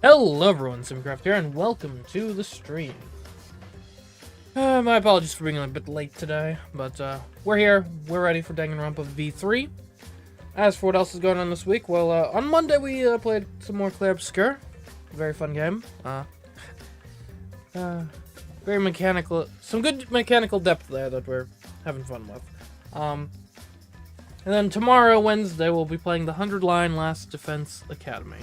Hello everyone, CMeeCraft here, and welcome to the stream. My apologies for being a bit late today, but we're here, we're ready for Danganronpa V3. As for what else is going on this week, well, on Monday we played some more Clair Obscur. Very fun game. Very mechanical, some good mechanical depth there that we're having fun with. And then tomorrow, Wednesday, we'll be playing the 100-line Last Defense Academy.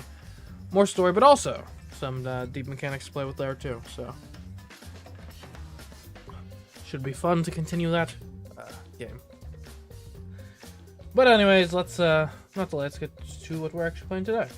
More story, but also some deep mechanics to play with there too, so should be fun to continue that game. But anyways, let's get to what we're actually playing today.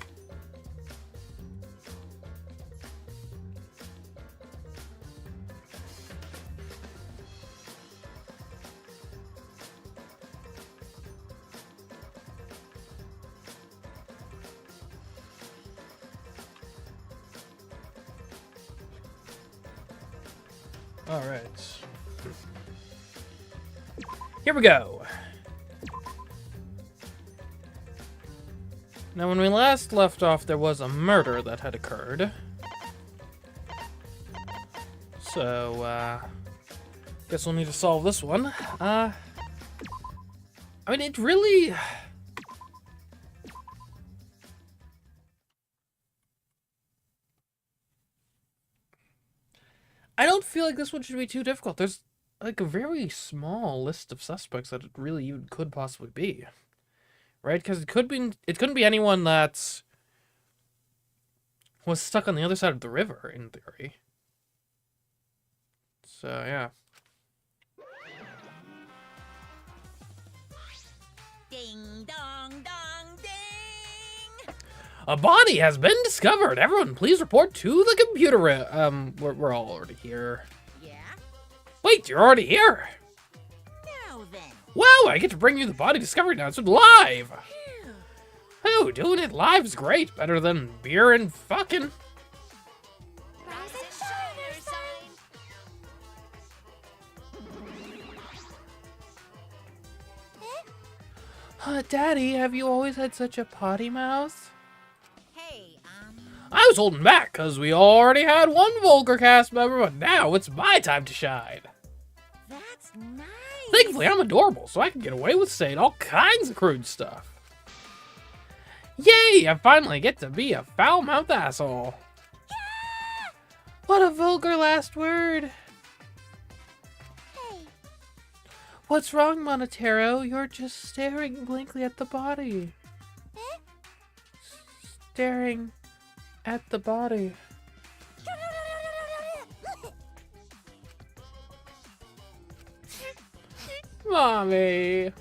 Alright. Here we go. Now, when we last left off, there was a murder that had occurred. So, guess we'll need to solve this one. I mean, it really... I don't feel like this one should be too difficult. There's like a very small list of suspects that it really even could possibly be, right? Because it couldn't be anyone that was stuck on the other side of the river, in theory. So yeah. Ding dong dong ding! A body has been discovered. Everyone, please report to the computer room. We're all already here. Yeah? Wait, you're already here? Now then. Wow, I get to bring you the body discovery announcement live. Phew. Oh, doing it live is great. Better than beer and fucking. Rise and shine, Ursine. Daddy, have you always had such a potty mouth? Hey, I was holding back because we already had one vulgar cast member, but now it's my time to shine. that's nice. Thankfully, I'm adorable, so I can get away with saying all kinds of crude stuff. Yay! I finally get to be a foul-mouthed asshole. What a vulgar last word. Hey, What's wrong, Monotero? You're just staring blankly at the body. Staring at the body. Mommy!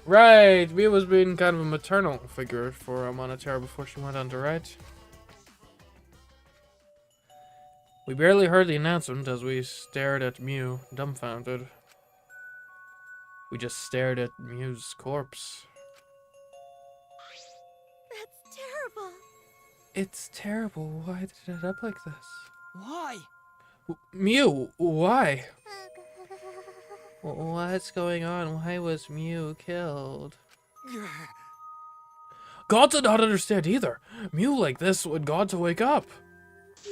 Right, Mia was being kind of a maternal figure for Monotero before she went on to write. We barely heard the announcement as we stared at Mew, dumbfounded. We just stared at Mew's corpse. that's terrible. It's terrible. Why did it end up like this? Why? Mew, why? What's going on? Why was Mew killed? God did not understand either. Mew like this would God to wake up.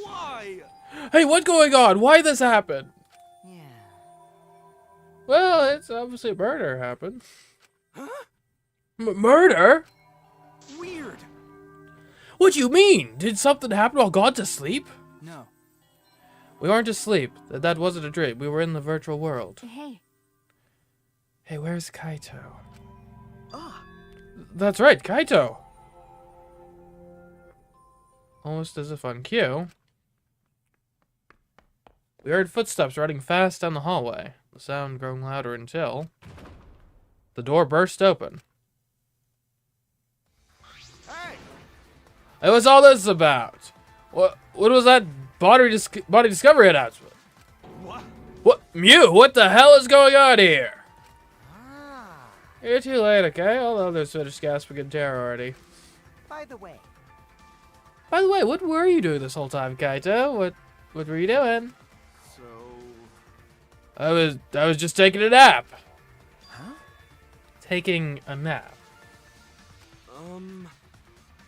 Why? Hey, what's going on? Why this happened? Yeah. Well, it's obviously murder happened. Huh? Murder? Weird. What do you mean? Did something happen while God's asleep? No. We weren't asleep. That wasn't a dream. We were in the virtual world. Hey. Hey, where's Kaito? Ah. That's right, Kaito. Almost as if on cue. We heard footsteps running fast down the hallway, the sound growing louder until the door burst open. Hey. Hey, what's all this about? What was that body discovery announcement? What? What, Mew, what the hell is going on here? Ah. You're too late, okay? All the others finished gasping in terror already. By the way. By the way, what were you doing this whole time, Kaito? What were you doing? So. I was just taking a nap. Huh? Taking a nap.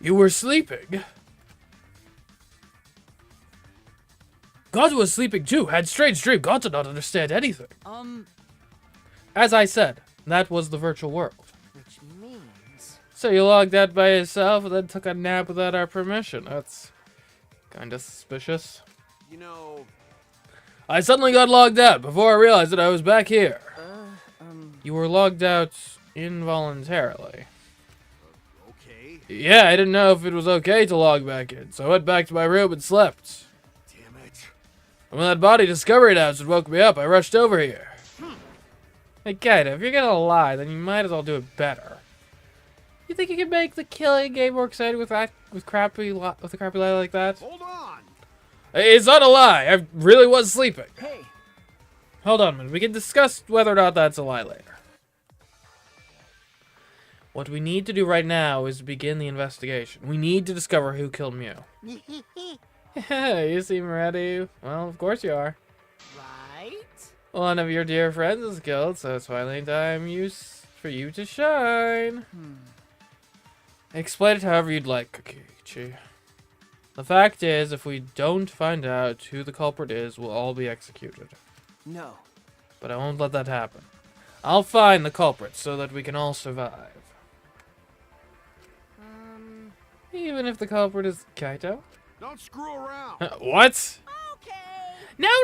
You were sleeping. Gonta was sleeping too, had strange dream. Gonta did not understand anything. As I said, that was the virtual world. Which means... So you logged out by yourself and then took a nap without our permission. That's kind of suspicious. You know... I suddenly got logged out before I realized that I was back here. You were logged out involuntarily. Okay. Yeah, I didn't know if it was okay to log back in, so I went back to my room and slept. Damn it. And when that body discovery announcement woke me up, I rushed over here. Hey, Kaito, if you're gonna lie, then you might as well do it better. You think you can make the killing game more exciting with a crappy lie like that? Hold on. It's not a lie. I really was sleeping. Hey. Hold on a minute. We can discuss whether or not that's a lie later. What we need to do right now is begin the investigation. We need to discover who killed Mew. You seem ready. Well, of course you are. Right? One of your dear friends is killed, so it's finally time for you to shine. Explain it however you'd like, Kokichi. The fact is, if we don't find out who the culprit is, we'll all be executed. No. But I won't let that happen. I'll find the culprit so that we can all survive. Even if the culprit is Kaito? Don't screw around. What? Okay.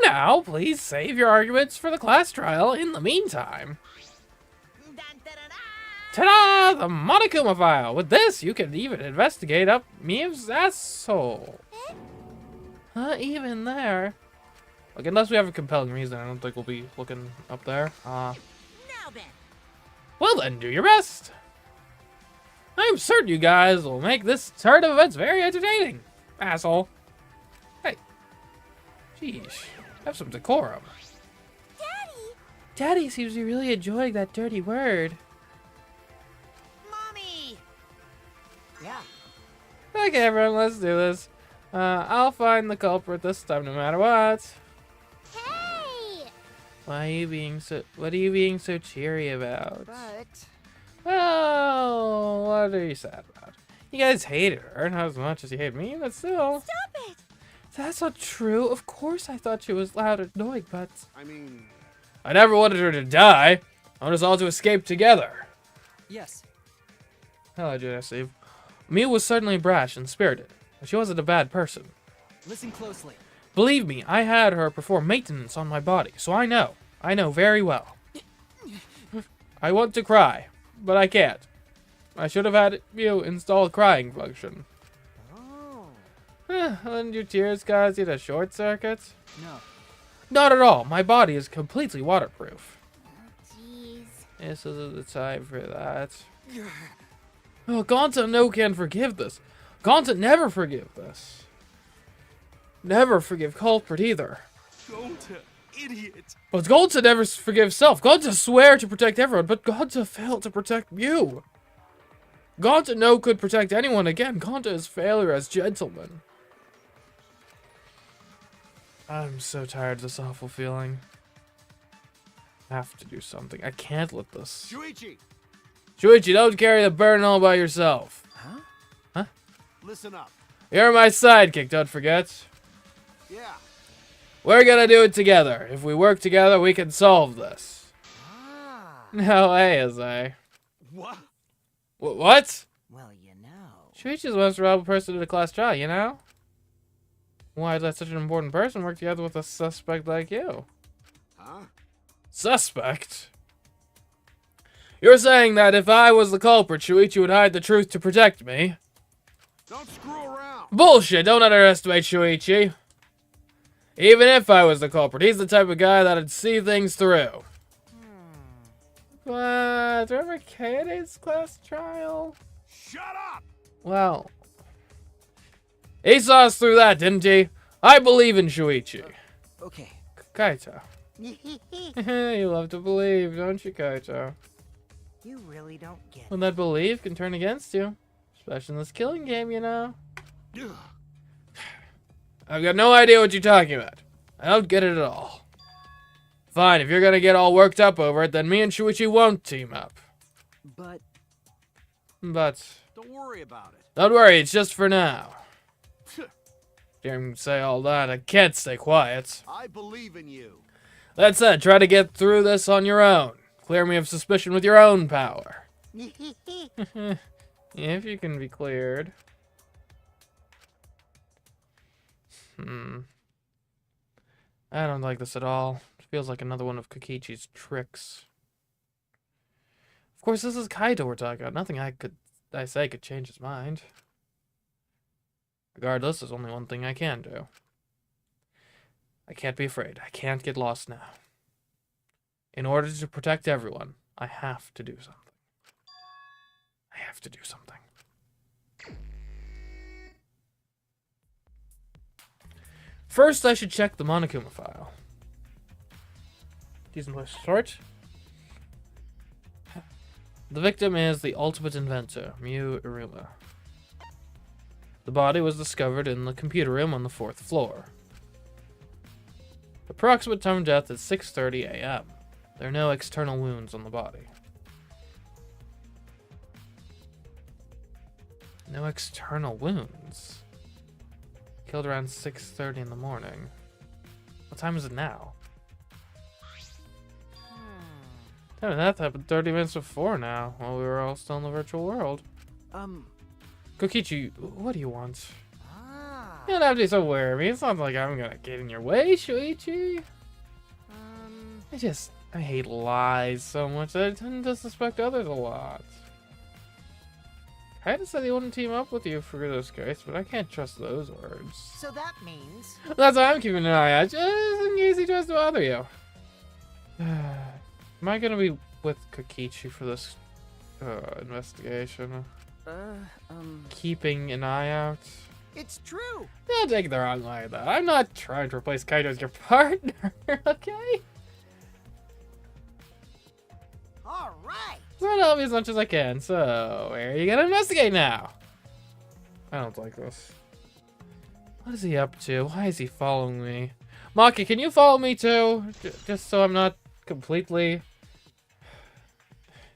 Now, please save your arguments for the class trial in the meantime. Dun, dun, dun, dun. Ta-da! The Monokuma file! With this, you can even investigate up Mew's asshole. Even there. Like, unless we have a compelling reason, I don't think we'll be looking up there. Now then. Well then, do your best. I'm certain you guys will make this turn of events very entertaining. Asshole. Hey. Jeez. Have some decorum. Daddy. Daddy seems to be really enjoying that dirty word. Mommy. Yeah. Okay, everyone, let's do this. I'll find the culprit this time, no matter what. Hey. What are you being so cheery about? But... Oh, what are you sad about? You guys hated her, not as much as you hate me, but still. Stop it. That's not true. Of course I thought she was loud and annoying, but... I mean... I never wanted her to die. I wanted us all to escape together. Yes. Hello, Jesse. Mew was certainly brash and spirited, but she wasn't a bad person. Listen closely. Believe me, I had her perform maintenance on my body, so I know. I know very well. I want to cry, but I can't. I should have had Mew install a crying function. Oh. And your tears cause you to short circuit? No. Not at all. My body is completely waterproof. Jeez. This isn't the time for that. Oh, Gonta no can forgive this. Gonta never forgive this. Never forgive culprit either. Gonta, idiot. But Gonta never forgives self. Gonta swear to protect everyone, but Gonta failed to protect Mew. Gonta no could protect anyone again. Gonta is failure as gentleman. I'm so tired of this awful feeling. I have to do something. I can't let this. Shuichi, Shuichi, don't carry the burden all by yourself. Huh? Listen up. You're my sidekick, don't forget. Yeah. We're gonna do it together. If we work together, we can solve this. Ah. No way, is I. What? What? Well, you know. Shuichi's the most reliable person in the class trial, you know? Why let such an important person work together with a suspect like you? Huh? Suspect? You're saying that if I was the culprit, Shuichi would hide the truth to protect me? Don't screw around. Bullshit, don't underestimate Shuichi. Even if I was the culprit, he's the type of guy that'd see things through. What? Remember Kaede's class trial? Shut up. Well, he saw us through that, didn't he? I believe in Shuichi. Okay. Kaito. You love to believe, don't you, Kaito? You really don't get And that belief can turn against you. Especially in this killing game, you know? it. I've got no idea what you're talking about. I don't get it at all. Fine, if you're gonna get all worked up over it, then me and Shuichi won't team up. But But don't worry about it. don't worry, it's just for now. Hearing me say all that, I can't stay quiet. I believe in you. That said, try to get through this on your own. Clear me of suspicion with your own power. If you can be cleared. I don't like this at all. It feels like another one of Kokichi's tricks. Of course, this is Kaito we're talking about. Nothing I say could change his mind. Regardless, there's only one thing I can do. I can't be afraid. I can't get lost now. In order to protect everyone, I have to do something. I have to do something. First, I should check the Monokuma file. Decent place to start. The victim is the ultimate inventor, Miu Iruma. The body was discovered in the computer room on the 4th floor. Approximate time of death is 6:30 a.m. There are no external wounds on the body. No external wounds? Killed around 6:30 in the morning. What time is it now? Damn, that happened 30 minutes before now, while we were all still in the virtual world. Kokichi, what do you want? You don't have to be so wary of me. It's not like I'm gonna get in your way, Shuichi. I hate lies so much that I tend to suspect others a lot. Kaito said he wouldn't team up with you for this case, but I can't trust those words. So that means... That's why I'm keeping an eye out, just in case he tries to bother you. Am I gonna be with Kokichi for this investigation? Keeping an eye out? It's true. Don't take it the wrong way, though. I'm not trying to replace Kaito as your partner, okay? All right. So I'll help you as much as I can. So, where are you gonna investigate now? I don't like this. What is he up to? Why is he following me? Maki, can you follow me too? Just so I'm not completely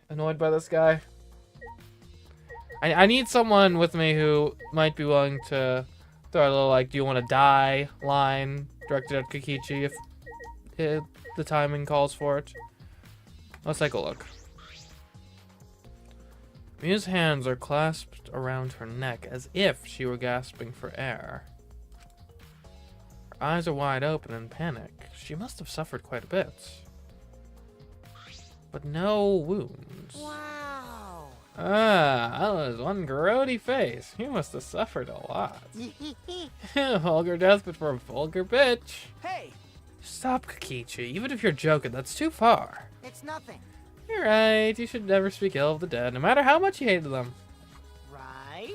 annoyed by this guy. I need someone with me who might be willing to throw a little, like, do you want to die line directed at Kokichi if the timing calls for it. Let's take a look. Miu's hands are clasped around her neck as if she were gasping for air. Her eyes are wide open in panic. She must have suffered quite a bit. But no wounds. Wow. That was one grody face. You must have suffered a lot. Vulgar death, but for a vulgar bitch. Hey, Stop, Kokichi. Even if you're joking, that's too far. it's nothing. You're right. You should never speak ill of the dead, no matter how much you hated them. Right?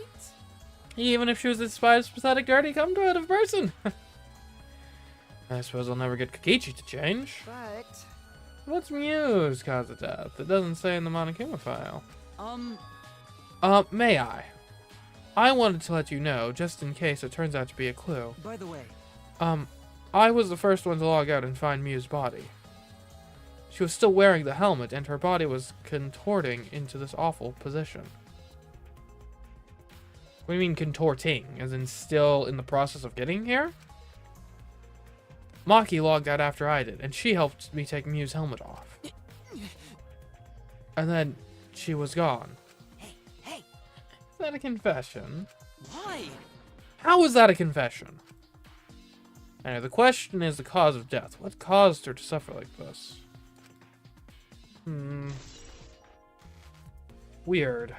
Even if she was a despised, pathetic, dirty, come-to-it person. I suppose I'll never get Kokichi to change. But... What's Miu's cause of death? It doesn't say in the Monokuma file. May I? I wanted to let you know, just in case it turns out to be a clue. By the way... I was the first one to log out and find Miu's body. She was still wearing the helmet, and her body was contorting into this awful position. What do you mean contorting? As in still in the process of getting here? Maki logged out after I did, and she helped me take Miu's helmet off. And then she was gone. Hey! Is that a confession? Why? How is that a confession? Anyway, the question is the cause of death. What caused her to suffer like this? Weird.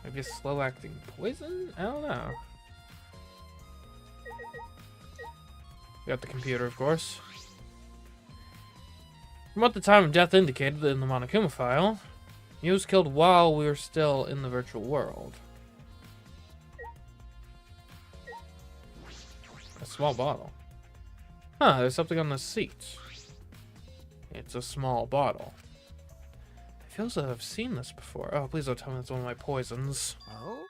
Maybe a slow-acting poison? I don't know. Got the computer, of course. From what the time of death indicated in the Monokuma file, he was killed while we were still in the virtual world. A small bottle. Huh, there's something on the seat. It's a small bottle. I feel as though I've seen this before. Oh, please don't tell me it's one of my poisons. Oh?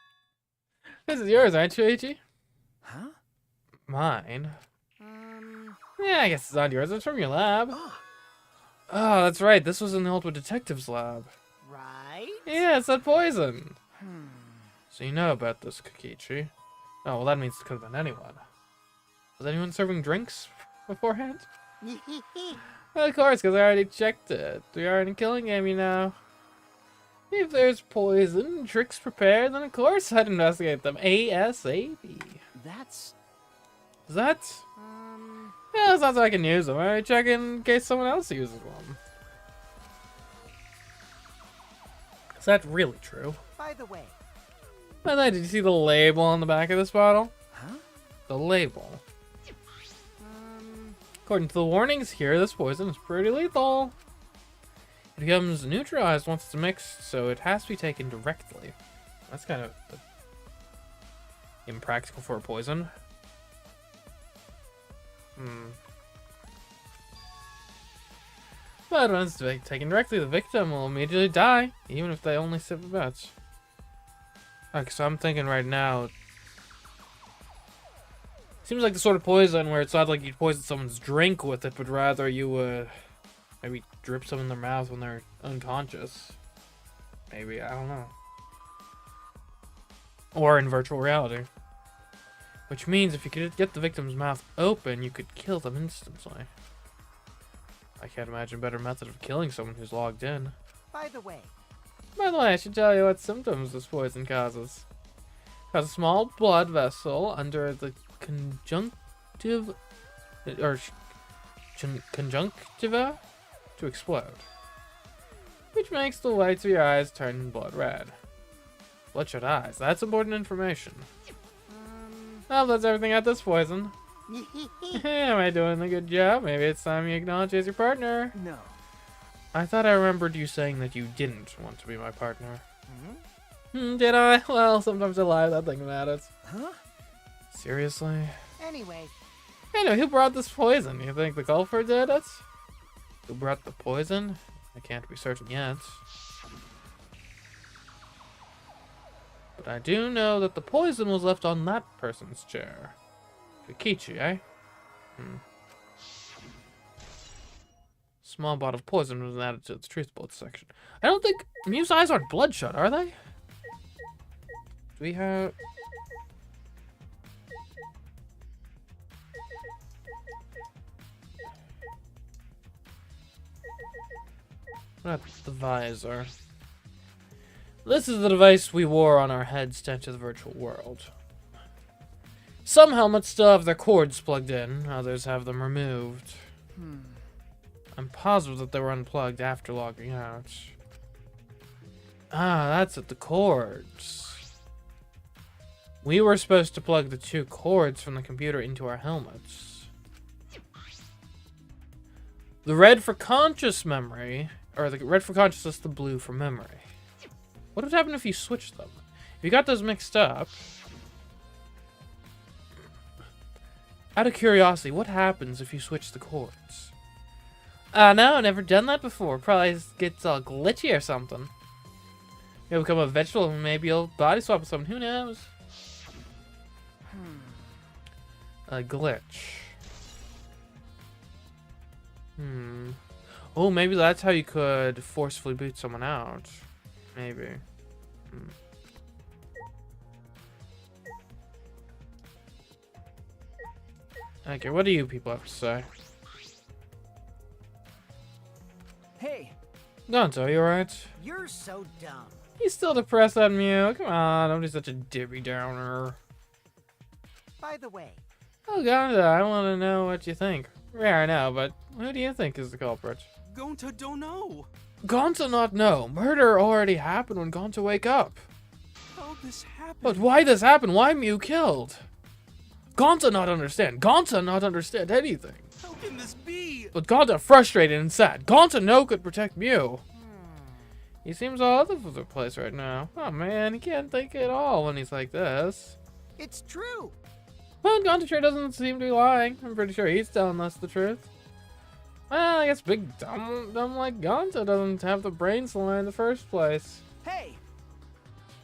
This is yours, aren't you, Ichi? Huh? Mine? Yeah, I guess it's not yours. It's from your lab. Oh, Oh, that's right. This was in the Ultimate Detective's lab. right? Yeah, it said poison. So you know about this, Kokichi. Oh, well, that means it could have been anyone. Was anyone serving drinks beforehand? Well, of course, because I already checked it. We are in a killing game, you know. If there's poison, tricks prepared, then of course I'd investigate them ASAP. That's... Is that? Yeah, sounds like I can use them. I check in case someone else uses one. Is that really true? By the way. By the way, did you see the label on the back of this bottle? Huh? The label. According to the warnings here, this poison is pretty lethal. It becomes neutralized once it's mixed, so it has to be taken directly. That's kind of impractical for a poison. But when it's taken directly, the victim will immediately die, even if they only sip a bit. Okay, so I'm thinking right now, seems like the sort of poison where it's not like you poison someone's drink with it, but rather you maybe drip some in their mouth when they're unconscious. Maybe, I don't know. Or in virtual reality. Which means if you could get the victim's mouth open, you could kill them instantly. I can't imagine a better method of killing someone who's logged in. By the way, I should tell you what symptoms this poison causes. Cause a small blood vessel under the conjunctive, or conjunctiva, to explode, which makes the whites of your eyes turn blood red. Bloodshot eyes. That's important information. Well, that's everything at this poison. Am I doing a good job? Maybe it's time you acknowledge as your partner. No. I thought I remembered you saying that you didn't want to be my partner. Did I? Well, sometimes I lie without thinking about it. Huh? Seriously? Anyway. Anyway, who brought this poison? You think the culprit did it? Who brought the poison? I can't be certain yet. But I do know that the poison was left on that person's chair. Kokichi, eh? Small bottle of poison was added to the truth bullet section. I don't think Mew's eyes aren't bloodshot, are they? Do we have... What about the visor? This is the device we wore on our heads to enter the virtual world. Some helmets still have their cords plugged in, others have them removed. I'm positive that they were unplugged after logging out. Ah, that's it, the cords. We were supposed to plug the two cords from the computer into our helmets. The red for conscious memory, or the red for consciousness, the blue for memory. What would happen if you switched them? If you got those mixed up... Out of curiosity, what happens if you switch the cords? No, I've never done that before. Probably gets all glitchy or something. You'll become a vegetable and maybe you'll body swap with someone. Who knows? A glitch. Oh, maybe that's how you could forcefully boot someone out. Maybe. Okay, what do you people have to say? Hey, Gonzo, you alright? you're so dumb. He's still depressed at Mew. Come on, don't be such a Debbie Downer. By the way. Oh, Gonzo, I want to know what you think. Yeah, I know, but who do you think is the culprit? Gonta don't know. Gonzo not know. Murder already happened when Gonzo wake up. How this happened? But why this happened? Why Mew killed? Gonzo not understand. Gonzo not understand anything. How can this be? But Gonzo frustrated and sad. Gonzo no could protect Mew. He seems all over the place right now. Oh man, he can't think at all when he's like this. It's true. Well, Gonzo sure doesn't seem to be lying. I'm pretty sure he's telling us the truth. Well, I guess big dumb like Gonzo doesn't have the brains to lie in the first place. Hey,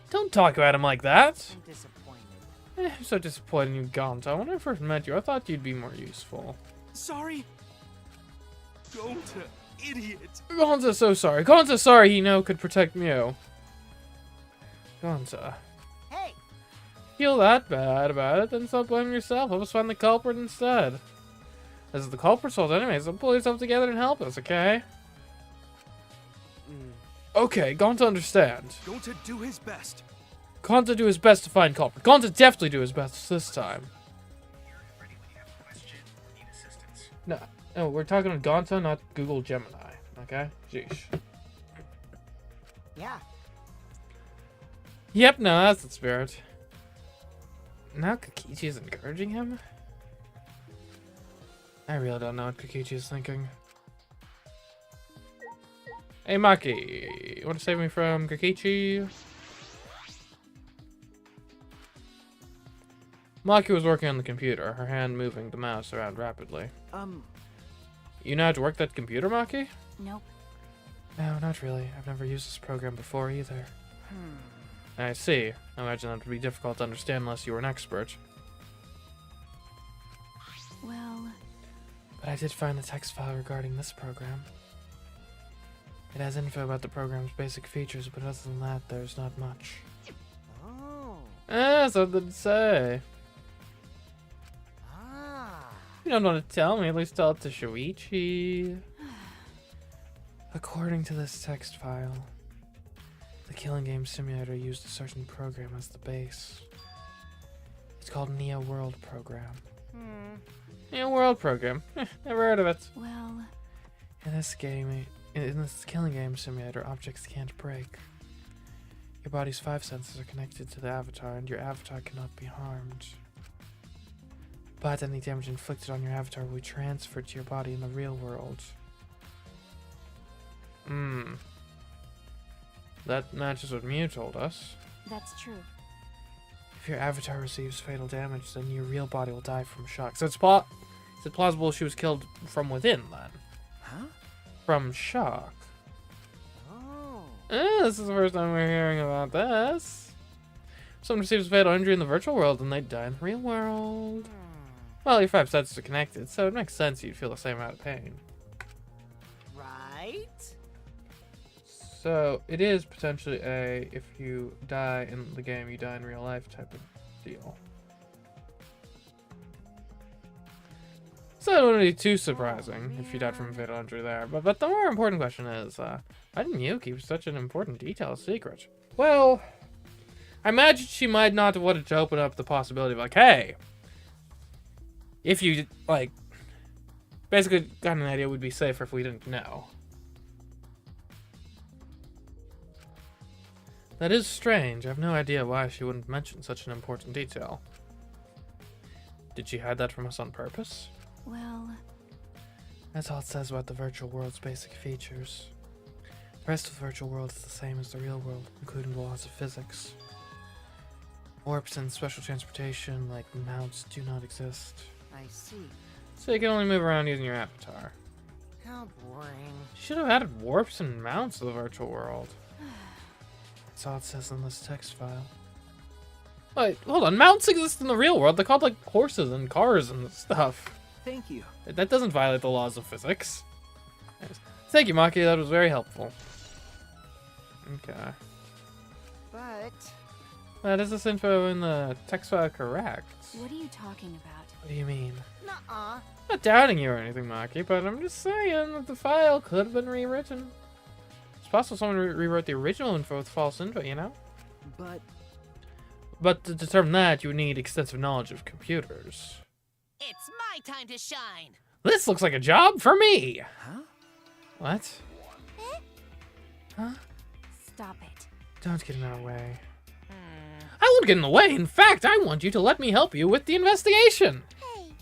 Don't talk about him like that. I'm disappointed. I'm so disappointed in you, Gonzo. When I first met you, I thought you'd be more useful. Sorry. Gonta, idiot. Gonzo's so sorry. Gonzo's sorry he could protect Mew. Gonta. Hey, Feel that bad about it, then stop blaming yourself. Help us find the culprit instead. As the culprit's old enemy, so pull yourself together and help us, okay? Okay, Gonta understand. Gonta do his best. Gonta do his best to find culprit. Gonta definitely do his best this time. No, we're talking to Gonta, not Google Gemini. Okay? Jeez. yeah. Yep, no, that's the spirit. Now Kokichi is encouraging him? I really don't know what Kokichi is thinking. Hey, Maki. You want to save me from Kokichi? Maki was working on the computer, her hand moving the mouse around rapidly. You know how to work that computer, Maki? Nope. No, not really. I've never used this program before either. I see. I imagine that would be difficult to understand unless you were an expert. Well, But I did find the text file regarding this program. It has info about the program's basic features, but other than that, there's not much. Oh. Something to say. Ah. You don't want to tell me, at least tell it to Shuichi. According to this text file, the killing game simulator used a certain program as the base. It's called Neo World Program. Neo World Program. Never heard of it. well, In this killing game simulator, objects can't break. Your body's 5 senses are connected to the avatar, and your avatar cannot be harmed. But any damage inflicted on your avatar will be transferred to your body in the real world. That matches what Mew told us. that's true. If your avatar receives fatal damage, then your real body will die from shock. So is it plausible she was killed from within, then? Huh? From shock. Oh. This is the first time we're hearing about this. If someone receives a fatal injury in the virtual world, then they die in the real world. Well, your 5 senses are connected, so it makes sense you'd feel the same amount of pain. Right? So it is potentially a if you die in the game, you die in real life type of deal. So it wouldn't be too surprising if you died from a fatal injury there. But the more important question is, why did Mew keep such an important detail a secret? Well, I imagine she might not have wanted to open up the possibility of like, hey, if you like, basically got an idea, it would be safer if we didn't know. That is strange. I have no idea why she wouldn't mention such an important detail. Did she hide that from us on purpose? Well, That's all it says about the virtual world's basic features. The rest of the virtual world is the same as the real world, including the laws of physics. Warps and special transportation, like mounts, do not exist. I see. So you can only move around using your avatar. How boring. You should have added warps and mounts to the virtual world. That's all it says in this text file. Wait, hold on. Mounts exist in the real world. They're called like horses and cars and stuff. Thank you. That doesn't violate the laws of physics. Thank you, Maki. That was very helpful. Okay. But Is this info in the text file correct? what are you talking about? What do you mean? nuh-uh. I'm not doubting you or anything, Maki, but I'm just saying that the file could have been rewritten. It's possible someone rewrote the original info with false info, you know? But to determine that, you would need extensive knowledge of computers. It's my time to shine. This looks like a job for me! Huh? What? Huh? Stop it. Don't get in our way. I won't get in the way. In fact, I want you to let me help you with the investigation. Hey.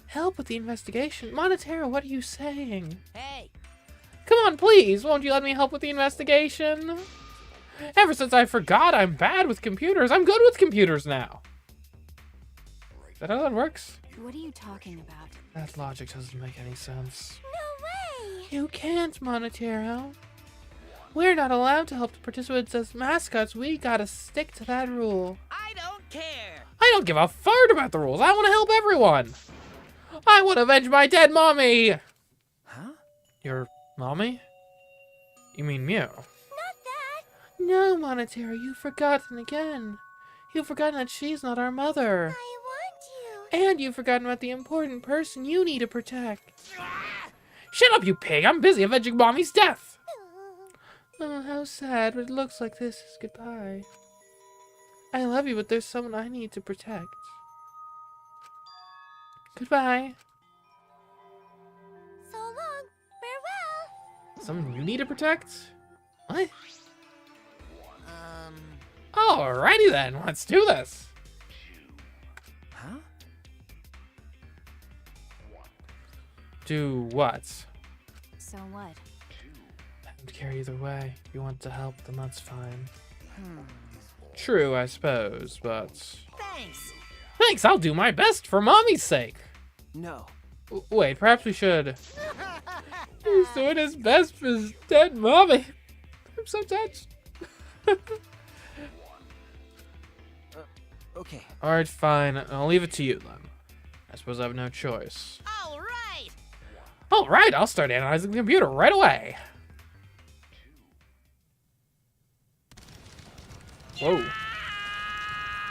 Help with the investigation? Monetera, what are you saying? Hey. Come on, please. Won't you let me help with the investigation? Ever since I forgot I'm bad with computers, I'm good with computers now. Is that how that works? What are you talking about? That logic doesn't make any sense. No way. You can't, Monetero. We're not allowed to help the participants as mascots. We gotta stick to that rule. I don't care. I don't give a fart about the rules. I want to help everyone. I want to avenge my dead mommy. Huh? Your mommy? You mean Mew? Not that. No, Monetary, you've forgotten again. You've forgotten that she's not our mother. I want you. And you've forgotten about the important person you need to protect. Shut up, you pig! I'm busy avenging Mommy's death! Oh, how sad, but it looks like this is goodbye. I love you, but there's someone I need to protect. Goodbye. So long. Farewell. Someone you need to protect? What? Um, Alrighty then, let's do this. huh? Do what? So what? I don't care either way. If you want to help, then that's fine. Hmm. True, I suppose, but... Thanks. Thanks, I'll do my best for Mommy's sake. No. Wait, perhaps we should... He's doing his best for his dead Mommy. I'm so touched. Okay. Alright, fine. I'll leave it to you then. I suppose I have no choice. All right. Alright, I'll start analyzing the computer right away. Whoa.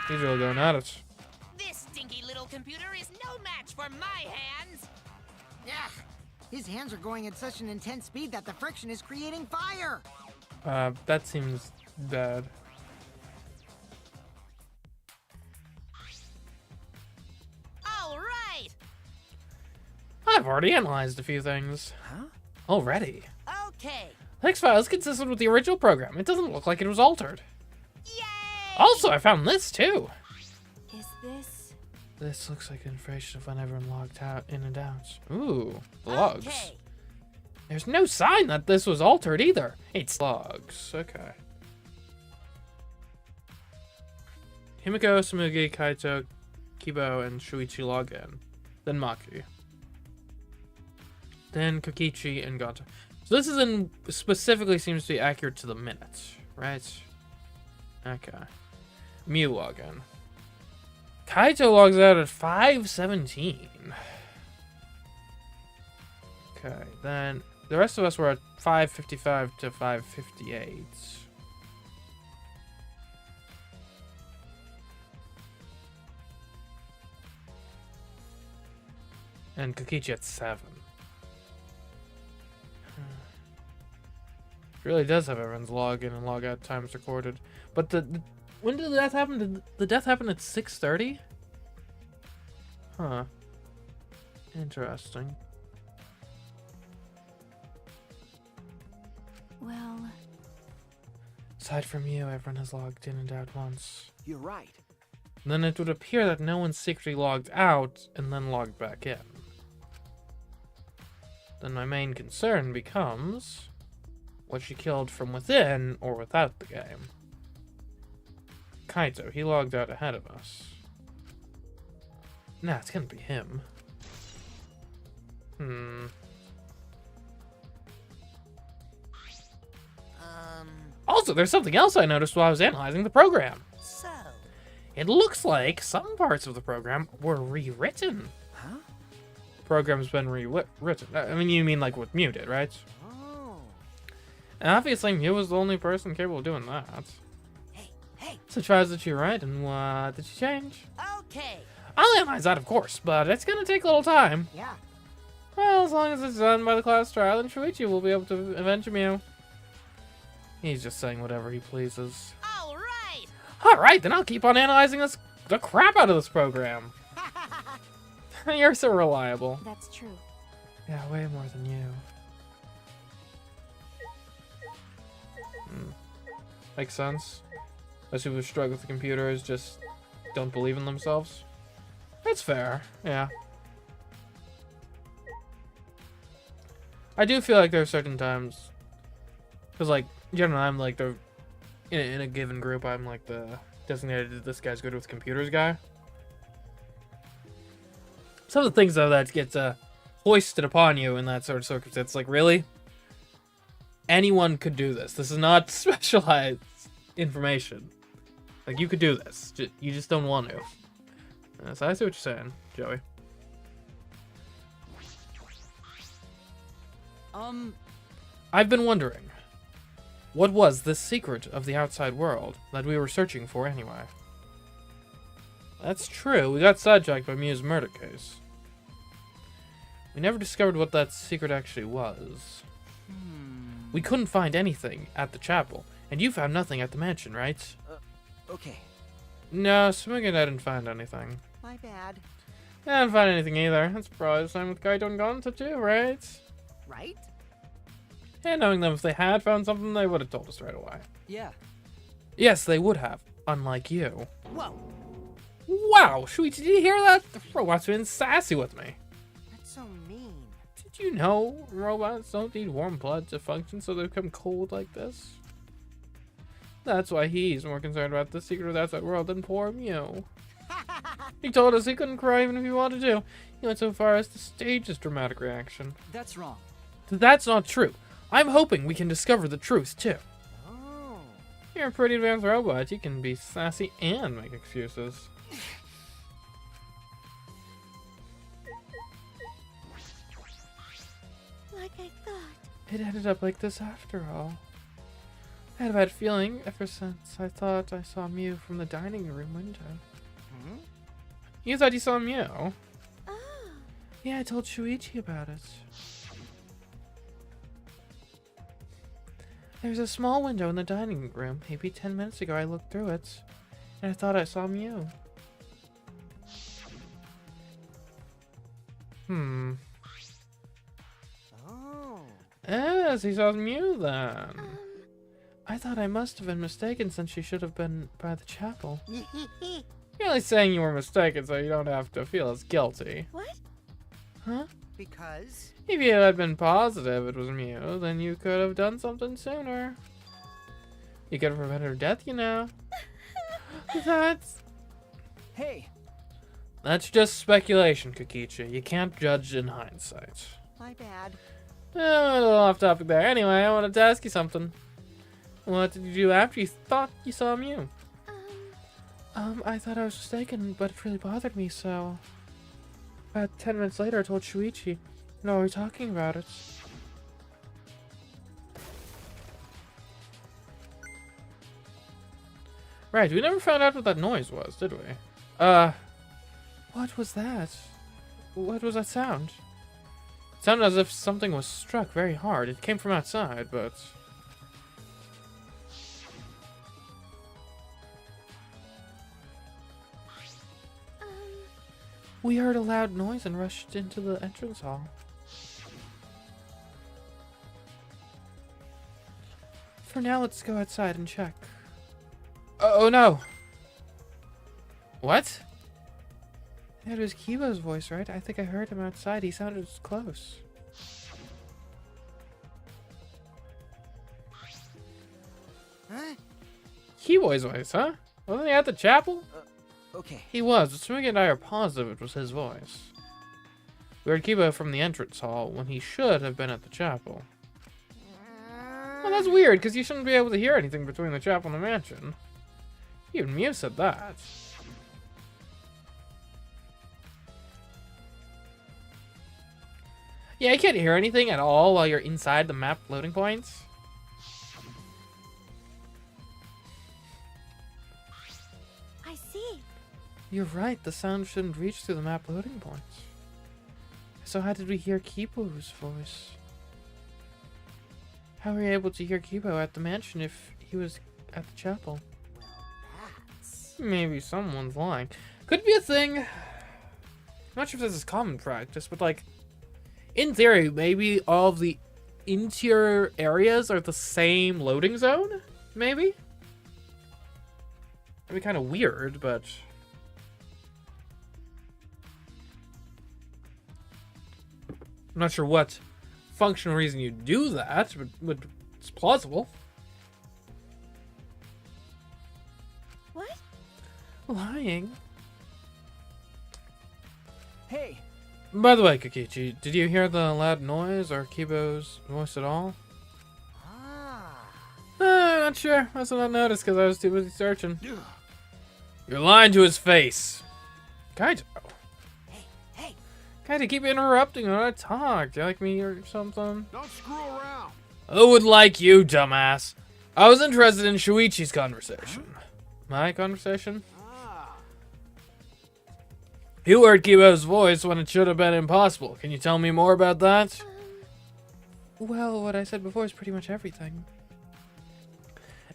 He's really going at it. This stinky little computer is no match for my hands. Yeah. His hands are going at such an intense speed that the friction is creating fire. That seems bad. All right. I've already analyzed a few things. Huh? Okay. Already. The X-Files consistent with the original program. It doesn't look like it was altered. Yay! Also, I found this too. Is this? This looks like information of when everyone logged out in and out. Ooh, logs. Okay. There's no sign that this was altered either. It's logs. Okay. Himiko, Samugi, Kaito, Kibo, and Shuichi log in. Then Maki. Then Kokichi and Gonta. So this is in specifically seems to be accurate to the minute, right? Okay. Mew log in. Kaito logs out at 5:17. Okay, then the rest of us were at 5:55 to 5:58. And Kokichi at 7. It really does have everyone's log in and log out times recorded. But when did the death happen? Did the death happen at 6:30? Huh. Interesting. Well, Aside from you, everyone has logged in and out once. You're right. Then it would appear that no one secretly logged out and then logged back in. Then my main concern becomes, was she killed from within or without the game? Kaito, he logged out ahead of us. Nah, it's gonna be him. Also, there's something else I noticed while I was analyzing the program. So. It looks like some parts of the program were rewritten. Huh? The program's been rewritten. I mean, you mean like what Mew did, right? Oh. And obviously, Mew was the only person capable of doing that. Hey. So tries that you right, and what did she change? okay. I'll analyze that, of course, but it's gonna take a little time. Yeah. Well, as long as it's done by the class trial, then Shuichi will be able to avenge Mew. He's just saying whatever he pleases. All right. Alright, then I'll keep on analyzing the crap out of this program. You're so reliable. That's true. Yeah, way more than you. Makes sense. Most people who struggle with the computers just don't believe in themselves. That's fair, yeah. I do feel like there are certain times, because like, generally I'm like the, in a given group, I'm like the designated this guy's good with computers guy. Some of the things though that gets hoisted upon you in that sort of circumstance, like really? Anyone could do this. This is not specialized information. Like, you could do this. You just don't want to. So I see what you're saying, Joey. I've been wondering, What was this secret of the outside world that we were searching for anyway? That's true. We got sidetracked by Mia's murder case. We never discovered what that secret actually was. We couldn't find anything at the chapel, and you found nothing at the mansion, right? Okay. No, Smug and I didn't find anything. My bad. I didn't find anything either. That's probably the same with Kaito and Gonta too, right? Right? And knowing them, if they had found something, they would have told us right away. Yeah. Yes, they would have, unlike you. Whoa. Wow, Shuichi, did you hear that? The robot's been sassy with me. That's so mean. Did you know robots don't need warm blood to function, so they become cold like this? That's why he's more concerned about the secret of the outside world than poor Mew. He told us he couldn't cry even if he wanted to. He went so far as to stage his dramatic reaction. That's wrong. That's not true. I'm hoping we can discover the truth, too. Oh. You're a pretty advanced robot. You can be sassy and make excuses. Like I thought. It ended up like this after all. I had a bad feeling ever since I thought I saw Mew from the dining room window. You thought you saw Mew? Oh. Yeah, I told Shuichi about it. There's a small window in the dining room. Maybe 10 minutes ago I looked through it, and I thought I saw Mew. Oh. Yes, he saw Mew then. I thought I must have been mistaken since she should have been by the chapel. You're only saying you were mistaken so you don't have to feel as guilty. What? Huh? Because? If you had been positive it was Mew, then you could have done something sooner. You could have prevented her death, you know. Hey. That's just speculation, Kokichi. You can't judge in hindsight. My bad. A little off topic there. Anyway, I wanted to ask you something. What did you do after you thought you saw Mew? I thought I was mistaken, but it really bothered me, so... About 10 minutes later, I told Shuichi. No, we were talking about it. Right, we never found out what that noise was, did we? What was that? What was that sound? It sounded as if something was struck very hard. It came from outside, but... We heard a loud noise and rushed into the entrance hall. For now, let's go outside and check. Oh no! What? That was Kibo's voice, right? I think I heard him outside. He sounded close. Huh? Kibo's voice, huh? Wasn't he at the chapel? Okay. He was, but Swig and I are positive it was his voice. We heard Kibo from the entrance hall when he should have been at the chapel. Well, that's weird, because you shouldn't be able to hear anything between the chapel and the mansion. Even Mew said that. Yeah, you can't hear anything at all while you're inside the map loading points. I see. You're right, the sound shouldn't reach through the map loading points. So how did we hear Kibo's voice? How were we able to hear Kibo at the mansion if he was at the chapel? Maybe someone's lying. Could be a thing. I'm not sure if this is common practice, but like, in theory, maybe all of the interior areas are the same loading zone? Maybe? That'd be kind of weird, but... I'm not sure what functional reason you do that, but it's plausible. What? Lying. Hey. By the way, Kokichi, did you hear the loud noise or Kibo's voice at all? I'm not sure. I must have not noticed because I was too busy searching. You're lying to his face. Kaito. Hey. Kaito, keep interrupting when I talk. Do you like me or something? Don't screw around. Who would like you, dumbass? I was interested in Shuichi's conversation. My conversation? Ah. You heard Kibo's voice when it should have been impossible. Can you tell me more about that? Well, what I said before is pretty much everything.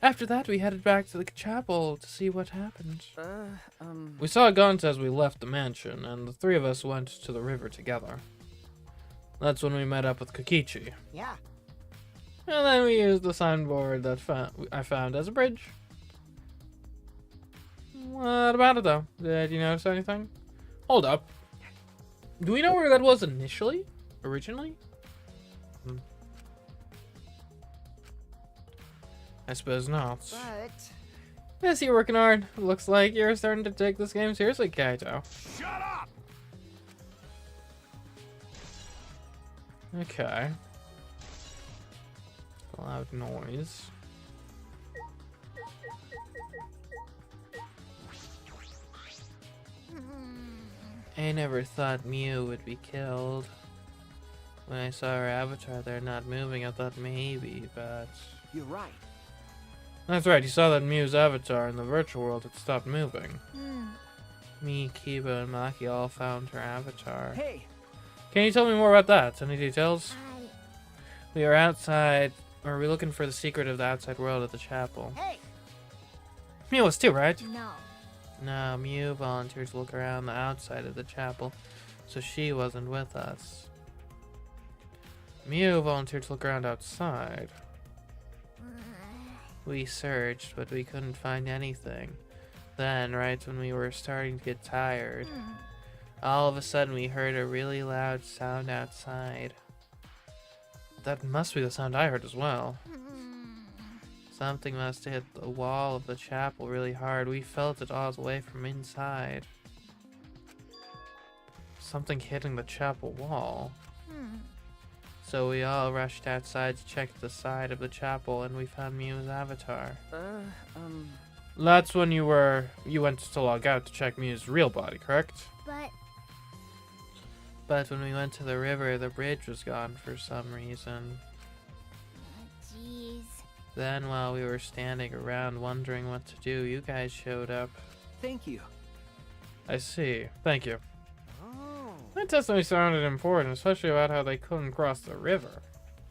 After that, we headed back to the chapel to see what happened. We saw Gaunt as we left the mansion, and the three of us went to the river together. That's when we met up with Kokichi. Yeah. And then we used the signboard that I found as a bridge. What about it, though? Did you notice anything? Hold up. Do we know where that was initially? Originally? I suppose not. But Yes, you're working hard. Looks like you're starting to take this game seriously, Kaito. Shut up! Okay. Loud noise. I never thought Mew would be killed. When I saw her avatar there not moving, I thought maybe, but... you're right. That's right, you saw that Mew's avatar in the virtual world had stopped moving. Hmm. Me, Kiba, and Maki all found her avatar. Hey, Can you tell me more about that? Any details? I... We are outside, or are we looking for the secret of the outside world at the chapel? hey. Mew was too, right? No. No, Mew volunteered to look around the outside of the chapel, so she wasn't with us. Mew volunteered to look around outside. We searched, but we couldn't find anything. Then, right when we were starting to get tired, all of a sudden we heard a really loud sound outside. That must be the sound I heard as well. Something must have hit the wall of the chapel really hard. We felt it all the way from inside. Something hitting the chapel wall. So we all rushed outside to check the side of the chapel, and we found Mew's avatar. That's when you went to log out to check Mew's real body, correct? But when we went to the river, the bridge was gone for some reason. Jeez. Then while we were standing around wondering what to do, you guys showed up. Thank you. I see. Thank you. Oh. That testimony sounded important, especially about how they couldn't cross the river.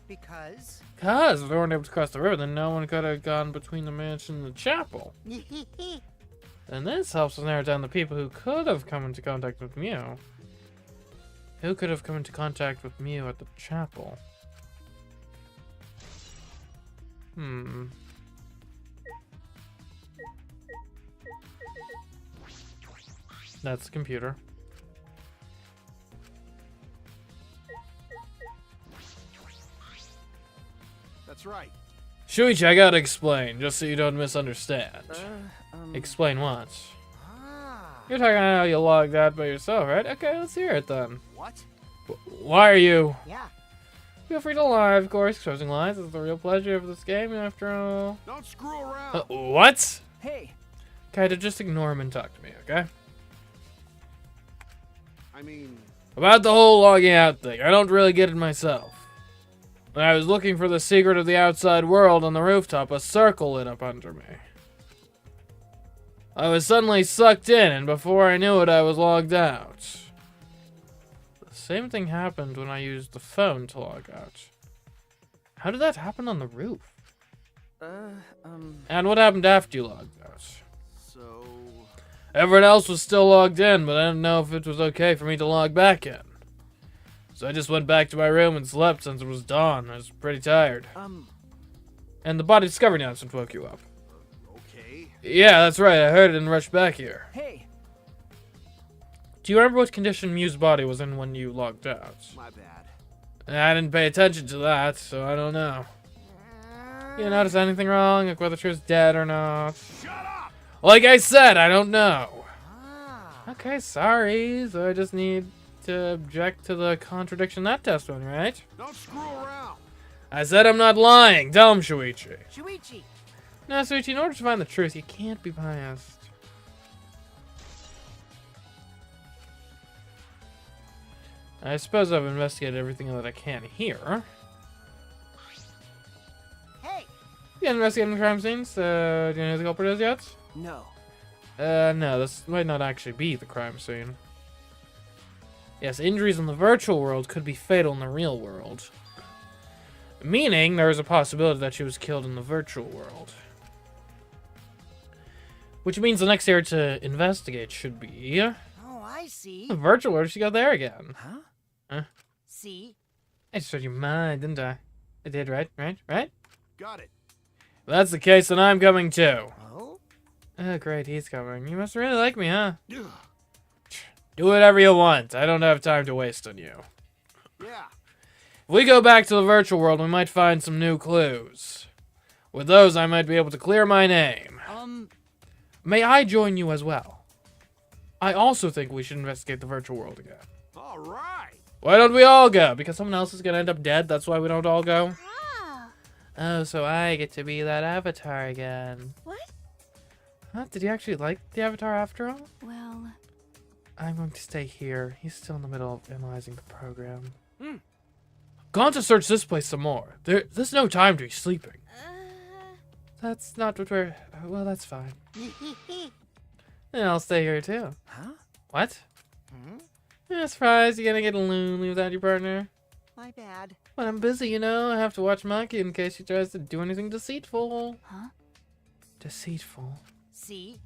Because? Because if they weren't able to cross the river, then no one could have gone between the mansion and the chapel. And this helps us narrow down the people who could have come into contact with Mew. Who could have come into contact with Mew at the chapel? That's the computer. That's right. Shuichi, I gotta explain, just so you don't misunderstand. Explain what? You're talking about how you logged out by yourself, right? Okay, let's hear it then. What? Why are you? Yeah. Feel free to lie, of course. Exposing lies is the real pleasure of this game, after all. Don't screw around. What? Hey. Kaito, just ignore him and talk to me, okay? I mean, About the whole logging out thing, I don't really get it myself. When I was looking for the secret of the outside world on the rooftop, a circle lit up under me. I was suddenly sucked in, and before I knew it, I was logged out. The same thing happened when I used the phone to log out. How did that happen on the roof? And what happened after you logged out? so... Everyone else was still logged in, but I didn't know if it was okay for me to log back in. So I just went back to my room and slept since it was dawn. I was pretty tired. And the body discovery announcement woke you up. Okay. Yeah, that's right. I heard it and rushed back here. Hey. Do you remember what condition Mew's body was in when you logged out? My bad. I didn't pay attention to that, so I don't know. You notice anything wrong, like whether she was dead or not? Shut up! Like I said, I don't know. Okay, sorry. So I just need to object to the contradiction in that testimony, right? Don't screw around. I said I'm not lying. Tell him, Shuichi. Shuichi. No, Shuichi, in order to find the truth, you can't be biased. I suppose I've investigated everything that I can here. Hey. You investigating crime scenes? Do you know who the culprit is yet? No. No, this might not actually be the crime scene. Yes, injuries in the virtual world could be fatal in the real world. Meaning, there is a possibility that she was killed in the virtual world. Which means the next area to investigate should be... Oh, I see. the virtual world. She go there again. Huh? Huh? See? I just read your mind, didn't I? I did, right? Right? Got it. If that's the case, then I'm coming too. Oh? Oh, great, he's coming. You must really like me, huh? Ugh. Do whatever you want. I don't have time to waste on you. Yeah. If we go back to the virtual world, we might find some new clues. With those, I might be able to clear my name. May I join you as well? I also think we should investigate the virtual world again. All right. Why don't we all go? Because someone else is going to end up dead, that's why we don't all go? Oh. Oh, so I get to be that avatar again. What? Huh? Did you actually like the avatar after all? Well, I'm going to stay here. He's still in the middle of analyzing the program. Gone to search this place some more. There's no time to be sleeping. That's not what we're... Well, that's fine. And I'll stay here too. Huh? What? Hmm? Yeah, surprise, you gonna get lonely without your partner? My bad. But I'm busy, you know. I have to watch Monkey in case he tries to do anything deceitful. huh? Deceitful? See?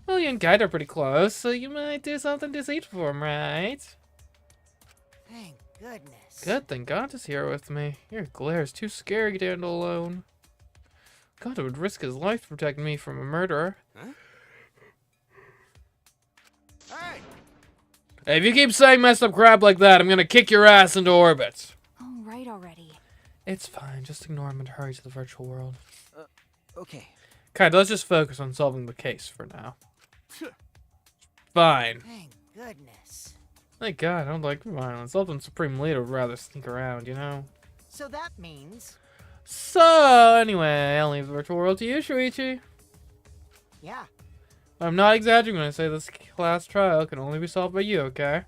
Well, you and Kite are pretty close, so you might do something deceitful for him, right? Thank goodness. Good thing God is here with me. Your glare is too scary to handle alone. God would risk his life to protect me from a murderer. Hey. Hey, if you keep saying messed up crap like that, I'm gonna kick your ass into orbit. All right already. It's fine. Just ignore him and hurry to the virtual world. Okay. Kite, let's just focus on solving the case for now. Fine. Thank goodness. Thank God, I don't like violence. Sultan Supreme Leader would rather sneak around, you know? So that means... So, anyway, I'll leave the virtual world to you, Shuichi. Yeah. I'm not exaggerating when I say this class trial can only be solved by you, okay?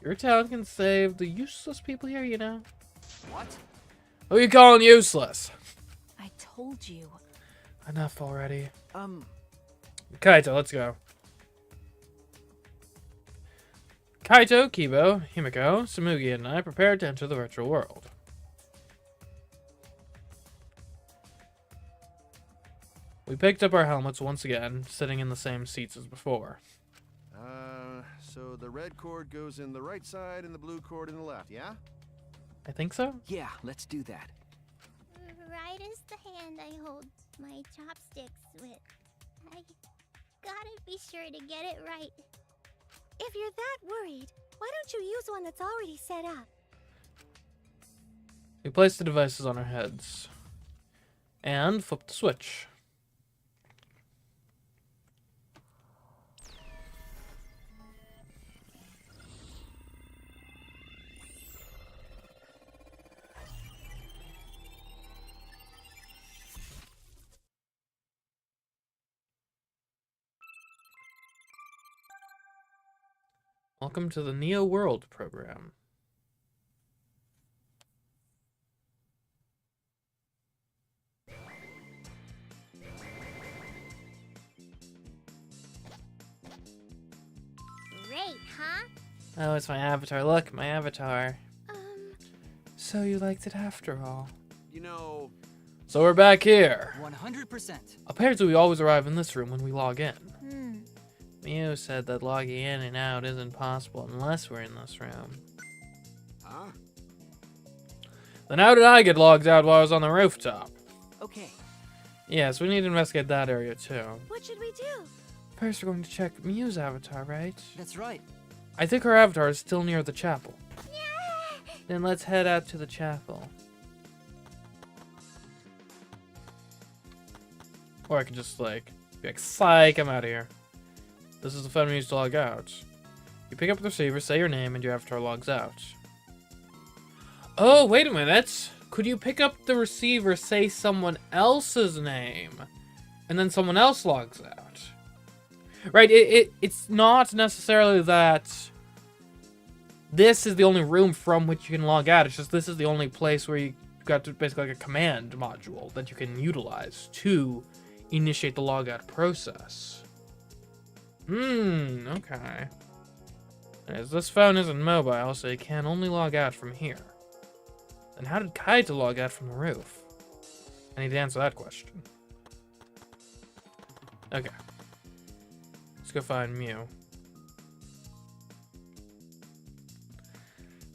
Your talent can save the useless people here, you know? What? Who are you calling useless? I told you. Enough already. Kaito, let's go. Kaito, Kibo, Himiko, Samugi, and I prepared to enter the virtual world. We picked up our helmets once again, sitting in the same seats as before. So the red cord goes in the right side and the blue cord in the left, yeah? I think so? yeah, let's do that. Right is the hand I hold my chopsticks with. I gotta be sure to get it right. If you're that worried, why don't you use one that's already set up? We placed the devices on our heads. And flipped the switch. Welcome to the Neo World program. Great, huh? Oh, it's my avatar. Look, my avatar. So you liked it after all. You know, So we're back here. 100%. Apparently we always arrive in this room when we log in. Hmm. Mew said that logging in and out isn't possible unless we're in this room. huh? Then how did I get logged out while I was on the rooftop? Okay. Yes, we need to investigate that area too. What should we do? First we're going to check Mew's avatar, right? That's right. I think her avatar is still near the chapel. Then let's head out to the chapel. Or I could just like be like, psych, I'm out of here. This is the phone we use to log out. You pick up the receiver, say your name, and your avatar logs out. Oh, wait a minute. Could you pick up the receiver, say someone else's name, and then someone else logs out? Right, it's not necessarily that this is the only room from which you can log out. It's just this is the only place where you You've got basically like a command module that you can utilize to initiate the logout process. Okay. As this phone isn't mobile, so you can only log out from here. Then how did Kaito log out from the roof? I need to answer that question. Okay. Let's go find Mew.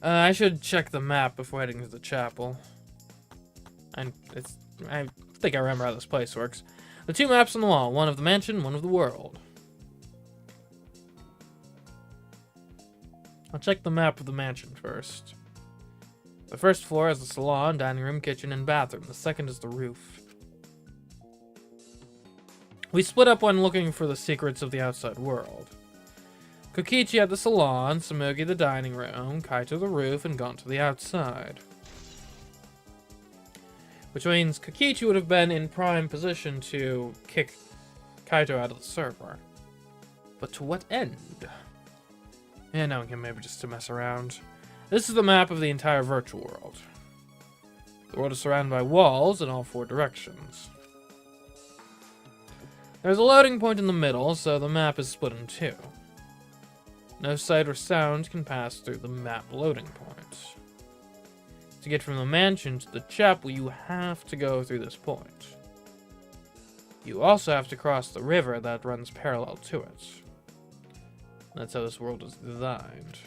I should check the map before heading to the chapel. I think I remember how this place works. The two maps on the wall, one of the mansion, one of the world. I'll check the map of the mansion first. The first floor has the salon, dining room, kitchen, and bathroom. The second is the roof. We split up when looking for the secrets of the outside world. Kokichi at the salon, Samugi the dining room, Kaito the roof, and gone to the outside. Which means Kokichi would have been in prime position to kick Kaito out of the server. But to what end? Yeah, no, maybe just to mess around. This is the map of the entire virtual world. The world is surrounded by walls in all four directions. There's a loading point in the middle, so the map is split in two. No sight or sound can pass through the map loading point. To get from the mansion to the chapel, you have to go through this point. You also have to cross the river that runs parallel to it. That's how this world is designed.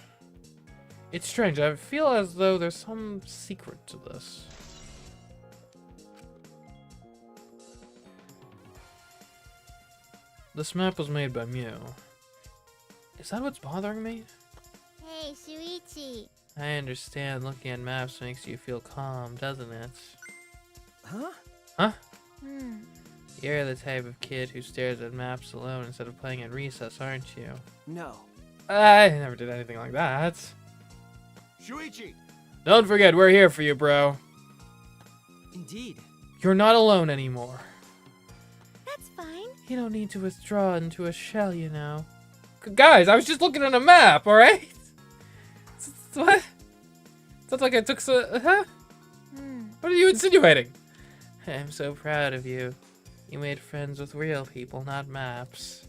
It's strange, I feel as though there's some secret to this. This map was made by Mew. Is that what's bothering me? Hey, Shuichi. I understand looking at maps makes you feel calm, doesn't it? Huh? Huh? You're the type of kid who stares at maps alone instead of playing at recess, aren't you? No. I never did anything like that. Shuichi! Don't forget, we're here for you, bro. Indeed. You're not alone anymore. That's fine. You don't need to withdraw into a shell, you know. Guys, I was just looking at a map, alright? What? Sounds like I took huh? What are you insinuating? I'm so proud of you. You made friends with real people, not maps.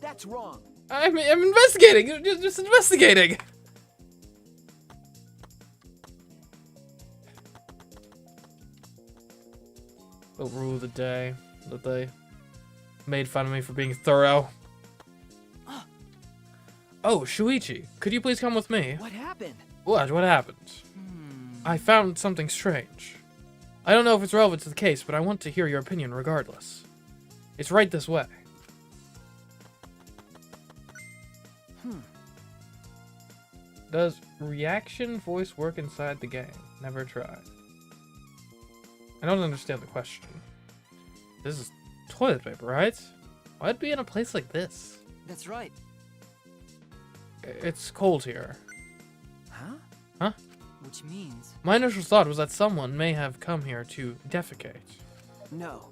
That's wrong. I'm investigating! Just investigating! The rule of the day that they made fun of me for being thorough. Oh, Shuichi, could you please come with me? What happened? What happened? I found something strange. I don't know if it's relevant to the case, but I want to hear your opinion regardless. It's right this way. Does reaction voice work inside the game? Never tried. I don't understand the question. This is toilet paper, right? Why'd it be in a place like this? That's right. It's cold here. Huh? Huh? Which means... My initial thought was that someone may have come here to defecate. No.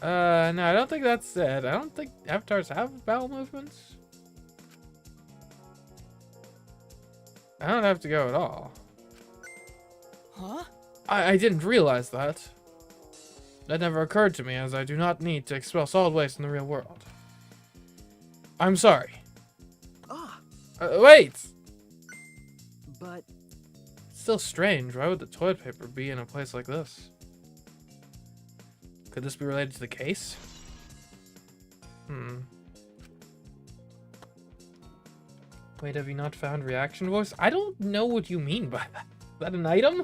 No, I don't think that's it. I don't think avatars have bowel movements. I don't have to go at all. Huh? I didn't realize that. That never occurred to me, as I do not need to expel solid waste in the real world. I'm sorry. Ah. Wait! But... It's still strange. Why would the toilet paper be in a place like this? Could this be related to the case? Wait, have you not found reaction voice? I don't know what you mean by that. Is that an item?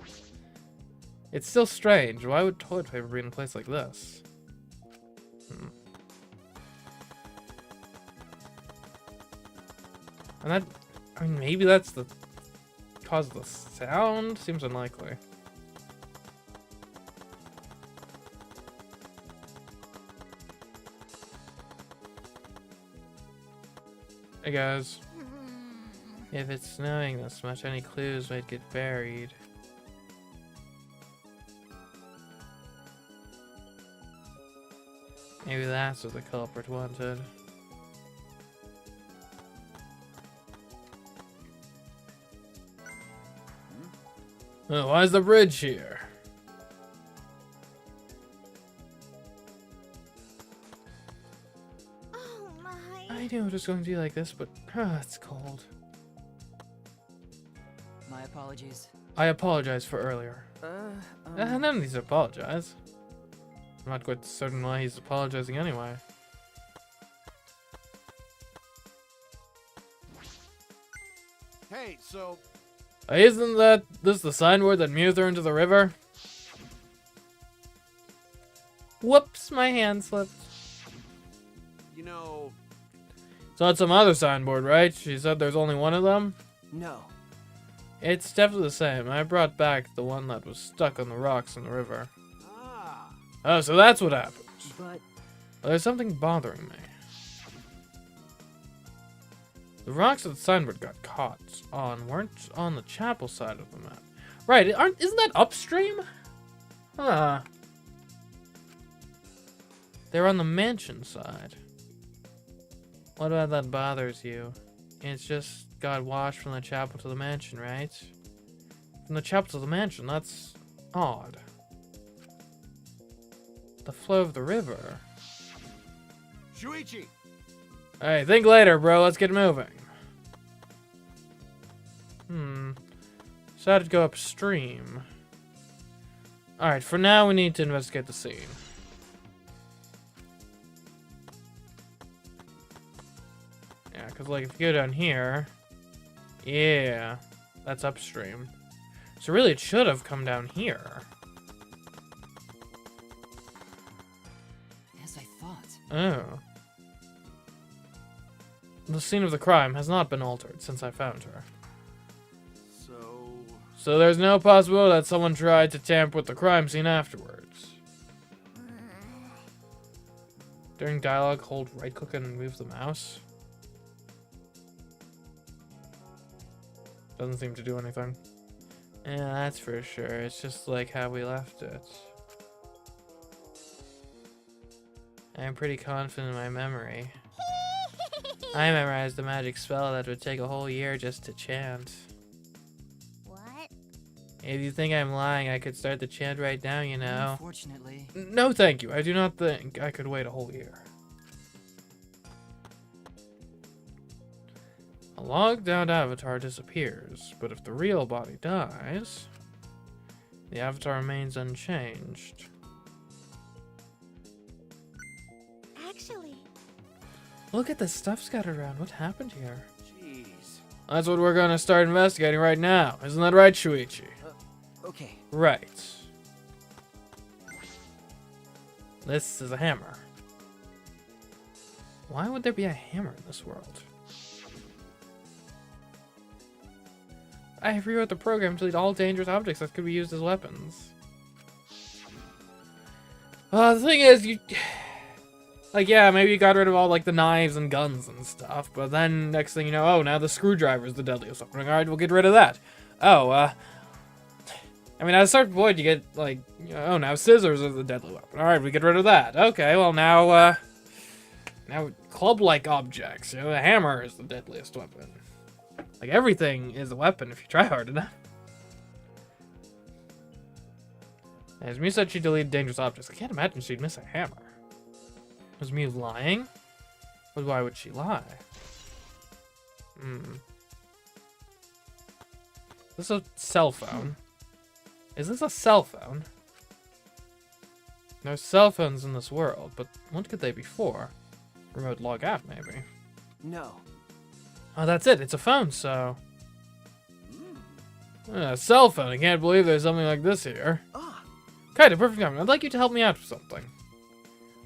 It's still strange. Why would toilet paper be in a place like this? And that... I mean, maybe that's the cause of the sound? Seems unlikely. Hey guys. If it's snowing this much, any clues might get buried. Maybe that's what the culprit wanted. Oh, why is the bridge here? knew it was going to be like this, but it's cold. My apologies. I apologize for earlier. None of these apologize. I'm not quite certain why he's apologizing anyway. Hey, so Isn't this the signboard that Mew threw into the river? Whoops, my hand slipped. you know, It's not some other signboard, right? She said there's only one of them? No. It's definitely the same. I brought back the one that was stuck on the rocks in the river. Oh, so that's what happened. But Well, there's something bothering me. The rocks that the signboard got caught on weren't on the chapel side of the map. Right, isn't that upstream? Huh. They're on the mansion side. What about that bothers you? It's just got washed from the chapel to the mansion, right? From the chapel to the mansion, that's odd. The flow of the river. Shuichi. Hey, think later, bro. Let's get moving. Decided to go upstream. Alright, for now we need to investigate the scene. Yeah, because like if you go down here... Yeah, that's upstream. So really it should have come down here. as I thought. Oh. The scene of the crime has not been altered since I found her. So there's no possibility that someone tried to tamper with the crime scene afterwards. During dialogue, hold right click and move the mouse. Doesn't seem to do anything. Yeah, that's for sure. It's just like how we left it. I'm pretty confident in my memory. I memorized the magic spell that would take a whole year just to chant. What? If you think I'm lying, I could start the chant right now, you know. Unfortunately. No, thank you. I do not think I could wait a whole year. A logged out avatar disappears, but if the real body dies, the avatar remains unchanged. Actually, Look at the stuff scattered around. What happened here? Jeez. That's what we're gonna start investigating right now. Isn't that right, Shuichi? Okay. Right. This is a hammer. Why would there be a hammer in this world? I have rewrote the program to delete all dangerous objects that could be used as weapons. The thing is, like, yeah, maybe you got rid of all, like, the knives and guns and stuff, but then next thing you know, oh, now the screwdriver is the deadliest weapon. Alright, we'll get rid of that. Oh, I mean, at a certain point, you get, like, oh, now scissors are the deadly weapon. Alright, we get rid of that. Okay, well, now club-like objects. You know, the hammer is the deadliest weapon. Like, everything is a weapon if you try hard enough. As Mew said she deleted dangerous objects. I can't imagine she'd miss a hammer. Was Mew lying? But why would she lie? This is a cell phone. Is this a cell phone? There's cell phones in this world, but what could they be for? Remote log out, maybe. No. Oh, that's it. It's a phone, so... A cell phone. I can't believe there's something like this here. Ah. Kaito, perfect timing. I'd like you to help me out with something.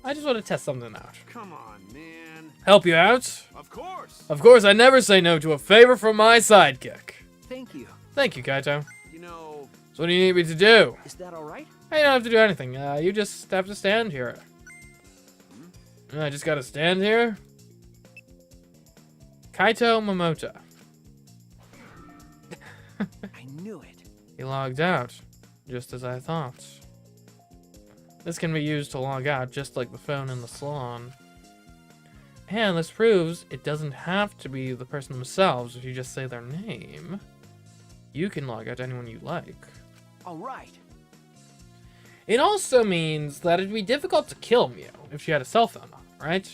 I just want to test something out. Come on, man. Help you out? Of course. Of course, I never say no to a favor from my sidekick. Thank you. Thank you, Kaito. You know, So what do you need me to do? Is that all right? Hey, you don't have to do anything. You just have to stand here. I just gotta stand here? Kaito Momota. I knew it. He logged out, just as I thought. This can be used to log out, just like the phone in the salon. And this proves it doesn't have to be the person themselves if you just say their name. You can log out anyone you like. All right. It also means that it'd be difficult to kill Mew if she had a cell phone on, right?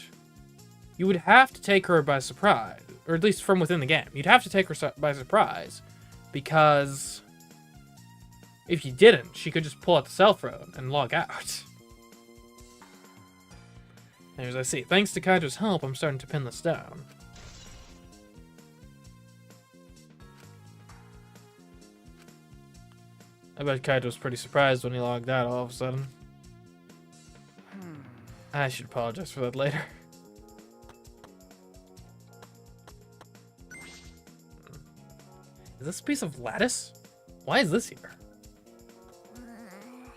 you would have to take her by surprise, or at least from within the game. You'd have to take her by surprise, because if you didn't, she could just pull out the cell phone and log out. And as I see, thanks to Kaito's help, I'm starting to pin this down. I bet Kaito was pretty surprised when he logged out all of a sudden. I should apologize for that later. Is this a piece of lattice? Why is this here?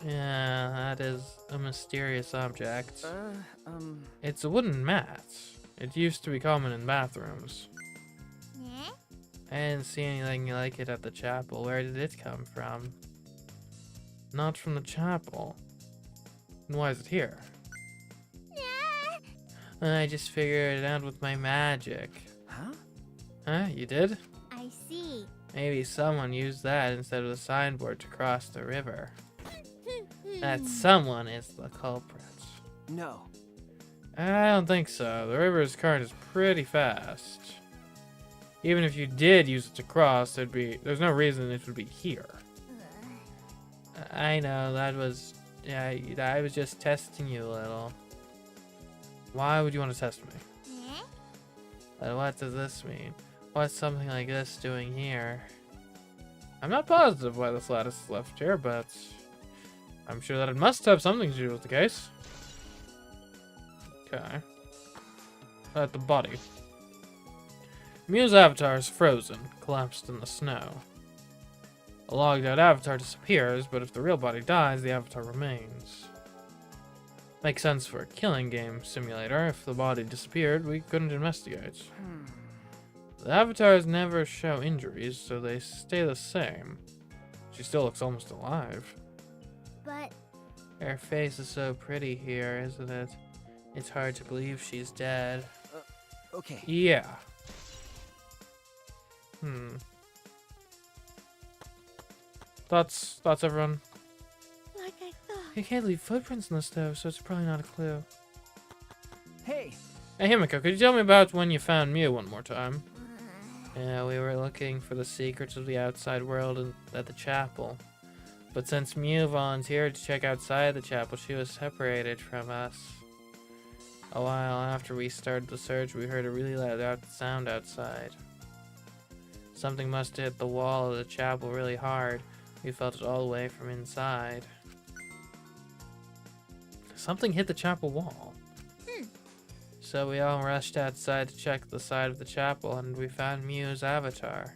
Yeah, that is a mysterious object. It's a wooden mat. It used to be common in bathrooms. Yeah? I didn't see anything like it at the chapel. Where did it come from? Not from the chapel. And why is it here? I just figured it out with my magic. Huh? Huh? You did? I see. Maybe someone used that instead of the signboard to cross the river. That someone is the culprit. No. I don't think so. The river's current is pretty fast. Even if you did use it to cross, there's no reason it would be here. I know, that was... Yeah, I was just testing you a little. Why would you want to test me? Yeah? But what does this mean? What's something like this doing here? I'm not positive why this lattice is left here, but I'm sure that it must have something to do with the case. Okay. At the body. Miu's avatar is frozen, collapsed in the snow. A logged out avatar disappears, but if the real body dies, the avatar remains. Makes sense for a killing game simulator. If the body disappeared, we couldn't investigate. The avatars never show injuries, so they stay the same. She still looks almost alive. But Her face is so pretty here, isn't it? It's hard to believe she's dead. Okay. Yeah. Thoughts, everyone? like I thought. You can't leave footprints in the stove, so it's probably not a clue. Hey. Hey, Himiko, could you tell me about when you found Miu one more time? Yeah, we were looking for the secrets of the outside world at the chapel. But since Miu volunteered to check outside the chapel, she was separated from us. A while after we started the search, we heard a really loud sound outside. Something must have hit the wall of the chapel really hard. We felt it all the way from inside. Something hit the chapel wall. So we all rushed outside to check the side of the chapel, and we found Miu's avatar.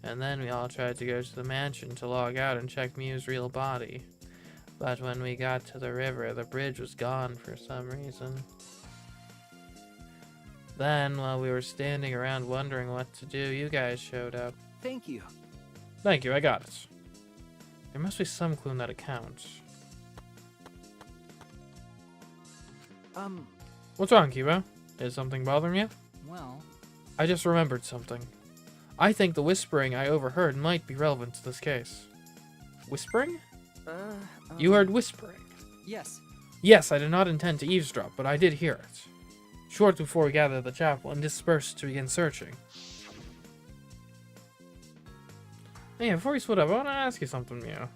And then we all tried to go to the mansion to log out and check Miu's real body. But when we got to the river, the bridge was gone for some reason. Then, while we were standing around wondering what to do, you guys showed up. Thank you. Thank you, I got it. There must be some clue in that account. What's wrong, Kiba? Is something bothering you? Well, I just remembered something. I think the whispering I overheard might be relevant to this case. Whispering? You heard whispering? yes. Yes, I did not intend to eavesdrop, but I did hear it. Shortly before we gathered at the chapel and dispersed to begin searching. Hey, before you split up, I want to ask you something, Miu.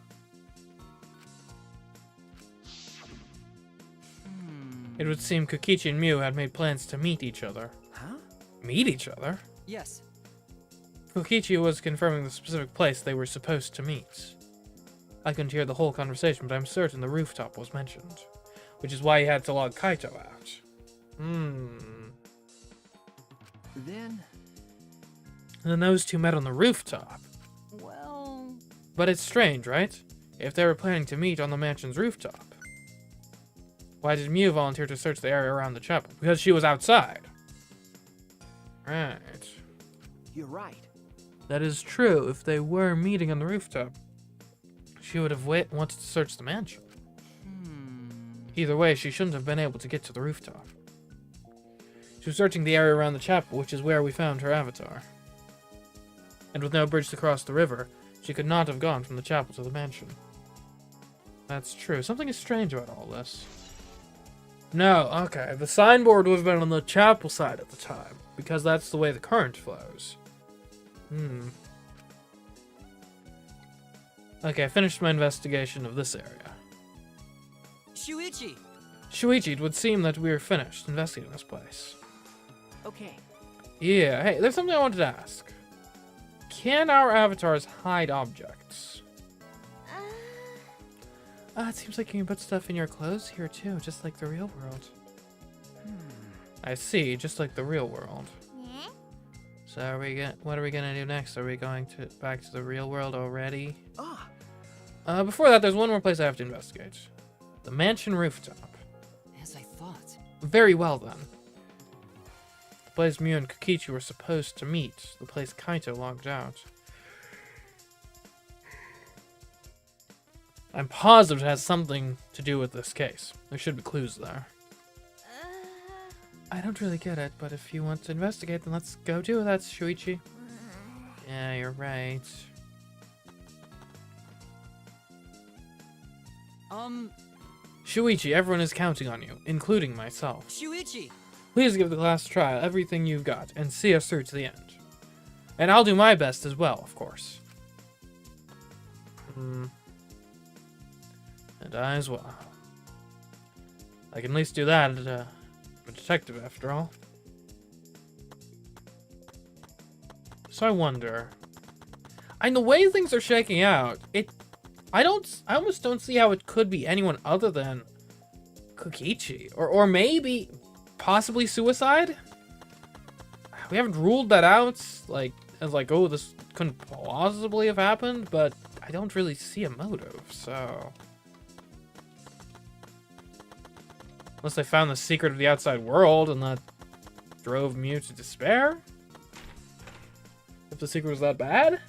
It would seem Kokichi and Miu had made plans to meet each other. Huh? Meet each other? Yes. Kokichi was confirming the specific place they were supposed to meet. I couldn't hear the whole conversation, but I'm certain the rooftop was mentioned. Which is why he had to log Kaito out. Then And then those two met on the rooftop. Well, But it's strange, right? If they were planning to meet on the mansion's rooftop. Why did Miu volunteer to search the area around the chapel? Because she was outside. Right. you're right. That is true. If they were meeting on the rooftop, she would have wanted to search the mansion. Either way, she shouldn't have been able to get to the rooftop. She was searching the area around the chapel, which is where we found her avatar. And with no bridge to cross the river, she could not have gone from the chapel to the mansion. That's true. Something is strange about all this. No, okay. The signboard would have been on the chapel side at the time, because that's the way the current flows. Okay, I finished my investigation of this area. Shuichi! Shuichi, it would seem that we are finished investigating this place. Okay. Yeah, hey, there's something I wanted to ask. Can our avatars hide objects? It seems like you can put stuff in your clothes here too, just like the real world. I see, just like the real world. Yeah? So what are we gonna do next? Are we going back to the real world already? Before that, there's one more place I have to investigate. The mansion rooftop. As I thought. Very well then. The place Mew and Kokichi were supposed to meet. The place Kaito logged out. I'm positive it has something to do with this case. There should be clues there. I don't really get it, but if you want to investigate, then let's go do that, Shuichi. Yeah, you're right. Shuichi, everyone is counting on you, including myself. Shuichi! Please give the class a try, everything you've got, and see us through to the end. And I'll do my best as well, of course. And I as well. I can at least do that as a detective, after all. So I wonder... And the way things are shaking out, I almost don't see how it could be anyone other than Kokichi. Or maybe, possibly suicide? We haven't ruled that out, oh, this couldn't possibly have happened, but I don't really see a motive, so... Unless they found the secret of the outside world and that drove Mew to despair? If the secret was that bad?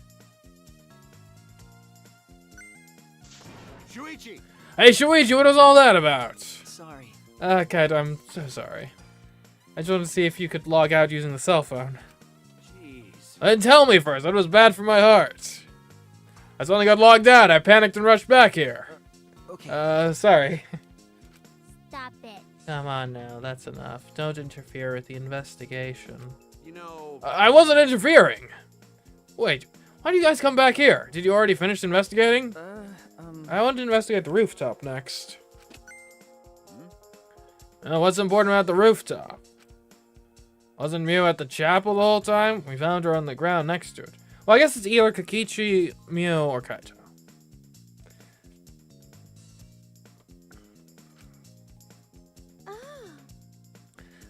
Shuichi! Hey, Shuichi, what was all that about? Sorry. Kaito, I'm so sorry. I just wanted to see if you could log out using the cell phone. Jeez. Then tell me first, that was bad for my heart. I suddenly got logged out, I panicked and rushed back here. Okay. Sorry. Stop it. Come on now, that's enough. Don't interfere with the investigation. You know... I wasn't interfering! Wait, why do you guys come back here? Did you already finish investigating? I want to investigate the rooftop next. What's important about the rooftop? Wasn't Mew at the chapel the whole time? We found her on the ground next to it. Well, I guess it's either Kokichi, Mew, or Kaito.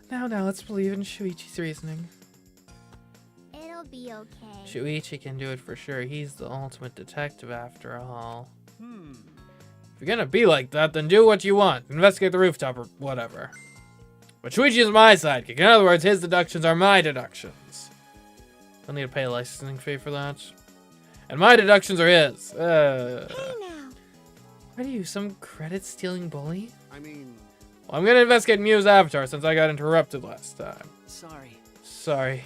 Now, let's believe in Shuichi's reasoning. It'll be okay. Shuichi can do it for sure. He's the ultimate detective after all. If you're gonna be like that, then do what you want. Investigate the rooftop or whatever. But Shuichi is my sidekick. In other words, his deductions are my deductions. I'll need to pay a licensing fee for that. And my deductions are his. Hey now. What are you, some credit-stealing bully? I mean... Well, I'm gonna investigate Mew's avatar since I got interrupted last time. Sorry. Sorry.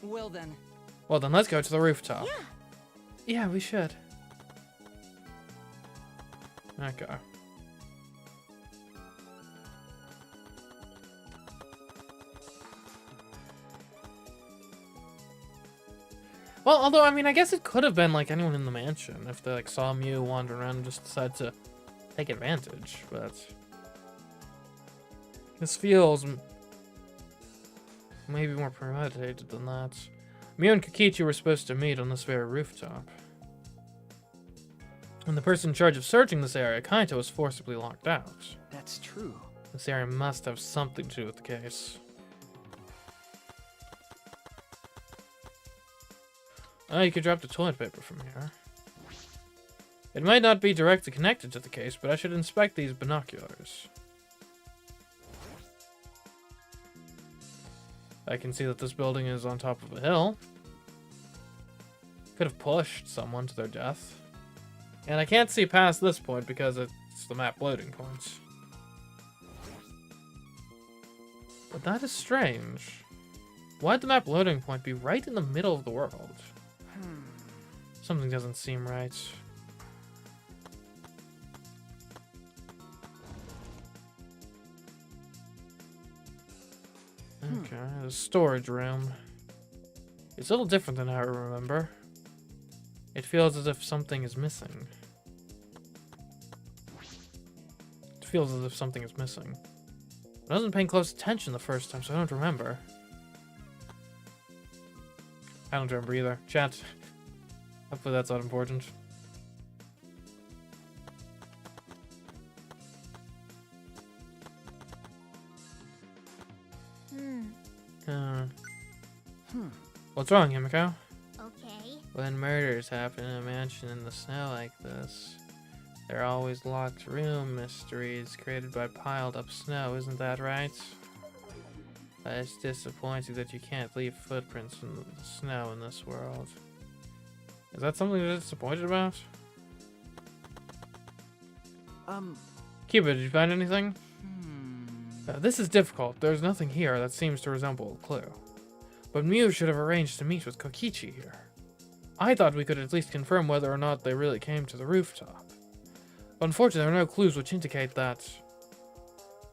Well then. Well then, let's go to the rooftop. Yeah. Yeah, we should. Okay. Well, although, I mean, I guess it could have been, like, anyone in the mansion if they, like, saw Mew wander around and just decided to take advantage, but... This feels maybe more premeditated than that. Mew and Kokichi were supposed to meet on this very rooftop. And the person in charge of searching this area, Kaito, was forcibly locked out. That's true. This area must have something to do with the case. Oh, you could drop the toilet paper from here. It might not be directly connected to the case, but I should inspect these binoculars. I can see that this building is on top of a hill. Could have pushed someone to their death. And I can't see past this point because it's the map loading points. But that is strange. Why'd the map loading point be right in the middle of the world? Something doesn't seem right. Okay, the storage room. It's a little different than I remember. It feels as if something is missing. It feels as if something is missing. I wasn't paying close attention the first time, so I don't remember. I don't remember either. Chat. Hopefully that's not important. What's wrong, Himiko? Okay. When murders happen in a mansion in the snow like this, there are always locked room mysteries created by piled up snow, isn't that right? But it's disappointing that you can't leave footprints in the snow in this world. Is that something you're disappointed about? Cuba, did you find anything? This is difficult. There's nothing here that seems to resemble a clue. But Mew should have arranged to meet with Kokichi here. I thought we could at least confirm whether or not they really came to the rooftop. But unfortunately, there are no clues which indicate that.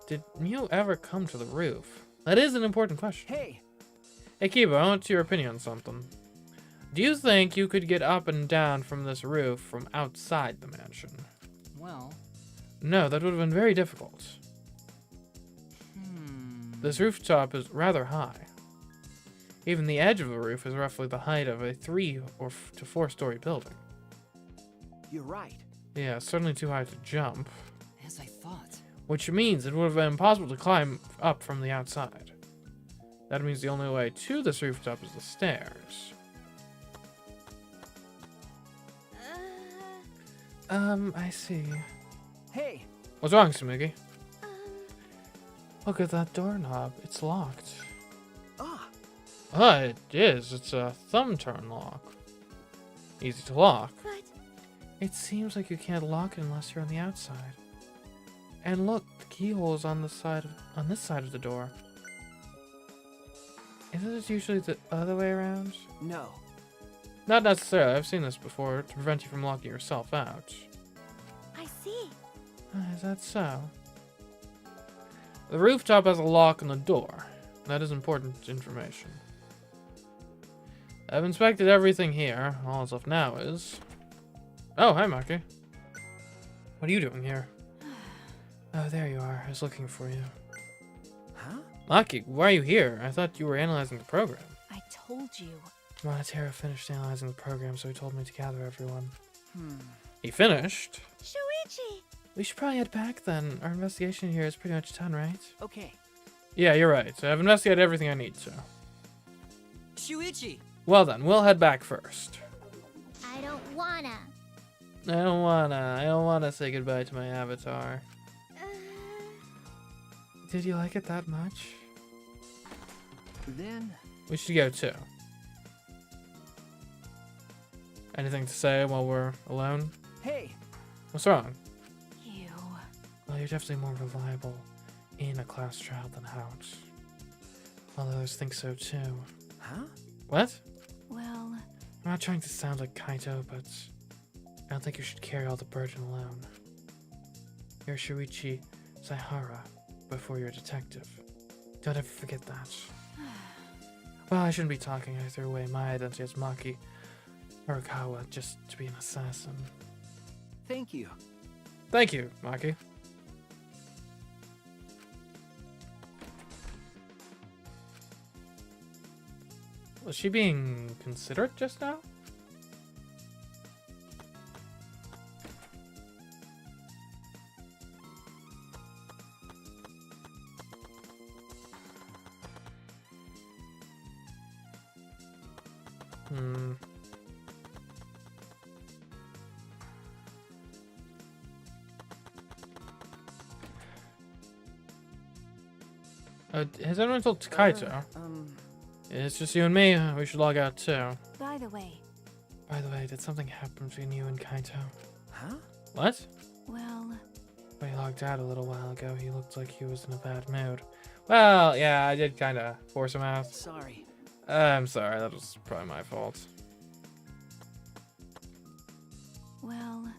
Did Mew ever come to the roof? That is an important question. Hey! Hey Kiba, I want your opinion on something. Do you think you could get up and down from this roof from outside the mansion? Well... No, that would have been very difficult. This rooftop is rather high. Even the edge of the roof is roughly the height of a 3 to 4 story building. You're right. Yeah, certainly too high to jump. As I thought. Which means it would have been impossible to climb up from the outside. That means the only way to this rooftop is the stairs. I see. Hey! What's wrong, Sumigi? Look at that doorknob. It's locked. Ah, it is. It's a thumb turn lock. Easy to lock. But It seems like you can't lock it unless you're on the outside. And look, the keyhole is on this side of the door. Isn't it usually the other way around? No. Not necessarily. I've seen this before to prevent you from locking yourself out. I see. Is that so? The rooftop has a lock on the door. That is important information. I've inspected everything here. All that's left now is... Oh, hi, Maki. What are you doing here? Oh, there you are. I was looking for you. Huh? Maki, why are you here? I thought you were analyzing the program. I told you. Monotero finished analyzing the program, so he told me to gather everyone. Hmm. He finished? Shuichi! We should probably head back then. Our investigation here is pretty much done, right? Okay. Yeah, you're right. I've investigated everything I need to. Shuichi! Well then, we'll head back first. I don't wanna. I don't wanna say goodbye to my avatar. Did you like it that much? Then... We should go too. Anything to say while we're alone? Hey! What's wrong? You. Well, you're definitely more reliable in a class trial than out. All others think so too. Huh? What? Well, I'm not trying to sound like Kaito, but I don't think you should carry all the burden alone. You're Shuichi Saihara before you're a detective. Don't ever forget that. Well, I shouldn't be talking. I threw away my identity as Maki Horikawa just to be an assassin. Thank you. Thank you, Maki. Was she being considerate just now? Has anyone told Kaito? It's just you and me. We should log out too. by the way. By the way, did something happen between you and Kaito? Huh? What? Well, When he logged out a little while ago, he looked like he was in a bad mood. Well, yeah, I did kind of force him out. Sorry. I'm sorry, that was probably my fault. well,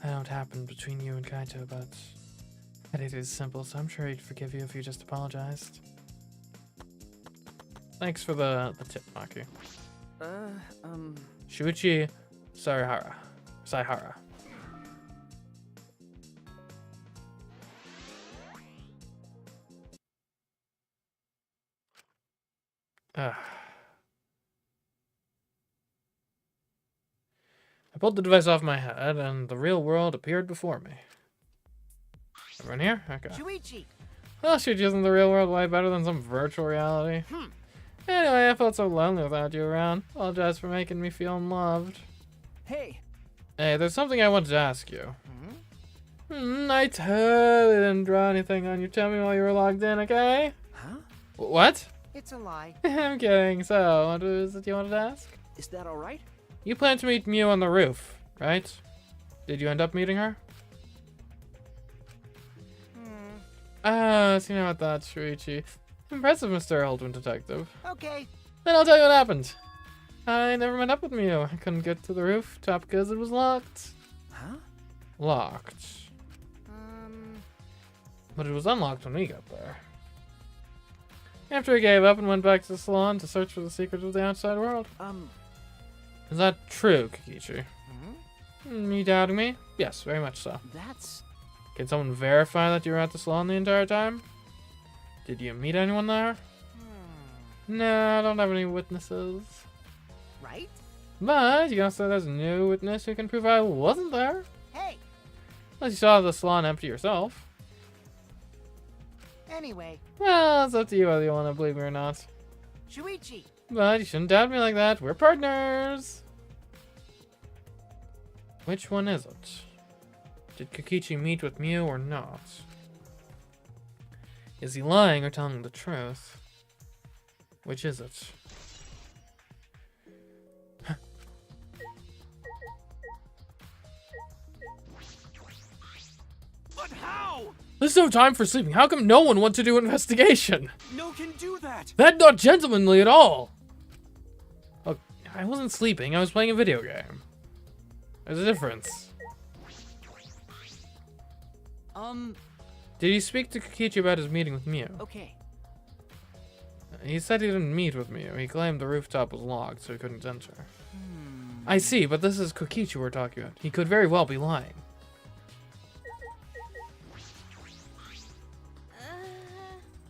I know what happened between you and Kaito, but it is simple, so I'm sure he'd forgive you if you just apologized. Thanks for the tip, Maki. Um... Shuichi Saihara. I pulled the device off my head, and the real world appeared before me. Everyone here? Okay. Shuichi! Well, shoot, isn't the real world way better than some virtual reality? Anyway, I felt so lonely without you around. Apologize for making me feel unloved. Hey! Hey, there's something I wanted to ask you. I totally didn't draw anything on your tummy while you were logged in, okay? Huh? What? It's a lie. I'm kidding. So, what is it you wanted to ask? Is that alright? You plan to meet Mew on the roof, right? Did you end up meeting her? So you know what that, Shuichi. Impressive, Mr. Oldman Detective. Okay. Then I'll tell you what happened. I never met up with Mew. I couldn't get to the rooftop because it was locked. Huh? Locked. But it was unlocked when we got there. After I gave up and went back to the salon to search for the secrets of the outside world. Is that true, Kokichi? You doubting me? Yes, very much so. That's... Can someone verify that you were at the salon the entire time? Did you meet anyone there? No, I don't have any witnesses. Right? But you can also say there's a new witness who can prove I wasn't there. Hey! Unless you saw the salon empty yourself. Anyway, Well, it's up to you whether you want to believe me or not. Shuichi! But you shouldn't doubt me like that. We're partners. Which one is it? Did Kokichi meet with Mew or not? Is he lying or telling the truth? Which is it? But how? There's no time for sleeping. How come no one wants to do investigation? No can do that! That's not gentlemanly at all. Oh, I wasn't sleeping. I was playing a video game. There's a difference. Did he speak to Kokichi about his meeting with Mew? Okay. He said he didn't meet with Mew. He claimed the rooftop was locked, so he couldn't enter. I see, but this is Kokichi we're talking about. He could very well be lying.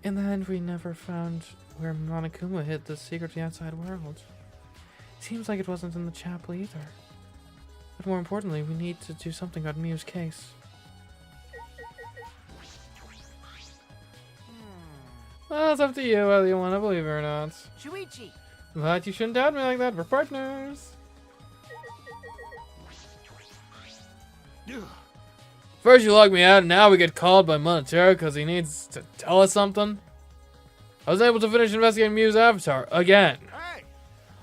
In the end, we never found where Monokuma hid the secret to the outside world. Seems like it wasn't in the chapel either. But more importantly, we need to do something about Mew's case. Well, it's up to you whether you want to believe it or not. Shuichi! But you shouldn't doubt me like that. We're partners. First you log me out, and now we get called by Monotero because he needs to tell us something. I was able to finish investigating Mew's avatar again. Hey!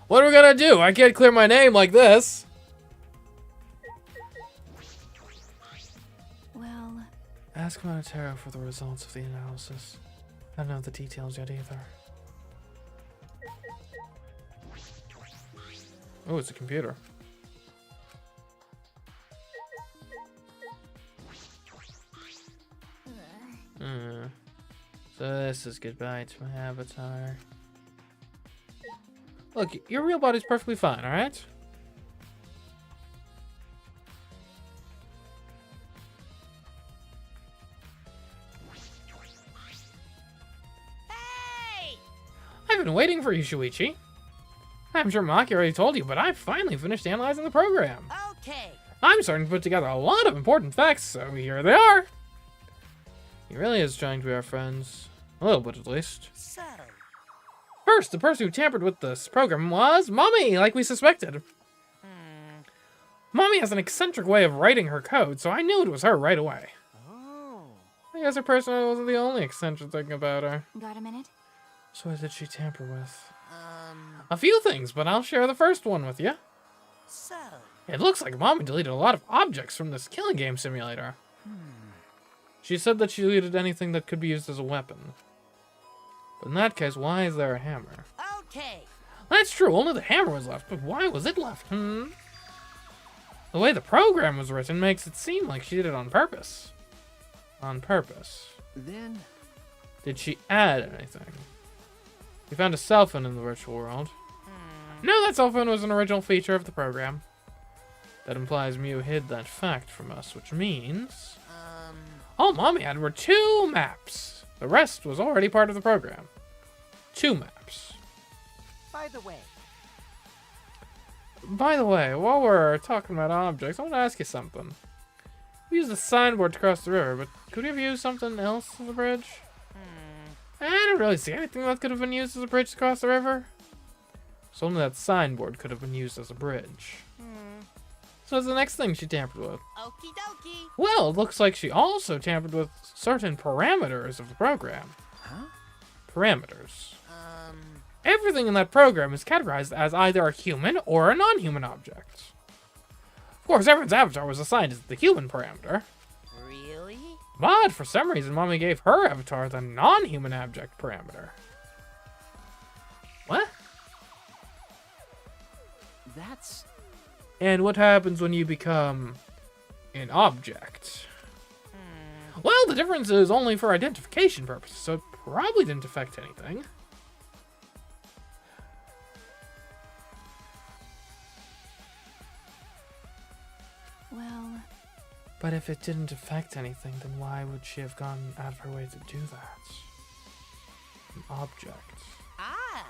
What are we gonna do? I can't clear my name like this. Well, Ask Monotero for the results of the analysis. I don't know the details yet either. Oh, it's a computer. So this is goodbye to my avatar. Look, your real body's perfectly fine, alright? Hey! I've been waiting for you, Shuichi. I'm sure Maki already told you, but I finally finished analyzing the program. Okay. I'm starting to put together a lot of important facts, so here they are. He really is trying to be our friends. A little bit, at least. So, First, the person who tampered with this program was Mommy, like we suspected. Mommy has an eccentric way of writing her code, so I knew it was her right away. Oh. I guess her personality wasn't the only eccentric thing about her. got a minute? So what did she tamper with? A few things, but I'll share the first one with you. so, It looks like Mommy deleted a lot of objects from this killing game simulator. She said that she deleted anything that could be used as a weapon. But in that case, why is there a hammer? okay. That's true, only the hammer was left, but why was it left? The way the program was written makes it seem like she did it on purpose. On purpose. Then... Did she add anything? We found a cell phone in the virtual world. No, that cell phone was an original feature of the program. That implies Mew hid that fact from us, which means... all Mommy had were 2 maps. The rest was already part of the program. 2 maps. By the way, While we're talking about objects, I want to ask you something. We used a signboard to cross the river, but could we have used something else as a bridge? I don't really see anything that could have been used as a bridge to cross the river. So only that signboard could have been used as a bridge. So what's the next thing she tampered with? Okie dokie. Well, it looks like she also tampered with certain parameters of the program. huh? Parameters. Everything in that program is categorized as either a human or a non-human object. Of course, everyone's avatar was assigned as the human parameter. Really? But for some reason, Mommy gave her avatar the non-human object parameter. What? That's... And what happens when you become an object? Well, the difference is only for identification purposes, so it probably didn't affect anything. Well, But if it didn't affect anything, then why would she have gone out of her way to do that? An object. Ah,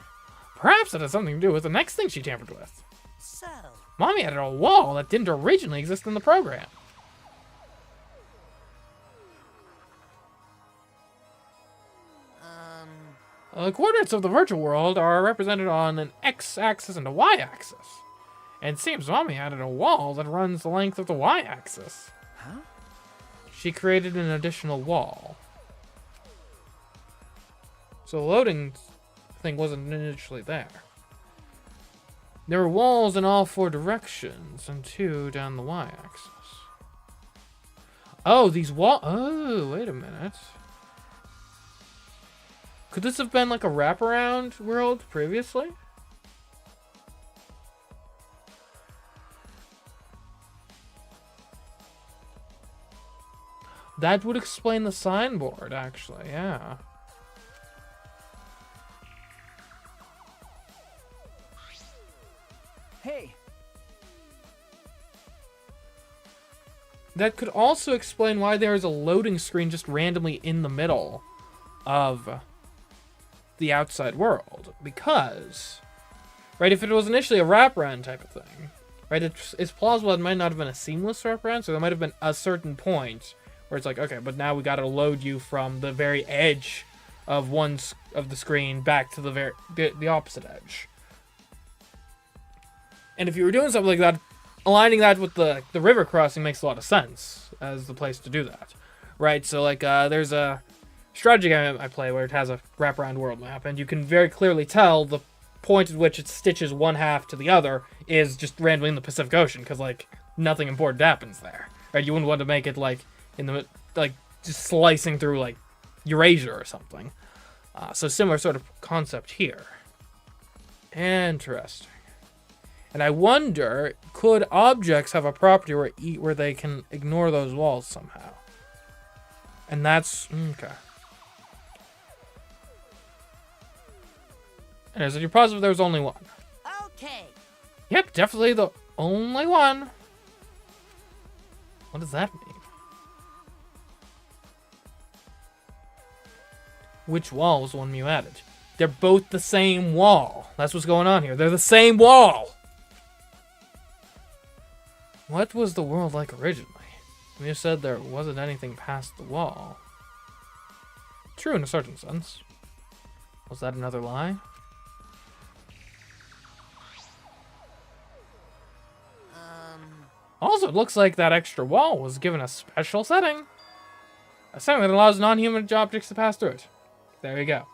Perhaps it has something to do with the next thing she tampered with. so. Mommy added a wall that didn't originally exist in the program. The coordinates of the virtual world are represented on an x-axis and a y-axis. And it seems Mommy added a wall that runs the length of the y-axis. Huh? She created an additional wall. So the loading thing wasn't initially there. There were walls in all 4 directions and 2 down the y-axis. Oh, these oh, wait a minute. Could this have been like a wraparound world previously? That would explain the signboard, actually, yeah. Hey, That could also explain why there is a loading screen just randomly in the middle of the outside world. Because, right, if it was initially a wraparound type of thing, right, it's plausible it might not have been a seamless wraparound, so there might have been a certain point where it's like, okay, but now we gotta load you from the very edge of of the screen back to the opposite edge. And if you were doing something like that, aligning that with the river crossing makes a lot of sense as the place to do that, right? So like there's a strategy game I play where it has a wraparound world map, and you can very clearly tell the point at which it stitches one half to the other is just randomly in the Pacific Ocean, because like nothing important happens there, right? You wouldn't want to make it like in the like just slicing through like Eurasia or something. So similar sort of concept here. Interesting. And I wonder, could objects have a property where they can ignore those walls somehow? And that's okay. And so you're positive there's only one? Okay. Yep, definitely the only one. What does that mean? Which wall was the one you added? They're both the same wall. That's what's going on here. They're the same wall. What was the world like originally? You said there wasn't anything past the wall. True in a certain sense. Was that another lie? Also, it looks like that extra wall was given a special setting. A setting that allows non-human objects to pass through it. There you go.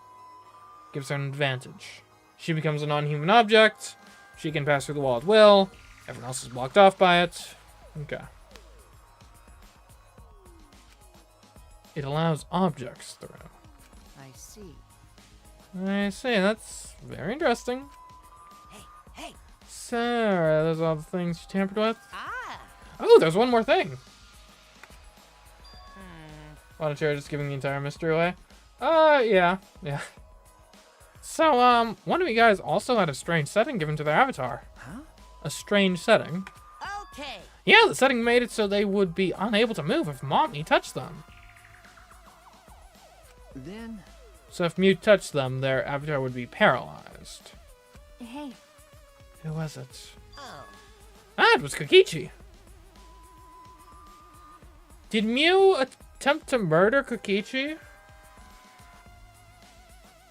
Gives her an advantage. She becomes a non-human object. She can pass through the wall at will. Everyone else is blocked off by it. Okay. It allows objects through. I see. I see. That's very interesting. Hey. Sarah, those are all the things you tampered with? Ah. Oh, there's one more thing. Why don't you just giving the entire mystery away? Yeah. So, one of you guys also had a strange setting given to their avatar. Huh? A strange setting. Okay. Yeah, the setting made it so they would be unable to move if Mommy touched them. Then... So if Mew touched them, their avatar would be paralyzed. Hey, Who was it? Oh. Ah, it was Kokichi. Did Mew attempt to murder Kokichi?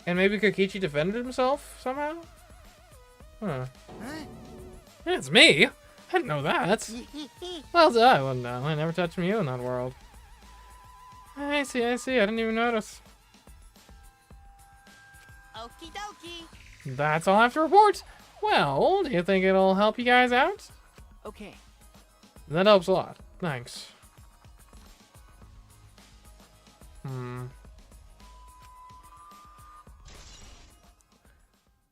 And maybe Kokichi defended himself somehow? Huh. Yeah, it's me. I didn't know that. Well, I wouldn't know. I never touched Mew in that world. I see. I didn't even notice. Okie dokie. That's all I have to report. Well, do you think it'll help you guys out? Okay. That helps a lot. Thanks.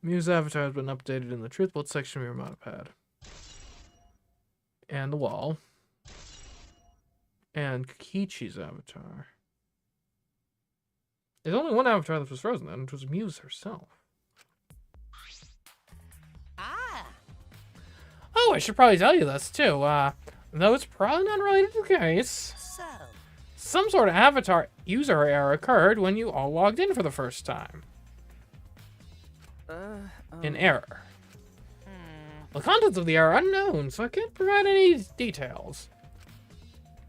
Mew's avatar has been updated in the truthbolt section of your mod pad. And the wall. And Kichi's avatar. There's only one avatar that was frozen then, which was Mew's herself. Ah. Oh, I should probably tell you this too. Though it's probably not related to the case. So. Some sort of avatar user error occurred when you all logged in for the first time. An error. The contents of the error are unknown, so I can't provide any details.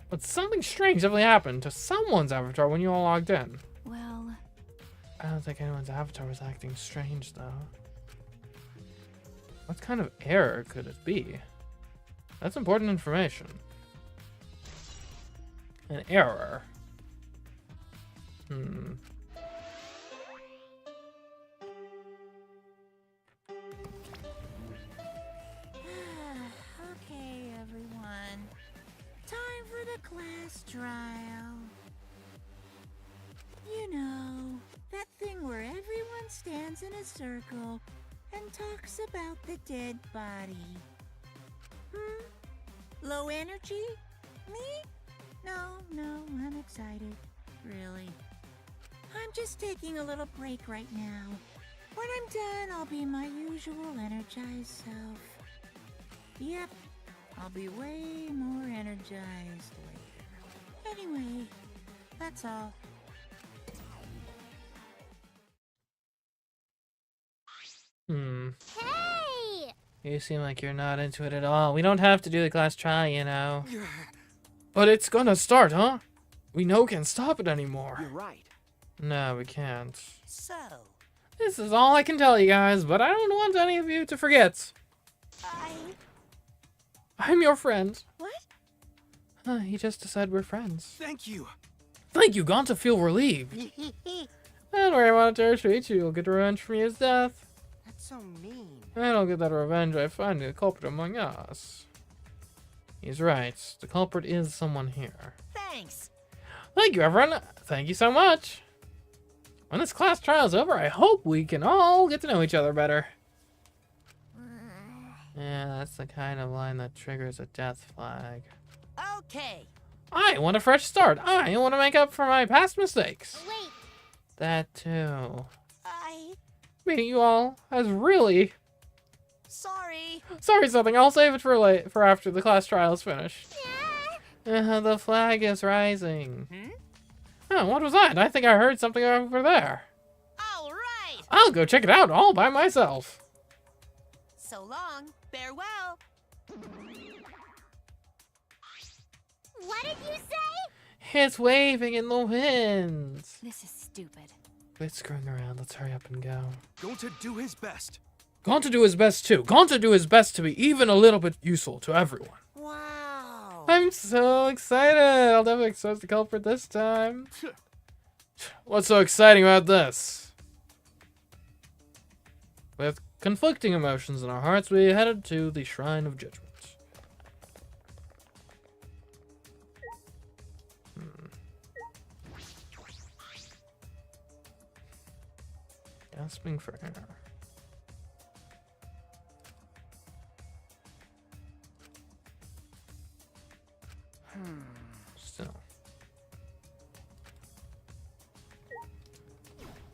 But something strange definitely happened to someone's avatar when you all logged in. well, I don't think anyone's avatar was acting strange, though. What kind of error could it be? That's important information. An error. Okay, everyone. Time for the class trial. You know, that thing where everyone stands in a circle and talks about the dead body. Low energy? Me? No, I'm excited. Really. I'm just taking a little break right now. When I'm done, I'll be my usual energized self. Yep, I'll be way more energized later. Anyway, that's all. Hey! You seem like you're not into it at all. We don't have to do the class trial, you know. But it's gonna start, huh? We no can't stop it anymore. You're right. No, we can't. So. This is all I can tell you guys, but I don't want any of you to forget. I'm your friend. What? He just decided we're friends. Thank you. Thank you, gone to feel relieved. Don't worry about it, Shuichi. You'll get revenge for his death. That's so mean. I don't get that revenge. I find the culprit among us. He's right. The culprit is someone here. Thanks. Thank you, everyone. Thank you so much. When this class trial's over, I hope we can all get to know each other better. Yeah, that's the kind of line that triggers a death flag. Okay. I want a fresh start. I want to make up for my past mistakes. Wait, That too. I. Meeting you all has really... Sorry. Sorry, something. I'll save it for after the class trial is finished. The flag is rising. Oh, what was that? I think I heard something over there. All right. I'll go check it out all by myself. So long. Farewell. what did you say? It's waving in the wind. this is stupid. Quit screwing around. Let's hurry up and go. Going to do his best. Going to do his best too. Going to do his best to be even a little bit useful to everyone. Wow. I'm so excited. I'll definitely expose the culprit this time. What's so exciting about this? With conflicting emotions in our hearts, we headed to the Shrine of Judgment. Gasping for air. Still.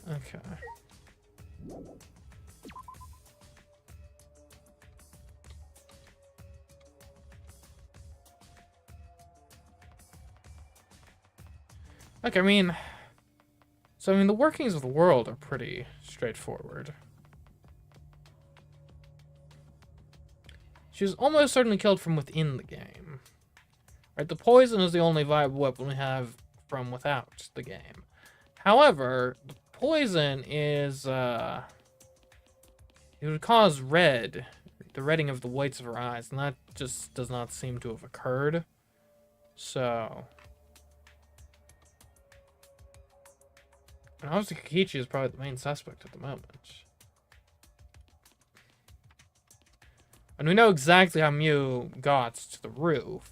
Okay. Look, I mean... So, I mean, the workings of the world are pretty straightforward. She was almost certainly killed from within the game. Right, the poison is the only viable weapon we have from without the game. However, the poison is, it would cause the redding of the whites of her eyes, and that just does not seem to have occurred. So... And obviously Kokichi is probably the main suspect at the moment. And we know exactly how Mew got to the roof.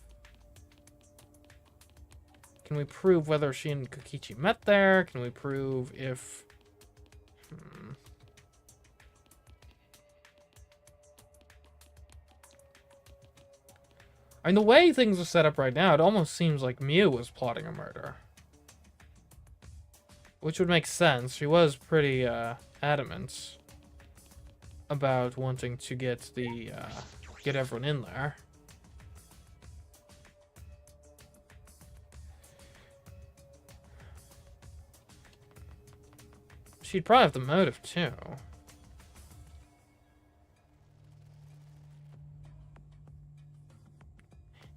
Can we prove whether she and Kokichi met there? Can we prove if... I mean, the way things are set up right now, it almost seems like Mew was plotting a murder. Which would make sense. She was pretty adamant about wanting to get the get everyone in there. She'd probably have the motive too.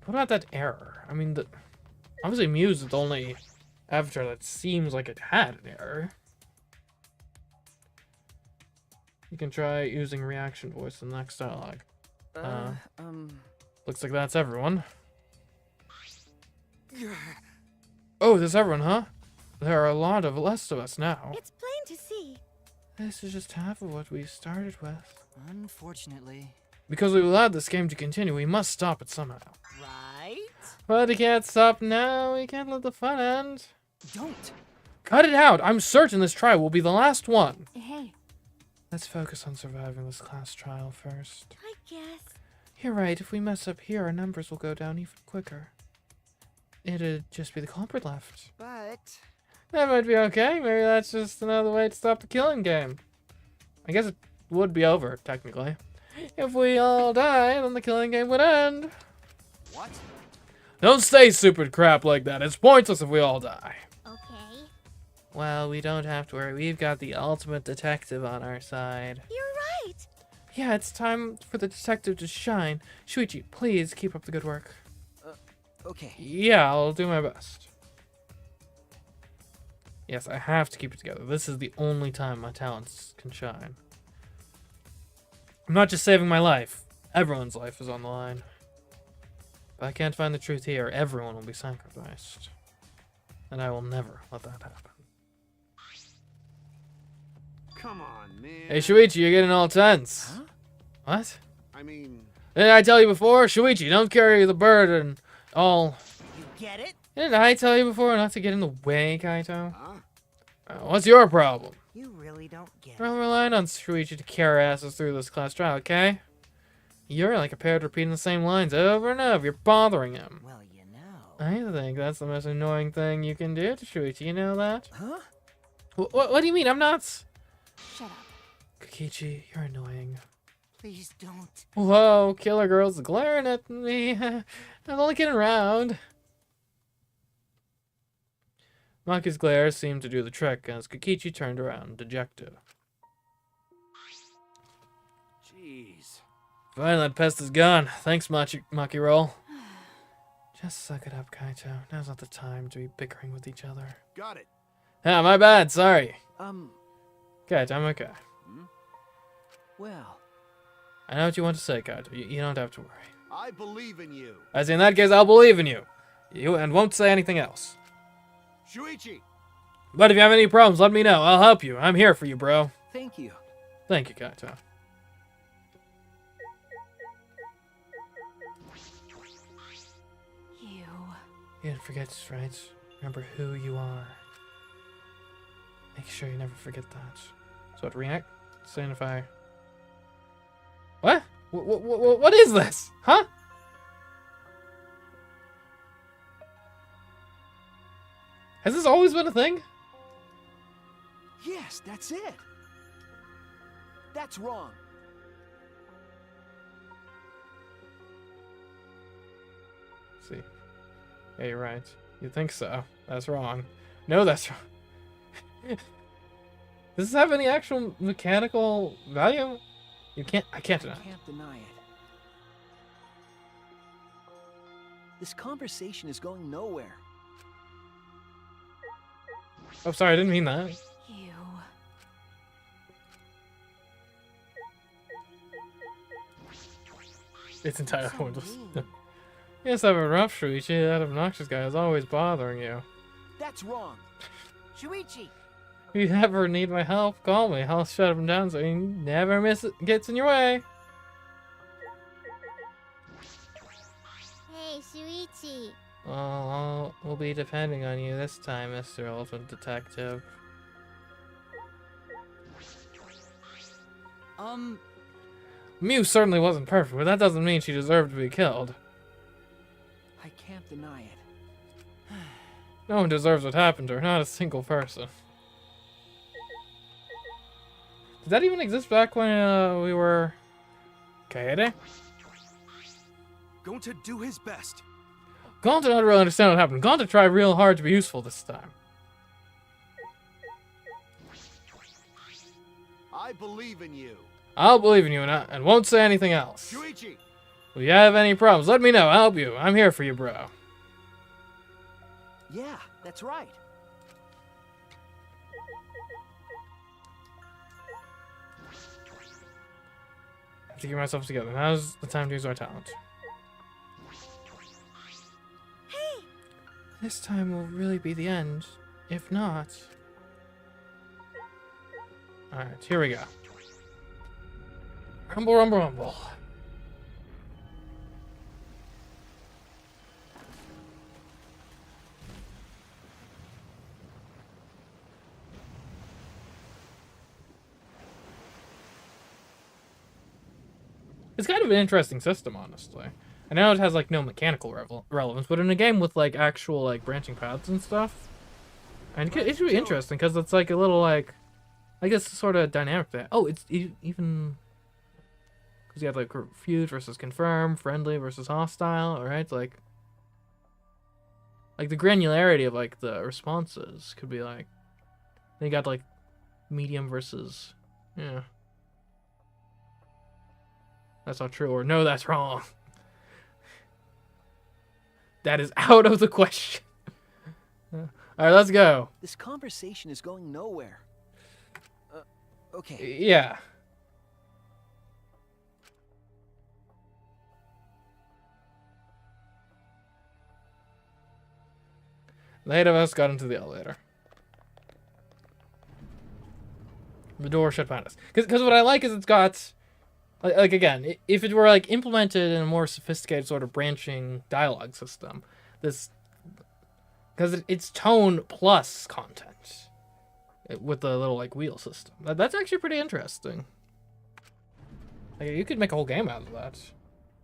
What about that error? I mean, obviously Mew's the only avatar that seems like it had an error. You can try using reaction voice in the next dialogue. Looks like that's everyone. Oh, there's everyone, huh? There are a lot of less of us now. It's plain to see. This is just half of what we started with. Unfortunately. Because we allowed this game to continue, we must stop it somehow. Right? But we can't stop now. We can't let the fun end. Don't. Cut it out. I'm certain this trial will be the last one. Hey, Let's focus on surviving this class trial first. I guess. You're right. If we mess up here, our numbers will go down even quicker. It'd just be the culprit left. But That might be okay. Maybe that's just another way to stop the killing game. I guess it would be over, technically. If we all die, then the killing game would end. what? Don't say stupid crap like that. It's pointless if we all die. Okay. Well, we don't have to worry. We've got the ultimate detective on our side. You're right. Yeah, it's time for the detective to shine. Shuichi, please keep up the good work. Okay. Yeah, I'll do my best. Yes, I have to keep it together. This is the only time my talents can shine. I'm not just saving my life. Everyone's life is on the line. If I can't find the truth here, everyone will be sacrificed. And I will never let that happen. Come on, man. Hey, Shuichi, you're getting all tense. Huh? What? I mean, Didn't I tell you before? Shuichi, don't carry the burden all... You get it? Didn't I tell you before not to get in the way, Kaito? huh? What's your problem? You really don't get We're it. relying on Shuichi to carry asses through this class trial, okay? You're like a parrot repeating the same lines over and over. You're bothering him. Well, you know. I think that's the most annoying thing you can do to Shuichi. You know that? Huh? What do you mean? I'm not... shut up. Kokichi, you're annoying. Please don't. Whoa, killer girl's glaring at me. I'm only kidding around. Maki's glare seemed to do the trick as Kokichi turned around, dejected. Jeez. Finally, that pest is gone. Thanks, Maki Roll. Just suck it up, Kaito. Now's not the time to be bickering with each other. Got it. Ah, my bad. Sorry. Kaito, I'm okay. Well, I know what you want to say, Kaito. You don't have to worry. I believe in you. As in that case, I'll believe in you. And won't say anything else. Shuichi. But if you have any problems, let me know. I'll help you. I'm here for you, bro. thank you. Thank you, Kaito. You. You didn't forget, right? Remember who you are. Make sure you never forget that. So what, react? Saying if I... What? What is this? Huh? Has this always been a thing? Yes, that's it. That's wrong. See. Yeah, you're right. You think so. That's wrong. No, that's wrong. Does this have any actual mechanical value? I can't deny. I can't deny it. This conversation is going nowhere. Oh, sorry, I didn't mean that. You. It's entirely So pointless. mean. Yes, I have a rough Shuichi. That obnoxious guy is always bothering you. That's wrong. Shuichi! If you ever need my help, call me. I'll shut him down so he never gets in your way. Hey, Shuichi. Oh, we'll be depending on you this time, Mr. Elephant Detective. Mew certainly wasn't perfect, but that doesn't mean she deserved to be killed. I can't deny it. No one deserves what happened to her, not a single person. Did that even exist back when we were... Kaede? Going to do his best. Gone to not really understand what happened. Gone to try real hard to be useful this time. I believe in you. I'll believe in you and won't say anything else. Shuichi! If you have any problems, let me know. I'll help you. I'm here for you, bro. Yeah, that's right. I have to get myself together. Now's the time to use our talent. Hey! This time will really be the end. If not... Alright, here we go. Rumble, rumble, rumble. It's kind of an interesting system, honestly. I know it has like no mechanical relevance, but in a game with like actual like branching paths and stuff, and it should be interesting because it's like a little like, I guess sort of dynamic there. Oh, it's even because you have like refuse versus confirm, friendly versus hostile. All right, like the granularity of like the responses could be like. Then you got like medium versus yeah. That's not true, or no, that's wrong. That is out of the question. Alright, let's go. This conversation is going nowhere. Okay. Yeah. The 8 of us got into the elevator. The door shut behind us. Because what I like is it's got... Like again, if it were like implemented in a more sophisticated sort of branching dialogue system, this because it's tone plus content with the little like wheel system. That's actually pretty interesting. Like you could make a whole game out of that,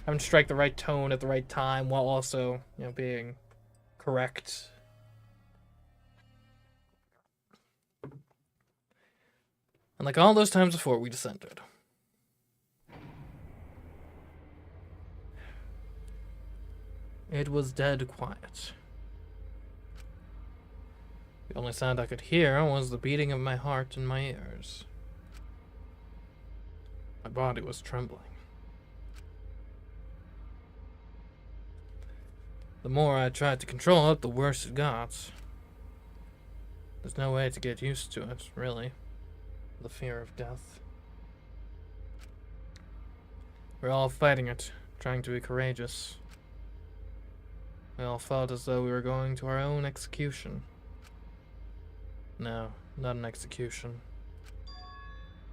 having to strike the right tone at the right time while also being correct. And like all those times before, we descended. It was dead quiet. The only sound I could hear was the beating of my heart in my ears. My body was trembling. The more I tried to control it, the worse it got. There's no way to get used to it, really. The fear of death. We're all fighting it, trying to be courageous. We all felt as though we were going to our own execution. No, not an execution.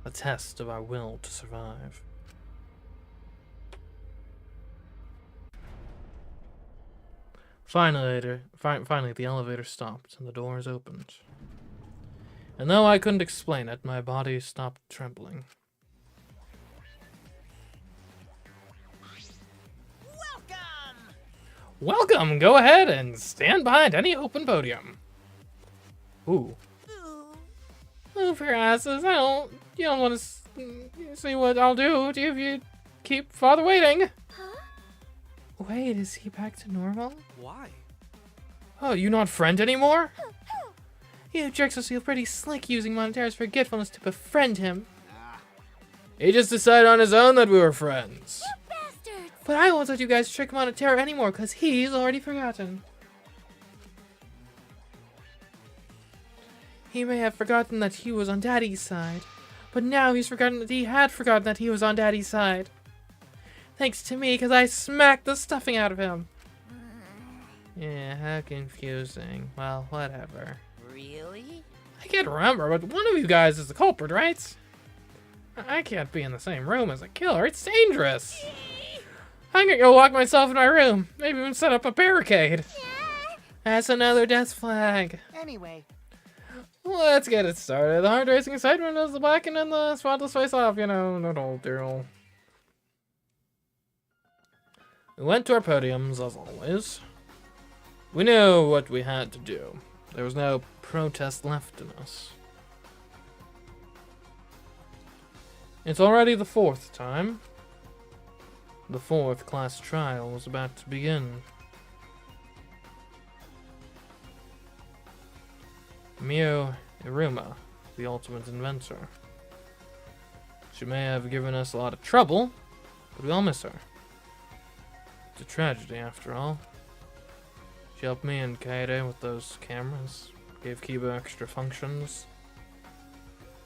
A test of our will to survive. Finally, the elevator stopped and the doors opened. And though I couldn't explain it, my body stopped trembling. Welcome! Go ahead and stand behind any open podium. Ooh. Move your asses. You don't want to You see what I'll do if you keep father waiting. Huh? Wait, is he back to normal? Why? Oh, you not friend anymore? You jerks will feel pretty slick using Monetara's forgetfulness to befriend him. He just decided on his own that we were friends. Bastards! But I won't let you guys trick Monetara anymore, because he's already forgotten. He may have forgotten that he was on Daddy's side, but now he's forgotten that he had forgotten that he was on Daddy's side. Thanks to me, because I smacked the stuffing out of him. Yeah, how confusing. Well, whatever. Really? I can't remember, but one of you guys is the culprit, right? I can't be in the same room as a killer. It's dangerous. I'm gonna go lock myself in my room. Maybe even set up a barricade. That's another death flag. Anyway. Let's get it started. The heart racing excitement is the black and then the spotless face off, you know, that old deal. We went to our podiums, as always. We knew what we had to do. There was no protest left in us. It's already the 4th time. The 4th class trial was about to begin. Mio Iruma, the ultimate inventor. She may have given us a lot of trouble, but we all miss her. It's a tragedy, after all. She helped me and Kaede with those cameras, gave Kiba extra functions.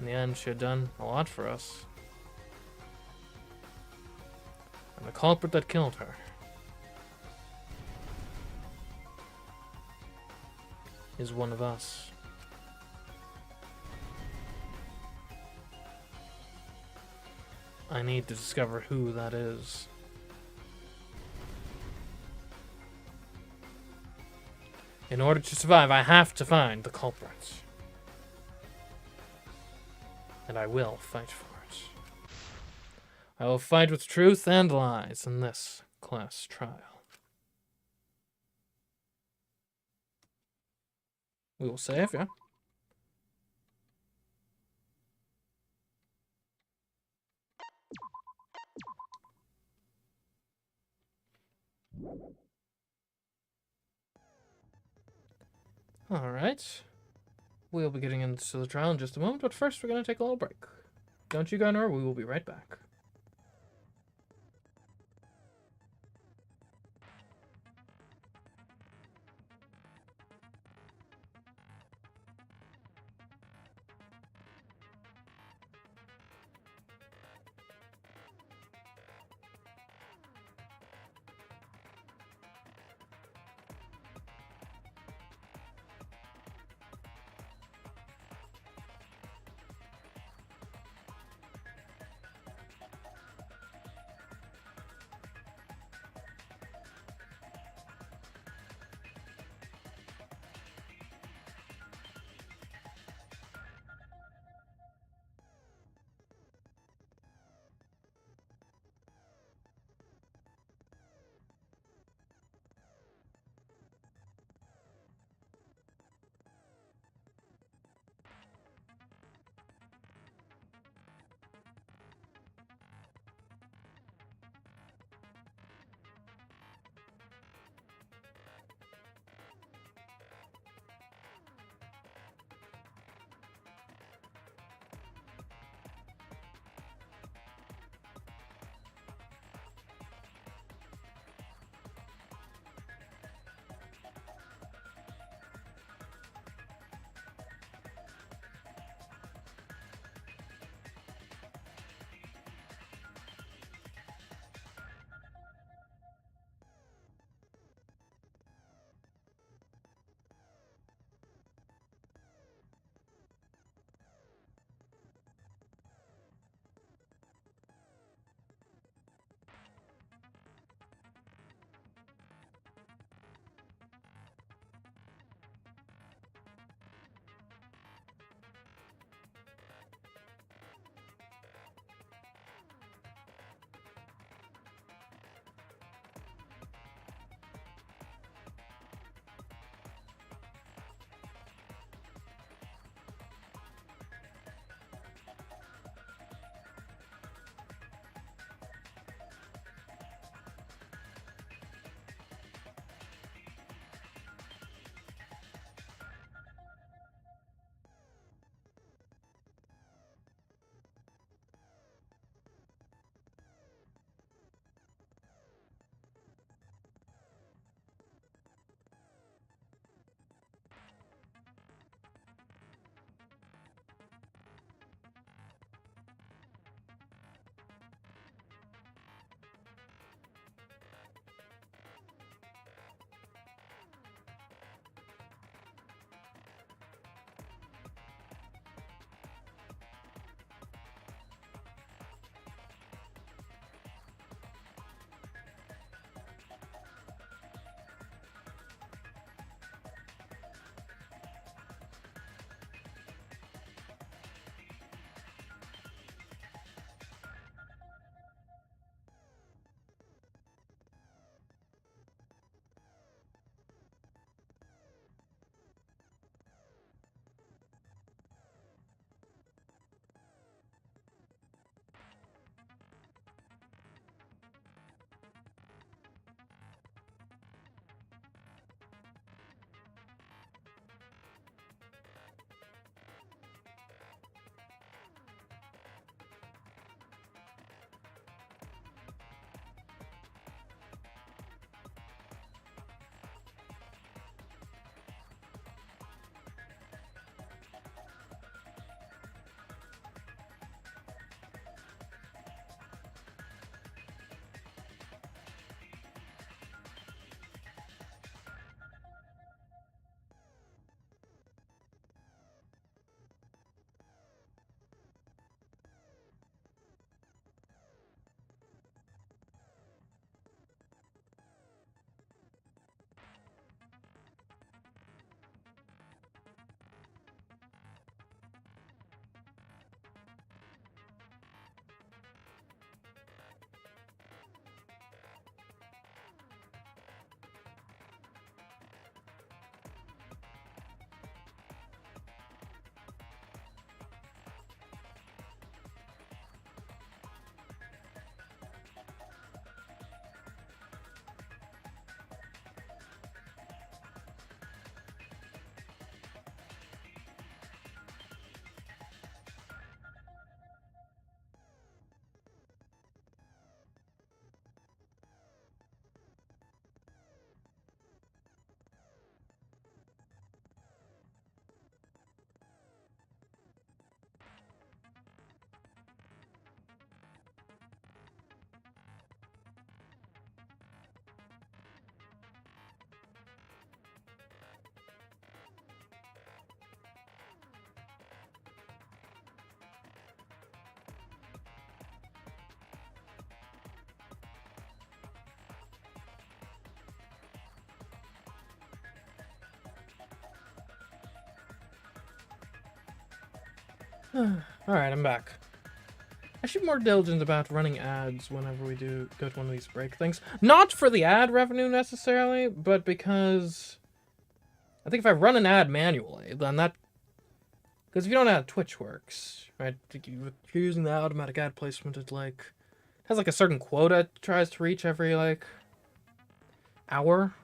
In the end, she had done a lot for us. And the culprit that killed her is one of us. I need to discover who that is. In order to survive, I have to find the culprit. And I will fight for it. I will fight with truth and lies in this class trial. We will save, yeah? Alright. We'll be getting into the trial in just a moment, but first we're going to take a little break. Don't you go nowhere, we will be right back. Alright, I'm back. I should be more diligent about running ads whenever we do go to one of these break things. Not for the ad revenue necessarily, but because I think if I run an ad manually, then that... Because if you don't know how Twitch works, right? If you're using the automatic ad placement, it has like a certain quota it tries to reach every like hour.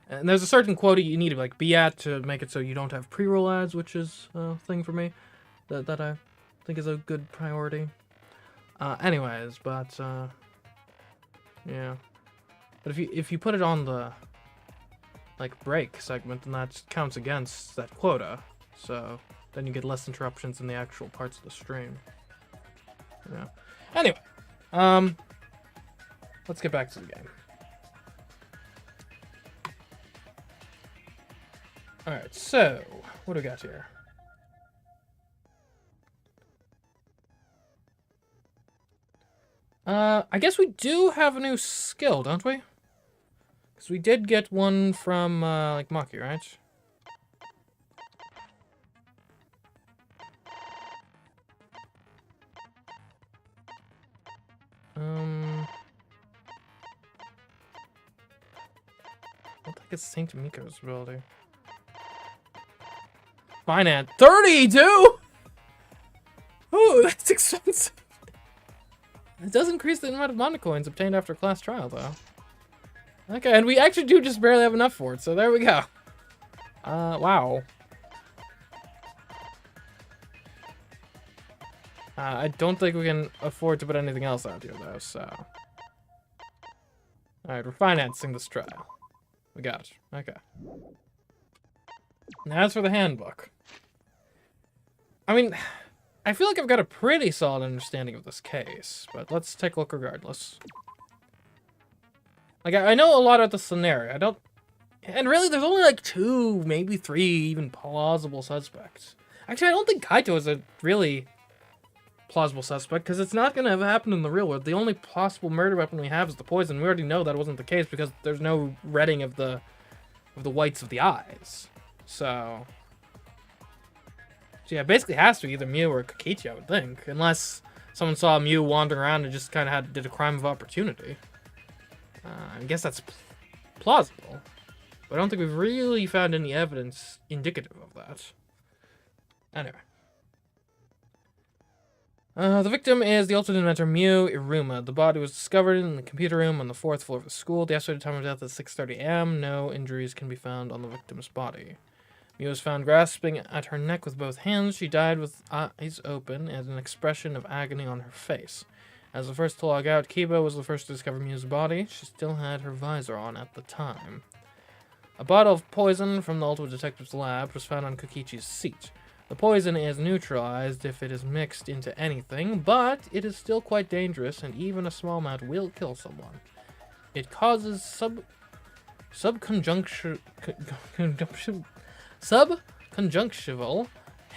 And there's a certain quota you need to like be at to make it so you don't have pre-roll ads, which is a thing for me that I think is a good priority. Anyways, but yeah. But if you put it on the like break segment, then that counts against that quota. So then you get less interruptions in the actual parts of the stream. Yeah. Anyway, let's get back to the game. Alright, so, what do we got here? I guess we do have a new skill, don't we? Because we did get one from, like, Maki, right? I don't think it's Saint Miko's ability. Finance 32! Ooh, that's expensive. It does increase the amount of mana coins obtained after class trial, though. Okay, and we actually do just barely have enough for it, so there we go. Wow. I don't think we can afford to put anything else out here, though, so... Alright, we're financing this trial. We got it. Okay. Now as for the handbook. I mean, I feel like I've got a pretty solid understanding of this case, but let's take a look regardless. Like, I know a lot about the scenario. I don't... And really, there's only like 2, maybe 3 even plausible suspects. Actually, I don't think Kaito is a really plausible suspect, because it's not going to have happened in the real world. The only possible murder weapon we have is the poison. We already know that wasn't the case because there's no redding of the whites of the eyes. So yeah, it basically has to be either Mew or Kokichi, I would think. Unless someone saw Mew wandering around and just kind of did a crime of opportunity. I guess that's plausible. But I don't think we've really found any evidence indicative of that. Anyway. The victim is the ultimate inventor Mew Iruma. The body was discovered in the computer room on the 4th floor of the school. The estimated time of death is 6:30 a.m. No injuries can be found on the victim's body. Mew was found grasping at her neck with both hands. She died with eyes open and an expression of agony on her face. As the first to log out, Kiba was the first to discover Mew's body. She still had her visor on at the time. A bottle of poison from the Ultimate Detective's lab was found on Kokichi's seat. The poison is neutralized if it is mixed into anything, but it is still quite dangerous, and even a small amount will kill someone. It causes subconjunctival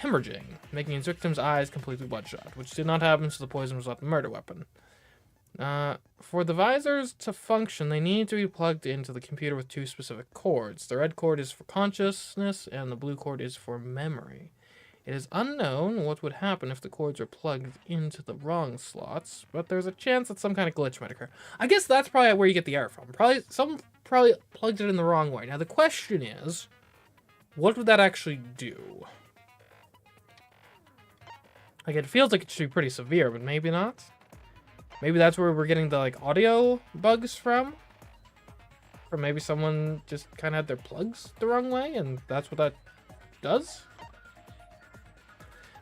hemorrhaging, making its victim's eyes completely bloodshot, which did not happen so the poison was not the murder weapon. For the visors to function, they need to be plugged into the computer with 2 specific cords. The red cord is for consciousness, and the blue cord is for memory. It is unknown what would happen if the cords are plugged into the wrong slots, but there's a chance that some kind of glitch might occur. I guess that's probably where you get the error from. Someone probably plugged it in the wrong way. Now the question is, what would that actually do? Like, it feels like it should be pretty severe, but maybe not. Maybe that's where we're getting the, like, audio bugs from? Or maybe someone just kind of had their plugs the wrong way, and that's what that does?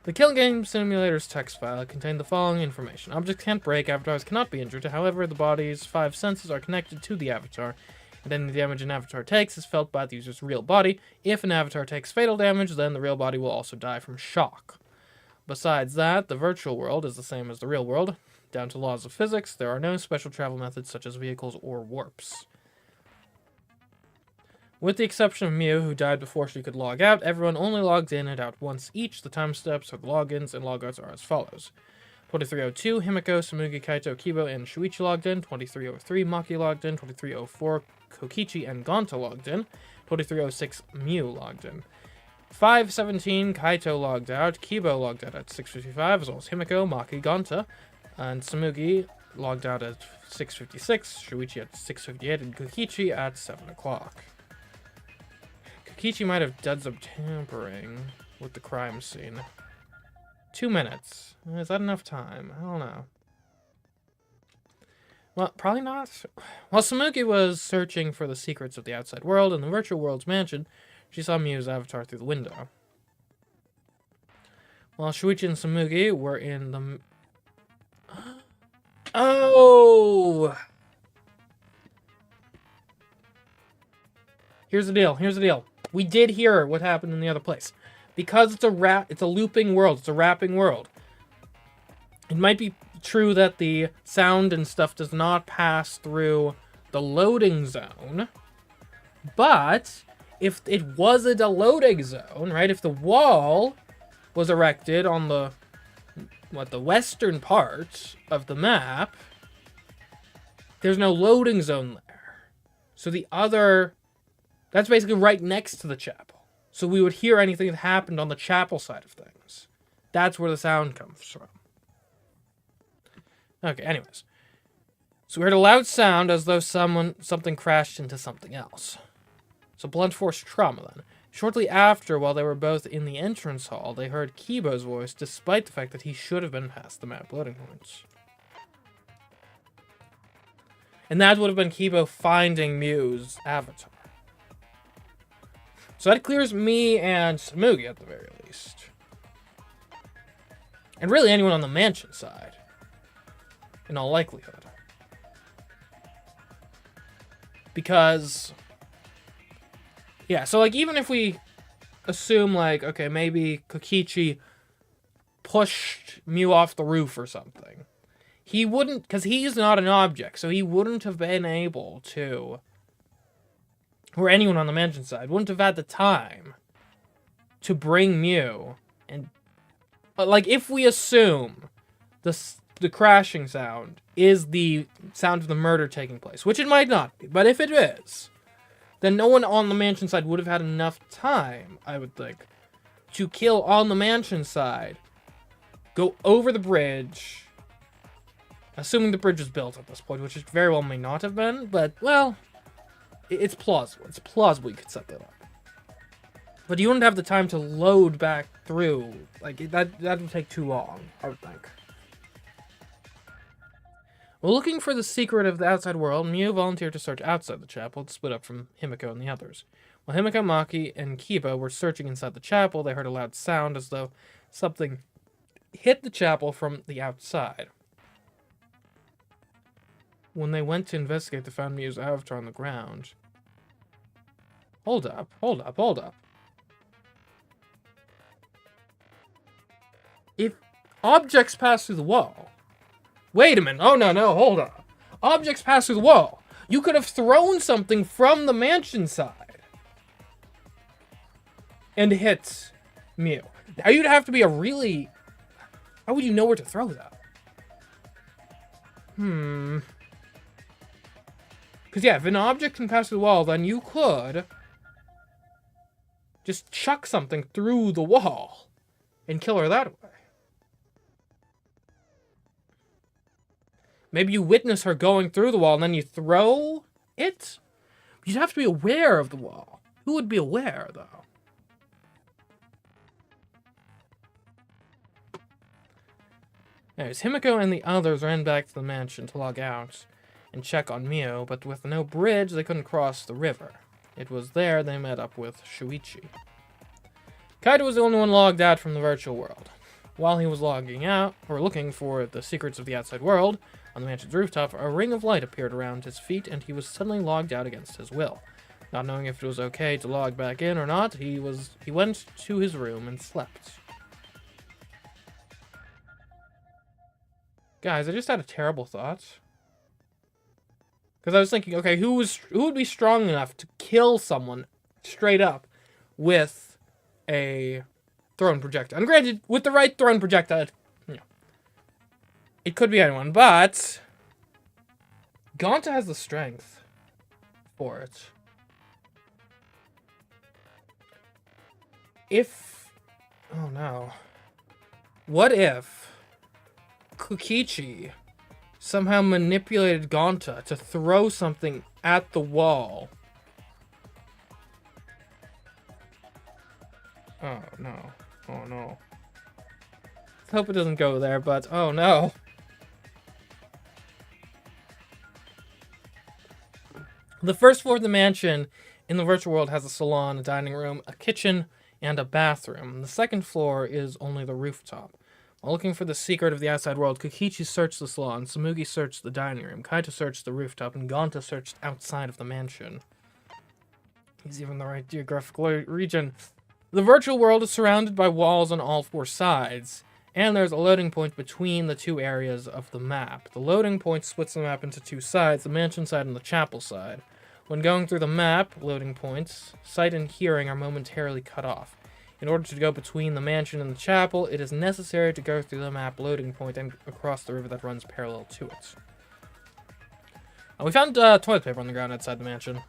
The Kill Game Simulator's text file contained the following information. Objects can't break, avatars cannot be injured, however, the body's 5 senses are connected to the avatar, and any damage an avatar takes is felt by the user's real body. If an avatar takes fatal damage, then the real body will also die from shock. Besides that, the virtual world is the same as the real world. Down to laws of physics, there are no special travel methods such as vehicles or warps. With the exception of Mew, who died before she could log out, everyone only logs in and out once each. The time steps for the logins and logouts are as follows. 2302, Himiko, Samugi, Kaito, Kibo, and Shuichi logged in. 2303, Maki logged in. 2304, Kokichi and Gonta logged in. 2306, Mew logged in. 5:17, Kaito logged out. Kibo logged out at 6:55, as well as Himiko, Maki, Gonta, and Samugi logged out at 6:56, Shuichi at 6:58, and Kokichi at 7 o'clock. Kokichi might have done some tampering with the crime scene. 2 minutes. Is that enough time? I don't know. Well, probably not. While Samugi was searching for the secrets of the outside world in the virtual world's mansion, she saw Miu's avatar through the window. While Shuichi and Samugi were in the... Oh! Here's the deal. We did hear what happened in the other place. Because it's a looping world, it's a wrapping world. It might be true that the sound and stuff does not pass through the loading zone, but if it wasn't a loading zone, right? If the wall was erected on the western part of the map, there's no loading zone there. So that's basically right next to the chapel. So we would hear anything that happened on the chapel side of things. That's where the sound comes from. Okay, anyways. So we heard a loud sound as though something crashed into something else. So blunt force trauma then. Shortly after, while they were both in the entrance hall, they heard Kibo's voice, despite the fact that he should have been past the map loading points. And that would have been Kibo finding Miu's avatar. So that clears me and Samugi at the very least. And really anyone on the mansion side. In all likelihood. Because... yeah, so like even if we assume like, okay, maybe Kokichi pushed Miu off the roof or something. He wouldn't, because he's not an object, so he wouldn't have been able to... or anyone on the mansion side wouldn't have had the time to bring Miu. And like, if we assume the crashing sound is the sound of the murder taking place, which it might not be, but if it is, then no one on the mansion side would have had enough time, I would think, to kill on the mansion side, go over the bridge, assuming the bridge was built at this point, which it very well may not have been, but, well... it's plausible. It's plausible you could set that up. But you wouldn't have the time to load back through. Like, that would take too long, I would think. While looking for the secret of the outside world, Miu volunteered to search outside the chapel to split up from Himiko and the others. While Himiko, Maki, and Kiba were searching inside the chapel, they heard a loud sound as though something hit the chapel from the outside. When they went to investigate, they found Miu's avatar on the ground. Hold up. If objects pass through the wall... wait a minute. Oh, no, hold on. Objects pass through the wall. You could have thrown something from the mansion side. And hit Miu. Now you'd have to be a really... how would you know where to throw that? Because, yeah, if an object can pass through the wall, then you could just chuck something through the wall and kill her that way. Maybe you witness her going through the wall and then you throw it? You'd have to be aware of the wall. Who would be aware, though? Anyways, Himiko and the others ran back to the mansion to log out and check on Miu, but with no bridge, they couldn't cross the river. It was there they met up with Shuichi. Kaito was the only one logged out from the virtual world. While he was logging out, or looking for the secrets of the outside world, on the mansion's rooftop, a ring of light appeared around his feet, and he was suddenly logged out against his will. Not knowing if it was okay to log back in or not, he went to his room and slept. Guys, I just had a terrible thought. Because I was thinking, okay, who would be strong enough to kill someone straight up with a thrown projectile? And granted, with the right thrown projectile, it could be anyone, but Gonta has the strength for it. if... Oh no. What if Kokichi somehow manipulated Gonta to throw something at the wall? Oh no. Oh no. Let's hope it doesn't go there, but oh no. The first floor of the mansion in the virtual world has a salon, a dining room, a kitchen, and a bathroom. The second floor is only the rooftop. While looking for the secret of the outside world, Kokichi searched the salon, Samugi searched the dining room, Kaito searched the rooftop, and Gonta searched outside of the mansion. He's even the right geographical region. The virtual world is surrounded by walls on all four sides, and there's a loading point between the two areas of the map. The loading point splits the map into two sides, the mansion side and the chapel side. When going through the map, loading points, sight and hearing are momentarily cut off. In order to go between the mansion and the chapel, it is necessary to go through the map loading point and across the river that runs parallel to it. We found toilet paper on the ground outside the mansion.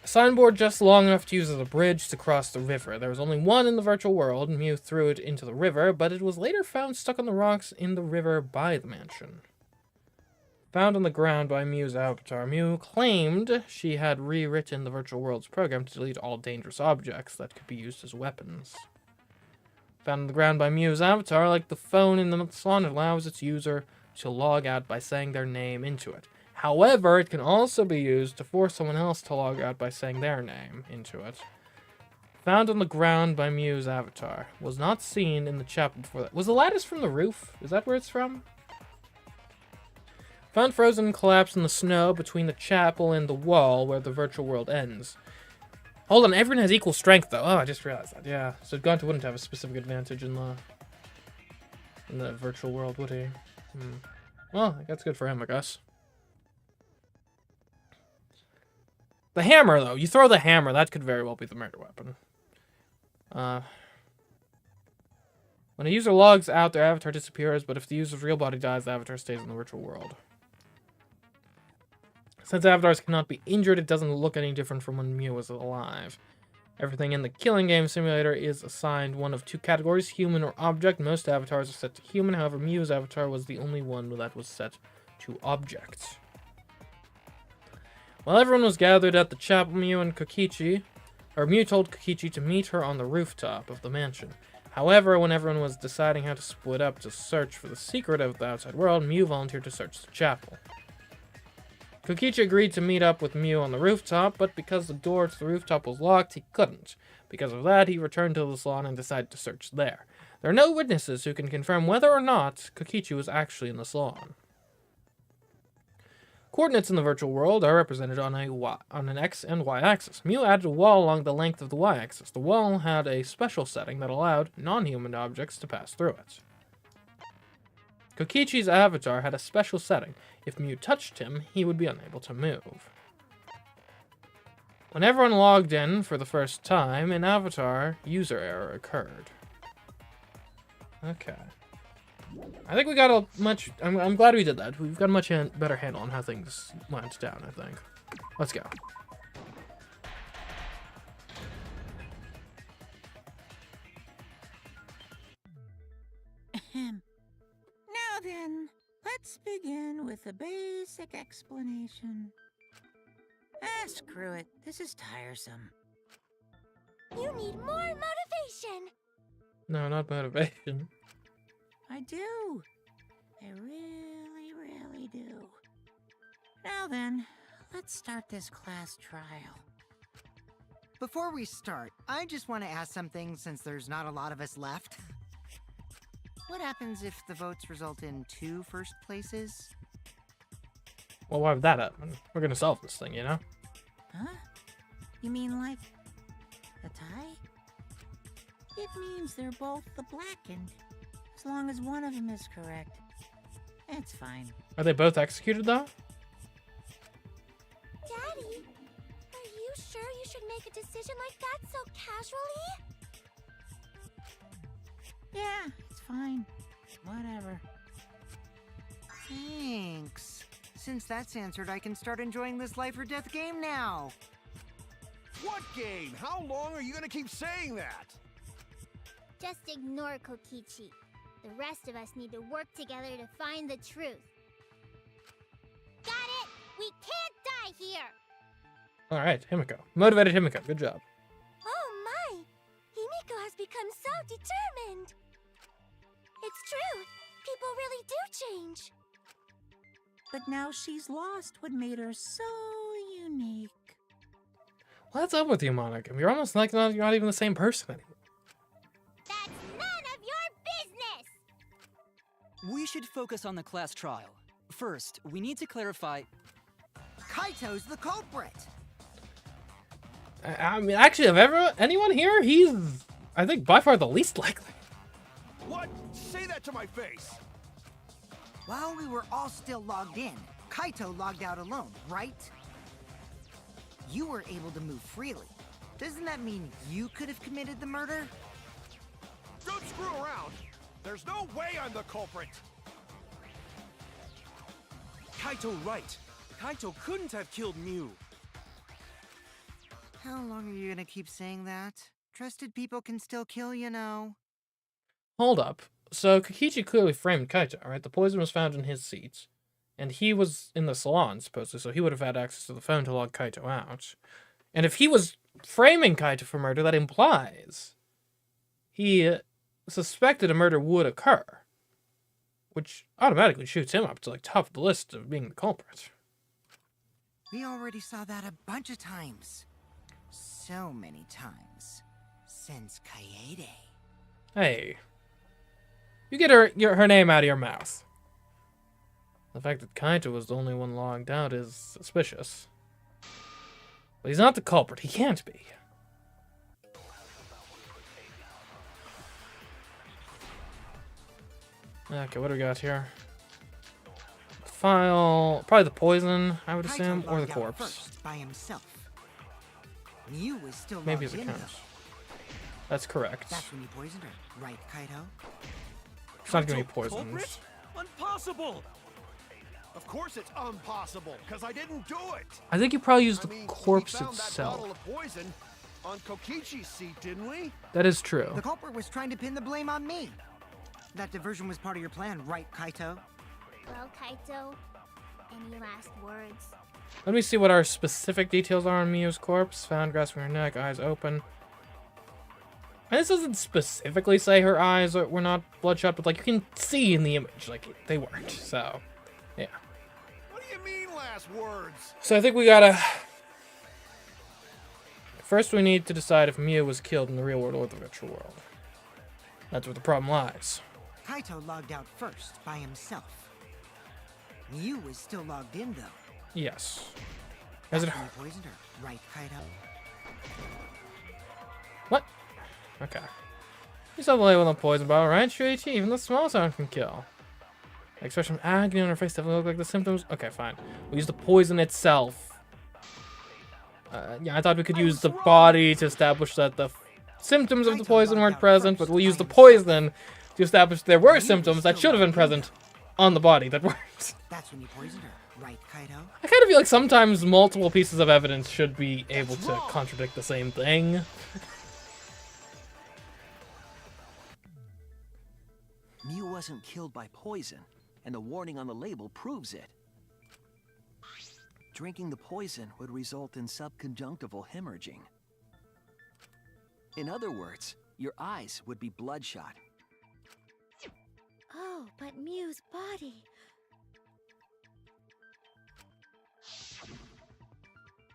A signboard just long enough to use as a bridge to cross the river. There was only one in the virtual world, and Mew threw it into the river, but it was later found stuck on the rocks in the river by the mansion. Found on the ground by Mew's avatar, Mew claimed she had rewritten the virtual world's program to delete all dangerous objects that could be used as weapons. Found on the ground by Mew's avatar, like the phone in the salon, it allows its user to log out by saying their name into it. However, it can also be used to force someone else to log out by saying their name into it. Found on the ground by Mew's avatar. Was not seen in the chapel before that. Was the lattice from the roof? Is that where it's from? Found frozen and collapsed in the snow between the chapel and the wall where the virtual world ends. Hold on, everyone has equal strength though. Oh, I just realized that. Yeah, so Gonta wouldn't have a specific advantage in the virtual world, would he? Well, that's good for him, I guess. The hammer, though. You throw the hammer, that could very well be the murder weapon. When a user logs out, their avatar disappears, but if the user's real body dies, the avatar stays in the virtual world. Since avatars cannot be injured, it doesn't look any different from when Mew was alive. Everything in the killing game simulator is assigned one of two categories, human or object. Most avatars are set to human, however Mew's avatar was the only one that was set to object. While everyone was gathered at the chapel, Mew told Kokichi to meet her on the rooftop of the mansion. However, when everyone was deciding how to split up to search for the secret of the outside world, Mew volunteered to search the chapel. Kokichi agreed to meet up with Mew on the rooftop, but because the door to the rooftop was locked, he couldn't. Because of that, he returned to the salon and decided to search there. There are no witnesses who can confirm whether or not Kokichi was actually in the salon. Coordinates in the virtual world are represented on an X and Y axis. Mew added a wall along the length of the Y axis. The wall had a special setting that allowed non-human objects to pass through it. Kokichi's avatar had a special setting. If Mew touched him, he would be unable to move. When everyone logged in for the first time, an avatar user error occurred. Okay. I think we got a much... I'm glad we did that. We've got a much better handle on how things went down, I think. Let's go. Now then, let's begin with a basic explanation. Screw it. This is tiresome. You need more motivation. No, not motivation. I do. I really, really do. Now then, let's start this class trial. Before we start, I just want to ask something since there's not a lot of us left. What happens if the votes result in 2 first places? Well, why would that happen? We're gonna solve this thing, you know? Huh? You mean like a tie? It means they're both the blackened. As long as one of them is correct. It's fine. Are they both executed, though? Daddy, are you sure you should make a decision like that so casually? Yeah, it's fine. Whatever. Thanks. Since that's answered, I can start enjoying this life or death game now. What game? How long are you gonna keep saying that? Just ignore Kokichi. The rest of us need to work together to find the truth. Got it? We can't die here! Alright, Himiko. Motivated Himiko. Good job. Oh my! Himiko has become so determined! It's true! People really do change! But now she's lost what made her so unique. What's up with you, Monica? You're almost like you're not even the same person anymore. That's none of your business! We should focus on the class trial. First, we need to clarify... Kaito's the culprit. I mean, actually, of anyone here, he's, I think, by far the least likely. What? Say that to my face! While we were all still logged in, Kaito logged out alone, right? You were able to move freely. Doesn't that mean you could have committed the murder? Don't screw around! There's no way I'm the culprit! Kaito right. Kaito couldn't have killed Mew. How long are you gonna keep saying that? Trusted people can still kill, you know. Hold up. So, Kokichi clearly framed Kaito, right? The poison was found in his seat. And he was in the salon, supposedly, so he would have had access to the phone to log Kaito out. And if he was framing Kaito for murder, that implies he suspected a murder would occur. Which automatically shoots him up to, like, top of the list of being the culprit. We already saw that a bunch of times. So many times. Since Kaede. Hey. You get her name out of your mouth. The fact that Kaito was the only one logged out is suspicious. But he's not the culprit. He can't be. Okay, what do we got here? File. Probably the poison, I would assume, or the corpse. First by himself. Mew was still Maybe his logged in, account. though. That's correct. That's when you poisoned her, right, Kaito? It's not gonna be Kaito poisoned. culprit? Impossible! Of course it's impossible, because I didn't do it! I think you probably used the I mean, corpse we found itself. that bottle of poison on Kokichi's seat, didn't we? That is true. The culprit was trying to pin the blame on me. That diversion was part of your plan, right, Kaito? Well, Kaito, any last words? Let me see what our specific details are on Miyu's corpse. Found grasping her neck, eyes open. And this doesn't specifically say her eyes were not bloodshot, but like you can see in the image, like they weren't. So, yeah. What do you mean last words? So I think we gotta... First we need to decide if Miyu was killed in the real world or the virtual world. That's where the problem lies. Kaito logged out first by himself. Mew was still logged in, though. Yes. As it... That's when you poisoned her, right, Kaito? What? Okay. You saw the label on the poison bottle, right? Shuichi, even the small sound can kill. The expression of agony on her face definitely look like the symptoms. Okay, fine. We use the poison itself. Yeah, I thought we could use the body to establish that the symptoms of the poison weren't present, but we'll use the poison to establish there were symptoms that should have been present on the body that weren't. That's when you poisoned her, right, Kaito? I kind of feel like sometimes multiple pieces of evidence should be able to contradict the same thing. Mew wasn't killed by poison, and the warning on the label proves it. Drinking the poison would result in subconjunctival hemorrhaging. In other words, your eyes would be bloodshot. Oh, but Mew's body.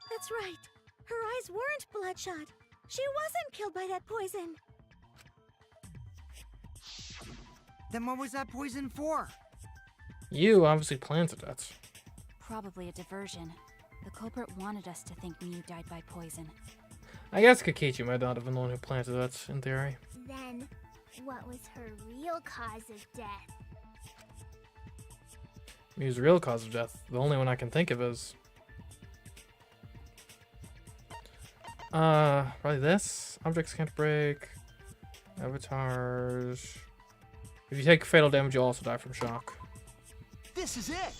That's right. Her eyes weren't bloodshot. She wasn't killed by that poison. Then what was that poison for? You obviously planted it. Probably a diversion. The culprit wanted us to think Mew died by poison. I guess Kokichi might not have been the one who planted it, in theory. Then, what was her real cause of death? Mew's real cause of death, the only one I can think of is... probably this. Objects can't break. Avatars. If you take fatal damage, you'll also die from shock. This is it!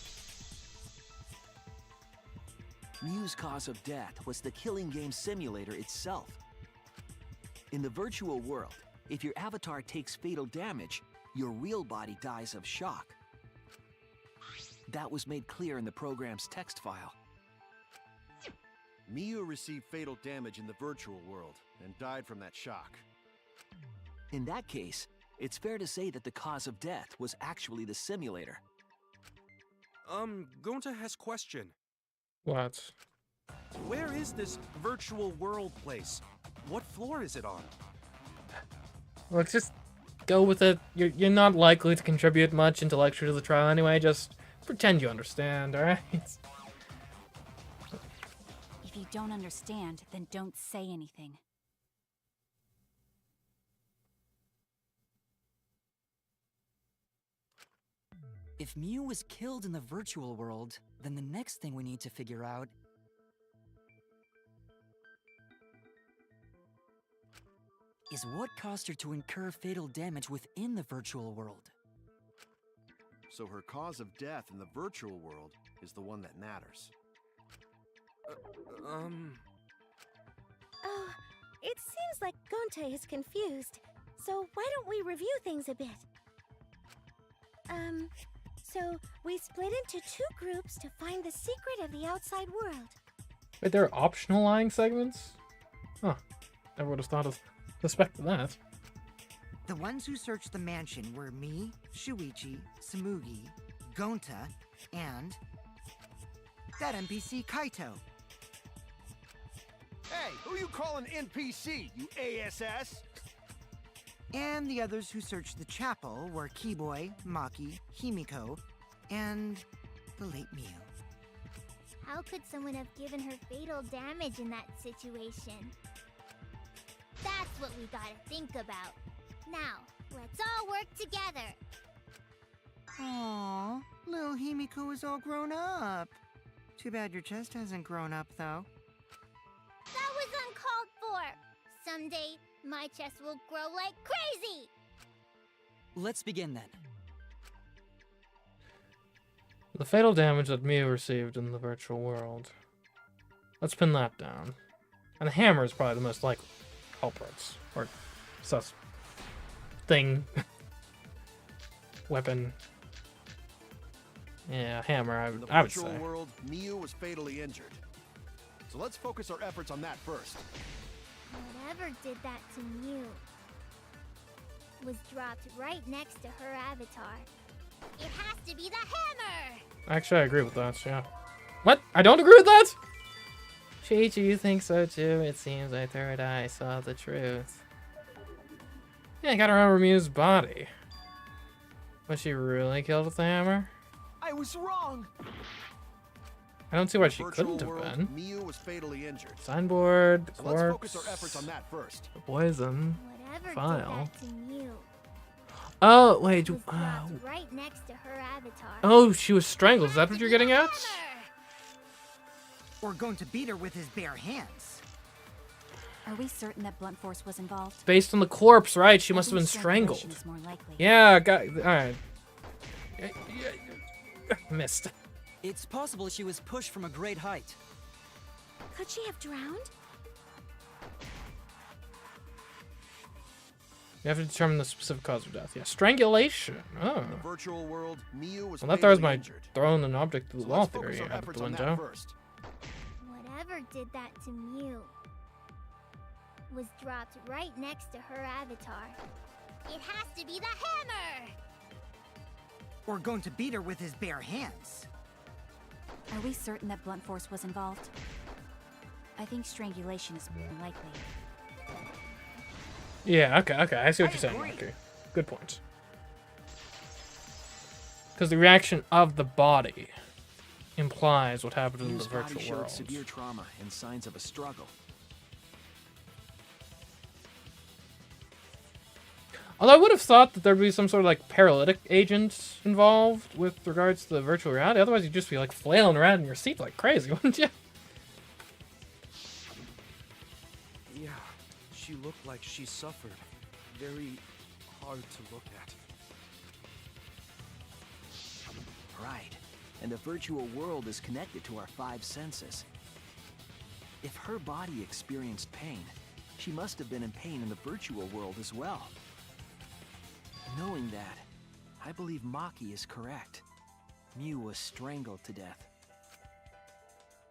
Mew's cause of death was the killing game simulator itself. In the virtual world, if your avatar takes fatal damage, your real body dies of shock. That was made clear in the program's text file. Mew received fatal damage in the virtual world and died from that shock. In that case, it's fair to say that the cause of death was actually the simulator. Gonta has question. What? Where is this virtual world place? What floor is it on? Look, just go with it. You're not likely to contribute much intellectually to the trial anyway. Just pretend you understand, alright? If you don't understand, then don't say anything. If Mew was killed in the virtual world, then the next thing we need to figure out is what caused her to incur fatal damage within the virtual world. So her cause of death in the virtual world is the one that matters. Oh, it seems like Gonta is confused. So why don't we review things a bit? So we split into 2 groups to find the secret of the outside world. Wait, there are optional lying segments? Huh. Never would have thought of suspected that. The ones who searched the mansion were me, Shuichi, Samugi, Gonta, and that NPC Kaito. Hey, who you calling NPC, you ASS? And the others who searched the chapel were Keyboy, Maki, Himiko, and the late Mew. How could someone have given her fatal damage in that situation? That's what we gotta think about. Now, let's all work together. Aww, little Himiko is all grown up. Too bad your chest hasn't grown up, though. That was uncalled for. Someday, my chest will grow like crazy. Let's begin then. The fatal damage that Mew received in the virtual world. Let's pin that down. And the hammer is probably the most likely culprits. Or thing. Weapon. Yeah, hammer, I would say. In the virtual world, Mew was fatally injured. So let's focus our efforts on that first. Whatever did that to Mew was dropped right next to her avatar. It has to be the hammer! Actually, I agree with that, yeah. What? I don't agree with that? Chichi, you think so too? It seems my third eye saw the truth. Yeah, I gotta remember Mew's body. Was she really killed with the hammer? I was wrong. I don't see why she couldn't have been. Mew was fatally injured. Signboard, the So corpse, let's focus our efforts on that first. the poison, Whatever file. did that to Mew Oh, wait. was dropped right next to her avatar. Oh, she was strangled. Is that what you're getting at? We're going to beat her with his bare hands. Are we certain that blunt force was involved? Based on the corpse, right? She I must have think been strangled. strangulation is more likely. Yeah, alright. Missed. It's possible she was pushed from a great height. Could she have drowned? You have to determine the specific cause of death. Yeah, strangulation. Oh. In the virtual world, Mew was Well, that throws fatally my injured. throwing an object through the So wall let's focus theory our out of efforts the on that window. first. Whatever did that to Mew was dropped right next to her avatar. It has to be the hammer! We're going to beat her with his bare hands. Are we certain that blunt force was involved? I think strangulation is more likely. Yeah, okay, I see what you're saying. Okay, good point. Because the reaction of the body implies what happened in the Mew's body virtual showed world. severe trauma and signs of a struggle. Although I would have thought that there'd be some sort of like paralytic agent involved with regards to the virtual reality. Otherwise, you'd just be like flailing around in your seat like crazy, wouldn't you? Yeah, she looked like she suffered. Very hard to look at. Right. And the virtual world is connected to our 5 senses. If her body experienced pain, she must have been in pain in the virtual world as well. Knowing that, I believe Maki is correct. Mew was strangled to death.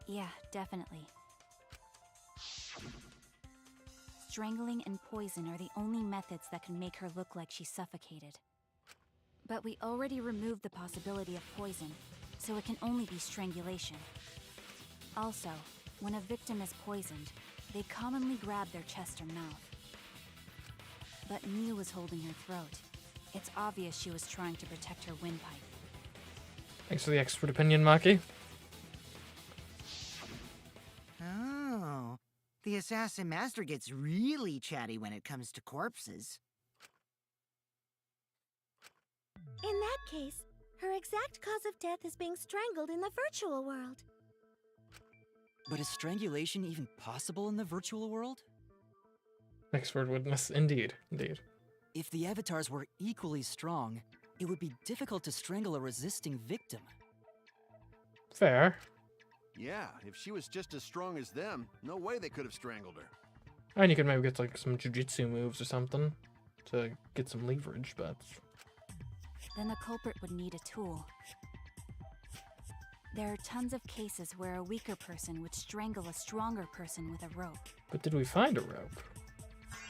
Yeah, definitely. Strangling and poison are the only methods that can make her look like she's suffocated. But we already removed the possibility of poison, so it can only be strangulation. Also, when a victim is poisoned, they commonly grab their chest or mouth. But Mew was holding her throat. It's obvious she was trying to protect her windpipe. Thanks for the expert opinion, Maki. Oh, the assassin master gets really chatty when it comes to corpses. In that case, her exact cause of death is being strangled in the virtual world. But is strangulation even possible in the virtual world? Expert witness, indeed, indeed. If the avatars were equally strong, it would be difficult to strangle a resisting victim. Fair. Yeah, if she was just as strong as them, no way they could have strangled her. And you could maybe get like some jujitsu moves or something to get some leverage, but... Then the culprit would need a tool. There are tons of cases where a weaker person would strangle a stronger person with a rope. But did we find a rope?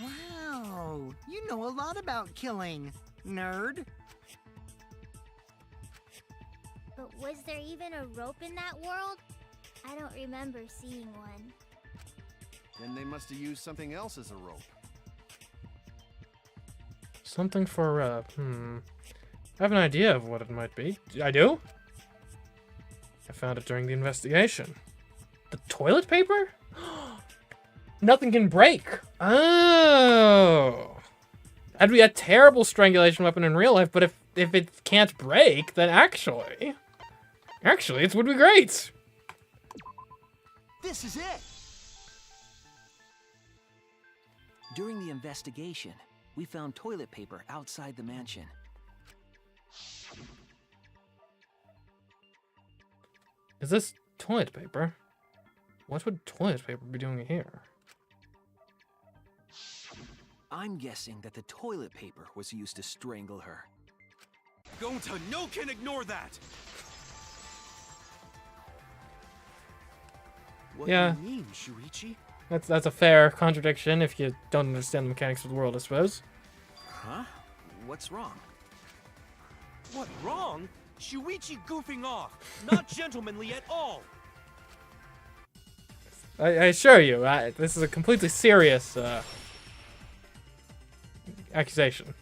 Wow, you know a lot about killing, nerd. But was there even a rope in that world? I don't remember seeing one. Then they must have used something else as a rope. Something for, I have an idea of what it might be. I do? I found it during the investigation. The toilet paper? Nothing can break. Oh. That'd be a terrible strangulation weapon in real life, but if it can't break, then actually it would be great. This is it! During the investigation, we found toilet paper outside the mansion. Is this toilet paper? What would toilet paper be doing here? I'm guessing that the toilet paper was used to strangle her. Gonta, no can ignore that! What Yeah. do you mean, Shuichi? That's a fair contradiction if you don't understand the mechanics of the world, I suppose. Huh? What's wrong? What, wrong? Shuichi goofing off. Not gentlemanly at all. I assure you, this is a completely serious accusation.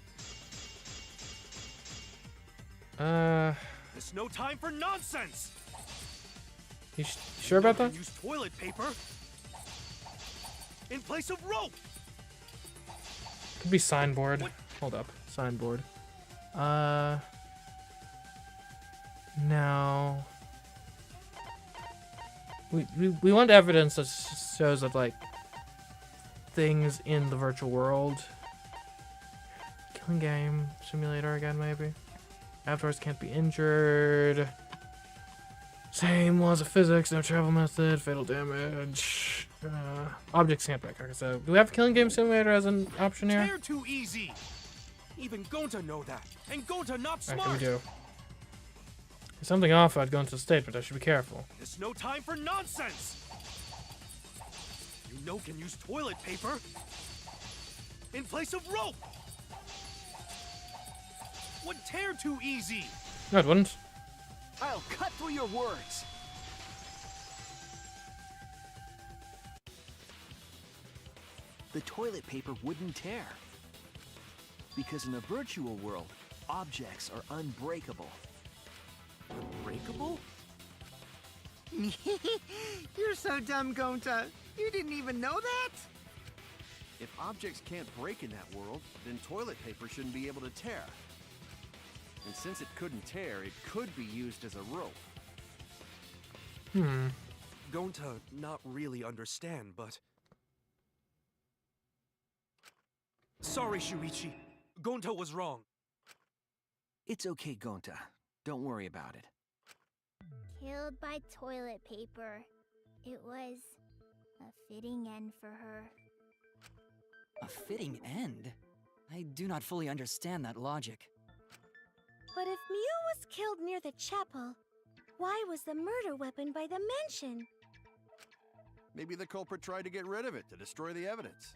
There's no time for nonsense. You sure about that? Use toilet paper in place of rope. Could be signboard. Hold up, signboard. No. We want evidence that shows that like things in the virtual world. Killing game simulator again, maybe. Avatars can't be injured. Same laws of physics, no travel method, fatal damage. Objects can't break. Okay, so do we have killing game simulator as an option here? They're too easy. Even Gonta know that, and Gonta not smart. Okay, we do. There's something off. I'd go into the statement. I should be careful. There's no time for nonsense. You know can use toilet paper in place of rope. Would tear too easy. No, it wouldn't. I'll cut through your words. The toilet paper wouldn't tear. Because in the virtual world, objects are unbreakable. Unbreakable? You're so dumb, Gonta. You didn't even know that? If objects can't break in that world, then toilet paper shouldn't be able to tear. And since it couldn't tear, it could be used as a rope. Gonta not really understand, but... Sorry, Shuichi. Gonta was wrong. It's okay, Gonta. Don't worry about it. Killed by toilet paper. It was A fitting end for her. A fitting end? I do not fully understand that logic. But if Mew was killed near the chapel, why was the murder weapon by the mansion? Maybe the culprit tried to get rid of it to destroy the evidence.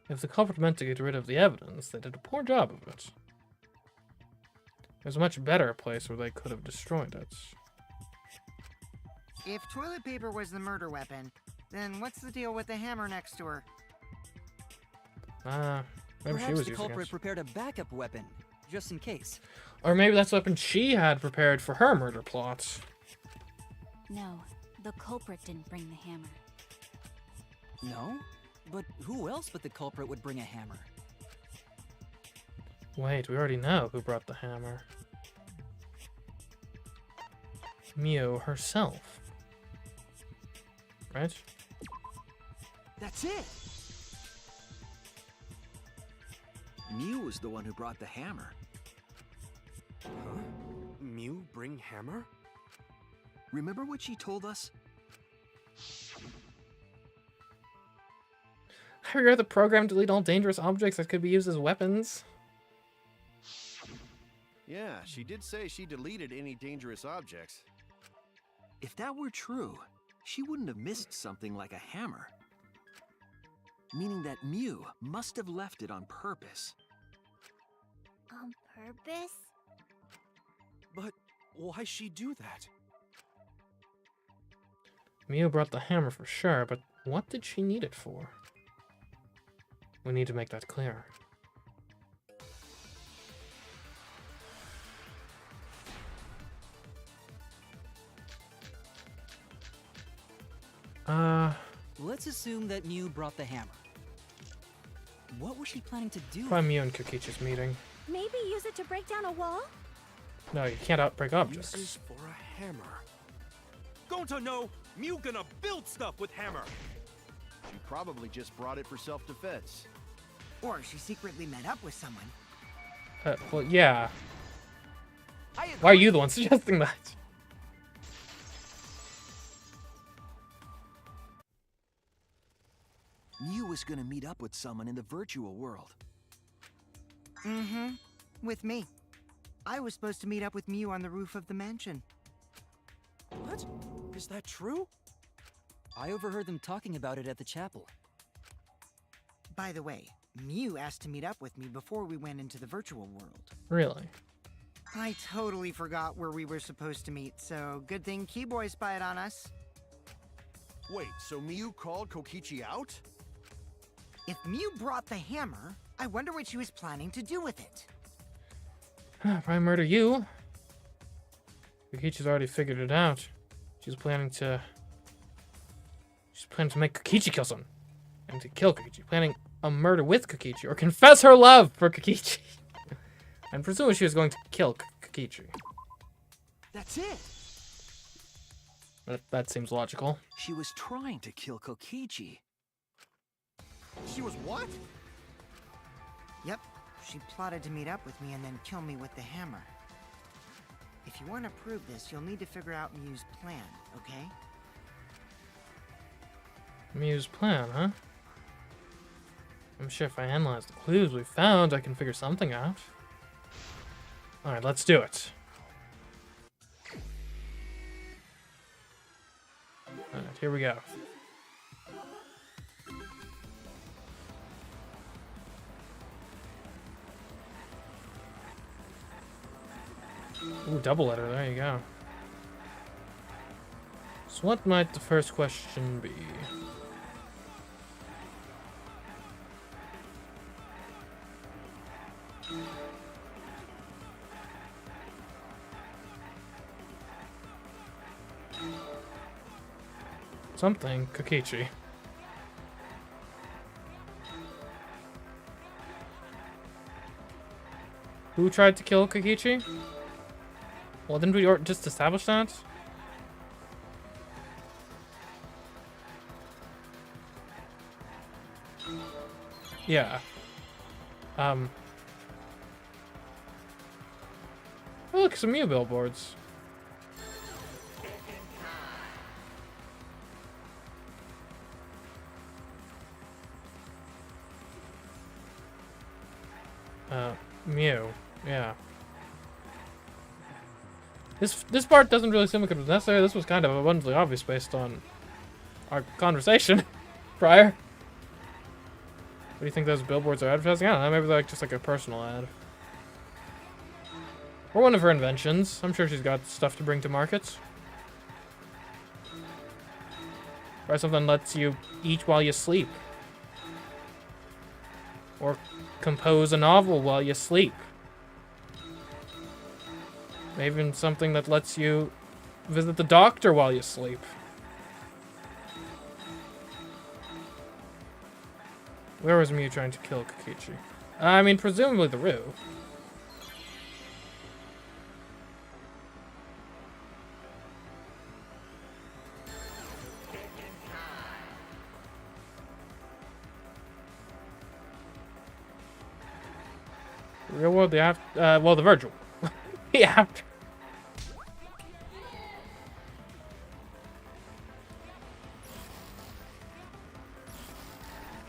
If the culprit meant to get rid of the evidence, they did a poor job of it. There's a much better place where they could have destroyed it. If toilet paper was the murder weapon, then what's the deal with the hammer next to her? Maybe she Perhaps was the using culprit it. prepared a backup weapon, just in case. Or maybe that's the weapon she had prepared for her murder plot. No, the culprit didn't bring the hammer. No? But who else but the culprit would bring a hammer? Wait, we already know who brought the hammer. Mew herself. Right? That's it! Mew was the one who brought the hammer. Huh? Mew bring hammer? Remember what she told us? I regret the program to delete all dangerous objects that could be used as weapons. Yeah, she did say she deleted any dangerous objects. If that were true, she wouldn't have missed something like a hammer. Meaning that Mew must have left it on purpose. On purpose? But why'd she do that? Mew brought the hammer for sure, but what did she need it for? We need to make that clear. Let's assume that Mew brought the hammer. What was she planning to do? Probably Mew and Kokichi's meeting. Maybe use it to break down a wall? No, you can't outbreak objects. Uses for a hammer. Going to know, Mew gonna build stuff with hammer. She probably just brought it for self-defense. Or she secretly met up with someone. Well, yeah. Why are you the one suggesting that? Mew was gonna meet up with someone in the virtual world. Mm-hmm. With me. I was supposed to meet up with Mew on the roof of the mansion. What? Is that true? I overheard them talking about it at the chapel. By the way, Mew asked to meet up with me before we went into the virtual world. Really? I totally forgot where we were supposed to meet, so good thing Keyboy spied on us. Wait, so Mew called Kokichi out? If Mew brought the hammer, I wonder what she was planning to do with it. Probably murder you. Kokichi's already figured it out. She's planning to make Kokichi kill someone. And to kill Kokichi. Planning a murder with Kokichi. Or confess her love for Kokichi. And presumably she was going to kill Kokichi. That's it! That seems logical. She was trying to kill Kokichi. She was what? Yep, she plotted to meet up with me and then kill me with the hammer. If you want to prove this, you'll need to figure out Mew's plan, okay? Mew's plan, huh? I'm sure if I analyze the clues we found, I can figure something out. Alright, let's do it. Alright, here we go. Ooh, double letter, there you go. So what might the first question be? Something, Kokichi. Who tried to kill Kokichi? Well, didn't we just establish that? Yeah. Oh, look, some Mew billboards. Mew. Yeah. This part doesn't really seem like it was necessary. This was kind of abundantly obvious based on our conversation prior. What do you think those billboards are advertising? I don't know. Maybe they're just like a personal ad. Or one of her inventions. I'm sure she's got stuff to bring to markets. Or something lets you eat while you sleep. Or compose a novel while you sleep. Maybe even something that lets you visit the doctor while you sleep. Where was Mew trying to kill Kokichi? I mean, presumably the Roo. The real world, the after, well, the virtual. The after.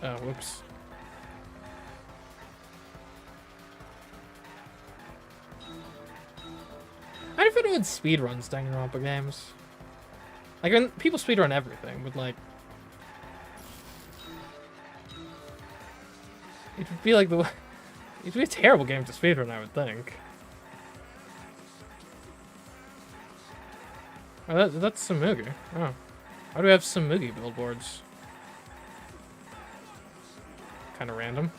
Oh, whoops. I don't know if speedruns Danganronpa games. Like, when people speedrun everything, but like... It would be like the... It'd be a terrible game to speedrun, I would think. Oh, that's Samugi. Oh. Why do we have Samugi billboards? Kind of random.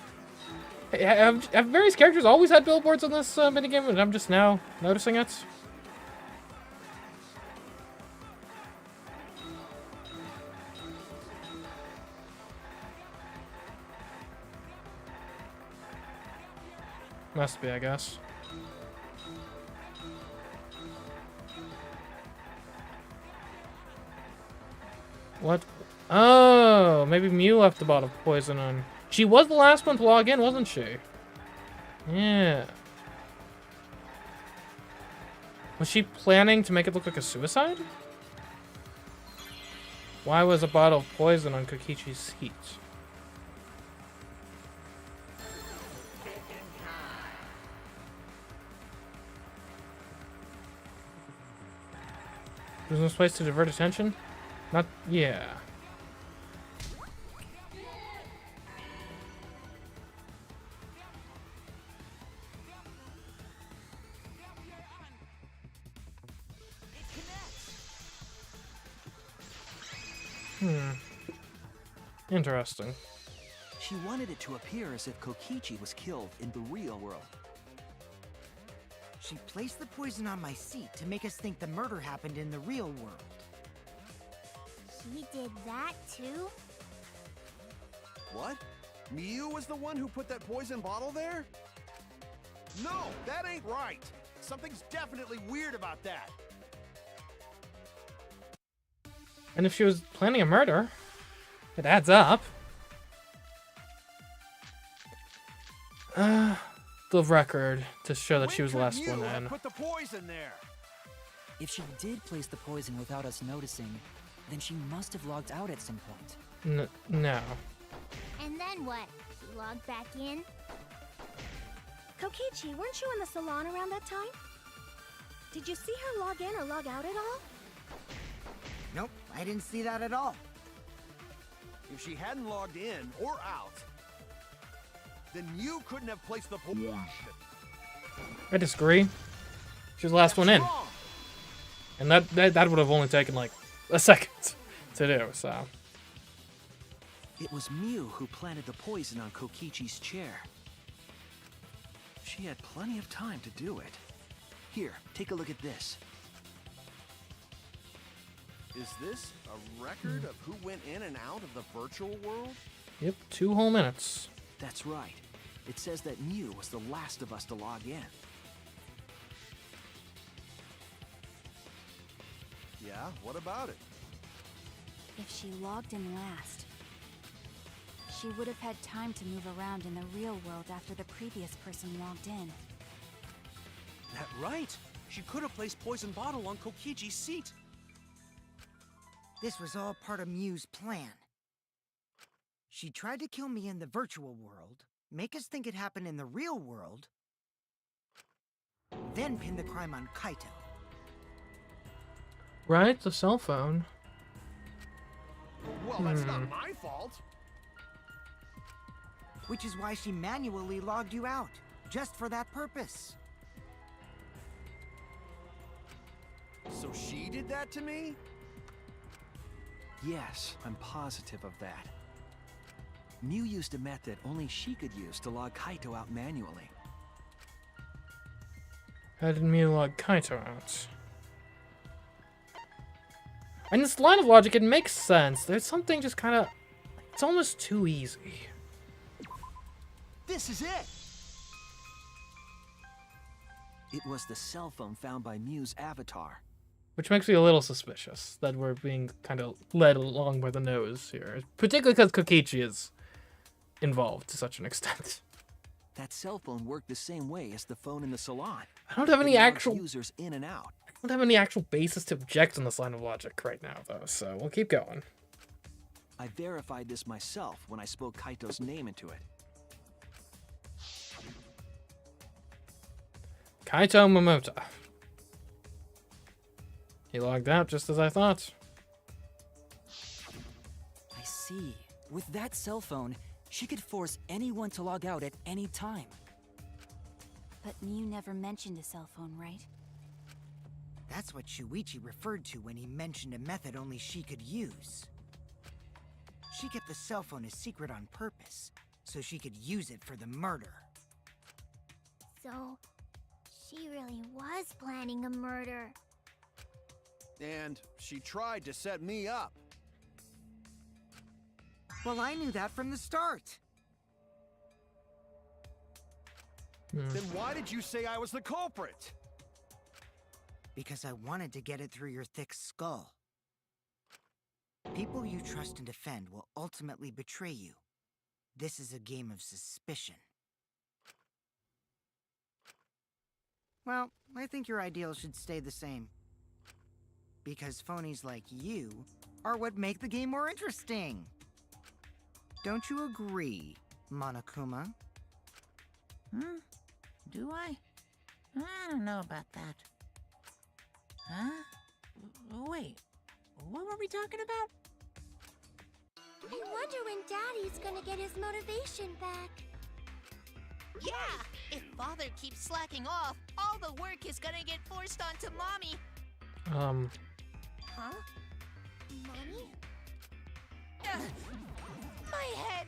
Hey, have various characters always had billboards on this minigame, and I'm just now noticing it? Must be, I guess. What? Oh, maybe Mew left the bottle of poison on. She was the last one to log in, wasn't she? Yeah. Was she planning to make it look like a suicide? Why was a bottle of poison on Kokichi's seat? There's no place to divert attention? Not... yeah. Interesting. She wanted it to appear as if Kokichi was killed in the real world. She placed the poison on my seat to make us think the murder happened in the real world. She did that too? What? Mew was the one who put that poison bottle there? No, that ain't right. Something's definitely weird about that. And if she was planning a murder, it adds up. The record to show that she was the last one in. Put the poison there. If she did place the poison without us noticing, then she must have logged out at some point. No. And then what? She logged back in? Kokichi, weren't you in the salon around that time? Did you see her log in or log out at all? Nope, I didn't see that at all. If she hadn't logged in or out, then you couldn't have placed the poison. I disagree. She was the last one in. Wrong. And that would have only taken like a second to do, so. It was Mew who planted the poison on Kokichi's chair. She had plenty of time to do it. Here, take a look at this. Is this a record of who went in and out of the virtual world? Yep, 2 whole minutes. That's right. It says that Mew was the last of us to log in. Yeah, what about it? If she logged in last, she would have had time to move around in the real world after the previous person logged in. That right. She could have placed poison bottle on Kokichi's seat. This was all part of Mew's plan. She tried to kill me in the virtual world, make us think it happened in the real world, then pin the crime on Kaito. Right? The cell phone. Well, that's not my fault. Which is why she manually logged you out, just for that purpose. So she did that to me? Yes, I'm positive of that. Mew used a method only she could use to log Kaito out manually. How did Mew log Kaito out? In this line of logic, it makes sense. There's something just kind of... It's almost too easy. This is it! It was the cell phone found by Mew's avatar. Which makes me a little suspicious that we're being kind of led along by the nose here. Particularly because Kokichi is involved to such an extent. That cell phone worked the same way as the phone in the salon. I don't have any actual... users in and out. I don't have any actual basis to object on this line of logic right now, though, so we'll keep going. I verified this myself when I spoke Kaito's name into it. Kaito Momota. He logged out just as I thought. I see. With that cell phone, she could force anyone to log out at any time. But Mew never mentioned a cell phone, right? That's what Shuichi referred to when he mentioned a method only she could use. She kept the cell phone a secret on purpose, so she could use it for the murder. So, she really was planning a murder. And she tried to set me up. Well, I knew that from the start. Then why did you say I was the culprit? Because I wanted to get it through your thick skull. People you trust and defend will ultimately betray you. This is a game of suspicion. Well, I think your ideals should stay the same. Because phonies like you are what make the game more interesting. Don't you agree, Monokuma? Do I? I don't know about that. Huh? Wait, what were we talking about? I wonder when Daddy's gonna get his motivation back. Yeah! If Father keeps slacking off, all the work is gonna get forced onto Mommy. Huh? Mommy? My head!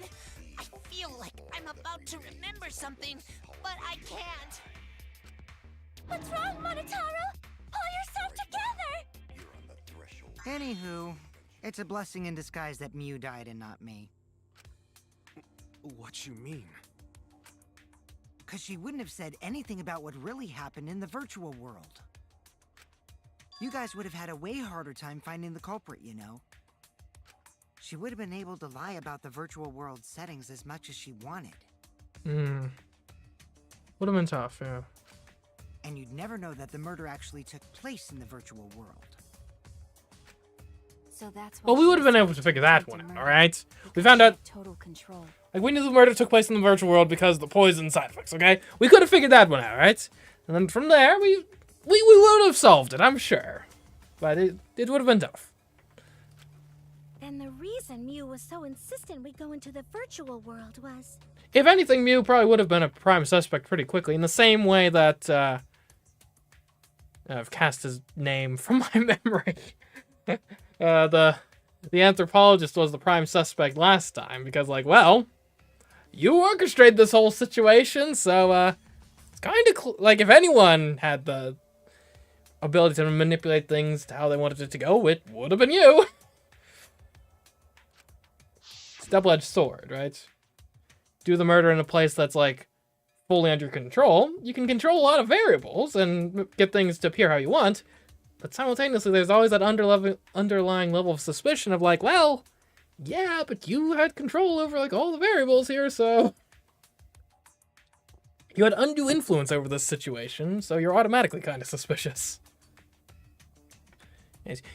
I feel like I'm about to remember something, but I can't. What's wrong, Monotaro? Pull yourself together! Anywho, it's a blessing in disguise that Mew died and not me. What you mean? Because she wouldn't have said anything about what really happened in the virtual world. You guys would have had a way harder time finding the culprit, you know. She would have been able to lie about the virtual world settings as much as she wanted. Would have been tough, yeah. And you'd never know that the murder actually took place in the virtual world. So that's Well, we would have been able to figure that one out, alright? We found out... Total control. Like, we knew the murder took place in the virtual world because of the poison side effects, okay? We could have figured that one out, right? And then from there, we would have solved it, I'm sure. But it would have been tough. And the reason Mew was so insistent we go into the virtual world was... If anything, Mew probably would have been a prime suspect pretty quickly, in the same way that, I've cast his name from my memory. The anthropologist was the prime suspect last time, because, like, well, you orchestrated this whole situation, so, it's kind of like if anyone had the ability to manipulate things to how they wanted it to go, it would have been you. It's a double-edged sword, right? Do the murder in a place that's, like, fully under control. You can control a lot of variables and get things to appear how you want, but simultaneously there's always that underlying level of suspicion of, like, well, yeah, but you had control over, like, all the variables here, so... You had undue influence over this situation, so you're automatically kind of suspicious.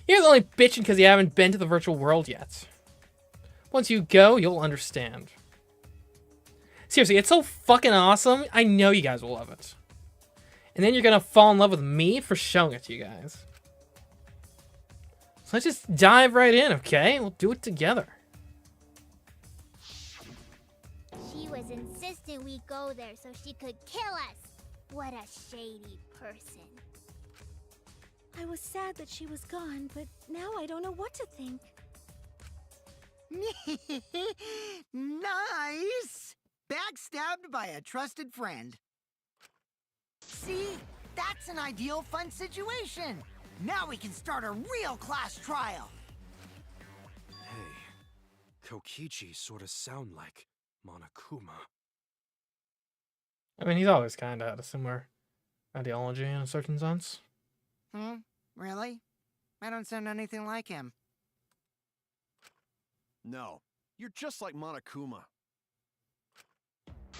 You're only bitching because you haven't been to the virtual world yet. Once you go, you'll understand. Seriously, it's so fucking awesome. I know you guys will love it. And then you're gonna fall in love with me for showing it to you guys. So let's just dive right in, okay? We'll do it together. She was insistent we go there so she could kill us. What a shady person. I was sad that she was gone, but now I don't know what to think. Nice! Backstabbed by a trusted friend. See? That's an ideal fun situation. Now we can start a real class trial. Hey, Kokichi sort of sound like Monokuma. I mean, he's always kind of had a similar ideology in a certain sense. Really? I don't sound anything like him. No, you're just like Monokuma.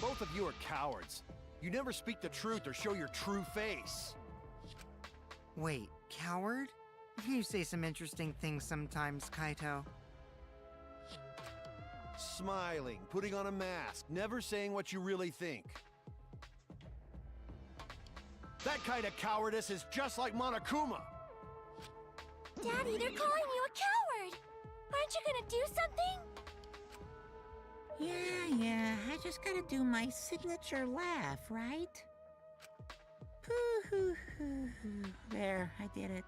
Both of you are cowards. You never speak the truth or show your true face. Wait, coward? You say some interesting things sometimes, Kaito. Smiling, putting on a mask, never saying what you really think. That kind of cowardice is just like Monokuma. Daddy, they're calling you a coward! Aren't you gonna do something? Yeah, I just gotta do my signature laugh, right? Hoo-hoo-hoo-hoo. There, I did it.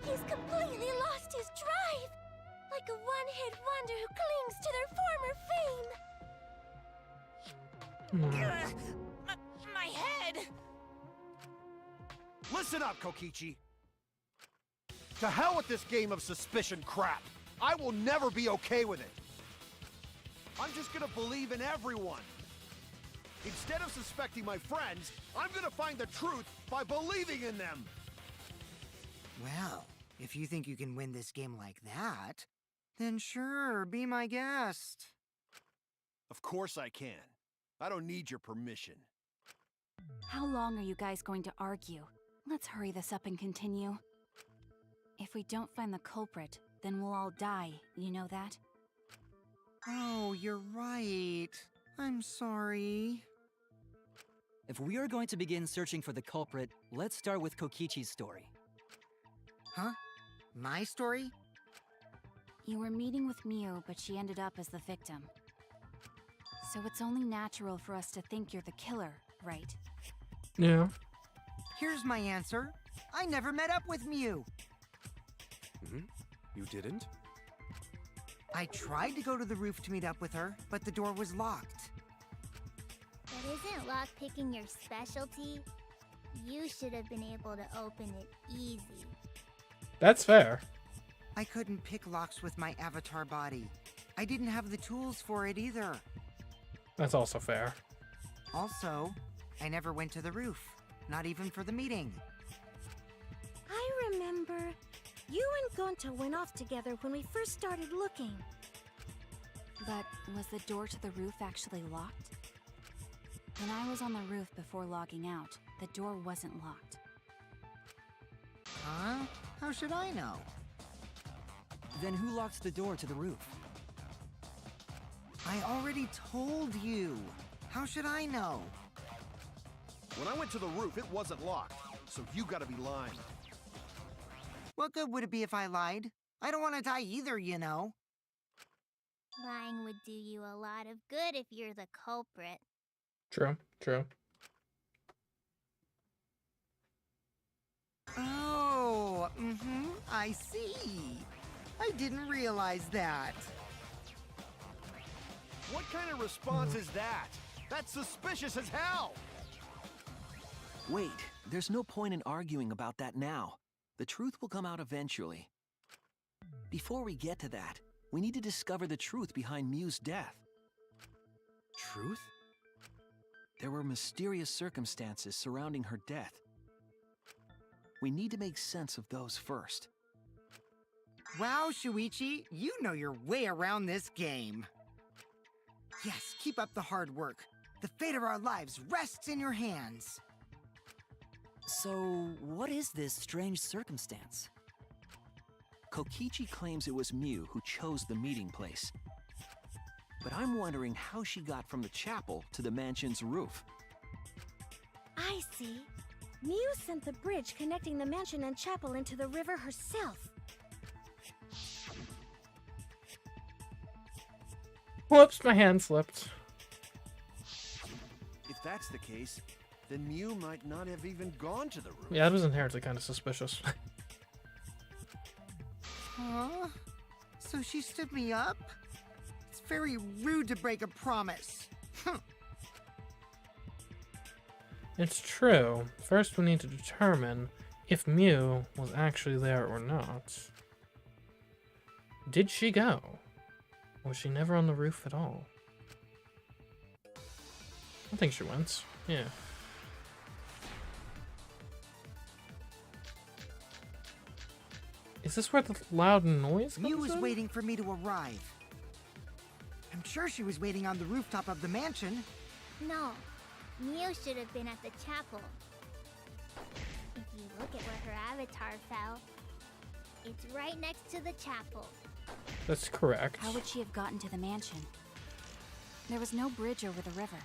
He's completely lost his drive! Like a one-hit wonder who clings to their former fame. My head! Listen up, Kokichi. To hell with this game of suspicion crap. I will never be okay with it. I'm just gonna believe in everyone. Instead of suspecting my friends, I'm gonna find the truth by believing in them. Well, if you think you can win this game like that, then sure, be my guest. Of course I can. I don't need your permission. How long are you guys going to argue? Let's hurry this up and continue. If we don't find the culprit, then we'll all die, you know that? Oh, you're right. I'm sorry. If we are going to begin searching for the culprit, let's start with Kokichi's story. Huh? My story? You were meeting with Miu, but she ended up as the victim. So it's only natural for us to think you're the killer, right? Yeah. Here's my answer. I never met up with Miu. You didn't? I tried to go to the roof to meet up with her, but the door was locked. But isn't lockpicking your specialty? You should have been able to open it easy. That's fair. I couldn't pick locks with my avatar body. I didn't have the tools for it either. That's also fair. Also, I never went to the roof. Not even for the meeting. I remember. You and Gonta went off together when we first started looking. But was the door to the roof actually locked? When I was on the roof before logging out, the door wasn't locked. Huh? How should I know? Then who locked the door to the roof? I already told you. How should I know? When I went to the roof, it wasn't locked. So you gotta be lying. What good would it be if I lied? I don't want to die either, you know. Lying would do you a lot of good if you're the culprit. True, true. Oh, I see. I didn't realize that. What kind of response is that? That's suspicious as hell! Wait, there's no point in arguing about that now. The truth will come out eventually. Before we get to that, we need to discover the truth behind Miu's death. Truth? There were mysterious circumstances surrounding her death. We need to make sense of those first. Wow, Shuichi, you know your way around this game. Yes, keep up the hard work. The fate of our lives rests in your hands. So, what is this strange circumstance? Kokichi claims it was Miu who chose the meeting place. But I'm wondering how she got from the chapel to the mansion's roof. I see. Mew sent the bridge connecting the mansion and chapel into the river herself. Whoops, my hand slipped. If that's the case, then Mew might not have even gone to the roof. Yeah, that was inherently kind of suspicious. Huh? So she stood me up? It's very rude to break a promise. It's true. First, we need to determine if Mew was actually there or not. Did she go? Was she never on the roof at all? I think she went. Yeah. Is this where the loud noise comes Mew was in? waiting for me to arrive. I'm sure she was waiting on the rooftop of the mansion. No, Mew should have been at the chapel. If you look at where her avatar fell, it's right next to the chapel. That's correct. How would she have gotten to the mansion? There was no bridge over the river.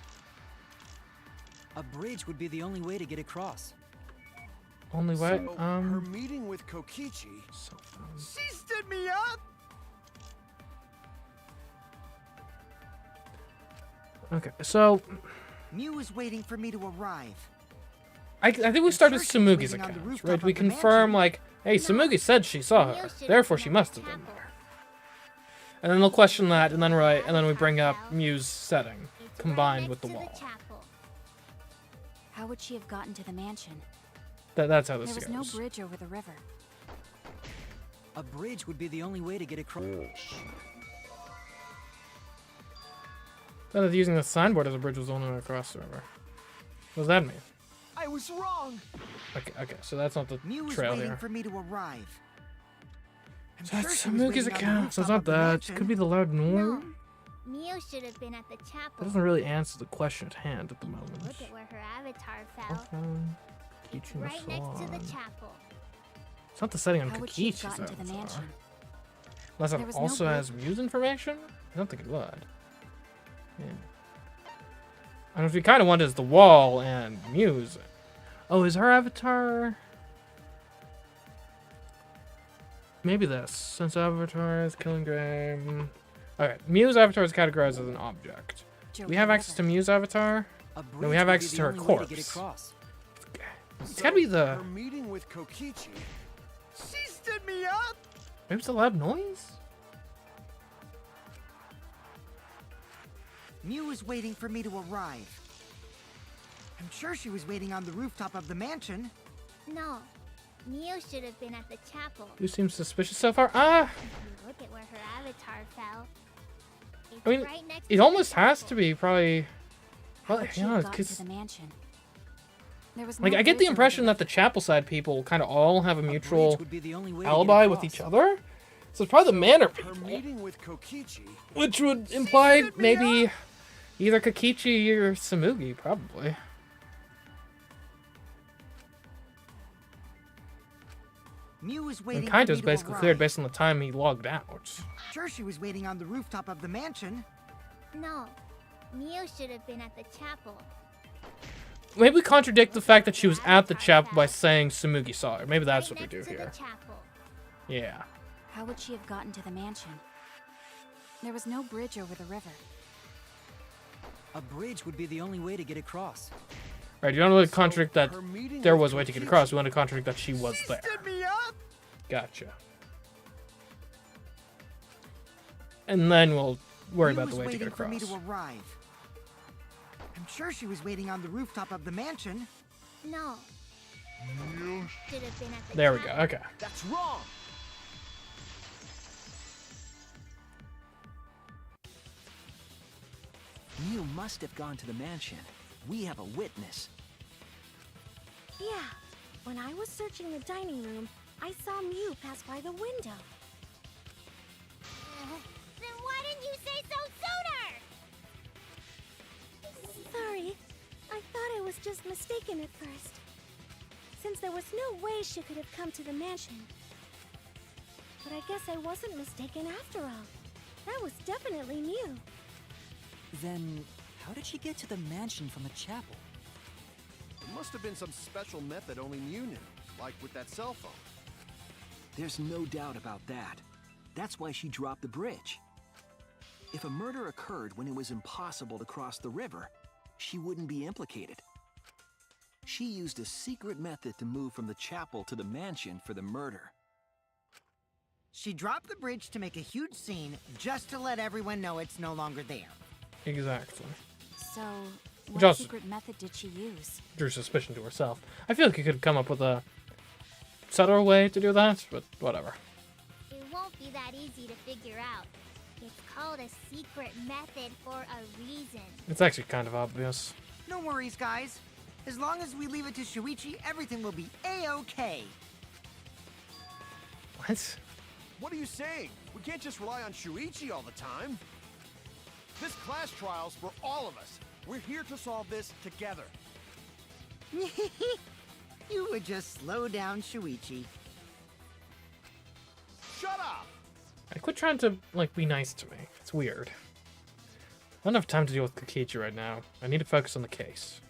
A bridge would be the only way to get across. Only way? So, her meeting with Kokichi. She stood me up! Okay, so Mew was waiting for me to arrive. I think we started Samugi's account, right? We confirm, like, hey, Samugi said she saw her, therefore she must have been there. And then they'll question that, and then we bring up Mew's setting, combined with the wall. How would she have gotten to the mansion? That's how this There was goes. no bridge over the river. A bridge would be the only way to get across. That using the signboard as a bridge was the only way across the river. What does that mean? I was wrong. Okay, so that's not the Mew was trail waiting here. for me to arrive. I'm So that's sure she was Samugi's waiting on the account, so it's rooftop not of the that. It mansion. could be the loud noise. No, Mew should have been at the That chapel. doesn't really answer the question at hand at the Look moment. at where her avatar fell. Okay. It's Kokichi right next to the salon. chapel. It's not the setting on How would she have Kokichi's gotten to the avatar. mansion? Unless There it was no also bridge. has Mew's information? I don't think it would. Yeah. I don't know if you kind of want is the wall and Mew's. Oh, is her avatar? Maybe this. Since avatar is killing game. Okay, Mew's avatar is categorized as an object. Do we have access to Mew's avatar? A No, bridge we have would be access the to her only way to get corpse. across. It's gotta be the. Her meeting with Kokichi. She stood me up! Maybe it's the loud noise? Mew was waiting for me to arrive. I'm sure she was waiting on the rooftop of the mansion. No, Mew should have been at the chapel. Who seems suspicious so far? Ah! If you look at where her avatar fell, it's I mean, right next it to almost the has chapel. to be probably. How Well, would she you know, have gotten because. to the mansion? There was Like, no I get the bridge over impression the that the chapel side people kind of all have a bridge mutual would be the only way to get alibi with across. each other. So it's probably the manor Her people. meeting with Kokichi. Which would imply maybe either Kokichi or Samugi, probably. Mew was waiting And for me Kaito's to basically arrive. cleared based on the time he logged out. Sure she was waiting on the rooftop of the mansion. No, Mew should have been at the chapel. Maybe we contradict the fact that she was at the chapel by saying Samugi saw her. Maybe that's Right what we do next to here. the chapel. Yeah. How would she have gotten to the mansion? There was no bridge over the river. A bridge would be the only way to get across. Right, you don't really contradict that Her meeting there with was a way to get Kokichi. across. We want to contradict that she was there. Stood me up! Gotcha. And then we'll worry Mew about the was way to get waiting for me across. to arrive. I'm sure she was waiting on the rooftop of the mansion. No, should have been at the There we go. chapel. Okay. That's wrong. Mew must have gone to the mansion. We have a witness. Yeah, when I was searching the dining room, I saw Mew pass by the window. Then why didn't you say so sooner? Sorry, I thought I was just mistaken at first. Since there was no way she could have come to the mansion. But I guess I wasn't mistaken after all. That was definitely Mew. Then, how did she get to the mansion from the chapel? It must have been some special method only Mew knew, like with that cell phone. There's no doubt about that. That's why she dropped the bridge. If a murder occurred when it was impossible to cross the river, she wouldn't be implicated. She used a secret method to move from the chapel to the mansion for the murder. She dropped the bridge to make a huge scene just to let everyone know it's no longer there. Exactly. So, Which what also secret method did she use? drew suspicion to herself. I feel like you could have come up with a subtler way to do that, but whatever. It won't be that easy to figure out. It's called a secret method for a reason. It's actually kind of obvious. No worries, guys. As long as we leave it to Shuichi, everything will be A-okay. What? What are you saying? We can't just rely on Shuichi all the time. This class trial's for all of us. We're here to solve this together. You would just slow down Shuichi. Shut up! I quit trying to, like, be nice to me. It's weird. I don't have time to deal with Kokichi right now. I need to focus on the case.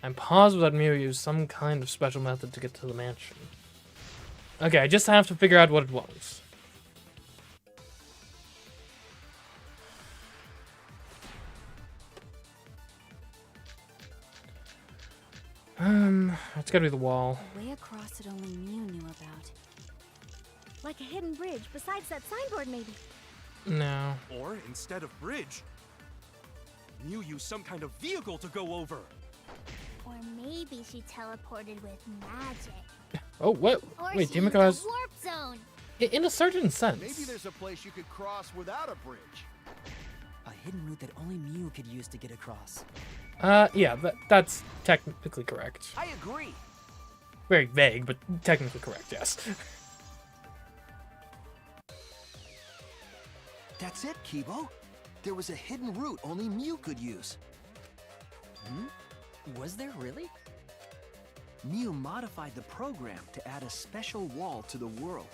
I'm positive that Mew used some kind of special method to get to the mansion. Okay, I just have to figure out what it was. It's gotta be the wall. A way across that only Mew knew about. Like a hidden bridge besides that signboard, maybe. No. Or, instead of bridge, Mew used some kind of vehicle to go over. Or maybe she teleported with magic. Oh, what? Or Wait, she Demon used a Guys. warp zone. In a certain sense. Maybe there's a place you could cross without a bridge. A hidden route that only Mew could use to get across. Yeah, that's technically correct. I agree. Very vague, but technically correct, yes. That's it, Kibo. There was a hidden route only Mew could use. Was there really? Mew modified the program to add a special wall to the world.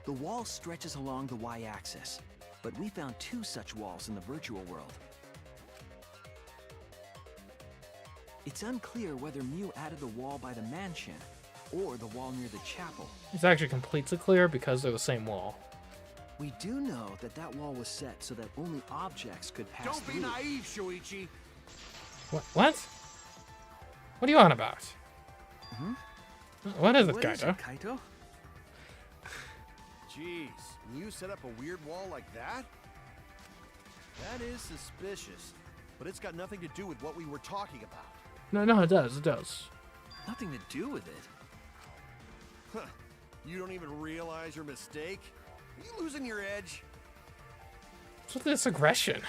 The wall stretches along the y-axis, but we found 2 such walls in the virtual world. It's unclear whether Mew added the wall by the mansion or the wall near the chapel. It's actually completely clear because they're the same wall. We do know that that wall was set so that only objects could pass Don't through. be naive, Shuichi. What? What are you on about? What is it, What is Kaito? it, Kaito? Jeez, Mew set up a weird wall like that? That is suspicious, but it's got nothing to do with what we were talking about. No, it does. It does. Nothing to do with it. Huh. You don't even realize your mistake? Are you losing your edge? What's with this aggression?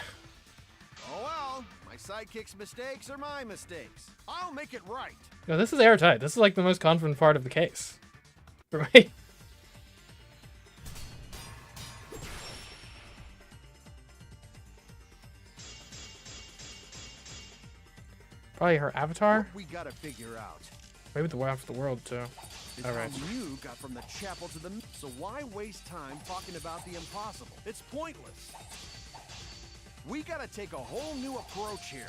Oh well, my sidekick's mistakes are my mistakes. I'll make it right. No, this is airtight. This is like the most confident part of the case. For me. Probably her avatar? What we gotta figure out. Maybe the way off the world, too. Is Alright. how Mew got from the chapel to the... So why waste time talking about the impossible? It's pointless. We gotta take a whole new approach here.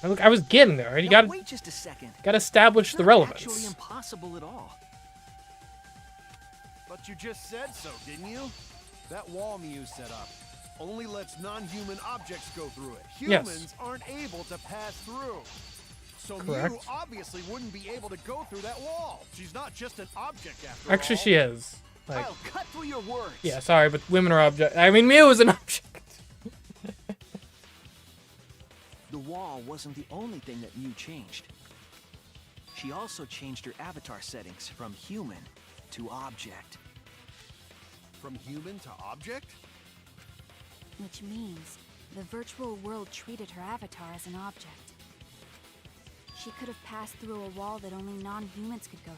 Now, look, I was getting there. You Now, gotta, wait just a second. gotta establish It's the not relevance. actually impossible at all. But you just said so, didn't you? That wall Mew set up only lets non-human objects go through it. Yes. Humans aren't able to pass through. So Correct. Mew obviously wouldn't be able to go through that wall. She's not just an object after Actually, all. she is. Like, I'll cut through your words. yeah, sorry, but women are object. I mean, Mew is an object. The wall wasn't the only thing that Mew changed. She also changed her avatar settings from human to object. From human to object? Which means the virtual world treated her avatar as an object. She could have passed through a wall that only non-humans could go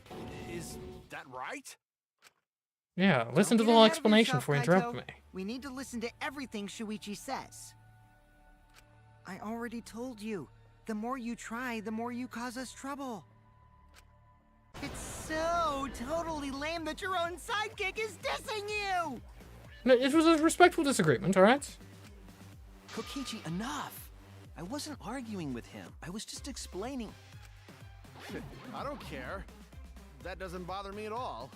through. Is that right? Yeah, listen to Don't the get whole ahead of explanation yourself, before you interrupt Kaito. me. We need to listen to everything Shuichi says. I already told you. The more you try, the more you cause us trouble. so totally lame that your own sidekick is dissing you! No, it was a respectful disagreement, alright? Kokichi, enough! I wasn't arguing with him. I was just explaining. I don't care. That doesn't bother me at all.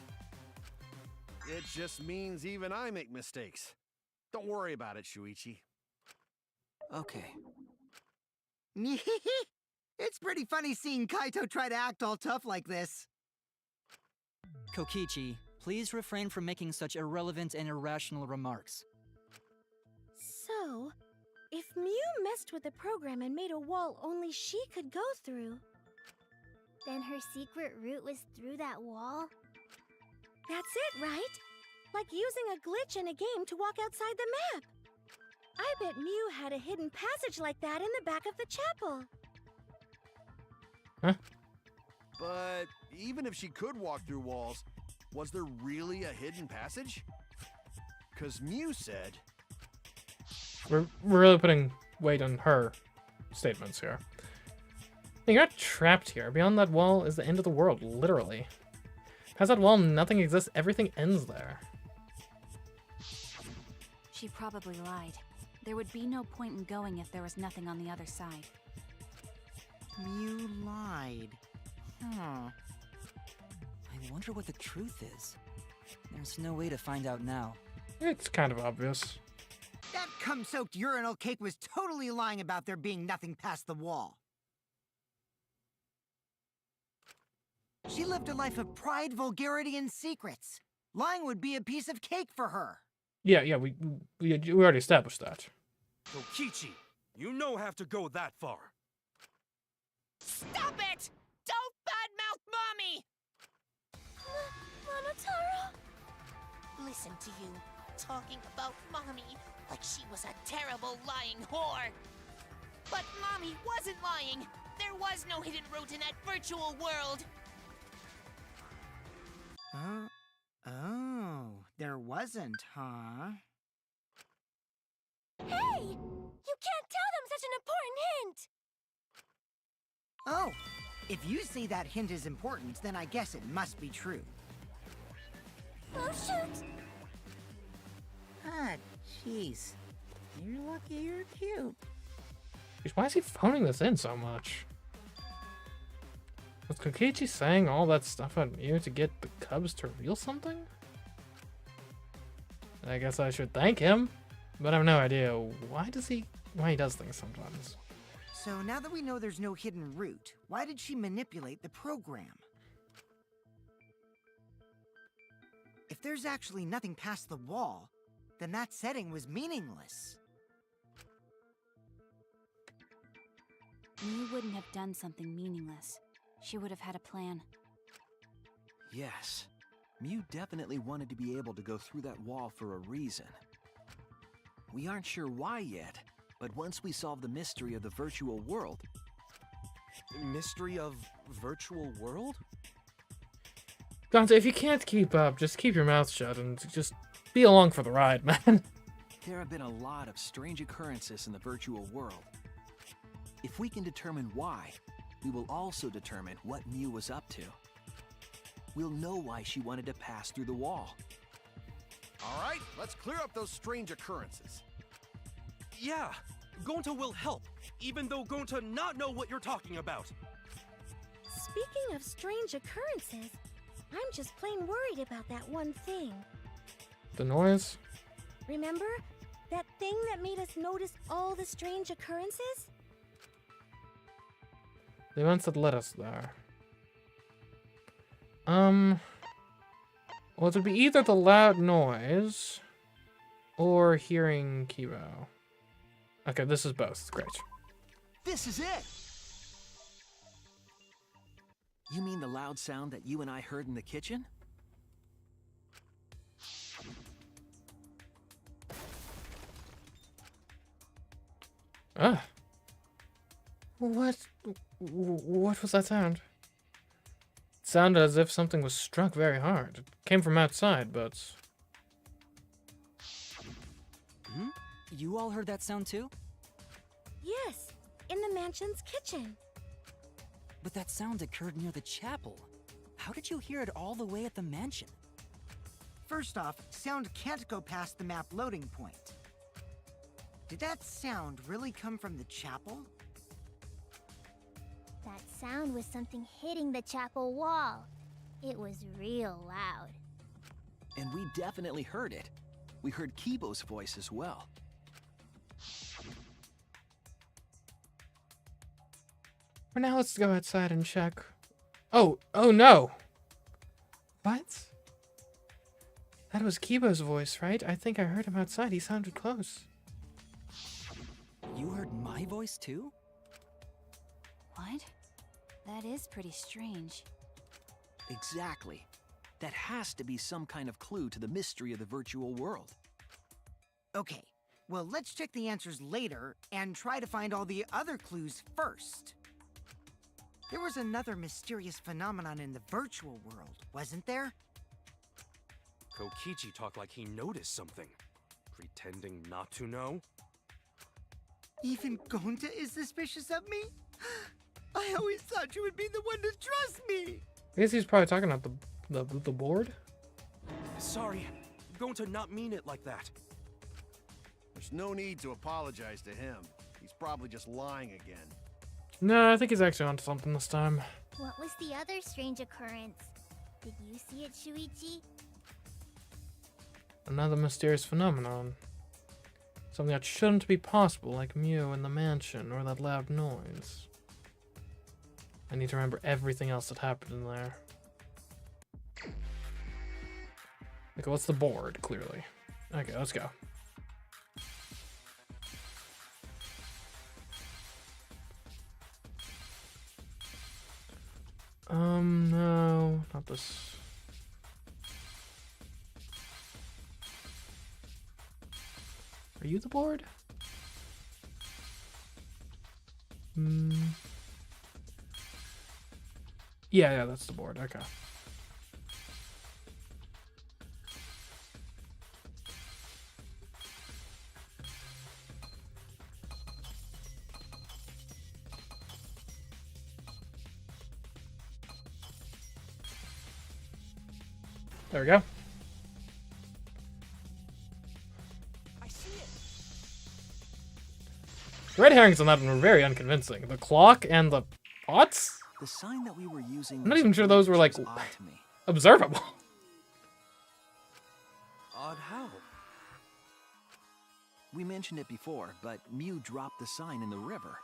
It just means even I make mistakes. Don't worry about it, Shuichi. Okay. It's pretty funny seeing Kaito try to act all tough like this. Kokichi, please refrain from making such irrelevant and irrational remarks. So, if Mew messed with the program and made a wall only she could go through, Then her secret route was through that wall? that's it, right? Like using a glitch in a game to walk outside the map. I bet Mew had a hidden passage like that in the back of the chapel. But even if she could walk through walls, was there really a hidden passage? 'Cause Mew said... We're really putting weight on her statements here. You got trapped here. Beyond that wall is the end of the world, literally. Past that wall, nothing exists. Everything ends there. She probably lied. There would be no point in going if there was nothing on the other side. Mew lied. Huh. I wonder what the truth is. There's no way to find out now. It's kind of obvious. That cum-soaked urinal cake was totally lying about there being nothing past the wall. She lived a life of pride, vulgarity, and secrets. Lying would be a piece of cake for her. Yeah, we already established that. Kokichi, you no have to go that far. Stop it! Don't badmouth Mommy! Monotaro? Listen to you, talking about Mommy like she was a terrible lying whore. But Mommy wasn't lying. There was no hidden route in that virtual world. Oh, there wasn't, huh? Hey! You can't tell them such an important hint! Oh, if you say that hint is important, then I guess it must be true. Oh, shoot! Ah, jeez. You're lucky you're cute. Jeez, why is he phoning this in so much? Was Kokichi saying all that stuff on Mew to get the Cubs to reveal something? I guess I should thank him, but I have no idea why he does things sometimes. So now that we know there's no hidden route, why did she manipulate the program? If there's actually nothing past the wall, then that setting was meaningless. Mew wouldn't have done something meaningless. She would have had a plan. Yes. Mew definitely wanted to be able to go through that wall for a reason. We aren't sure why yet, but once we solve the mystery of the virtual world... Mystery of virtual world? Dante, if you can't keep up, just keep your mouth shut and just be along for the ride, man. There have been a lot of strange occurrences in the virtual world. If we can determine why, we will also determine what Mew was up to. We'll know why she wanted to pass through the wall. All right, let's clear up those strange occurrences. Yeah, Gonta will help, even though Gonta not know what you're talking about. Speaking of strange occurrences, I'm just plain worried about that one thing. The noise? Remember? That thing that made us notice all the strange occurrences? The events that led us there. Well, it would be either the loud noise or hearing Kibo. Okay, this is both. Great. This is it! You mean the loud sound that you and I heard in the kitchen? Ah. What was that sound? It sounded as if something was struck very hard. It came from outside, but... Hmm? You all heard that sound too? Yes, in the mansion's kitchen. But that sound occurred near the chapel. How did you hear it all the way at the mansion? First off, sound can't go past the map loading point. Did that sound really come from the chapel? That sound was something hitting the chapel wall. It was real loud. And we definitely heard it. We heard Kibo's voice as well. For now, let's go outside and check. Oh no! What? That was Kibo's voice, right? I think I heard him outside. He sounded close. You heard my voice too? What? That is pretty strange. Exactly. That has to be some kind of clue to the mystery of the virtual world. Okay, well, let's check the answers later and try to find all the other clues first. There was another mysterious phenomenon in the virtual world, wasn't there? Kokichi talked like he noticed something. Pretending not to know? Even Gonta is suspicious of me? I always thought you would be the one to trust me! I guess he's probably talking about the board? Sorry, I'm going to not mean it like that. There's no need to apologize to him. He's probably just lying again. No, I think he's actually onto something this time. What was the other strange occurrence? Did you see it, Shuichi? Another mysterious phenomenon. Something that shouldn't be possible, like Mew in the mansion, or that loud noise. I need to remember everything else that happened in there. Okay, what's the board, clearly? Okay, let's go. No, not this. Are you the board? Yeah, that's the board. Okay. There we go. I see it. The red herrings on that one were very unconvincing. The clock and the pots? The sign that we were using. I'm not even sure those were like was odd to me. observable. Odd how? We mentioned it before, but Mew dropped the sign in the river.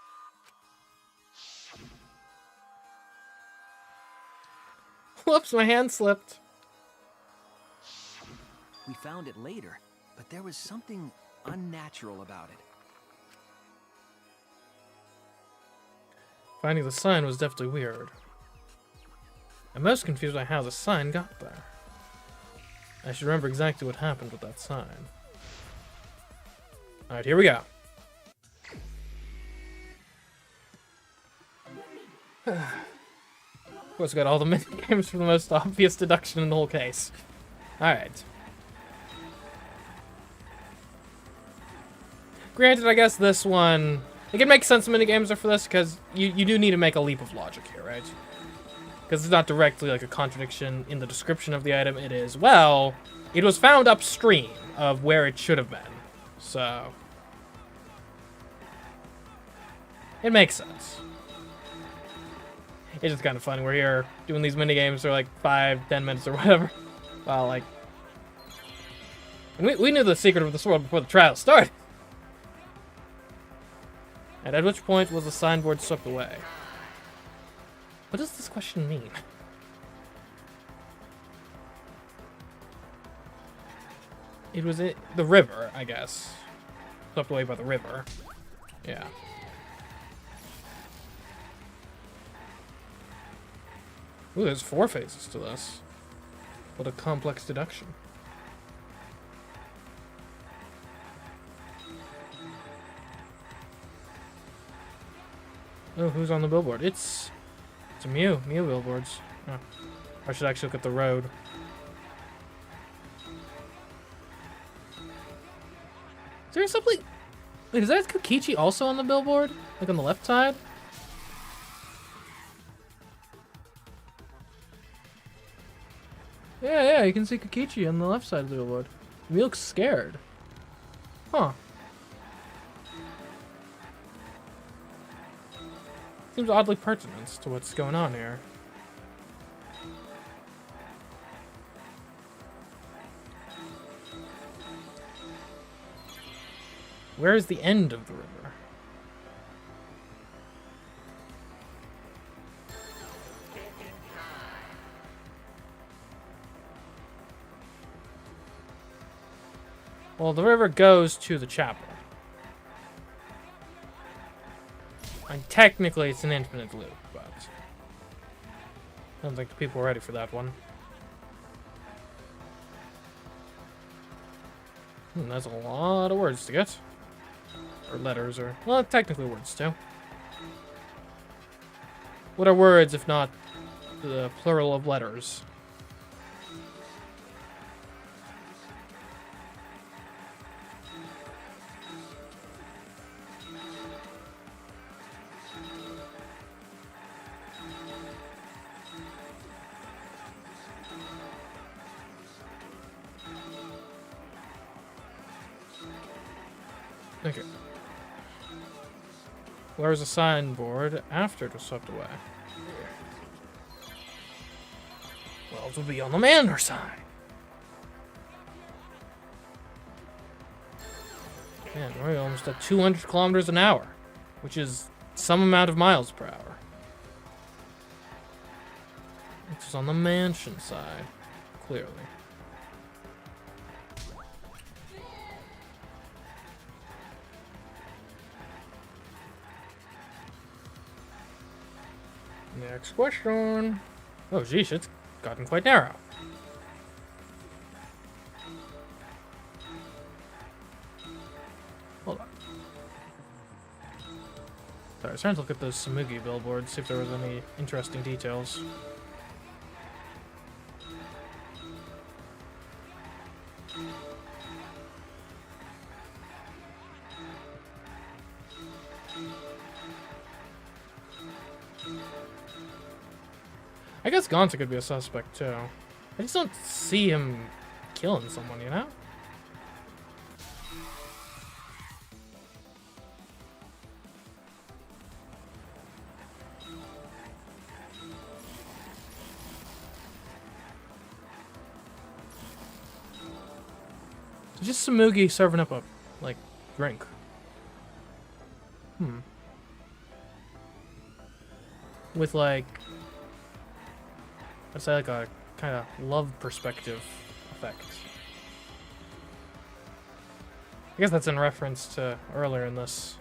Whoops, my hand slipped. We found it later, but there was something unnatural about it. Finding the sign was definitely weird. I'm most confused by how the sign got there. I should remember exactly what happened with that sign. Alright, here we go. Of course, we got all the mini games for the most obvious deduction in the whole case. Alright. Granted, I guess this one... It can make sense minigames are for this, because you do need to make a leap of logic here, right? Because it's not directly like a contradiction in the description of the item. It is, well, it was found upstream of where it should have been. So... it makes sense. It's just kind of fun. We're here doing these minigames for like 5-10 minutes or whatever. Well, like... We knew the secret of the sword before the trial started. And at which point was the signboard swept away? What does this question mean? It was in the river, I guess. Swept away by the river. Yeah. Ooh, there's 4 phases to this. What a complex deduction. Oh, who's on the billboard? It's a Mew billboards. Oh. I should actually look at the road. Is there something? Wait, is that Kokichi also on the billboard? Like on the left side? Yeah, you can see Kokichi on the left side of the billboard. He looks scared. Huh. Seems oddly pertinent to what's going on here. Where is the end of the river? Well, the river goes to the chapel. And technically it's an infinite loop, but I don't think the people are ready for that one. That's a lot of words to get. Or letters, or... well, technically words, too. What are words if not the plural of letters? Okay. Where's the signboard after it was swept away? Well, it would be on the manor side. Man, we're almost at 200 kilometers an hour, which is some amount of miles per hour. Which is on the mansion side, clearly. Next question. Oh, geez, it's gotten quite narrow. Hold on. Sorry, I was trying to look at those Samugi billboards, see if there was any interesting details. I guess Gonta could be a suspect, too. I just don't see him killing someone, you know? It's just Samugi serving up a, like, drink. With, like... I'd say like a kind of love perspective effect. I guess that's in reference to earlier in this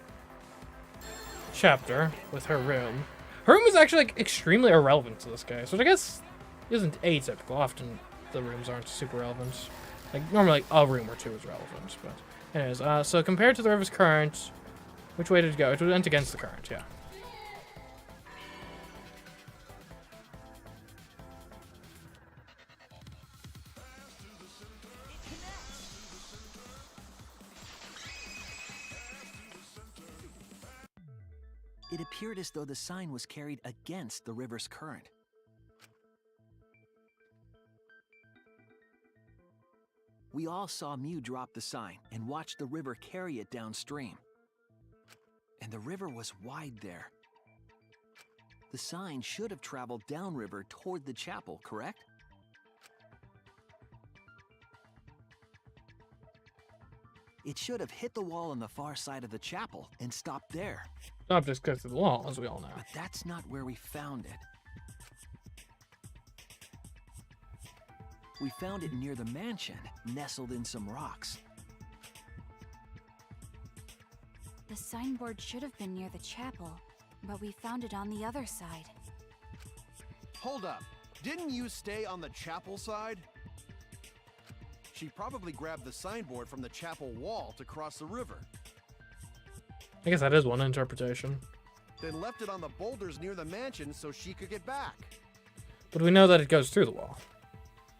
chapter with her room. Her room is actually like extremely irrelevant to this guy, so I guess isn't atypical. Often the rooms aren't super relevant. Like normally like a room or two is relevant, but anyways, so compared to the river's current, which way did it go? It went against the current, yeah. It appeared as though the sign was carried against the river's current. We all saw Mew drop the sign and watch the river carry it downstream. And the river was wide there. The sign should have traveled downriver toward the chapel, correct? It should have hit the wall on the far side of the chapel and stopped there. Not just because of the wall, as we all know. But that's not where we found it. We found it near the mansion, nestled in some rocks. The signboard should have been near the chapel, but we found it on the other side. Hold up. Didn't you stay on the chapel side? She probably grabbed the signboard from the chapel wall to cross the river. I guess that is one interpretation. Then left it on the boulders near the mansion so she could get back. But we know that it goes through the wall.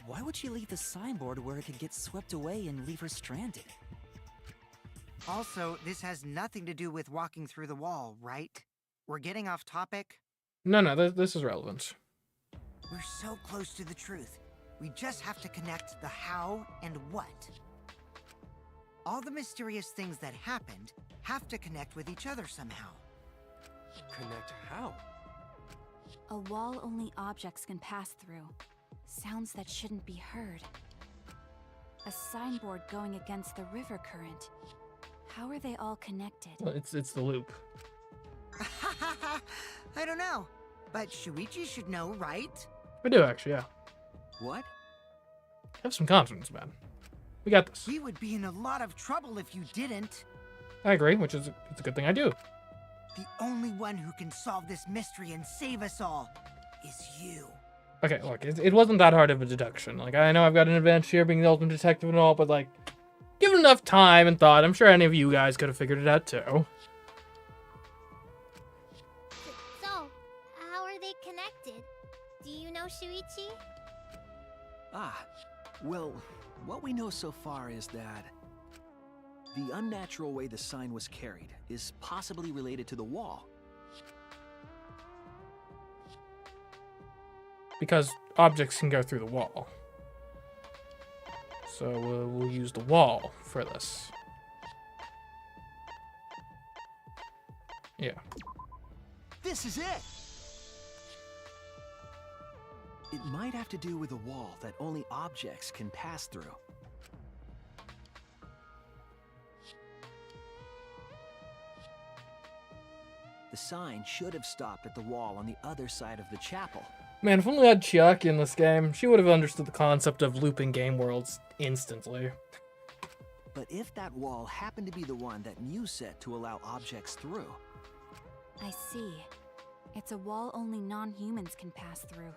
Why would she leave the signboard where it could get swept away and leave her stranded? Also, this has nothing to do with walking through the wall, right? We're getting off topic. No, this is relevant. We're so close to the truth. We just have to connect the how and what. All the mysterious things that happened have to connect with each other somehow. Connect how? A wall only objects can pass through. Sounds that shouldn't be heard. A signboard going against the river current. How are they all connected? Well, it's the loop. I don't know, but Shuichi should know, right? We do, actually, yeah. What? Have some confidence, man. We got this. We would be in a lot of trouble if you didn't. I agree, which is it's a good thing I do. The only one who can solve this mystery and save us all is you. Okay, look, it wasn't that hard of a deduction. Like, I know I've got an advantage here being the ultimate detective and all, but, like, given enough time and thought, I'm sure any of you guys could have figured it out, too. So, how are they connected? Do you know Shuichi? Ah, well, what we know so far is that the unnatural way the sign was carried is possibly related to the wall. Because objects can go through the wall. So we'll use the wall for this. Yeah. This is it! It might have to do with a wall that only objects can pass through. The sign should have stopped at the wall on the other side of the chapel. Man, if only I had Chiaki in this game, she would have understood the concept of looping game worlds instantly. But if that wall happened to be the one that Mew set to allow objects through... I see. It's a wall only non-humans can pass through.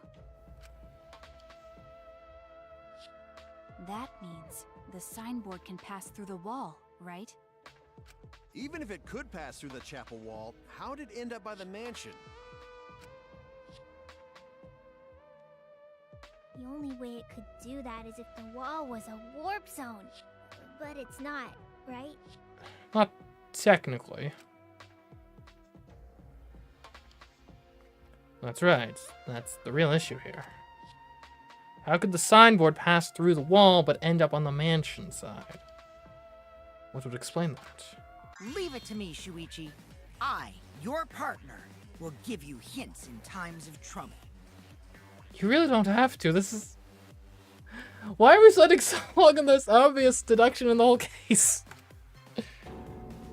That means the signboard can pass through the wall, right? Even if it could pass through the chapel wall, how'd it end up by the mansion? The only way it could do that is if the wall was a warp zone. But it's not, right? Not technically. That's right. That's the real issue here. How could the signboard pass through the wall but end up on the mansion side? What would explain that? Leave it to me, Shuichi. I, your partner, will give you hints in times of trouble. You really don't have to. This is... Why are we spending so long on this obvious deduction in the whole case?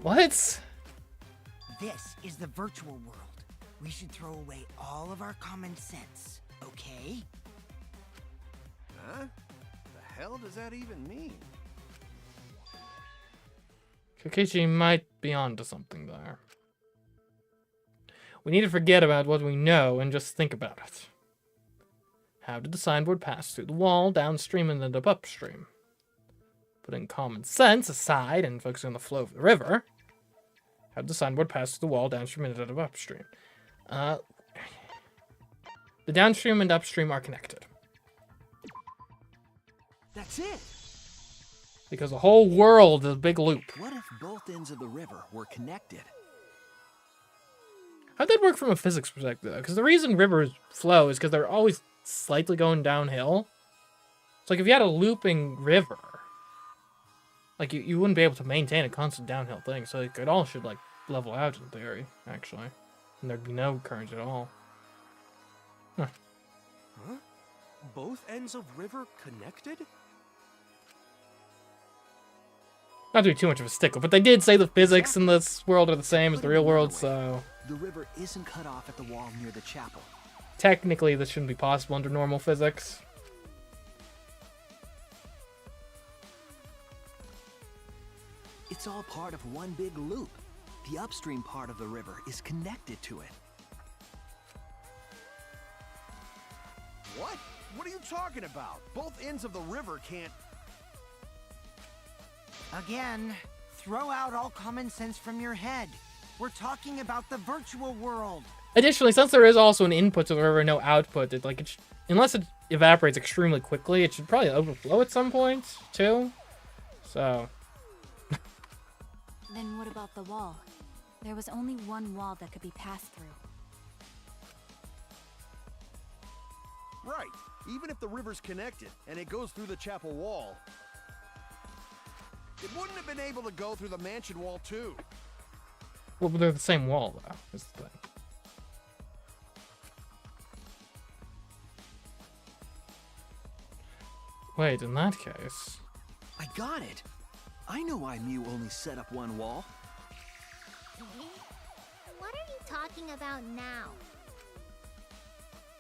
What? This is the virtual world. We should throw away all of our common sense, okay? Huh? The hell does that even mean? Kokichi might be onto something there. We need to forget about what we know and just think about it. How did the signboard pass through the wall, downstream, and end up upstream? Putting common sense aside and focusing on the flow of the river, how did the signboard pass through the wall, downstream, and end up upstream? The downstream and upstream are connected. That's it! Because the whole world is a big loop. What if both ends of the river were connected? How'd that work from a physics perspective, though? Because the reason rivers flow is because they're always slightly going downhill. It's like if you had a looping river, like you wouldn't be able to maintain a constant downhill thing. So it all should like level out in theory, actually, and there'd be no current at all. Huh. Huh? Both ends of river connected? Not to be too much of a stickler, but they did say the physics in this world are the same as the real world, so... The river isn't cut off at the wall near the chapel. Technically, this shouldn't be possible under normal physics. It's all part of one big loop. The upstream part of the river is connected to it. What? What are you talking about? Both ends of the river can't... Again, throw out all common sense from your head. We're talking about the virtual world. Additionally, since there is also an input to the river and no output, unless it evaporates extremely quickly, it should probably overflow at some point, too. So... Then what about the wall? There was only one wall that could be passed through. Right. Even if the river's connected and it goes through the chapel wall, it wouldn't have been able to go through the mansion wall too. Well, but they're the same wall, though, is the thing. Wait, in that case... I got it. I know why Mew only set up one wall. What are you talking about now?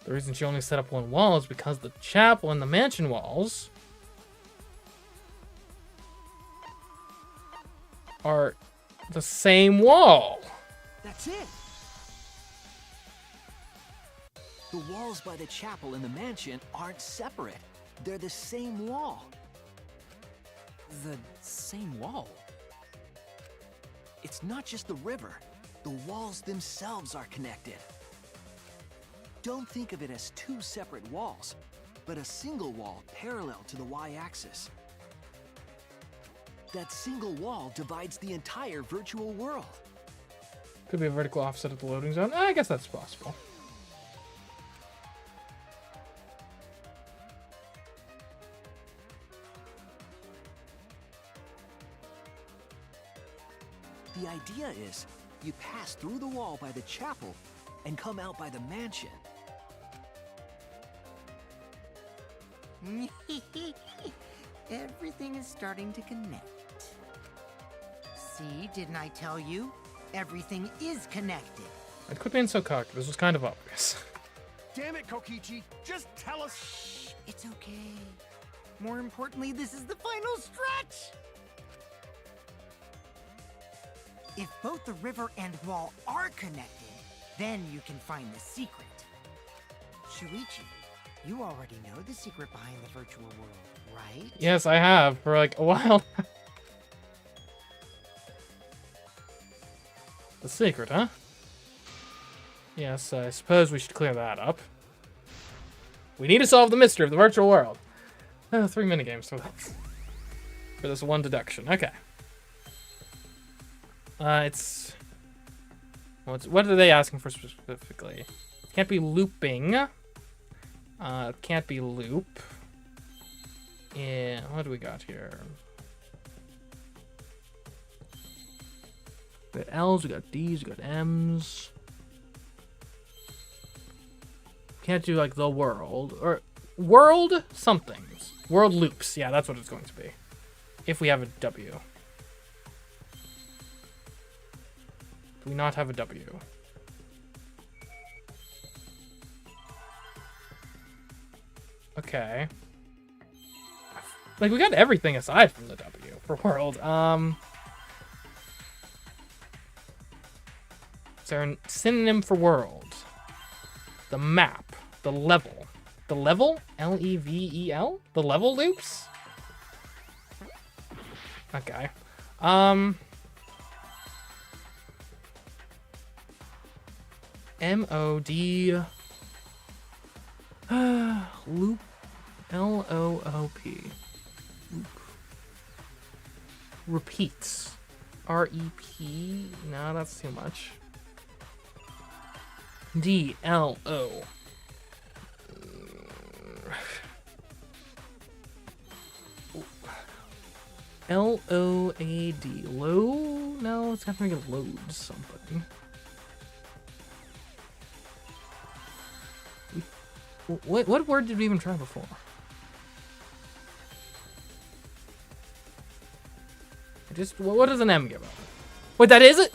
The reason she only set up one wall is because the chapel and the mansion walls are the same wall. That's it. The walls by the chapel and the mansion aren't separate. They're the same wall. The same wall? It's not just the river. The walls themselves are connected. Don't think of it as two separate walls, but a single wall parallel to the y-axis. That single wall divides the entire virtual world. Could be a vertical offset at the loading zone. I guess that's possible. The idea is, you pass through the wall by the chapel and come out by the mansion. Everything is starting to connect. See, didn't I tell you? Everything is connected. I'd quit being so cocky. This was kind of obvious. Damn it, Kokichi! Just tell us. It's okay. More importantly, this is the final stretch! If both the river and wall are connected, then you can find the secret. Shuichi, you already know the secret behind the virtual world, right? Yes, I have for like a while. The secret, huh? Yes, I suppose we should clear that up. We need to solve the mystery of the virtual world. 3 minigames for this. For this one deduction. Okay. What are they asking for specifically? Can't be looping. Can't be loop. Yeah, what do we got here? We got L's, we got D's, we got M's. Can't do like the world or world somethings. World loops. Yeah, that's what it's going to be. If we have a W. Do we not have a W? Okay. Like, we got everything aside from the W for world. Is there a synonym for world? The map. The level. The level? L-E-V-E-L? The level loops? Okay. M-O-D... loop. L-O-O-P. Loop. Repeats. R-E-P... No, that's too much. D-L-O. L-O-A-D. Low? No, it's got to make it load something. What word did we even try before? What does an M give out? Wait, that is it?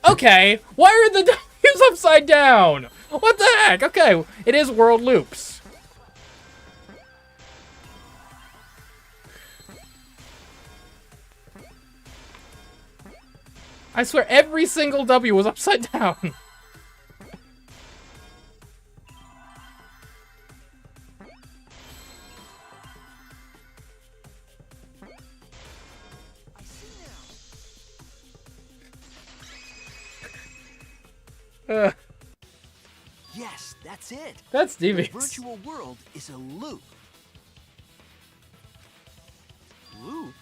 Okay, why are the W's upside down? What the heck? Okay, it is world loops. I swear every single W was upside down. Yes, that's it. That's devious. The virtual world is a loop. Loop?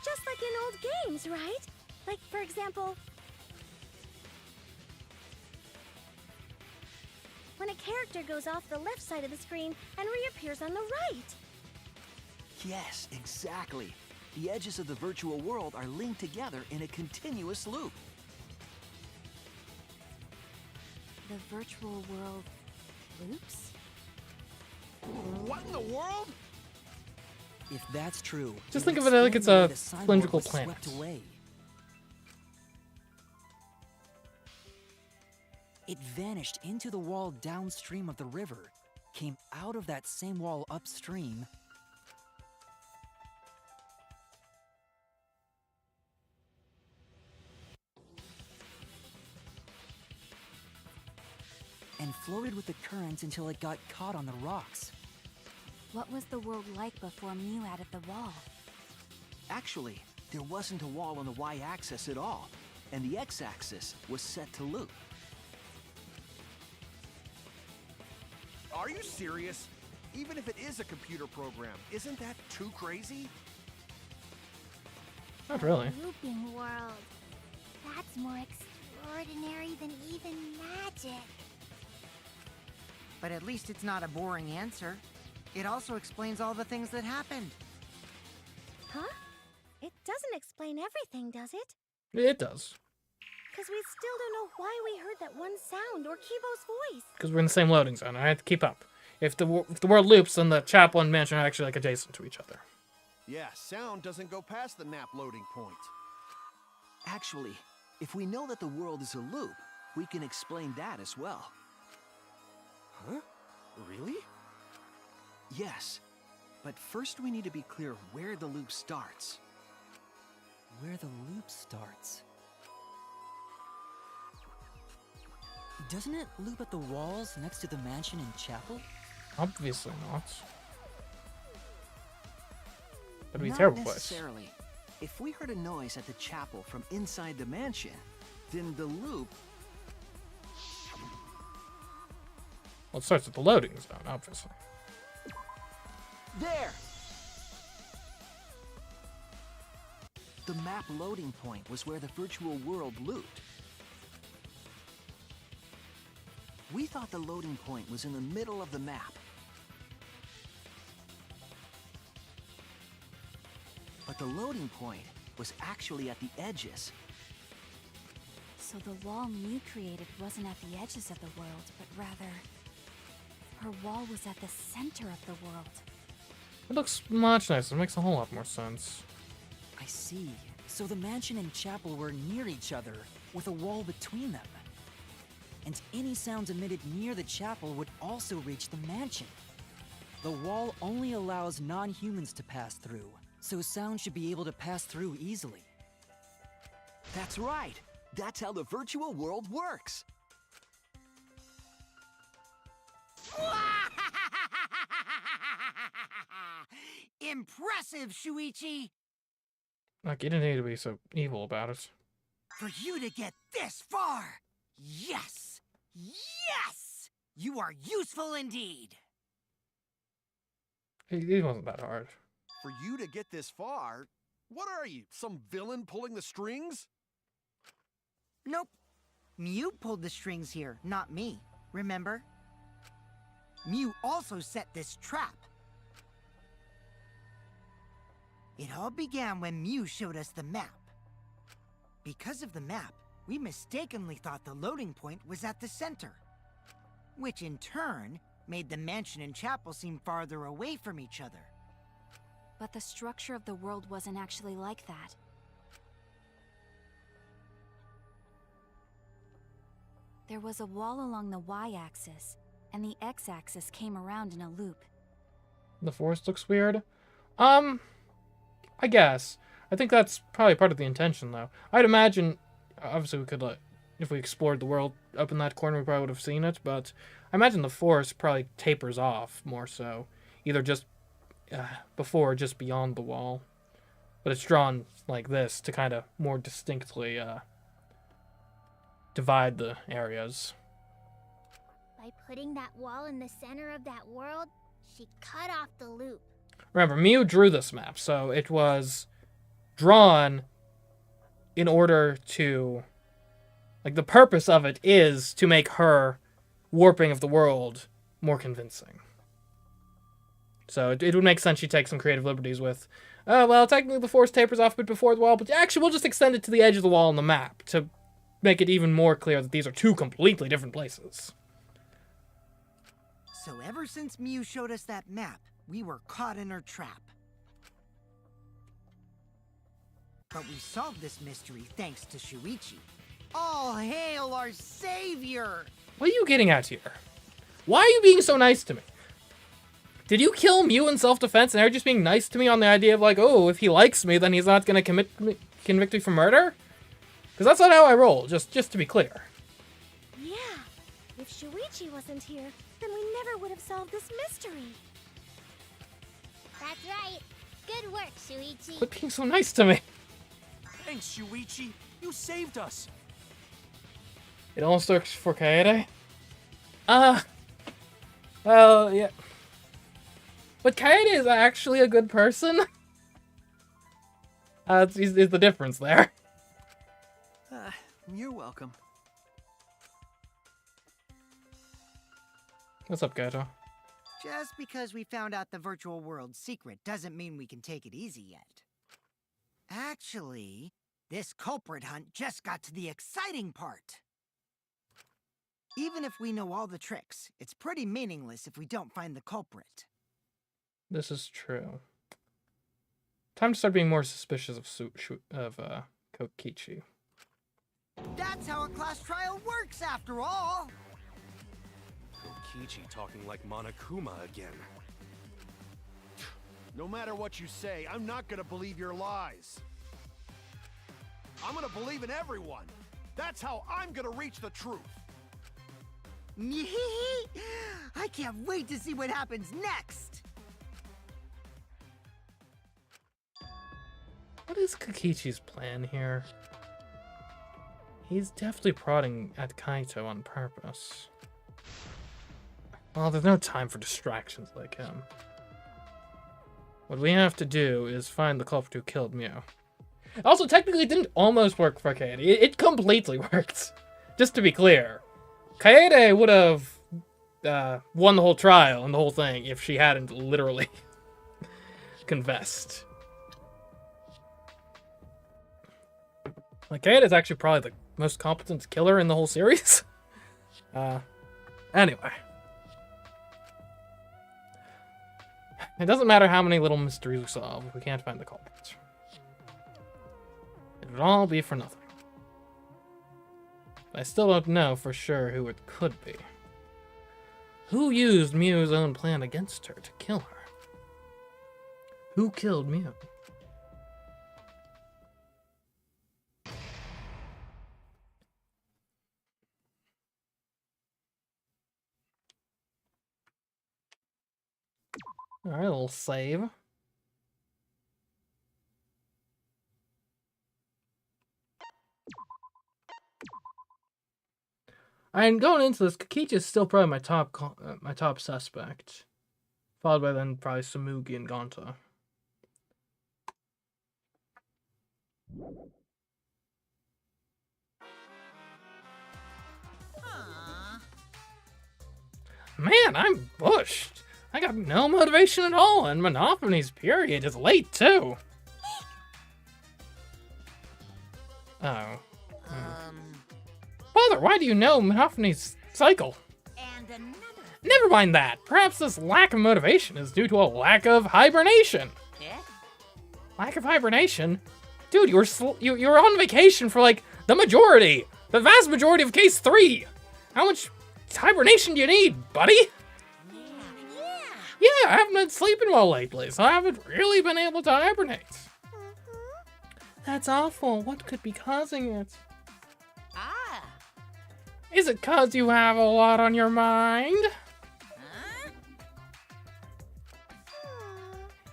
Just like in old games, right? Like, for example... character goes off the left side of the screen and reappears on the right. Yes, exactly. The edges of the virtual world are linked together in a continuous loop. The virtual world loops? What in the world? If that's true, Just it think would of it like explain it's the a way the cylindrical sidewalk was swept planet. away. It vanished into the wall downstream of the river, came out of that same wall upstream, and floated with the current until it got caught on the rocks. What was the world like before Mew added the wall? Actually, there wasn't a wall on the y-axis at all, and the x-axis was set to loop. Are you serious? Even if it is a computer program, isn't that too crazy? Not really. Looping world. That's more extraordinary than even magic. But at least it's not a boring answer. It also explains all the things that happened. Huh? It doesn't explain everything, does it? It does. Because we still don't know why we heard that one sound or Kibo's voice. Because we're in the same loading zone. I have to keep up. If the world loops, then the chapel and mansion are actually like adjacent to each other. Yeah, sound doesn't go past the map loading point. Actually, if we know that the world is a loop, we can explain that as well. Huh? Really? Yes, but first we need to be clear where the loop starts. Where the loop starts. Doesn't it loop at the walls next to the mansion and chapel? Obviously not. That'd be a Not terrible place. necessarily. If we heard a noise at the chapel from inside the mansion, then the loop... Well, it starts at the loading zone, obviously. There! The map loading point was where the virtual world looped. We thought the loading point was in the middle of the map. But the loading point was actually at the edges. So the wall Mew created wasn't at the edges of the world, but rather... her wall was at the center of the world. It looks much nicer. It makes a whole lot more sense. I see. So the mansion and chapel were near each other, with a wall between them. And any sounds emitted near the chapel would also reach the mansion. The wall only allows non-humans to pass through, so sound should be able to pass through easily. That's right. That's how the virtual world works. Impressive, Shuichi! Like, you didn't need to be so evil about it. For you to get this far! Yes! Yes! You are useful indeed! It wasn't that hard. For you to get this far? What are you, some villain pulling the strings? Nope. Mew pulled the strings here, not me. Remember? Mew also set this trap. It all began when Mew showed us the map. Because of the map, we mistakenly thought the loading point was at the center, which in turn made the mansion and chapel seem farther away from each other. But the structure of the world wasn't actually like that. There was a wall along the y-axis, and the x-axis came around in a loop. The forest looks weird. I guess. I think that's probably part of the intention, though. I'd imagine, obviously we could, if we explored the world up in that corner, we probably would have seen it, but I imagine the forest probably tapers off more so. Either just before or just beyond the wall. But it's drawn like this to kind of more distinctly divide the areas. By putting that wall in the center of that world, she cut off the loop. Remember, Mew drew this map, so it was drawn in order to... Like, the purpose of it is to make her warping of the world more convincing. So it would make sense she takes some creative liberties with, well, technically the force tapers off a bit before the wall, but actually we'll just extend it to the edge of the wall on the map to make it even more clear that these are two completely different places. So ever since Mew showed us that map, we were caught in her trap. But we solved this mystery thanks to Shuichi. All hail our savior! What are you getting at here? Why are you being so nice to me? Did you kill Mew in self-defense and are you just being nice to me on the idea of like, oh, if he likes me, then he's not going to convict me for murder? Because that's not how I roll, just to be clear. Yeah, if Shuichi wasn't here, then we never would have solved this mystery. That's right. Good work, Shuichi. Quit being so nice to me. Thanks, Shuichi. You saved us. It almost works for Kaede. Well, yeah. But Kaede is actually a good person. Is the difference there. You're welcome. What's up, Gato? Just because we found out the virtual world's secret doesn't mean we can take it easy yet. Actually, this culprit hunt just got to the exciting part. Even if we know all the tricks, it's pretty meaningless if we don't find the culprit. This is true. Time to start being more suspicious of Kokichi. That's how a class trial works, after all! Kokichi talking like Monokuma again. No matter what you say, I'm not gonna believe your lies. I'm gonna believe in everyone. That's how I'm gonna reach the truth. I can't wait to see what happens next! What is Kokichi's plan here? He's definitely prodding at Kaito on purpose. Well, there's no time for distractions like him. What we have to do is find the culprit who killed Mew. Also, technically, it didn't almost work for Kaede. It completely worked. Just to be clear. Kaede would have won the whole trial and the whole thing if she hadn't literally confessed. Like, Kaede is actually probably the most competent killer in the whole series. Anyway. It doesn't matter how many little mysteries we solve if we can't find the culprits. It would all be for nothing. I still don't know for sure who it could be. Who used Mew's own plan against her to kill her? Who killed Mew? Alright, a little save. And going into this, Kokichi is still probably my top suspect. Followed by then probably Samugi and Gonta. Man, I'm bushed. I got no motivation at all, and Monophanie's period is late, too. Oh. Father, why do you know Monophanie's cycle? And another. Never mind that. Perhaps this lack of motivation is due to a lack of hibernation. Yeah? Lack of hibernation? Dude, you were on vacation for, like, the vast majority of case 3. How much hibernation do you need, buddy? Yeah, I haven't been sleeping well lately, so I haven't really been able to hibernate. That's awful. What could be causing it? Is it 'cause you have a lot on your mind?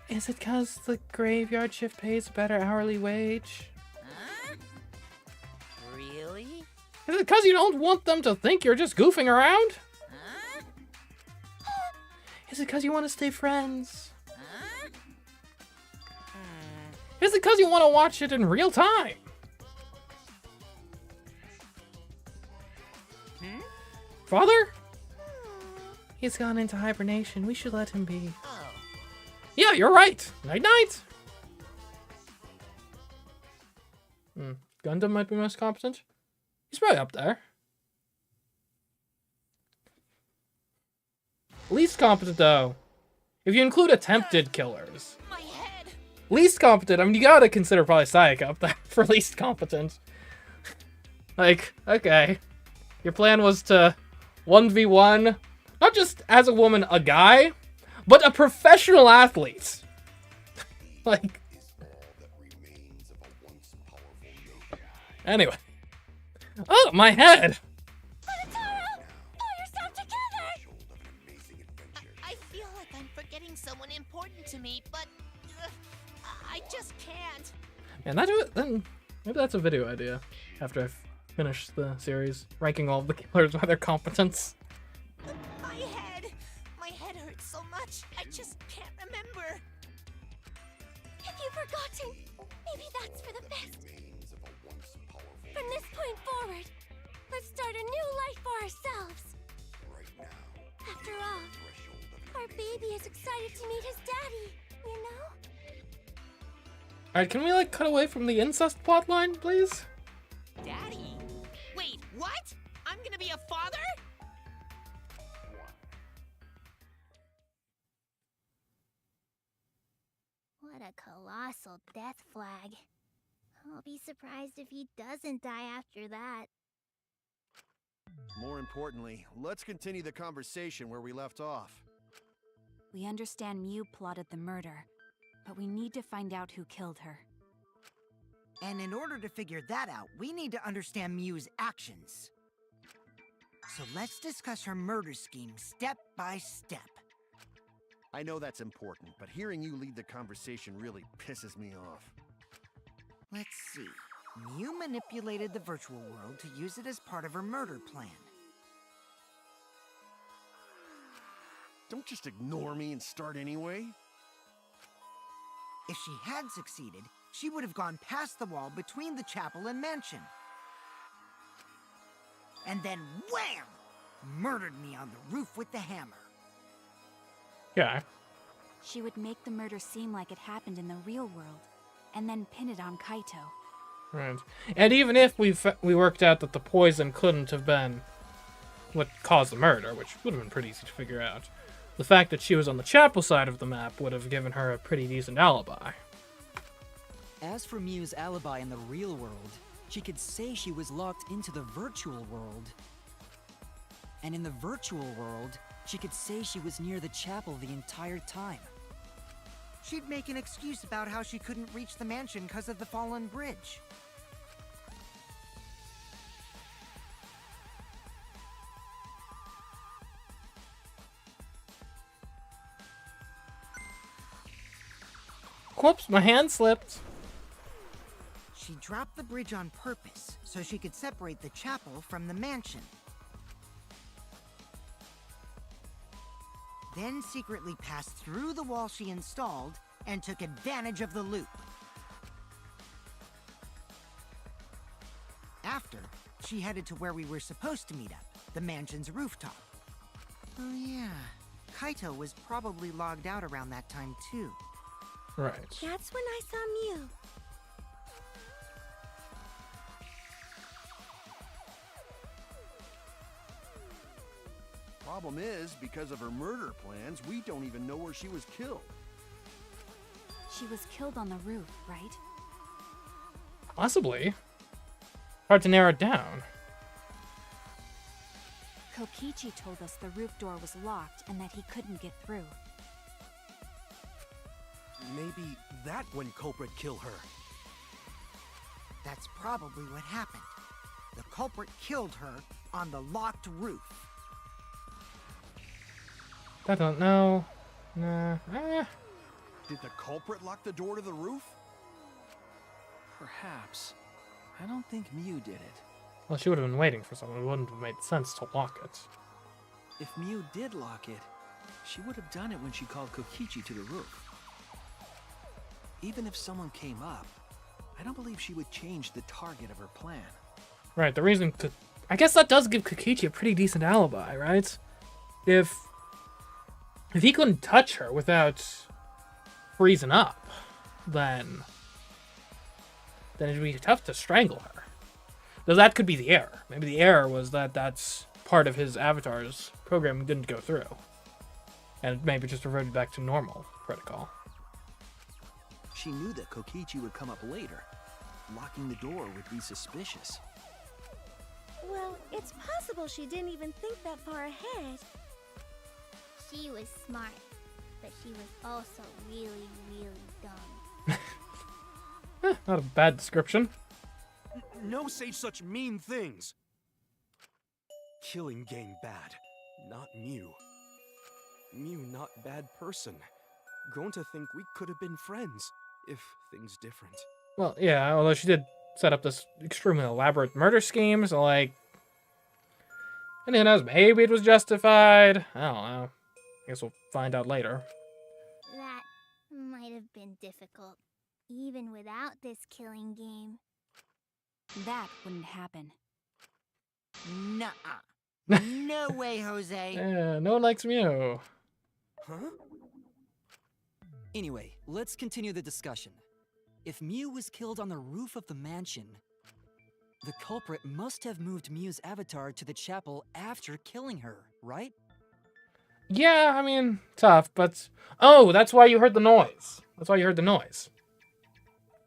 Is it 'cause the graveyard shift pays a better hourly wage? Really? Is it 'cause you don't want them to think you're just goofing around? Is it 'cause you want to stay friends? Is it 'cause you want to watch it in real time? Father? He's gone into hibernation. We should let him be. Oh. Yeah, you're right. Night-night. Gundam might be most competent. He's probably up there. Least competent, though. If you include attempted killers. My head. Least competent, I mean, you gotta consider probably Sayaka up there for least competent. Like, okay. Your plan was to 1v1, not just as a woman, a guy, but a professional athlete. Like. Anyway. Oh, my head! I feel like I'm forgetting someone important to me, but I just can't. Man, then maybe that's a video idea after I've finished the series, ranking all of the killers by their competence. My head hurts so much, I just can't remember. Have you forgotten? Maybe that's for the best. From this point forward, let's start a new life for ourselves. After all, our baby is excited to meet his daddy, you know? Alright, can we, like, cut away from the incest plotline, please? Daddy? Wait, what? I'm gonna be a father? What a colossal death flag. I'll be surprised if he doesn't die after that. More importantly, let's continue the conversation where we left off. We understand Mew plotted the murder, but we need to find out who killed her. And in order to figure that out, we need to understand Mew's actions. So let's discuss her murder scheme step by step. I know that's important, but hearing you lead the conversation really pisses me off. Let's see. Mew manipulated the virtual world to use it as part of her murder plan. Don't just ignore me and start anyway. If she had succeeded, she would have gone past the wall between the chapel and mansion. And then wham! Murdered me on the roof with the hammer. Yeah. She would make the murder seem like it happened in the real world, and then pin it on Kaito. Right. And even if we worked out that the poison couldn't have been what caused the murder, which would have been pretty easy to figure out, the fact that she was on the chapel side of the map would have given her a pretty decent alibi. As for Mew's alibi in the real world, she could say she was locked into the virtual world. And in the virtual world, she could say she was near the chapel the entire time. She'd make an excuse about how she couldn't reach the mansion because of the fallen bridge. Whoops, my hand slipped. She dropped the bridge on purpose so she could separate the chapel from the mansion. Then secretly passed through the wall she installed and took advantage of the loop. After, she headed to where we were supposed to meet up, the mansion's rooftop. Oh yeah, Kaito was probably logged out around that time too. Right. That's when I saw Mew. Problem is, because of her murder plans, we don't even know where she was killed. She was killed on the roof, right? Possibly. Hard to narrow it down. Kokichi told us the roof door was locked and that he couldn't get through. Maybe that when culprit killed her. That's probably what happened. The culprit killed her on the locked roof. I don't know. Nah. Did the culprit lock the door to the roof? Perhaps. I don't think Mew did it. Well, she would have been waiting for someone. It wouldn't have made sense to lock it. If Mew did lock it, she would have done it when she called Kokichi to the roof. Even if someone came up, I don't believe she would change the target of her plan. Right, the reason... I guess that does give Kokichi a pretty decent alibi, right? If if he couldn't touch her without freezing up, then it'd be tough to strangle her. Though that could be the error. Maybe the error was that that's part of his avatar's programming didn't go through. And maybe just reverted back to normal protocol. She knew that Kokichi would come up later. Locking the door would be suspicious. Well, it's possible she didn't even think that far ahead. She was smart, but she was also really, really dumb. Not a bad description. No say such mean things. Killing game bad, not Mew. Mew not bad person. Grown to think we could have been friends, if things different. Well, yeah, although she did set up this extremely elaborate murder scheme, so like... And who knows, maybe it was justified. I don't know. I guess we'll find out later. That might have been difficult, even without this killing game. That wouldn't happen. Nuh-uh. No way, Jose. Yeah, no one likes Mew. Huh? Anyway, let's continue the discussion. If Mew was killed on the roof of the mansion, the culprit must have moved Mew's avatar to the chapel after killing her, right? Yeah, I mean, tough, but... Oh, that's why you heard the noise. That's why you heard the noise.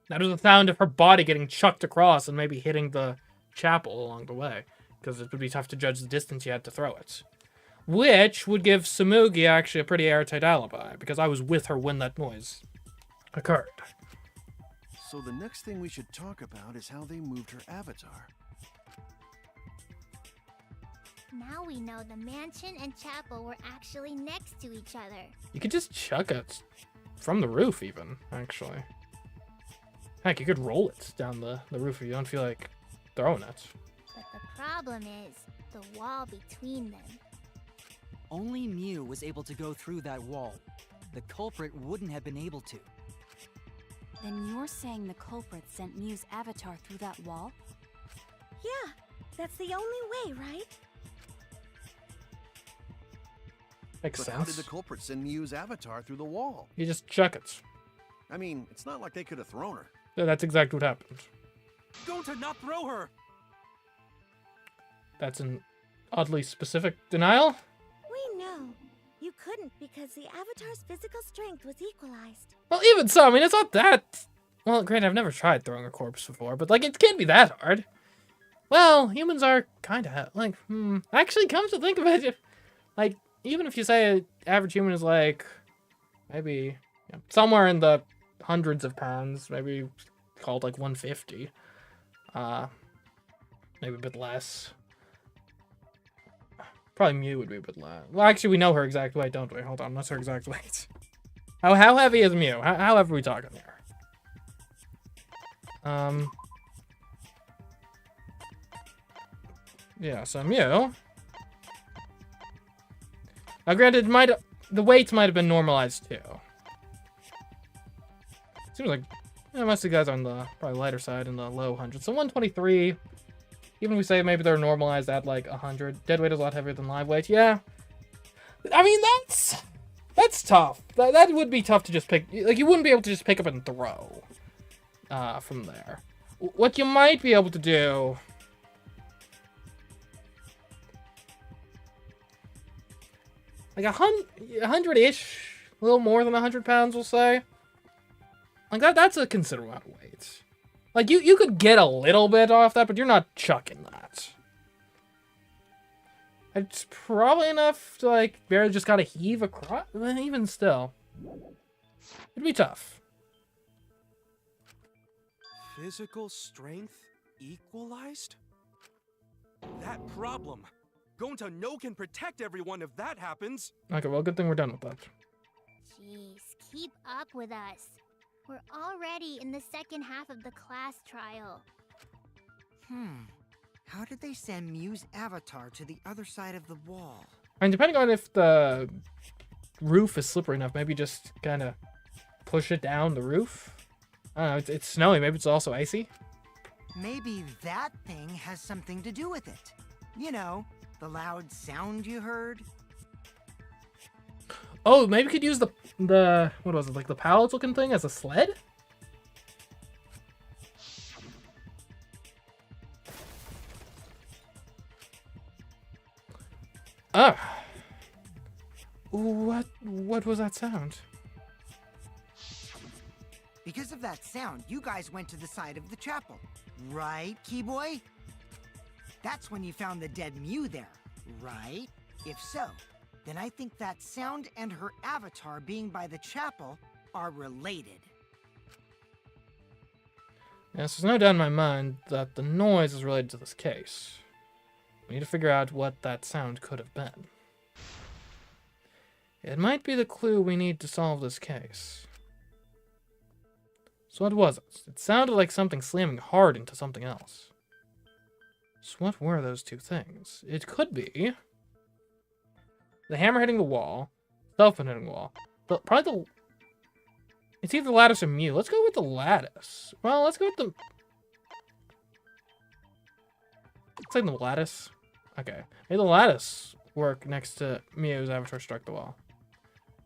That was the sound of her body getting chucked across and maybe hitting the chapel along the way. Because it would be tough to judge the distance you had to throw it. Which would give Tsumugi actually a pretty airtight alibi, because I was with her when that noise occurred. So the next thing we should talk about is how they moved her avatar. Now we know the mansion and chapel were actually next to each other. You could just chuck it from the roof even, actually. Heck, you could roll it down the roof if you don't feel like throwing it. But the problem is the wall between them. Only Mew was able to go through that wall. The culprit wouldn't have been able to. Then you're saying the culprit sent Mew's avatar through that wall? Yeah, that's the only way, right? Makes But sense. how did the culprit send Mew's avatar through the wall? You just chuck it. I mean, it's not like they could have thrown her. Yeah, that's exactly what happened. Going to not throw her! That's an oddly specific denial. We know. You couldn't because the avatar's physical strength was equalized. Well, even so, I mean, it's not that... Well, granted, I've never tried throwing a corpse before, but, like, it can't be that hard. Well, humans are kind of, like, actually, comes to think of it, like, even if you say an average human is, like, maybe somewhere in the hundreds of pounds, maybe called, like, 150. Maybe a bit less. Probably Mew would be a bit less. Well, actually, we know her exact weight, don't we? Hold on, what's her exact weight? How heavy is Mew? How heavy are we talking here? Yeah, so Mew. Now, granted, the weights might have been normalized too. Seems like most of the guys are on the probably lighter side in the low hundreds. So 123. Even if we say maybe they're normalized at like 100. Dead weight is a lot heavier than live weight. Yeah. I mean, that's tough. That would be tough to just pick. Like, you wouldn't be able to just pick up and throw from there. What you might be able to do... Like 100-ish, a little more than 100 pounds, we'll say. Like that's a considerable amount of weight. Like you could get a little bit off that, but you're not chucking that. It's probably enough to like barely just gotta heave across. Even still, it'd be tough. Physical strength equalized? That problem. Gonta no can protect everyone if that happens. Okay, well, good thing we're done with that. Jeez, keep up with us. We're already in the second half of the class trial. How did they send Mew's avatar to the other side of the wall? And depending on if the roof is slippery enough, maybe just kind of push it down the roof. I don't know, it's snowy, maybe it's also icy. Maybe that thing has something to do with it. You know, the loud sound you heard? Oh, maybe we could use the what was it, like the pallets looking thing as a sled? Ah. What was that sound? Because of that sound, you guys went to the side of the chapel. Right, Keyboy? That's when you found the dead Mew there, right? If so, then I think that sound and her avatar being by the chapel are related. Yes, there's no doubt in my mind that the noise is related to this case. We need to figure out what that sound could have been. It might be the clue we need to solve this case. So what was it? It sounded like something slamming hard into something else. So what were those two things? It could be the hammer hitting the wall, cell phone hitting the wall. It's either lattice or Mew. Let's go with the lattice. Well, let's go with the... It's like the lattice. Okay. Maybe the lattice work next to Mew's avatar struck the wall.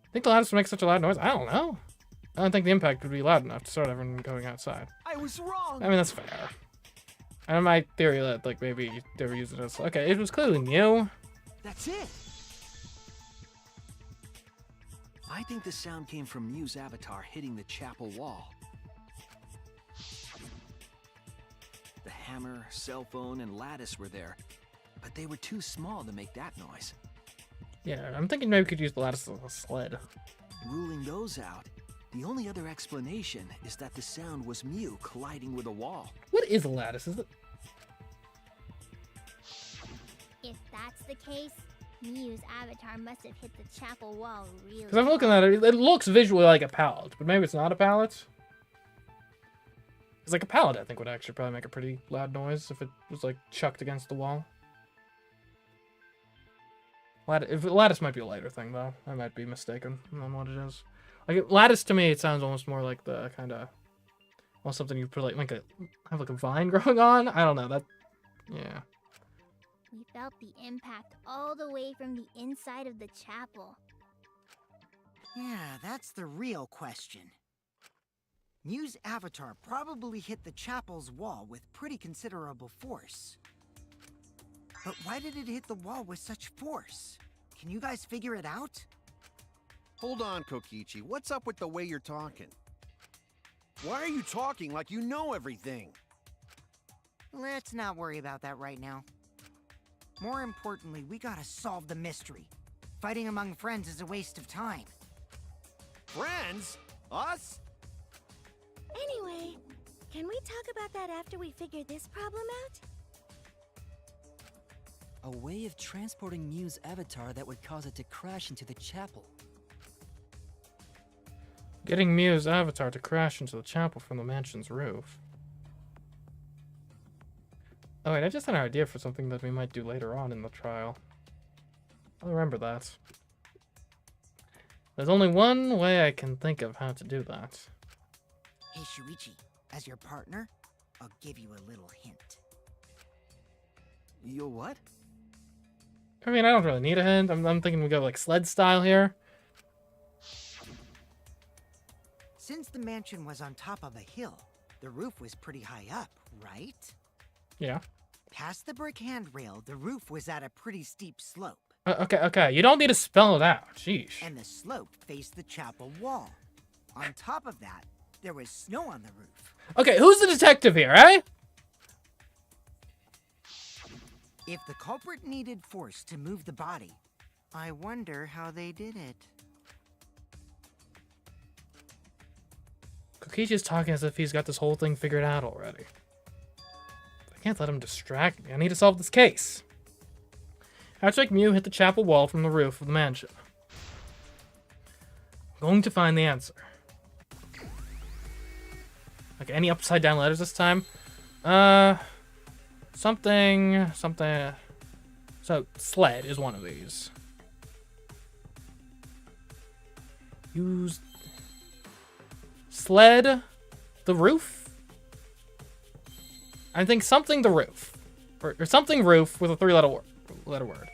I think the lattice would make such a loud noise. I don't know. I don't think the impact would be loud enough to start everyone going outside. I was wrong! I mean, that's fair. And my theory that, like, maybe they were using it as... Okay, it was clearly Mew. That's it! I think the sound came from Mew's avatar hitting the chapel wall. The hammer, cell phone, and lattice were there, but they were too small to make that noise. Yeah, I'm thinking maybe we could use the lattice as a sled. Ruling those out, the only other explanation is that the sound was Mew colliding with a wall. What is a lattice? Is it? If that's the case, Mew's avatar must have hit the chapel wall really Because I'm looking at it, it looks visually like a pallet, but maybe it's not a pallet. It's like a pallet, I think, would actually probably make a pretty loud noise if it was, like, chucked against the wall. Lattice might be a lighter thing, though. I might be mistaken on what it is. Like, lattice, to me, it sounds almost more like the kind of... Well, something you put, like have, like, a vine growing on? I don't know, that... Yeah. We felt the impact all the way from the inside of the chapel. Yeah, that's the real question. Mew's avatar probably hit the chapel's wall with pretty considerable force. But why did it hit the wall with such force? Can you guys figure it out? Hold on, Kokichi. What's up with the way you're talking? Why are you talking like you know everything? Let's not worry about that right now. More importantly, we gotta solve the mystery. Fighting among friends is a waste of time. Friends? Us? Anyway, can we talk about that after we figure this problem out? A way of transporting Mew's avatar that would cause it to crash into the chapel. Getting Mew's avatar to crash into the chapel from the mansion's roof. Oh wait, I just had an idea for something that we might do later on in the trial. I'll remember that. There's only one way I can think of how to do that. Hey Shuichi, as your partner, I'll give you a little hint. You'll what? I mean, I don't really need a hint. I'm thinking we go like sled style here. Since the mansion was on top of a hill, the roof was pretty high up, right? Yeah. Past the brick handrail, the roof was at a pretty steep slope. Okay. You don't need to spell it out. Sheesh. And the slope faced the chapel wall. On top of that, there was snow on the roof. Okay, who's the detective here, eh? If the culprit needed force to move the body, I wonder how they did it. Kokichi's talking as if he's got this whole thing figured out already. I can't let him distract me. I need to solve this case. How to make Mew hit the chapel wall from the roof of the mansion. I'm going to find the answer. Like, any upside down letters this time? Something. So, sled is one of these. Use sled the roof? I think something the roof. Or something roof with a three-letter word.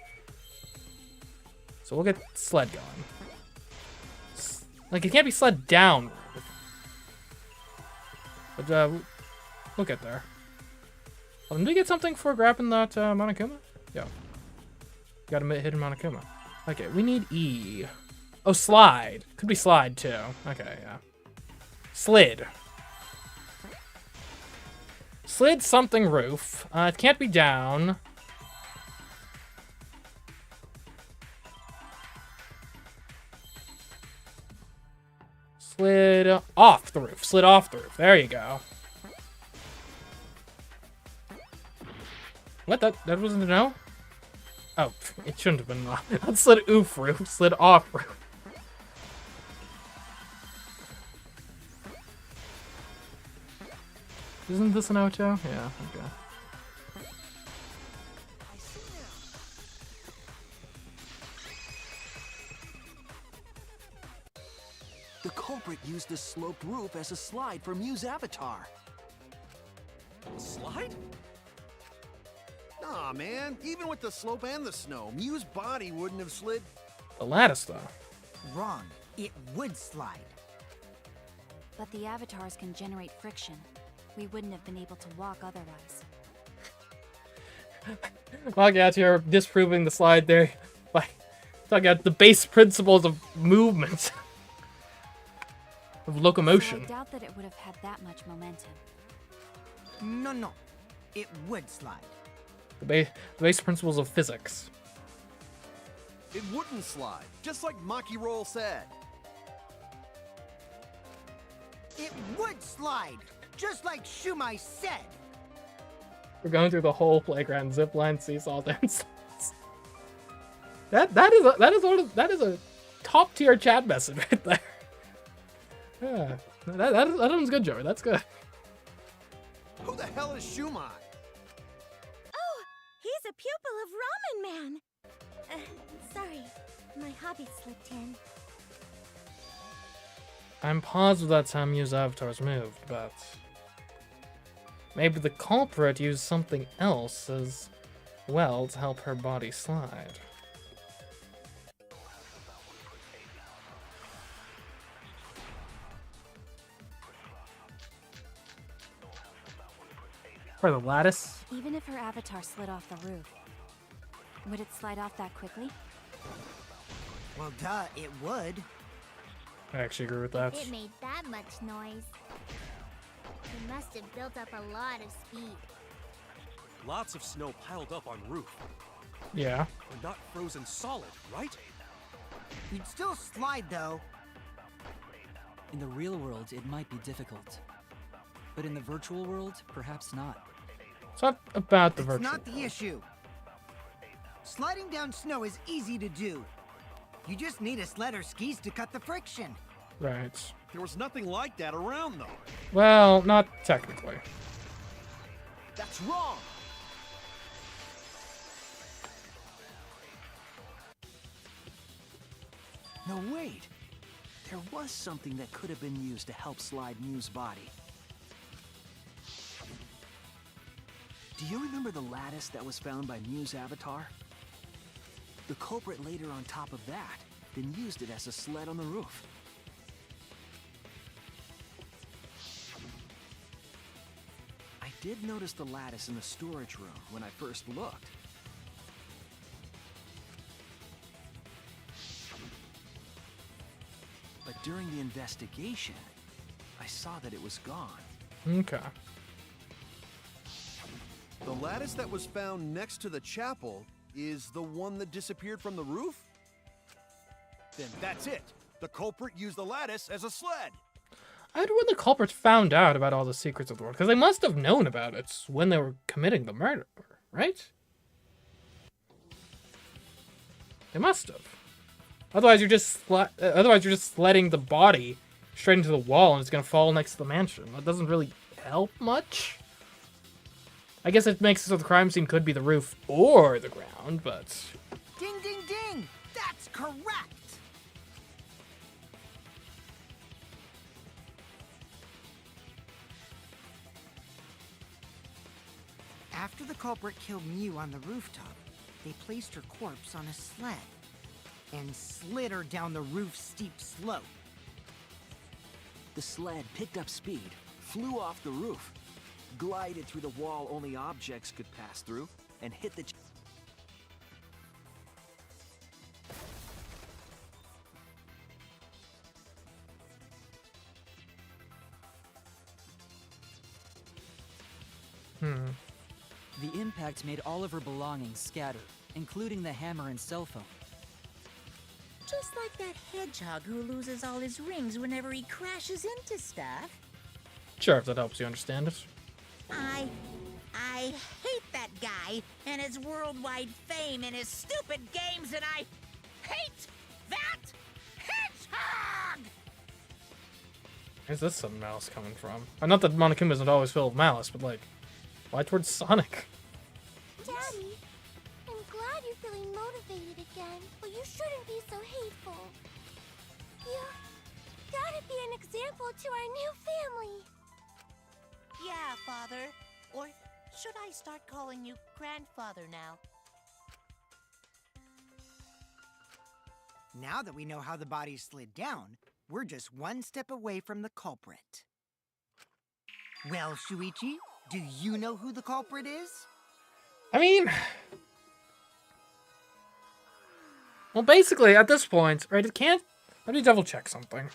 So we'll get sled going. Like, it can't be slid down. But, we'll get there. Oh, did we get something for grabbing that, Monokuma? Yeah. Got a hidden Monokuma. Okay, we need E. Oh, slide. Could be slide, too. Okay, yeah. Slid. Slid something roof. It can't be down. Slid off the roof. Slid off the roof. There you go. What? That wasn't a no? Oh, it shouldn't have been off. That slid oof roof. Slid off roof. Isn't this an Ocho? Yeah, okay. The culprit used the sloped roof as a slide for Mew's avatar. Slide? Nah, man. Even with the slope and the snow, Mew's body wouldn't have slid. The lattice, though. Wrong. It would slide. But the avatars can generate friction. We wouldn't have been able to walk otherwise. Walking out here, disproving the slide there. By talking about the base principles of movement. Of locomotion. So I doubt that it would have had that much momentum. No. It would slide. The base principles of physics. It wouldn't slide, just like Maki Roll said. It would slide, just like Shumai said. We're going through the whole playground, zipline, seesaw dance. That is a top tier chat message right there. Yeah, that one's good, Joey. That's good. Who the hell is Shumai? Oh, he's a pupil of Ramen Man. Sorry, my hobby slipped in. I'm positive that's how Mew's avatars moved, but maybe the culprit used something else as well to help her body slide. Or the lattice? Even if her avatar slid off the roof, would it slide off that quickly? Well, duh, it would. I actually agree with that. It made that much noise. It must have built up a lot of speed. Lots of snow piled up on roof. Yeah. And not frozen solid, right? You'd still slide, though. In the real world, it might be difficult. But in the virtual world, perhaps not. It's not about the It's virtual. not the issue. Sliding down snow is easy to do. You just need a sled or skis to cut the friction. Right. There was nothing like that around, though. Well, not technically. That's wrong. No, wait. There was something that could have been used to help slide Mew's body. Do you remember the lattice that was found by Mew's avatar? The culprit laid her on top of that, then used it as a sled on the roof. I did notice the lattice in the storage room when I first looked. But during the investigation, I saw that it was gone. Okay. The lattice that was found next to the chapel is the one that disappeared from the roof? Then that's it. The culprit used the lattice as a sled. I wonder when the culprits found out about all the secrets of the world, because they must have known about it when they were committing the murder, right? They must have. Otherwise, you're just sledding the body straight into the wall, and it's gonna fall next to the mansion. That doesn't really help much. I guess it makes it so the crime scene could be the roof or the ground, but... Ding, ding, ding! That's correct! After the culprit killed Mew on the rooftop, they placed her corpse on a sled and slid her down the roof's steep slope. The sled picked up speed, flew off the roof, glided through the wall only objects could pass through, and hit the... The impact made all of her belongings scatter, including the hammer and cell phone. Just like that hedgehog who loses all his rings whenever he crashes into stuff. Sure, if that helps you understand it. I hate that guy and his worldwide fame and his stupid games, and I hate that hedgehog! Where's this sudden malice coming from? Not that Monokuma isn't always filled with malice, but like, why towards Sonic? Daddy, I'm glad you're feeling motivated again, but you shouldn't be so hateful. You gotta be an example to our new family. Yeah, Father. Or should I start calling you Grandfather now? Now that we know how the body slid down, we're just one step away from the culprit. Well, Shuichi, do you know who the culprit is? I mean... Well, basically, at this point, right, it can't... Let me double check something.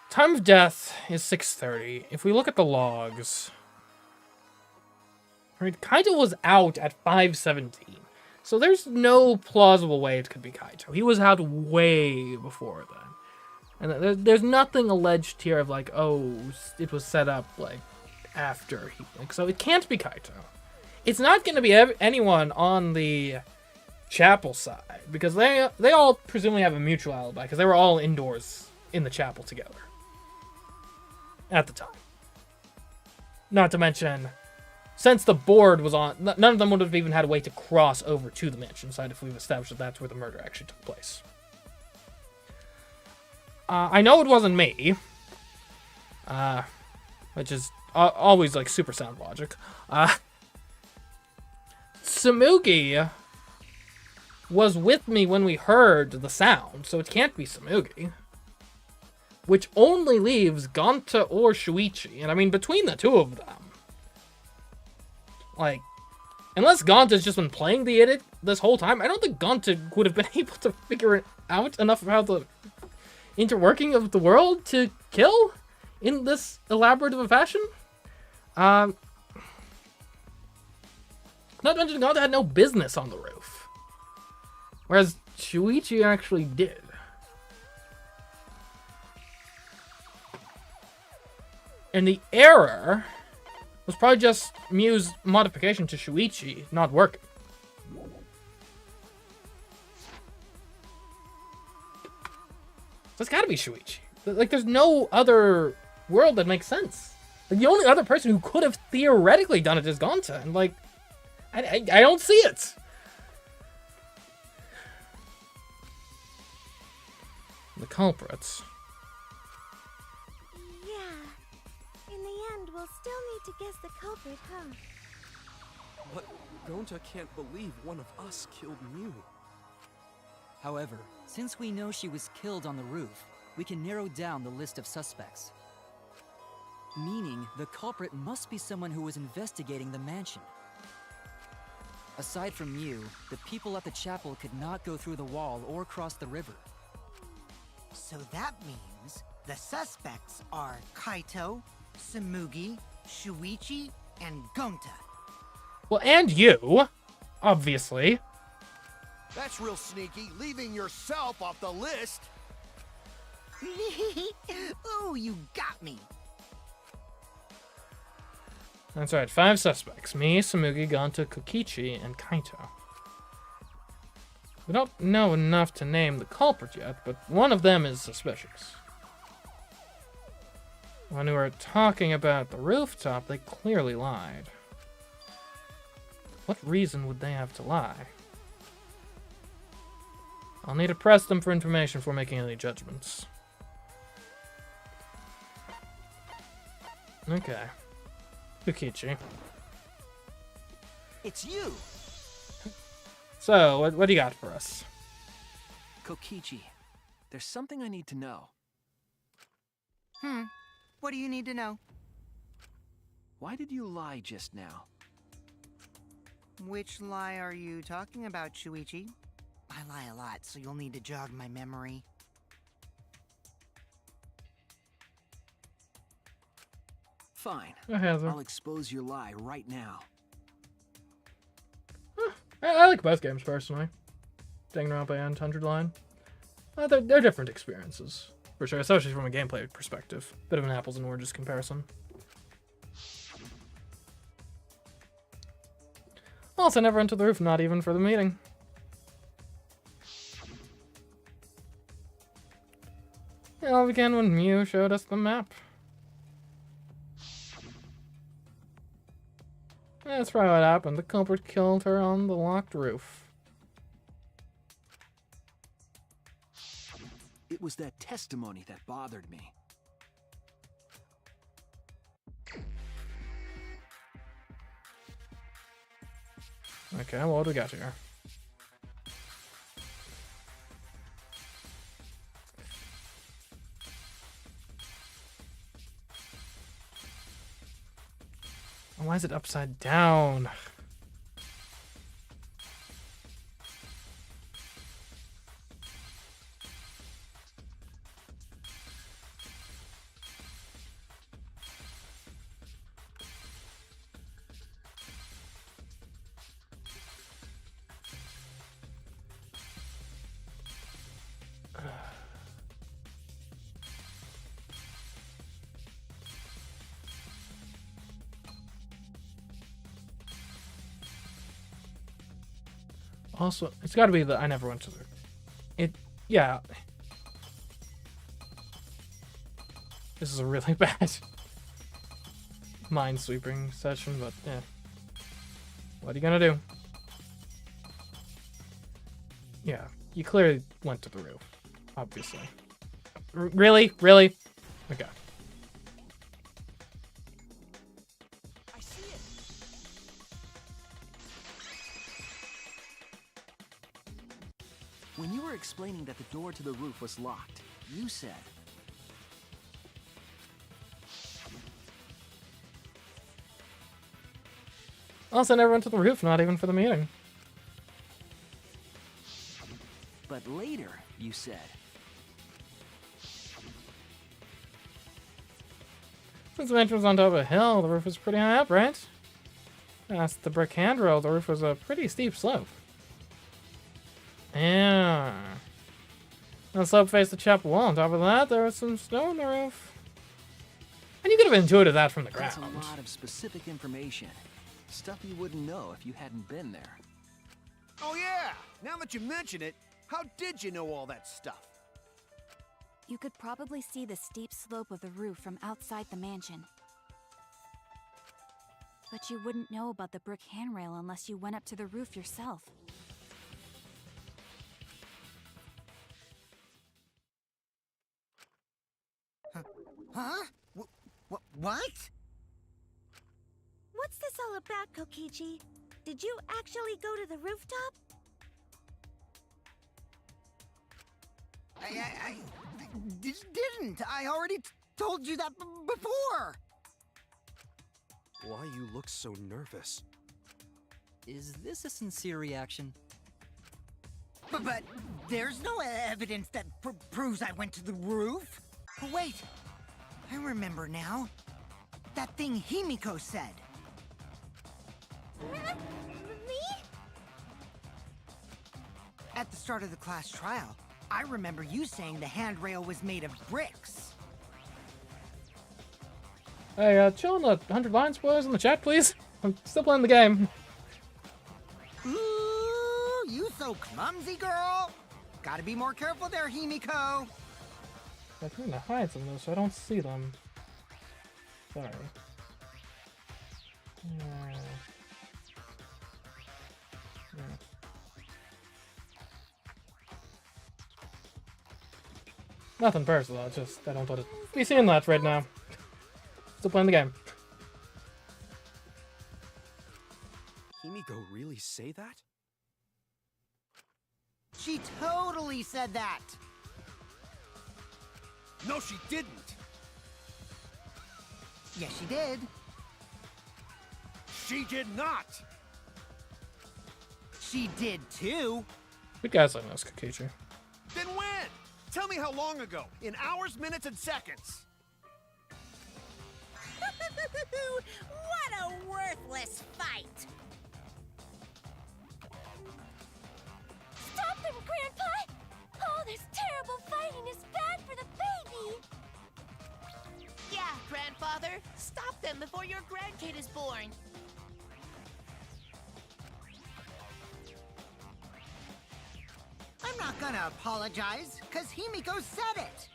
Time of death is 6:30. If we look at the logs... Right, Kaito was out at 5:17. So there's no plausible way it could be Kaito. He was out way before then. And there's nothing alleged here of like, oh, it was set up like after he... Like, so it can't be Kaito. It's not going to be anyone on the chapel side. Because they all presumably have a mutual alibi. Because they were all indoors in the chapel together. At the time. Not to mention... Since the board was on, none of them would have even had a way to cross over to the mansion side if we've established that that's where the murder actually took place. I know it wasn't me, which is always like super sound logic. Tsumugi was with me when we heard the sound, so it can't be Tsumugi. Which only leaves Gonta or Shuichi, and I mean between the two of them. Like, unless Gonta's just been playing the idiot this whole time, I don't think Gonta would have been able to figure out enough about the interworking of the world to kill in this elaborate of a fashion. Not to mention Gonta had no business on the roof. Whereas Shuichi actually did. And the error... was probably just Miu's modification to Shuichi not working. So it's gotta be Shuichi. Like, there's no other world that makes sense. Like, the only other person who could have theoretically done it is Gonta, and like, I don't see it. The culprits. We'll still need to guess the culprit, huh? But Gonta can't believe one of us killed Miu. However, since we know she was killed on the roof, we can narrow down the list of suspects. Meaning, the culprit must be someone who was investigating the mansion. Aside from Miu, the people at the chapel could not go through the wall or cross the river. So that means the suspects are Kaito, Tsumugi, Shuichi, and Gonta. Well, and you, obviously. That's real sneaky, leaving yourself off the list. Ooh, you got me. That's right, 5 suspects. Me, Tsumugi, Gonta, Kokichi, and Kaito. We don't know enough to name the culprit yet, but one of them is suspicious. When we were talking about the rooftop, they clearly lied. What reason would they have to lie? I'll need to press them for information before making any judgments. Okay. Kokichi. It's you! So, what do you got for us? Kokichi, there's something I need to know. What do you need to know? Why did you lie just now? Which lie are you talking about, Shuichi? I lie a lot, so you'll need to jog my memory. Fine. Heather. I'll expose your lie right now. I like both games personally. Danganronpa and 100 Line. They're different experiences, for sure, especially from a gameplay perspective. Bit of an apples and oranges comparison. Also, never went to the roof, not even for the meeting. It all began when Mew showed us the map. That's probably what happened. The culprit killed her on the locked roof. It was that testimony that bothered me. Okay, well, what do we got here? Why is it upside down? Also, it's got to be the I never went to the... Yeah. This is a really bad minesweeping session, but yeah. What are you gonna do? Yeah, you clearly went to the roof, obviously. Really? Really? Okay. I see it. When you were explaining that the door to the roof was locked, you said... Also, never went to the roof, not even for the meeting. But later, you said... Since the mansion was on top of a hill, the roof was pretty high up, right? Past the brick handrail, the roof was a pretty steep slope. Yeah. The slope faced the chapel wall. On top of that, there was some snow on the roof. And you could have intuited that from the ground. That's a lot of specific information. Stuff you wouldn't know if you hadn't been there. Oh yeah! Now that you mention it, how did you know all that stuff? You could probably see the steep slope of the roof from outside the mansion. But you wouldn't know about the brick handrail unless you went up to the roof yourself. Huh? What? What's this all about, Kokichi? Did you actually go to the rooftop? I didn't. I already told you that before. Why you look so nervous? Is this a sincere reaction? But there's no evidence that proves I went to the roof. Oh, wait. I remember now. That thing Himiko said. Me? At the start of the class trial, I remember you saying the handrail was made of bricks. Hey, chill on the 100 line spoilers in the chat, please. I'm still playing the game. Ooh, you so clumsy, girl. Gotta be more careful there, Himiko. I'm trying to hide some of those so I don't see them. Sorry. Yeah. Nothing personal, it's just I don't want to be seeing that right now. Still playing the game. Himiko really say that? She totally said that. No, she didn't. Yes, she did. She did not. She did too. Good gaslighting us, Kokichi. Then when? Tell me how long ago. In hours, minutes, and seconds. What a worthless fight! Stop them, Grandpa! All this terrible fighting is bad for the baby! Yeah, Grandfather. Stop them before your grandkid is born. I'm not gonna apologize, cause Himiko said it.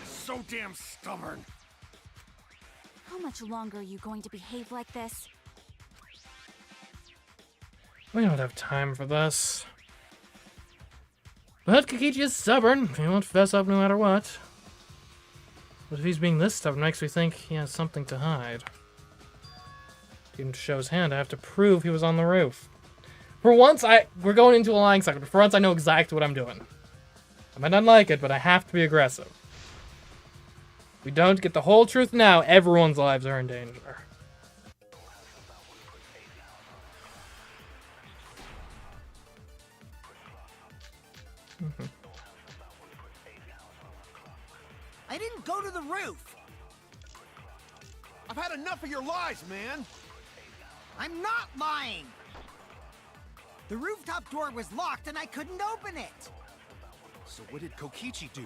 So damn stubborn. How much longer are you going to behave like this? We don't have time for this. But Kokichi is stubborn. He won't fess up no matter what. But if he's being this stubborn, it makes me think he has something to hide. Even to show his hand, I have to prove he was on the roof. For once, we're going into a lying segment. For once, I know exactly what I'm doing. I might not like it, but I have to be aggressive. If we don't get the whole truth now, everyone's lives are in danger. I didn't go to the roof. I've had enough of your lies, man. I'm not lying. The rooftop door was locked and I couldn't open it. So what did Kokichi do?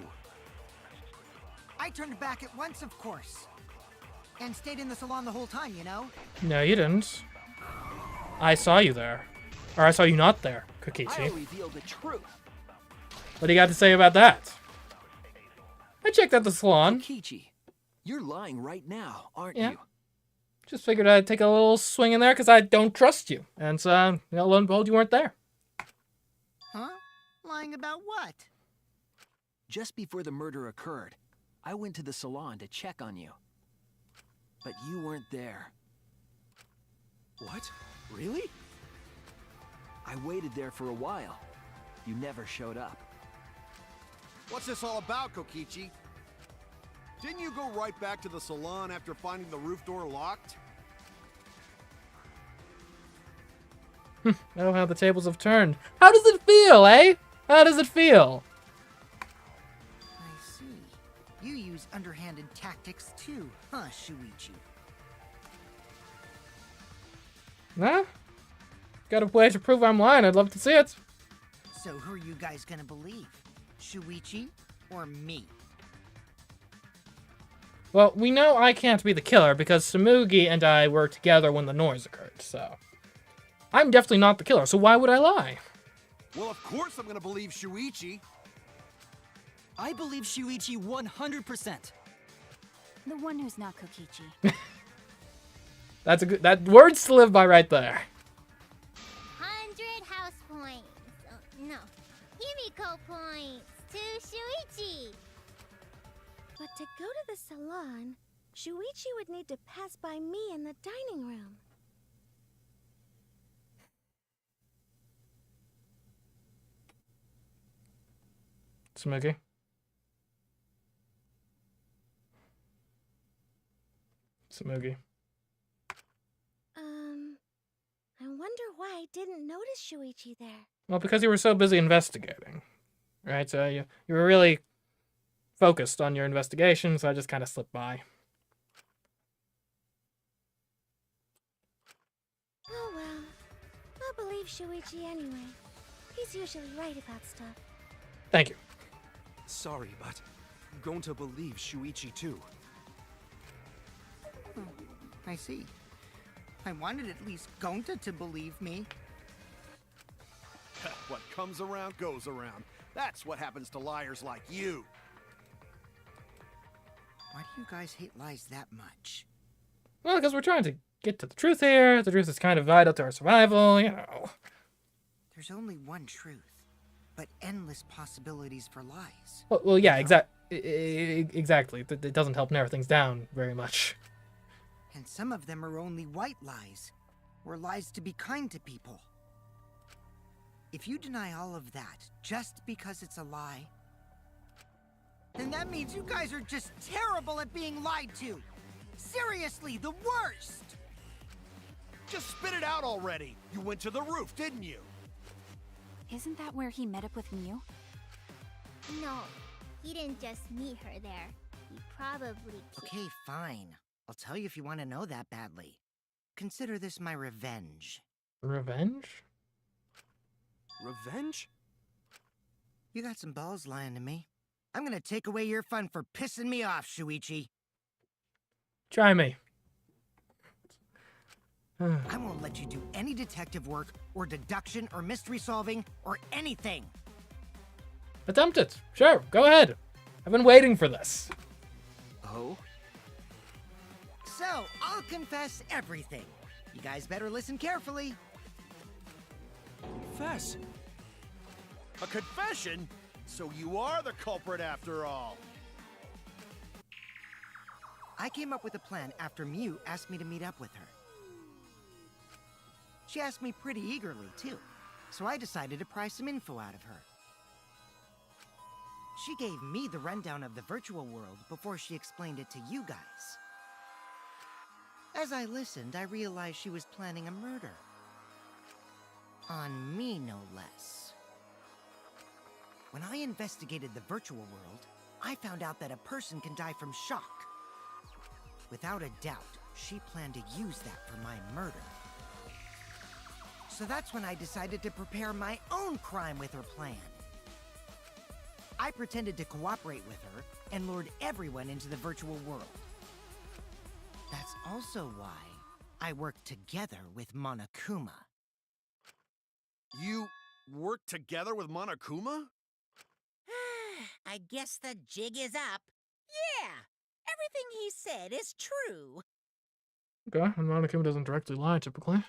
I turned back at once, of course. And stayed in the salon the whole time, you know? No, you didn't. I saw you there. Or I saw you not there, I'll Kokichi. reveal the truth. What do you got to say about that? I checked out the salon. Kokichi, you're lying right now, aren't Yeah. you? Just figured I'd take a little swing in there because I don't trust you. And so, lo and behold, you weren't there. Huh? Lying about what? Just before the murder occurred, I went to the salon to check on you. But you weren't there. What? Really? I waited there for a while. You never showed up. What's this all about, Kokichi? Didn't you go right back to the salon after finding the roof door locked? Oh, how the tables have turned. How does it feel, eh? How does it feel? I see. You use underhanded tactics too, huh, Shuichi? Huh? Got a way to prove I'm lying. I'd love to see it. So who are you guys gonna believe? Shuichi or me? Well, we know I can't be the killer because Samugi and I were together when the noise occurred, so... I'm definitely not the killer, so why would I lie? Well, of course I'm gonna believe Shuichi. I believe Shuichi 100%. The one who's not Kokichi. That's a good... That words to live by right there. 100 house points. No. Himiko points to Shuichi. But to go to the salon, Shuichi would need to pass by me in the dining room. Samugi? Samugi. I wonder why I didn't notice Shuichi there. Well, because you were so busy investigating. Right, so you were really focused on your investigation, so I just kind of slipped by. Oh well. I'll believe Shuichi anyway. He's usually right about stuff. Thank you. Sorry, but I'm going to believe Shuichi too. I see. I wanted at least Gonta to believe me. What comes around goes around. That's what happens to liars like you. Why do you guys hate lies that much? Well, because we're trying to get to the truth here. The truth is kind of vital to our survival, you know. There's only one truth, but endless possibilities for lies. Well yeah, exactly. It doesn't help narrow things down very much. And some of them are only white lies, or lies to be kind to people. If you deny all of that just because it's a lie, then that means you guys are just terrible at being lied to. Seriously, the worst! Just spit it out already. You went to the roof, didn't you? Isn't that where he met up with Mew? No, he didn't just meet her there. He probably... Okay, fine. I'll tell you if you want to know that badly. Consider this my revenge. Revenge? Revenge? You got some balls lying to me. I'm gonna take away your fun for pissing me off, Shuichi. Try me. I won't let you do any detective work, or deduction, or mystery solving, or anything. Attempt it. Sure, go ahead. I've been waiting for this. Oh? So, I'll confess everything. You guys better listen carefully. Confess. A confession? So you are the culprit after all. I came up with a plan after Mew asked me to meet up with her. She asked me pretty eagerly, too, so I decided to pry some info out of her. She gave me the rundown of the virtual world before she explained it to you guys. As I listened, I realized she was planning a murder. On me, no less. When I investigated the virtual world, I found out that a person can die from shock. Without a doubt, she planned to use that for my murder. So that's when I decided to prepare my own crime with her plan. I pretended to cooperate with her and lured everyone into the virtual world. That's also why I worked together with Monokuma. You worked together with Monokuma? I guess the jig is up. Yeah, everything he said is true. Okay, and Monokuma doesn't directly lie, typically.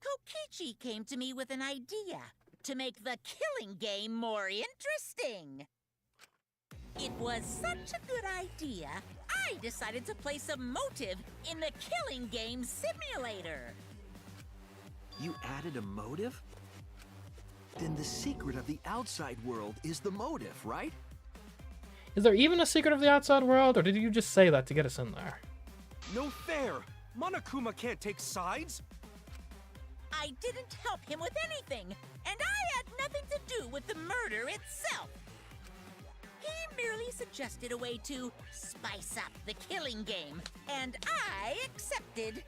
Kokichi came to me with an idea to make the killing game more interesting. It was such a good idea, I decided to place a motive in the killing game simulator. You added a motive? Then the secret of the outside world is the motive, right? Is there even a secret of the outside world, or did you just say that to get us in there? No fair! Monokuma can't take sides! I didn't help him with anything, and I had nothing to do with the murder itself. He merely suggested a way to spice up the killing game, and I accepted.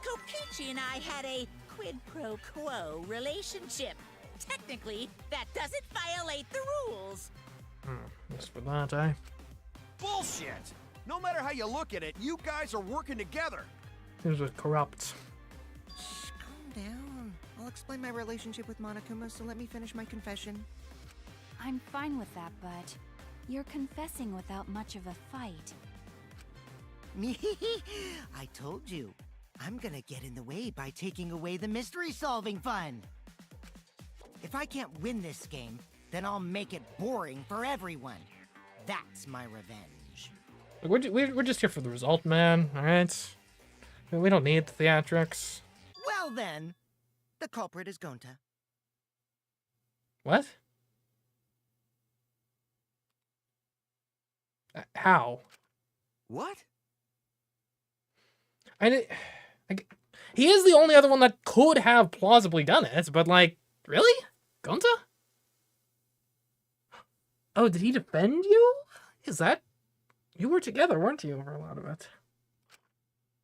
Kokichi and I had a quid pro quo relationship. Technically, that doesn't violate the rules. Just for that, eh? Bullshit! No matter how you look at it, you guys are working together. Seems like corrupt. Shh, calm down. I'll explain my relationship with Monokuma, so let me finish my confession. I'm fine with that, but you're confessing without much of a fight. I told you. I'm gonna get in the way by taking away the mystery-solving fun. If I can't win this game, then I'll make it boring for everyone. That's my revenge. Look, we're just here for the result, man, alright? We don't need the theatrics. Well then, the culprit is Gonta. What? How? What? He is the only other one that could have plausibly done it, but like, really? Gonta? Oh, did he defend you? Is that... You were together, weren't you, for a lot of it?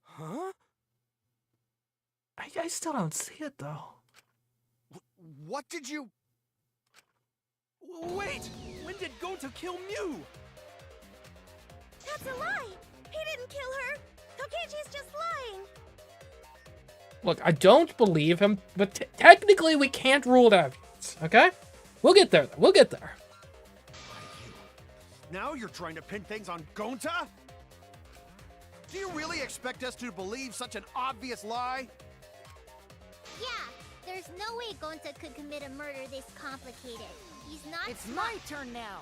Huh? I still don't see it, though. What did you... Wait! When did Gonta kill Mew? That's a lie! He didn't kill her! Kokichi's just lying! Look, I don't believe him, but technically we can't rule it out, okay? We'll get there, though. We'll get there. Now you're trying to pin things on Gonta? Do you really expect us to believe such an obvious lie? Yeah, there's no way Gonta could commit a murder this complicated. He's not It's smart. my turn now.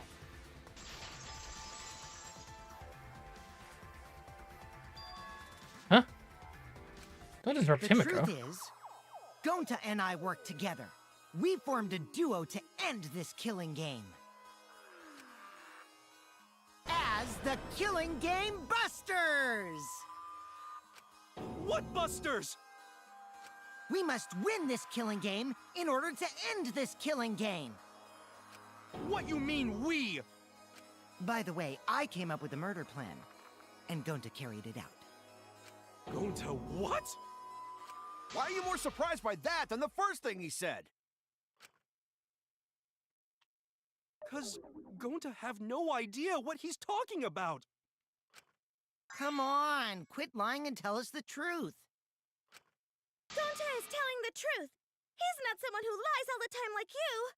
Huh? Don't interrupt The Himiko. truth is, Gonta and I work together. We formed a duo to end this killing game. As the Killing Game Busters! What Busters? We must win this killing game in order to end this killing game. What you mean, we? By the way, I came up with a murder plan, and Gonta carried it out. Gonta what? Why are you more surprised by that than the first thing he said? 'Cause Gonta have no idea what he's talking about. Come on, quit lying and tell us the truth. Gonta is telling the truth. He's not someone who lies all the time like you.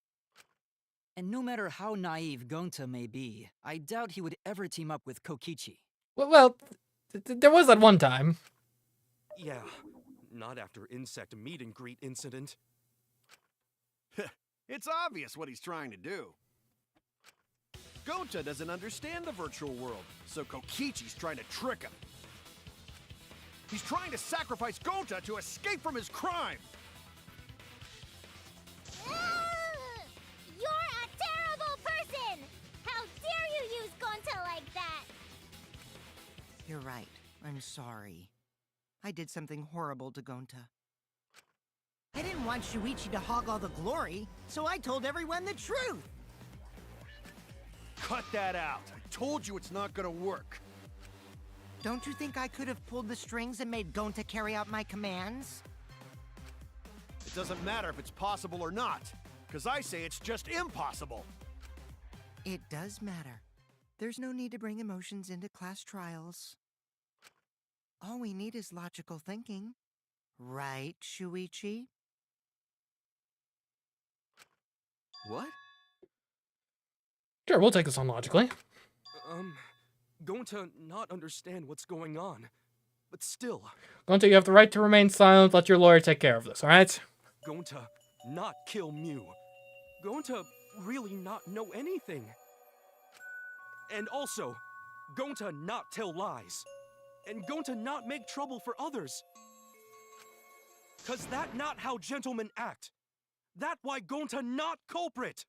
And no matter how naive Gonta may be, I doubt he would ever team up with Kokichi. Well, there was that one time. Yeah, not after insect meet and greet incident. It's obvious what he's trying to do. Gonta doesn't understand the virtual world, so Kokichi's trying to trick him. He's trying to sacrifice Gonta to escape from his crime. You're a terrible person! How dare you use Gonta like that? You're right. I'm sorry. I did something horrible to Gonta. I didn't want Shuichi to hog all the glory, so I told everyone the truth. Cut that out. I told you it's not gonna work. Don't you think I could have pulled the strings and made Gonta carry out my commands? It doesn't matter if it's possible or not, because I say it's just impossible. It does matter. There's no need to bring emotions into class trials. All we need is logical thinking. Right, Shuichi? What? Sure, we'll take this on logically. Gonta not understand what's going on. But still. Gonta, you have the right to remain silent. Let your lawyer take care of this, alright? Gonta not kill Mew. Gonta really not know anything. And also, Gonta not tell lies. And Gonta not make trouble for others. 'Cause that not how gentlemen act. That why Gonta not culprit.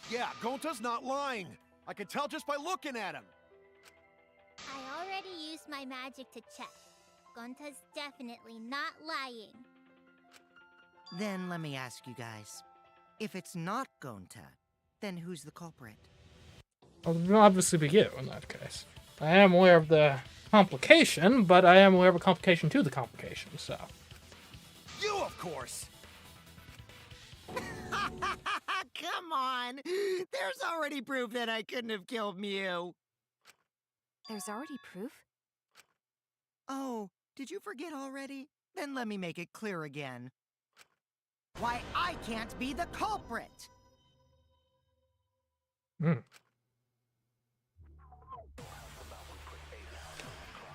Yeah, Gonta's not lying. I can tell just by looking at him. I already used my magic to check. Gonta's definitely not lying. Then let me ask you guys. If it's not Gonta, then who's the culprit? Well, it will obviously be you in that case. I am aware of the complication, but I am aware of a complication to the complication, so. You, of course! Come on! There's already proof that I couldn't have killed Mew. There's already proof? Oh, did you forget already? Then let me make it clear again. Why I can't be the culprit!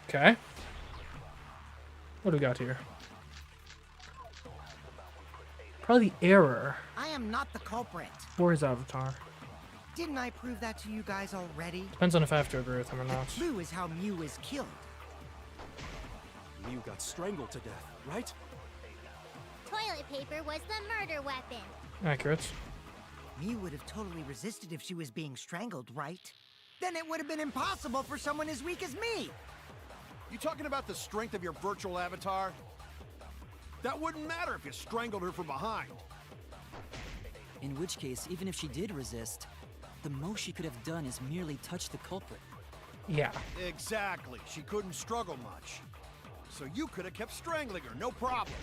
Okay. What do we got here? Probably the error I am not the culprit. for his avatar. Didn't I prove that to you guys already? Depends on if I have to agree with him or The not. clue is how Mew is killed. Mew got strangled to death, right? Toilet paper was the murder weapon. Accurate. Mew would have totally resisted if she was being strangled, right? Then it would have been impossible for someone as weak as me! You talking about the strength of your virtual avatar? That wouldn't matter if you strangled her from behind. In which case, even if she did resist, the most she could have done is merely touch the culprit. Yeah. Exactly. She couldn't struggle much. So you could have kept strangling her, no problem.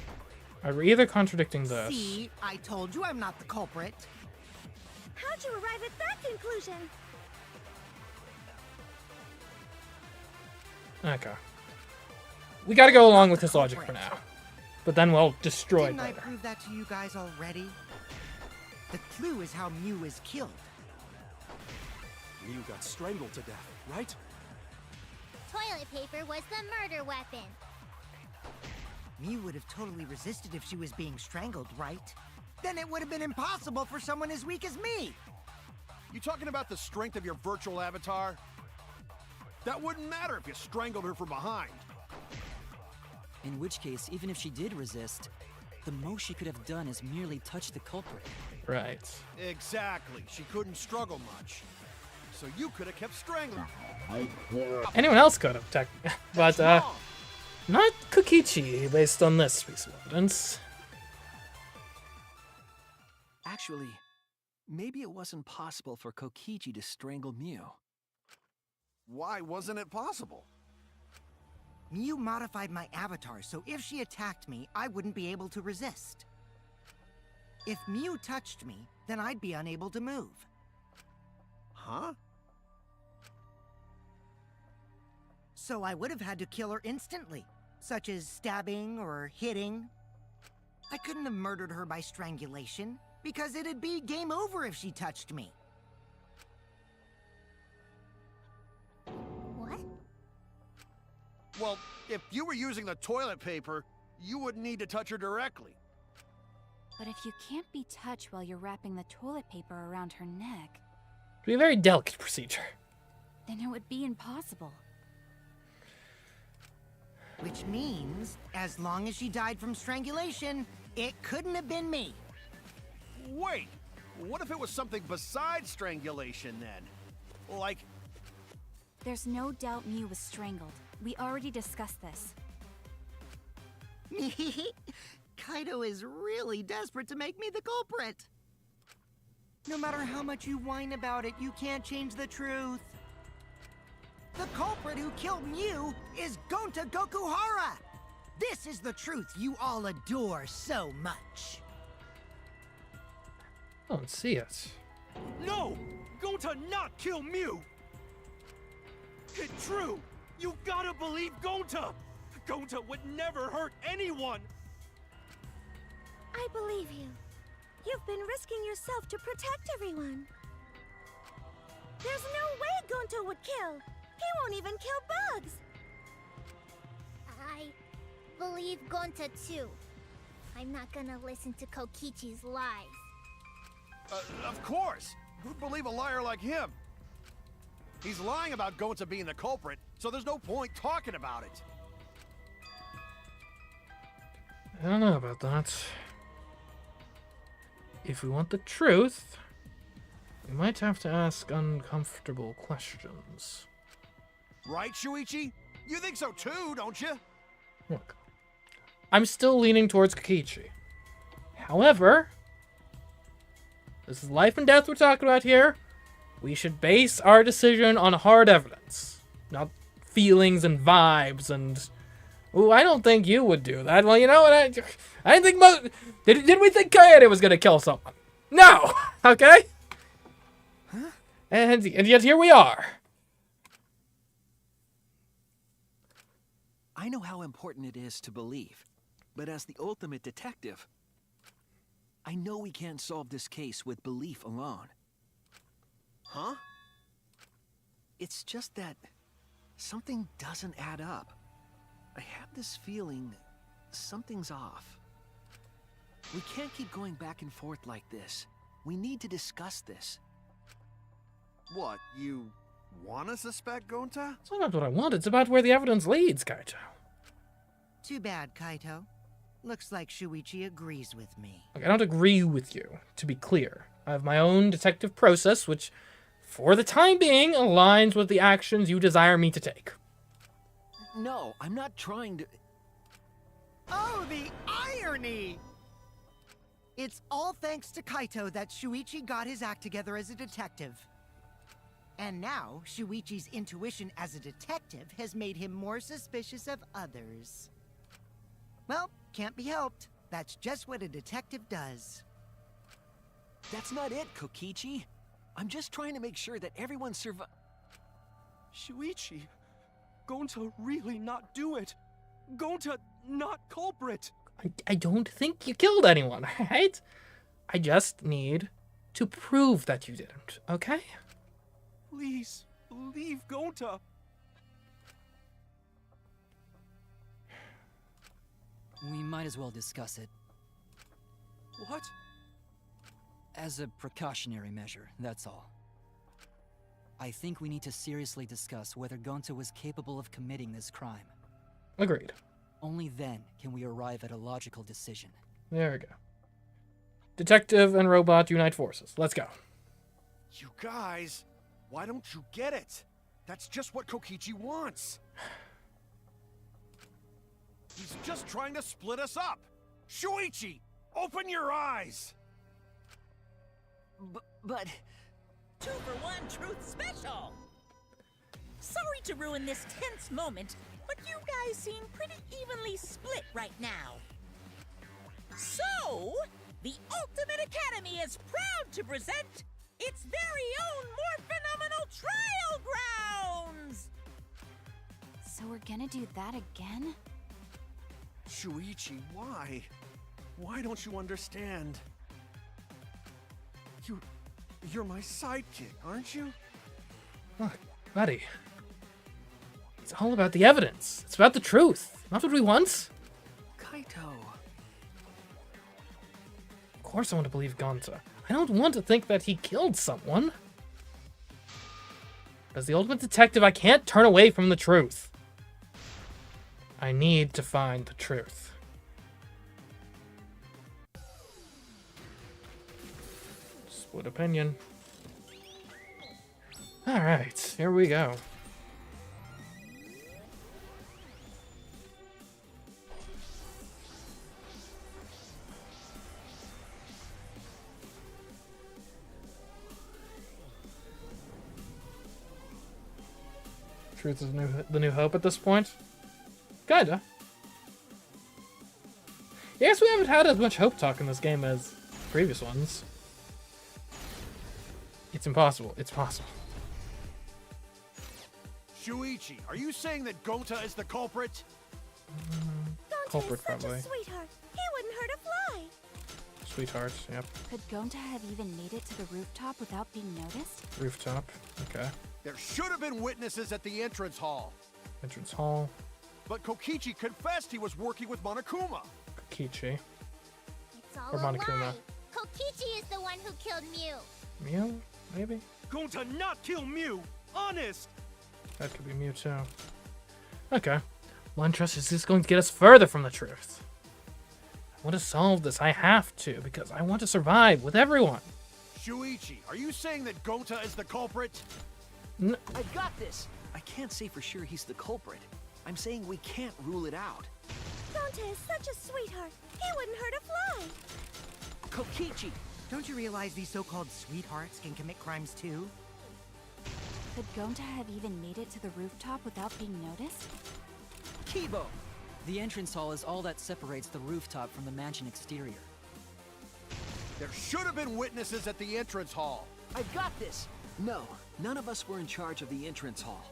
We're either contradicting this. See, I told you I'm not the culprit. How'd you arrive at that conclusion? Okay. We gotta go along with his logic for now. But then we'll destroy it Didn't I later. prove that to you guys already? The clue is how Mew is killed. Mew got strangled to death, right? Toilet paper was the murder weapon. Mew would have totally resisted if she was being strangled, right? Then it would have been impossible for someone as weak as me! You talking about the strength of your virtual avatar? That wouldn't matter if you strangled her from behind. In which case, even if she did resist, the most she could have done is merely touch the culprit. Right. Exactly. She couldn't struggle much. So you could have kept strangling. Anyone else could have, but not Kokichi, based on this piece of evidence. Actually, maybe it wasn't possible for Kokichi to strangle Mew. Why wasn't it possible? Mew modified my avatar, so if she attacked me, I wouldn't be able to resist. If Mew touched me, then I'd be unable to move. Huh? So I would have had to kill her instantly, such as stabbing or hitting. I couldn't have murdered her by strangulation, because it'd be game over if she touched me. What? Well, if you were using the toilet paper, you wouldn't need to touch her directly. But if you can't be touched while you're wrapping the toilet paper around her neck, It'd be a very delicate procedure. then it would be impossible. Which means, as long as she died from strangulation, it couldn't have been me. Wait, what if it was something besides strangulation then? Like, There's no doubt Mew was strangled. We already discussed this. Kaito is really desperate to make me the culprit. No matter how much you whine about it, you can't change the truth. The culprit who killed Mew is Gonta Gokuhara! This is the truth you all adore so much. I don't see it. No! Going to not kill Mew! It's true! You gotta believe Gonta! Gonta would never hurt anyone! I believe you. You've been risking yourself to protect everyone. There's no way Gonto would kill. He won't even kill bugs. I believe Gonta too. I'm not gonna listen to Kokichi's lies. of course! Who'd believe a liar like him? He's lying about Gonta being the culprit, so there's no point talking about it. I don't know about that. If we want the truth, we might have to ask uncomfortable questions. Right, Shuichi? You think so too, don't you? Look, I'm still leaning towards Kokichi. However, this is life and death we're talking about here. We should base our decision on hard evidence, not feelings and vibes and... Ooh, I don't think you would do that. Well, you know what? I didn't think did we think Kaede was gonna kill someone? No! Okay? Huh? And yet here we are. I know how important it is to believe, but as the ultimate detective, I know we can't solve this case with belief alone. Huh? It's just that something doesn't add up. I have this feeling something's off. We can't keep going back and forth like this. We need to discuss this. What, you wanna suspect Gonta? It's not what I want. It's about where the evidence leads, Kaito. Too bad, Kaito. Looks like Shuichi agrees with me. Look, I don't agree with you, to be clear. I have my own detective process, which, for the time being, aligns with the actions you desire me to take. No, I'm not trying to... Oh, the irony! It's all thanks to Kaito that Shuichi got his act together as a detective. And now, Shuichi's intuition as a detective has made him more suspicious of others. Well, can't be helped. That's just what a detective does. That's not it, Kokichi. I'm just trying to make sure that everyone Shuichi, going to really not do it. Going to not culprit. I don't think you killed anyone, right? I just need to prove that you didn't, okay? Please, leave Gonta. We might as well discuss it. What? As a precautionary measure, that's all. I think we need to seriously discuss whether Gonta was capable of committing this crime. Agreed. Only then can we arrive at a logical decision. There we go. Detective and robot unite forces. Let's go. You guys, why don't you get it? That's just what Kokichi wants. He's just trying to split us up. Shuichi, open your eyes. But... 2-for-1 truth special! Sorry to ruin this tense moment, but you guys seem pretty evenly split right now. So, the Ultimate Academy is proud to present its very own more phenomenal trial grounds! So we're gonna do that again? Shuichi, why? Why don't you understand? You're my sidekick, aren't you? Look, buddy. It's all about the evidence. It's about the truth. Not what we want. Kaito... Of course I want to believe Gonta. I don't want to think that he killed someone. As the ultimate detective, I can't turn away from the truth. I need to find the truth. Split opinion. Alright, here we go. Truth is the new hope at this point? Kinda. Yes, we haven't had as much hope talk in this game as previous ones. It's impossible. It's possible. Shuichi, are you saying that Gonta is the culprit? Culprit, Gonta is such probably. a sweetheart. He wouldn't hurt a fly. Sweetheart, yep. Could Gonta have even made it to the rooftop without being noticed? Rooftop, okay. There should have been witnesses at the entrance hall. Entrance hall. But Kokichi confessed he was working with Monokuma. Kokichi. It's all Or a Monokuma. lie. Kokichi is the one who killed Mew. Mew? Maybe? Going to not kill Mew! Honest! That could be Mew too. Okay. One trust is this going to get us further from the truth? I want to solve this. I have to, because I want to survive with everyone. Shuichi, are you saying that Gonta is the culprit? I got this! I can't say for sure he's the culprit. I'm saying we can't rule it out. Gonta is such a sweetheart. He wouldn't hurt a fly. Kokichi! Don't you realize these so-called sweethearts can commit crimes too? Could Gonta have even made it to the rooftop without being noticed? Kibo! The entrance hall is all that separates the rooftop from the mansion exterior. There should have been witnesses at the entrance hall. I got this! No, none of us were in charge of the entrance hall.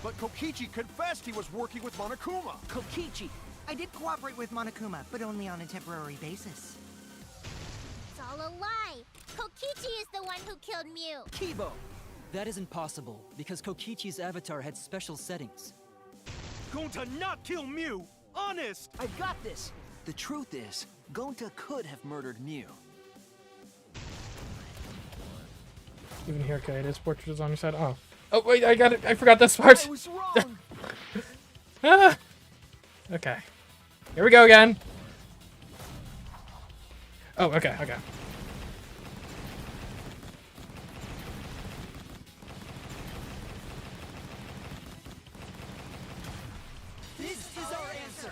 But Kokichi confessed he was working with Monokuma. Kokichi! I did cooperate with Monokuma, but only on a temporary basis. It's all a lie. Kokichi is the one who killed Mew. Kibo! That isn't possible, because Kokichi's avatar had special settings. Going to not kill Mew! Honest! I got this! The truth is, Gonta could have murdered Mew. Even here, okay, it is portrait is on your side. Oh. Oh, wait, I got it. I forgot this part. I was wrong! Ah. Okay. Here we go again. Oh, okay, okay. This is our answer!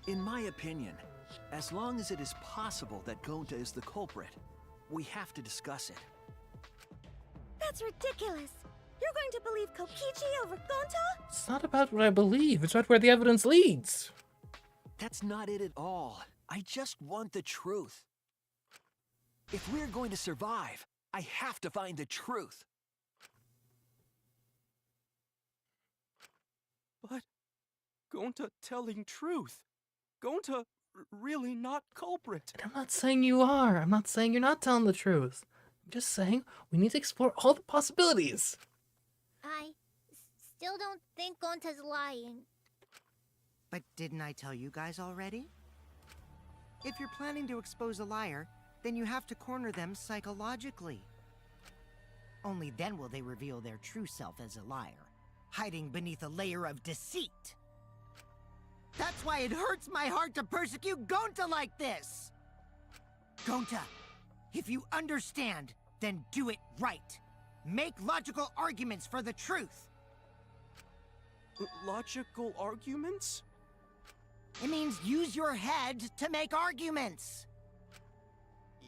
In my opinion, as long as it is possible that Gonta is the culprit, we have to discuss it. That's ridiculous. You're going to believe Kokichi over Gonta? It's not about what I believe. It's about where the evidence leads. That's not it at all. I just want the truth. If we're going to survive, I have to find the truth. But... Gonta telling truth. Gonta really not culprit. I'm not saying you are. I'm not saying you're not telling the truth. I'm just saying we need to explore all the possibilities. I still don't think Gonta's lying. But didn't I tell you guys already? If you're planning to expose a liar, then you have to corner them psychologically. Only then will they reveal their true self as a liar, hiding beneath a layer of deceit. That's why it hurts my heart to persecute Gonta like this! Gonta, if you understand, then do it right. Make logical arguments for the truth. Logical arguments? It means use your head to make arguments.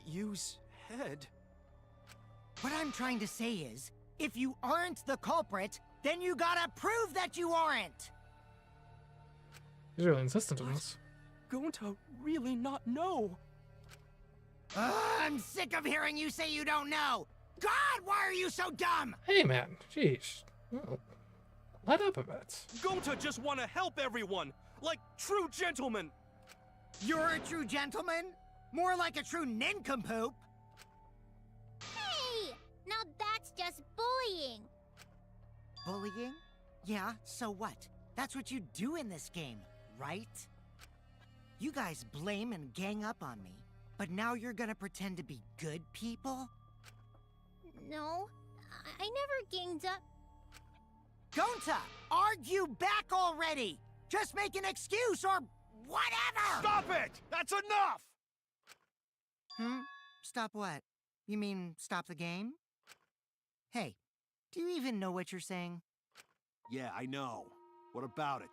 Use head? What I'm trying to say is, if you aren't the culprit, then you gotta prove that you aren't! He's really insistent on this. Gonta really not know. I'm sick of hearing you say you don't know! God, why are you so dumb? Hey, man. Jeez. Well, let up a bit. Gonta just want to help everyone, like true gentlemen. You're a true gentleman? More like a true nincompoop. Hey! Now that's just bullying. Bullying? Yeah, so what? That's what you do in this game, right? You guys blame and gang up on me, but now you're gonna pretend to be good people? No, I never ganged up. Gonta, argue back already! Just make an excuse or whatever! Stop it! That's enough! Stop what? You mean stop the game? Hey, do you even know what you're saying? Yeah, I know. What about it?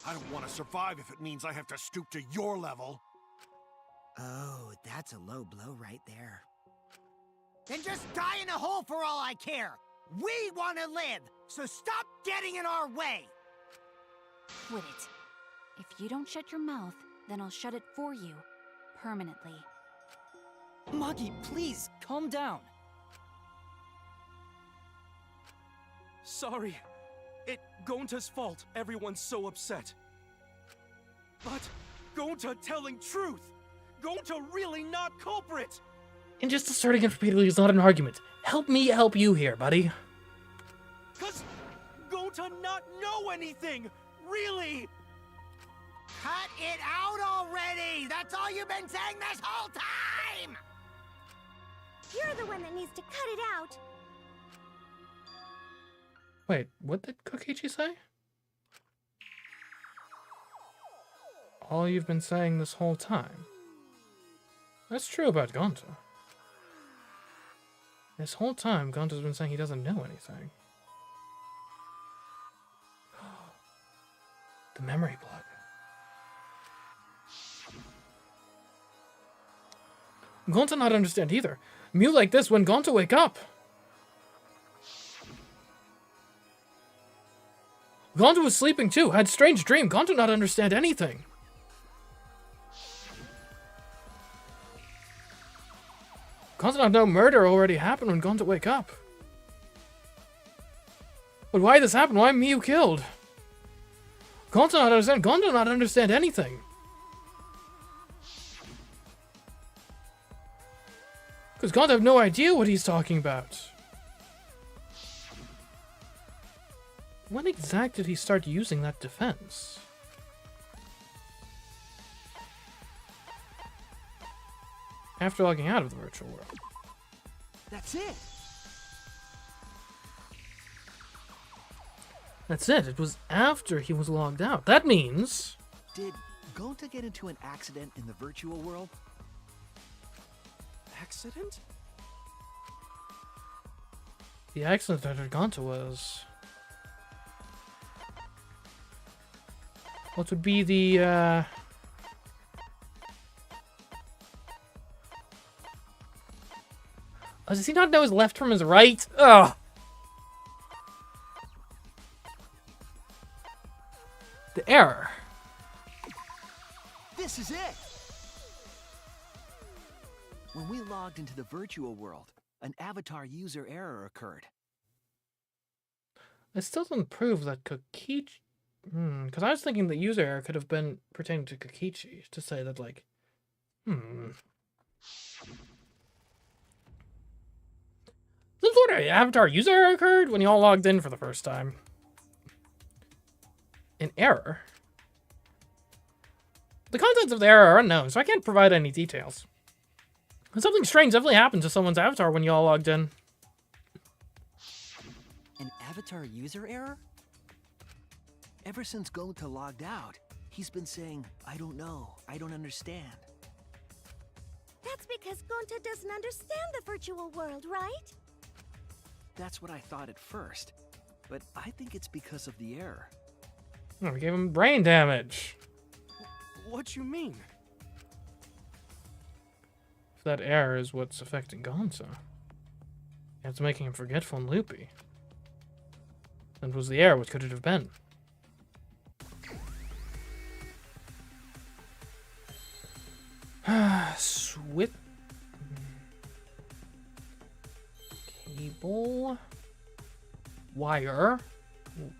I don't want to survive if it means I have to stoop to your level. Oh, that's a low blow right there. Then just die in a hole for all I care! We want to live, so stop getting in our way! Quit it. If you don't shut your mouth, then I'll shut it for you. Permanently. Maki, please, calm down. Sorry. It Gonta's fault everyone's so upset. But Gonta telling truth. Gonta really not culprit. And just asserting it repeatedly is not an argument. Help me help you here, buddy. Cause Gonta not know anything, really. Cut it out already! That's all you've been saying this whole time! You're the one that needs to cut it out. Wait, what did Kokichi say? All you've been saying this whole time. That's true about Gonta. This whole time, Gonta's been saying he doesn't know anything. The memory plug. Gonta not understand either. Mew like this when Gonta wake up. Gonta was sleeping too, had strange dream. Gonta not understand anything. Gonta not know murder already happened when Gonta wake up. But why this happened? Why Mew killed? Gonta not understand. Gonta not understand anything. Because Gonta have no idea what he's talking about. When exactly did he start using that defense? After logging out of the virtual world. That's it. That's it. It was after he was logged out. That means... Did Gonta get into an accident in the virtual world? Accident? The accident that had Gonta was... What would be the, Oh, does he not know his left from his right? Ugh! The error. This is it! When we logged into the virtual world, an avatar user error occurred. It still doesn't prove that Kokichi... because I was thinking the user error could have been pertaining to Kokichi, to say that, like... Some sort of avatar user error occurred when you all logged in for the first time. An error? The contents of the error are unknown, so I can't provide any details. But something strange definitely happened to someone's avatar when you all logged in. avatar user error? Ever since Gonta logged out, he's been saying, I don't know, I don't understand. That's because Gonta doesn't understand the virtual world, right? That's what I thought at first, but I think it's because of the error. Oh, we gave him brain damage. What you mean? If that error is what's affecting Gonza, and it's making him forgetful and loopy, then was the error? What could it have been? Switch cable wire. Ooh.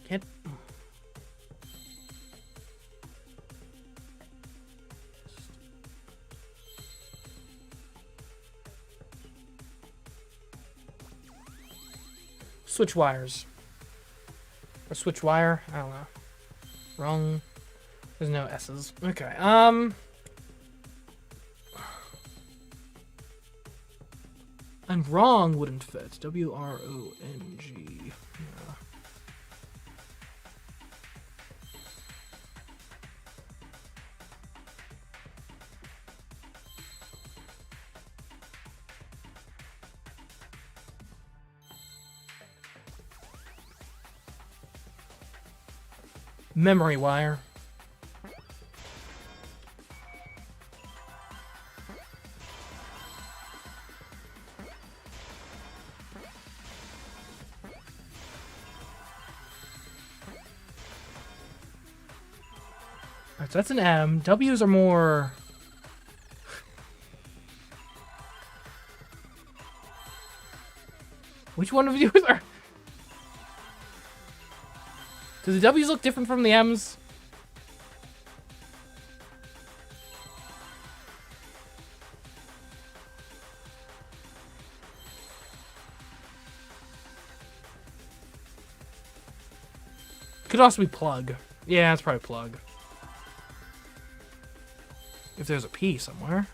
Can't. Switch wires. Or switch wire? I don't know. Wrong. There's no S's. Okay. And wrong wouldn't fit. W-R-O-N-G. Yeah. Memory wire. Alright, so that's an M. W's are more... Which one of you are... Do the W's look different from the M's? Could also be plug. Yeah, it's probably plug. If there's a P somewhere.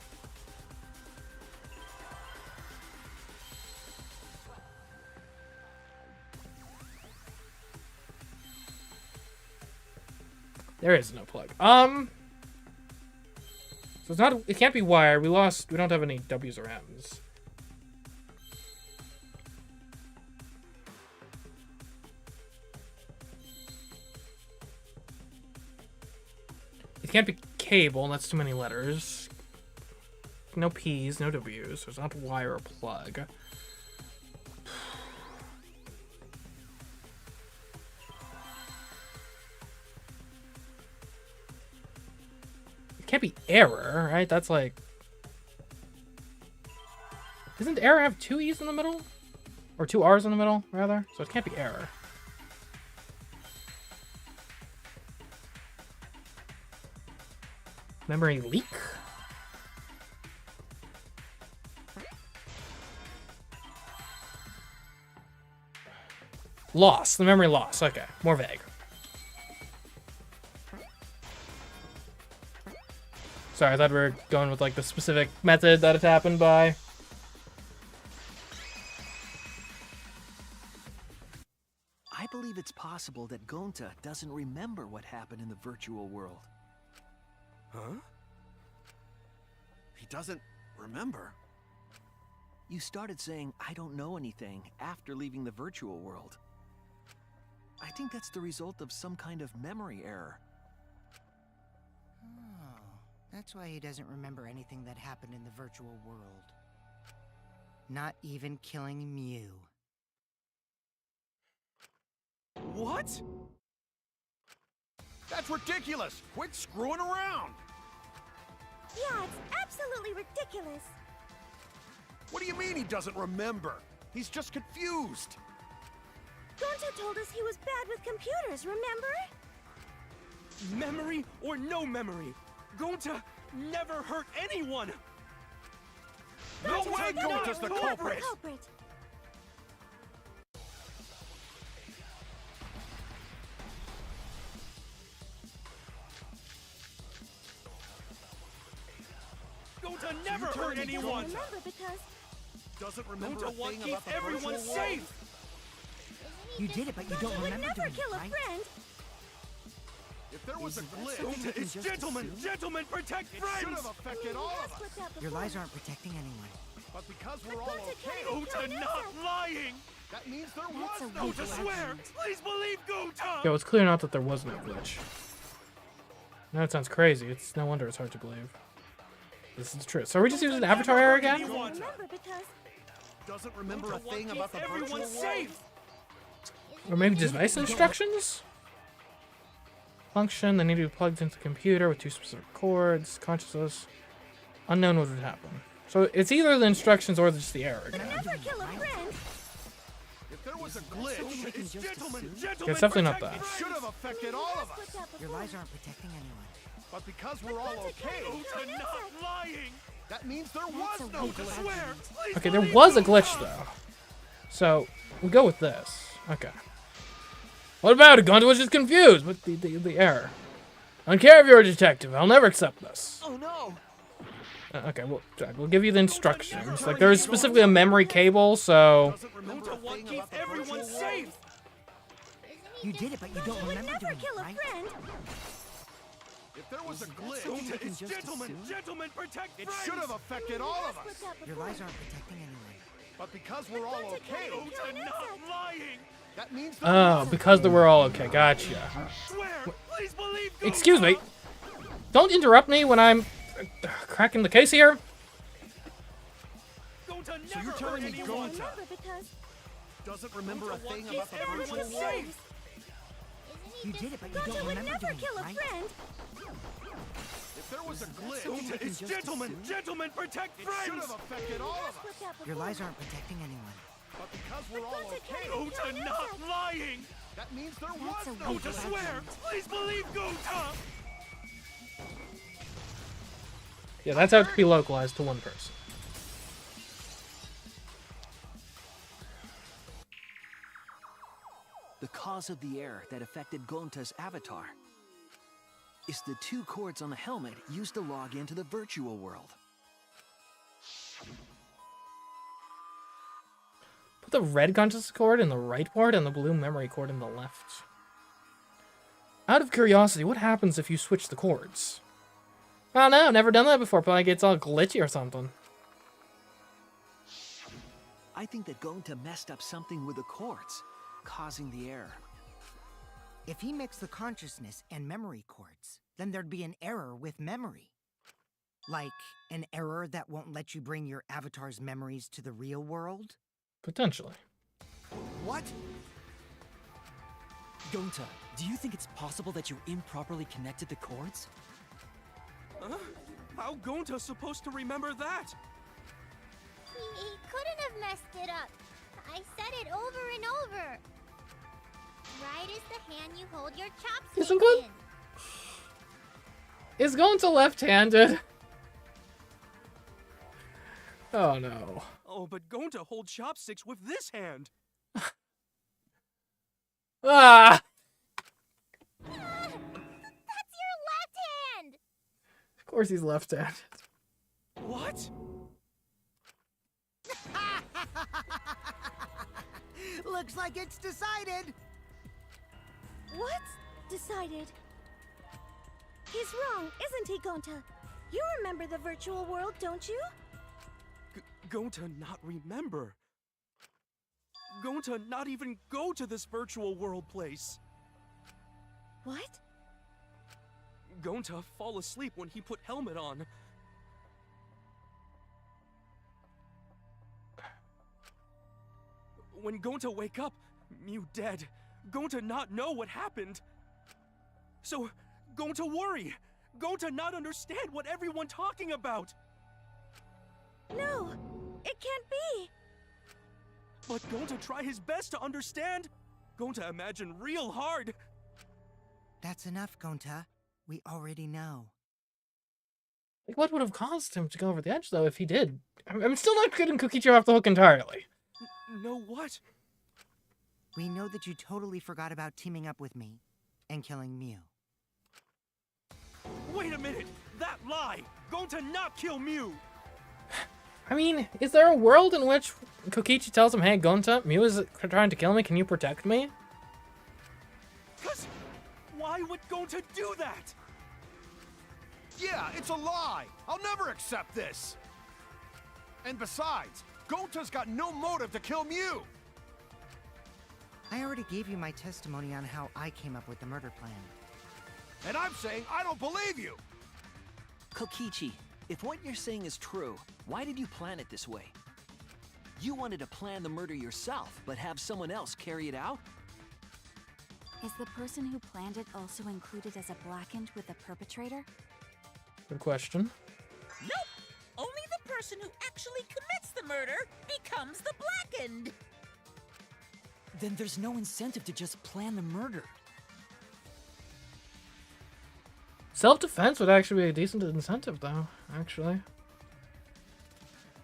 There is no plug. So it's not, it can't be wire. We don't have any W's or M's. It can't be cable, that's too many letters. No P's, no W's, so it's not wire or plug. Can't be error, right? That's like... Doesn't error have two E's in the middle? Or two R's in the middle, rather? So it can't be error. Memory leak? Loss. The memory loss. Okay. More vague. Sorry, I thought we were going with like the specific method that it happened by. I believe it's possible that Gonta doesn't remember what happened in the virtual world. Huh? He doesn't remember? You started saying, I don't know anything, after leaving the virtual world. I think that's the result of some kind of memory error. Oh, that's why he doesn't remember anything that happened in the virtual world. Not even killing Mew. What? That's ridiculous! Quit screwing around! Yeah, it's absolutely ridiculous. What do you mean he doesn't remember? He's just confused! Gonta told us he was bad with computers, remember? Memory or no memory, Gonta never hurt anyone! No way Gonta's the culprit! Gonta never hurt anyone! Remember because Doesn't remember Gonta a won't thing keep about the everyone virtual world. safe! You did it, but you don't remember Never doing it, kill a right? friend. If there was a glitch, Gonta is gentlemen! Gentlemen, protect it should friends! have affected all of us. What's up Your before? lies aren't protecting anyone. But because we're all okay, Gonta not lying! that means there That's was a no weak Gonta, glitch. swear! Please believe Gonta! Yo, it's clear not that there was no glitch. Now it sounds crazy. It's no wonder it's hard to believe. This is true. So are we just using Avatar error again? Remember because Doesn't remember a Gonta won't thing keep about the virtual everyone world. safe! Or maybe device instructions? Function, they need to be plugged into the computer with 2 specific cords. Consciousness. Unknown what would happen. So it's either the instructions or just the error again. never kill a friend. If there was a glitch, It's gentlemen! Yeah, Gentlemen, it's definitely not protect that. it should have affected all of us. What's up Your before? lies aren't protecting anyone. But because we're all okay, Gonta not lying! that means there was no Gonta, glitch. swear! Please Okay, there believe was a Gonta! glitch though. So we go with this. Okay. What about it? Gonta was just confused with the error. I don't care if you're a detective. I'll never accept this. Oh no! Okay, we'll give you the instructions. Like there's specifically a memory cable, so Doesn't remember Gonta a won't thing keep about the everyone virtual safe! world. You did it, but you don't remember Never doing kill it, a right? friend. If there was a glitch, Gonta is just gentlemen! assume? Gentlemen, protect it friends! should have affected all of us. What's up Your before? lies aren't protecting anyone. But because we're all okay, Gonta not lying! that means there oh, was because they were all okay. Gotcha. Swear! Please believe Gonta! Excuse me. Don't interrupt me when I'm cracking the case here. Gonta So never you're telling hurt me anyone! Gonta Remember because doesn't remember a Gonta thing won't about the keep virtual everyone world. safe! You did it, but you Gonta don't would remember never doing kill it, a right? friend. If there was a glitch, Gonta is gentlemen! Gentlemen, protect it should friends! have affected all of us. What's up Your before? lies aren't protecting anyone. But because we're all okay, Gonta not lying! that means there That's was a no weak Gonta, glitch. swear! Please believe Gonta! Yeah, that's how it could be localized to one person. The cause of the error that affected Gonta's avatar is the 2 cords on the helmet used to log into the virtual world. Put the red conscious cord in the right port and the blue memory cord in the left. Out of curiosity, what happens if you switch the cords? Oh no, never done that before. Probably gets all glitchy or something. I think that Gonta messed up something with the cords, causing the error. If he mixed the consciousness and memory cords, then there'd be an error with memory. Like an error that won't let you bring your avatar's memories to the real world? Potentially. What? Gonta, do you think it's possible that you improperly connected the cords? Huh? How Gonta supposed to remember that? He couldn't have messed it up. I said it over and over. Right is the hand you hold your chopsticks Isn't good? in. Is going to left-handed. Oh no. Oh, but Gonta hold chopsticks with this hand! Ah! That's your left hand! Of course he's left-handed. What? Looks like it's decided. What's decided? He's wrong, isn't he, Gonta? You remember the virtual world, don't you? Gonta not remember. Gonta not even go to this virtual world place. What? Gonta fall asleep when he put helmet on. When Gonta wake up, Mew dead. Gonta not know what happened. So, Gonta worry. Gonta not understand what everyone talking about. No, it can't be. But Gonta try his best to understand. Gonta imagine real hard. That's enough, Gonta. We already know. Like, what would have caused him to go over the edge, though, if he did? I'm still not getting Kokichi off the hook entirely. Know what? We know that you totally forgot about teaming up with me and killing Mew. Wait a minute! That lie! Gonta not kill Mew! I mean, is there a world in which Kokichi tells him, hey, Gonta, Mew is trying to kill me, can you protect me? Cause why would Gonta do that? Yeah, it's a lie! I'll never accept this! And besides, Gonta's got no motive to kill Mew! I already gave you my testimony on how I came up with the murder plan. And I'm saying I don't believe you! Kokichi, if what you're saying is true, why did you plan it this way? You wanted to plan the murder yourself, but have someone else carry it out? Is the person who planned it also included as a blackened with the perpetrator? Good question. Nope! Only the person who actually commits the murder becomes the blackened! Then there's no incentive to just plan the murder. Self-defense would actually be a decent incentive, though, actually.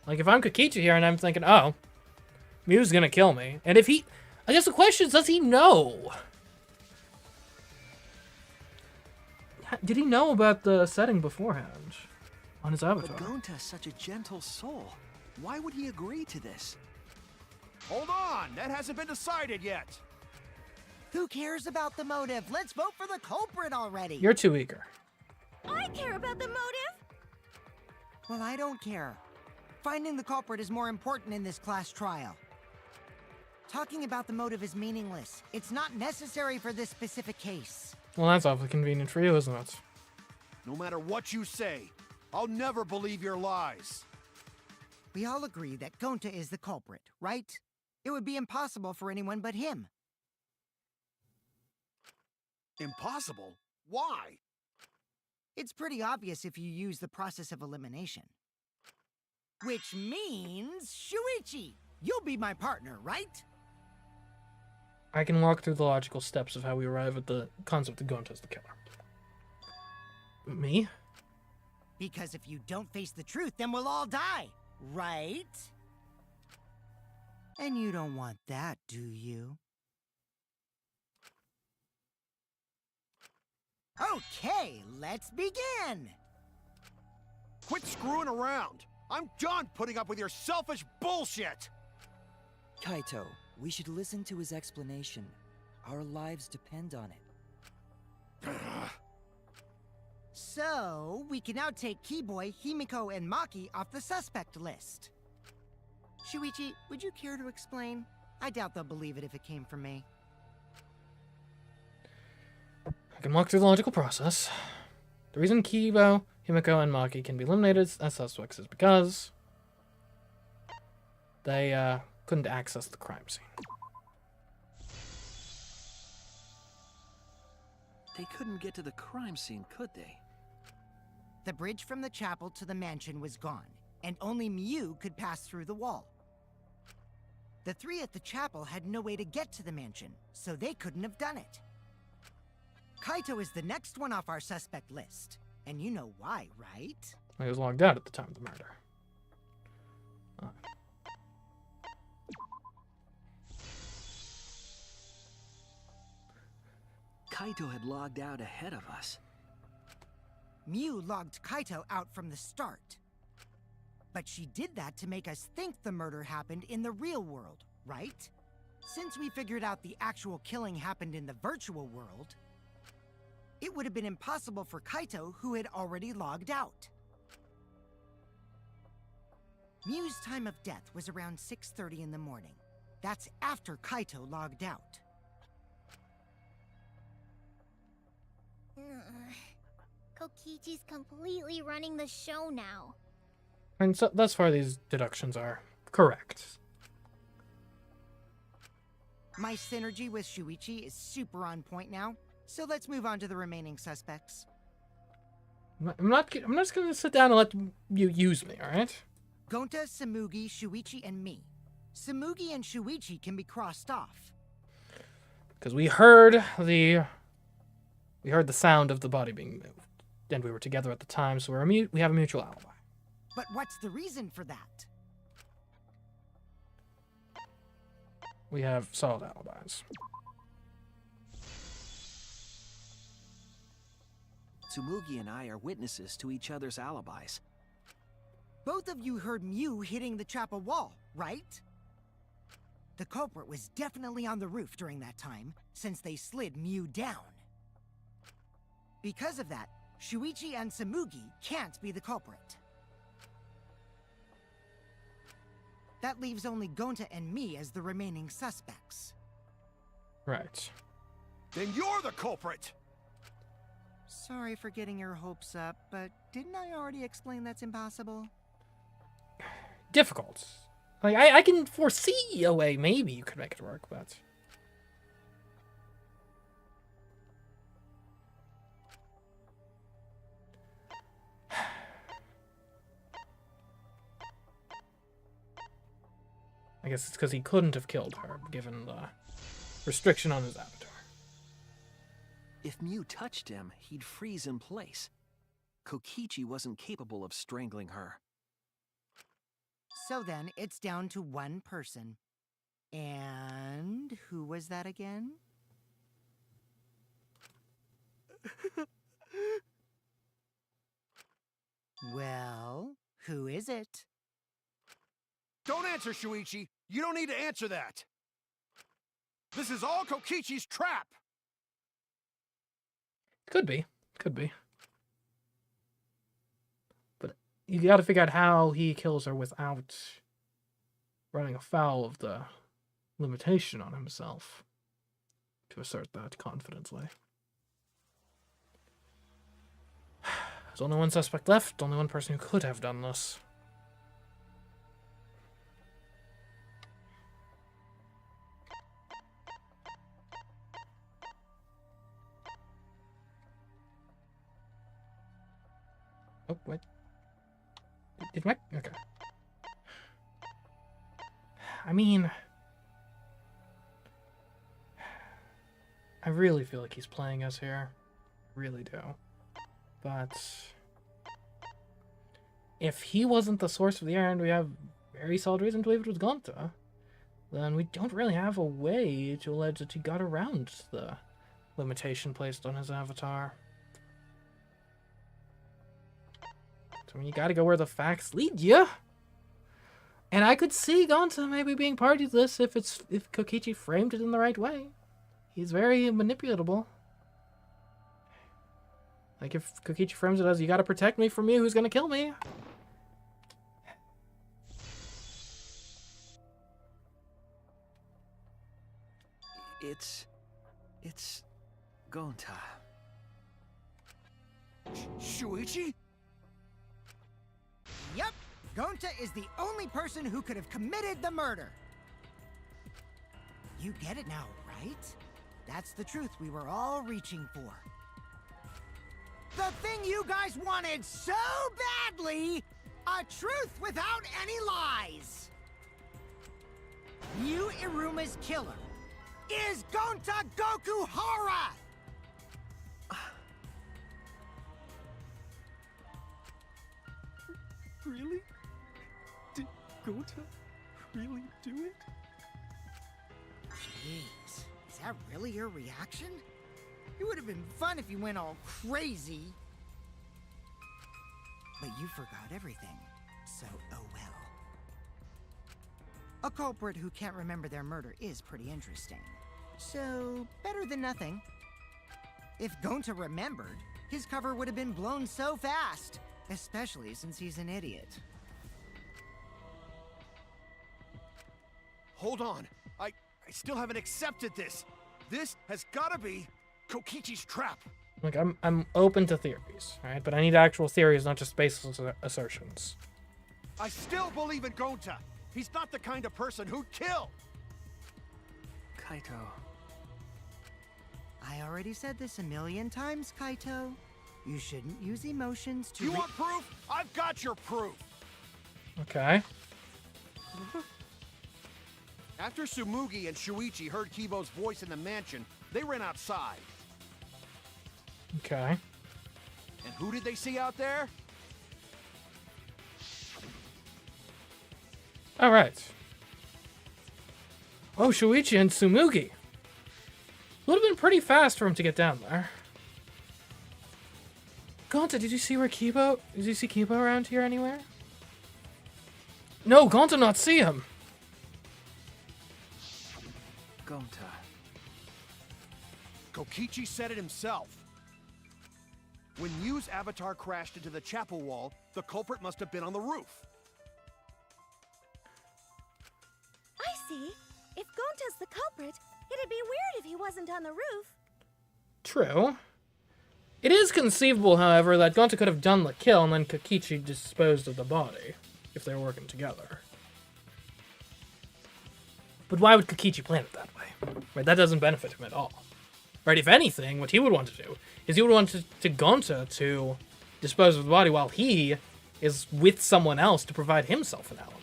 Like, if I'm Kokichi here and I'm thinking, oh, Mew's gonna kill me. And if he... I guess the question is, does he know? Did he know about the setting beforehand on his avatar? But Gonta's such a gentle soul. Why would he agree to this? Hold on, that hasn't been decided yet! Who cares about the motive? Let's vote for the culprit already! You're too eager. I care about the motive. Well, I don't care. Finding the culprit is more important in this class trial. Talking about the motive is meaningless. It's not necessary for this specific case. Well, that's awfully convenient for you, isn't it? No matter what you say, I'll never believe your lies. We all agree that Gonta is the culprit, right? It would be impossible for anyone but him. Impossible? Why? It's pretty obvious if you use the process of elimination. Which means, Shuichi, you'll be my partner, right? I can walk through the logical steps of how we arrive at the concept of Gonta as the killer. Me? Because if you don't face the truth, then we'll all die, right? And you don't want that, do you? Okay, let's begin! Quit screwing around! I'm done putting up with your selfish bullshit! Kaito, we should listen to his explanation. Our lives depend on it. So, we can now take Keyboy, Himiko, and Maki off the suspect list. Shuichi, would you care to explain? I doubt they'll believe it if it came from me. I can walk through the logical process. The reason Kibo, Himiko, and Maki can be eliminated as suspects is because they couldn't access the crime scene. They couldn't get to the crime scene, could they? The bridge from the chapel to the mansion was gone, and only Mew could pass through the wall. The three at the chapel had no way to get to the mansion, so they couldn't have done it. Kaito is the next one off our suspect list, and you know why, right? He was logged out at the time of the murder. Kaito had logged out ahead of us. Mew logged Kaito out from the start. But she did that to make us think the murder happened in the real world, right? Since we figured out the actual killing happened in the virtual world, it would have been impossible for Kaito, who had already logged out. Mew's time of death was around 6:30 in the morning. That's after Kaito logged out. Kokichi's completely running the show now. And so, thus far, these deductions are correct. My synergy with Shuichi is super on point now, so let's move on to the remaining suspects. I'm not just gonna sit down and let you use me, alright? Gonta, Samugi, Shuichi, and me. Samugi and Shuichi can be crossed off. Because we heard the sound of the body being moved. And we were together at the time, so we have a mutual alibi. But what's the reason for that? We have solid alibis. Tsumugi and I are witnesses to each other's alibis. both of you heard Mew hitting the chapel wall, right? The culprit was definitely on the roof during that time, since they slid Mew down. Because of that, Shuichi and Tsumugi can't be the culprit. That leaves only Gonta and me as the remaining suspects. Right. Then you're the culprit! Sorry for getting your hopes up, but didn't I already explain that's impossible? Difficult. Like, I can foresee a way maybe you could make it work, but... I guess it's because he couldn't have killed her, given the restriction on his avatar. If Mew touched him, he'd freeze in place. Kokichi wasn't capable of strangling her. So then, it's down to one person. And who was that again? Well, who is it? Don't answer, Shuichi! You don't need to answer that! This is all Kokichi's trap! Could be. Could be. But you gotta figure out how he kills her without running afoul of the limitation on himself to assert that confidently. There's only one suspect left, only one person who could have done this. Oh, what? Did my... Okay. I mean... I really feel like he's playing us here. Really do. But... if he wasn't the source of the errand, we have very solid reason to believe it was Gonta. Then we don't really have a way to allege that he got around the limitation placed on his avatar. So I mean, you gotta go where the facts lead you. And I could see Gonta maybe being party to this if Kokichi framed it in the right way. He's very manipulatable. Like if Kokichi frames it as, you gotta protect me from you, who's gonna kill me? It's Gonta. Shuichi? Yep, Gonta is the only person who could have committed the murder. You get it now, right? That's the truth we were all reaching for. The thing you guys wanted so badly! A truth without any lies! Mew Iruma's killer is Gonta Gokuhara! Really? Did Gonta really do it? Jeez, is that really your reaction? It would have been fun if you went all crazy. But you forgot everything, so oh well. A culprit who can't remember their murder is pretty interesting. So, better than nothing. If Gonta remembered, his cover would have been blown so fast. Especially since he's an idiot. Hold on. I still haven't accepted this. This has gotta be Kokichi's trap. Like, I'm open to theories, right? But I need actual theories, not just baseless assertions. I still believe in Gonta. He's not the kind of person who'd kill. Kaito. I already said this a million times, Kaito. You shouldn't use emotions to— You want proof? I've got your proof. Okay. After Tsumugi and Shuichi heard Kibo's voice in the mansion, they ran outside. Okay. And who did they see out there? All right. Oh, Shuichi and Tsumugi. Would have been pretty fast for him to get down there. Gonta, did you see where Kibo? Did you see Kibo around here anywhere? No, Gonta not see him. Gonta. Kokichi said it himself. When Mew's avatar crashed into the chapel wall, the culprit must have been on the roof. I see. If Gonta's the culprit, it'd be weird if he wasn't on the roof. True. It is conceivable, however, that Gonta could have done the kill and then Kokichi disposed of the body, if they were working together. But why would Kokichi plan it that way? Right, that doesn't benefit him at all. Right, if anything, what he would want to do is he would want to Gonta to dispose of the body while he is with someone else to provide himself an alibi.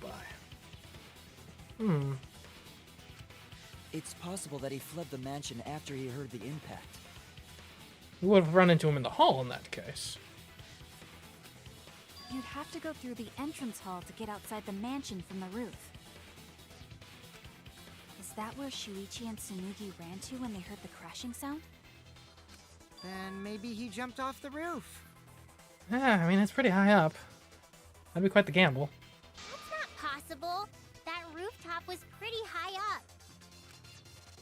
It's possible that he fled the mansion after he heard the impact. We would have run into him in the hall in that case. You'd have to go through the entrance hall to get outside the mansion from the roof. Is that where Shuichi and Tsunugi ran to when they heard the crashing sound? Then maybe he jumped off the roof. Yeah, I mean, it's pretty high up. That'd be quite the gamble. That's not possible. That rooftop was pretty high up.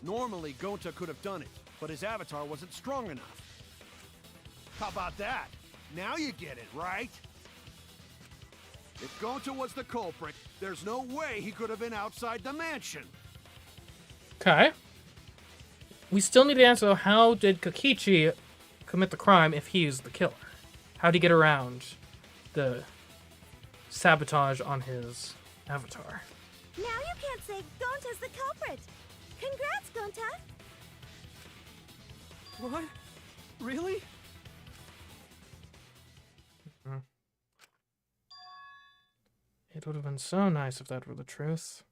Normally, Gonta could have done it, but his avatar wasn't strong enough. How about that? Now you get it, right? If Gonta was the culprit, there's no way he could have been outside the mansion. Okay. We still need to answer, though, how did Kokichi commit the crime if he's the killer? How'd he get around the sabotage on his avatar? Now you can't say Gonta's the culprit. Congrats, Gonta. What? Really? It would have been so nice if that were the truth.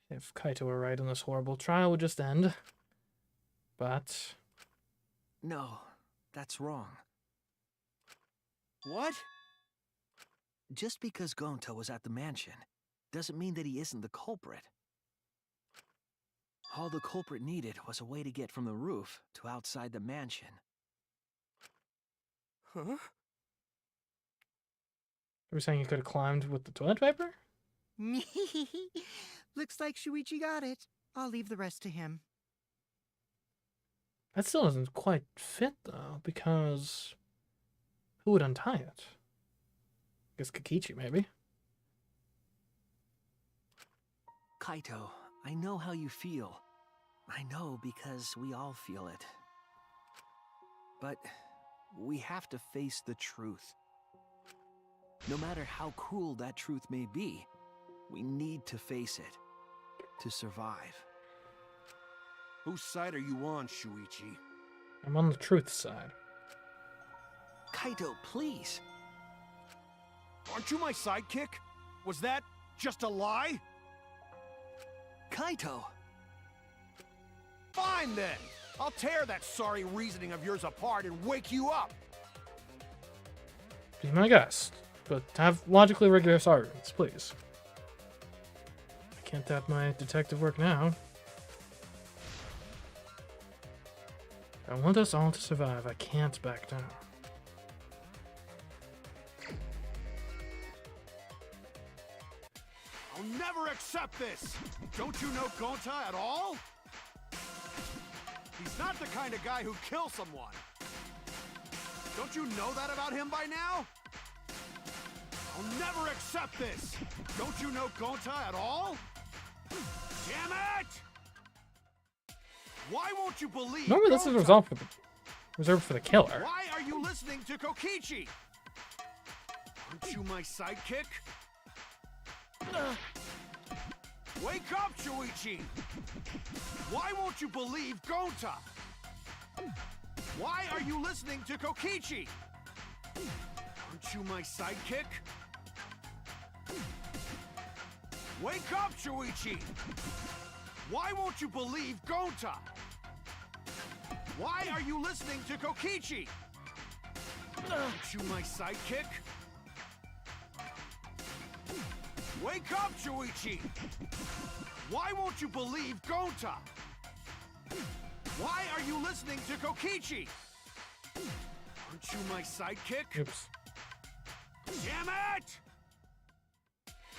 If Kaito were right and this horrible trial would just end. But... No, that's wrong. What? Just because Gonta was at the mansion doesn't mean that he isn't the culprit. All the culprit needed was a way to get from the roof to outside the mansion. Huh? Are we saying he could have climbed with the toilet paper? Looks like Shuichi got it. I'll leave the rest to him. That still doesn't quite fit, though, because who would untie it? I guess Kokichi, maybe. Kaito, I know how you feel. I know because we all feel it. But we have to face the truth. No matter how cruel that truth may be, we need to face it to survive. Whose side are you on, Shuichi? I'm on the truth side. Kaito, please. Aren't you my sidekick? Was that just a lie? Kaito! Fine then! I'll tear that sorry reasoning of yours apart and wake you up! Be my guest, but have logically rigorous arguments, please. I can't doubt my detective work now. I want us all to survive. I can't back down. I'll never accept this! Don't you know Gonta at all? He's not the kind of guy who'd kill someone. Don't you know that about him by now? I'll never accept this! Don't you know Gonta at all? Damn it! Why won't you believe Remember, this is reserved for the killer. Why are you listening to Kokichi? Aren't you my sidekick? Wake up, Shuichi! Why won't you believe Gonta? Why are you listening to Kokichi? Aren't you my sidekick? Wake up, Shuichi! Why won't you believe Gonta? Why are you listening to Kokichi? Aren't you my sidekick? Wake up, Shuichi! Why won't you believe Gonta? Why are you listening to Kokichi? Aren't you my sidekick? Oops. Damn it!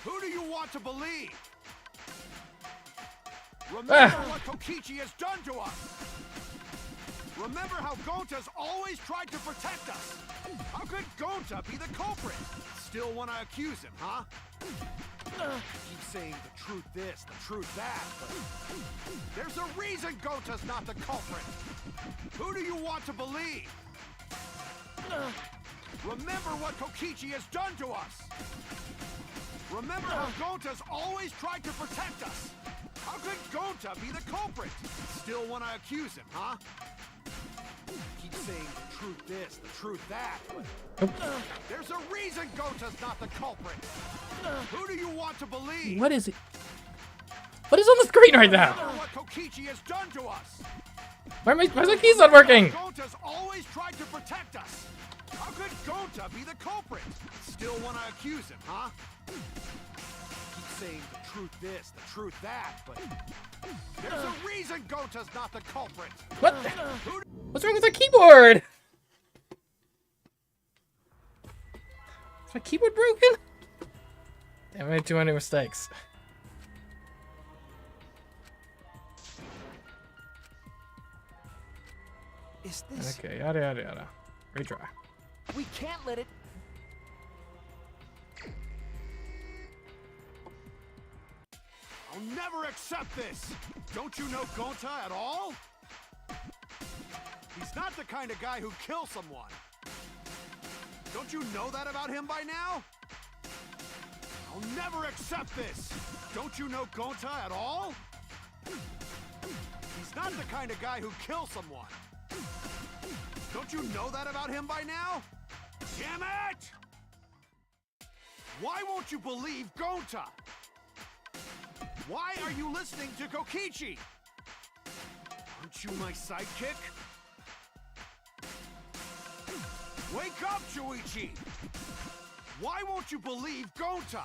Who do you want to believe? Remember what Kokichi has done to us! Remember how Gonta's always tried to protect us! How could Gonta be the culprit? Still want to accuse him, huh? Keep saying the truth this, the truth that, but there's a reason Gonta's not the culprit! Who do you want to believe? Remember what Kokichi has done to us! Remember how Gonta's always tried to protect us! How could Gonta be the culprit? Still want to accuse him, huh? Keep saying the truth this, the truth that, but there's a reason Gonta's not the culprit! Who do you want to believe? What is it? What is on the screen right now? Remember what Kokichi has done to us! Why's the keys not working? Gonta's always tried to protect us! How could Gonta be the culprit? Still want to accuse him, huh? Keep saying the truth this, the truth that, but there's a reason Gonta's not the culprit! What? What's wrong with the keyboard? Is my keyboard broken? I made too many mistakes. Is this... Okay, yada yada yada. Retry. We can't let it... I'll never accept this! Don't you know Gonta at all? He's not the kind of guy who kills someone. Don't you know that about him by now? I'll never accept this! Don't you know Gonta at all? He's not the kind of guy who kills someone. Don't you know that about him by now? Damn it! Why won't you believe Gonta? Why are you listening to Kokichi? Aren't you my sidekick? Wake up, Shuichi! Why won't you believe Gonta?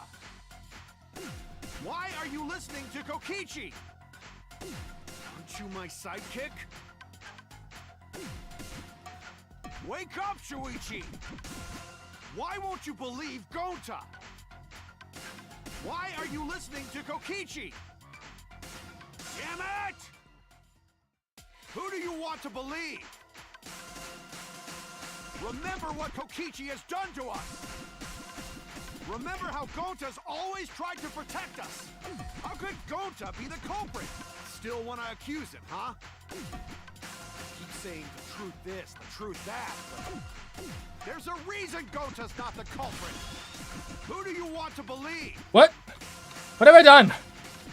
Why are you listening to Kokichi? Aren't you my sidekick? Wake up, Shuichi! Why won't you believe Gonta? Why are you listening to Kokichi? Damn it! Who do you want to believe? Remember what Kokichi has done to us! Remember how Gonta's always tried to protect us! How could Gonta be the culprit? Still want to accuse him, huh? Keep saying the truth this, the truth that, but there's a reason Gonta's not the culprit! Who do you want to believe? What? What have I done?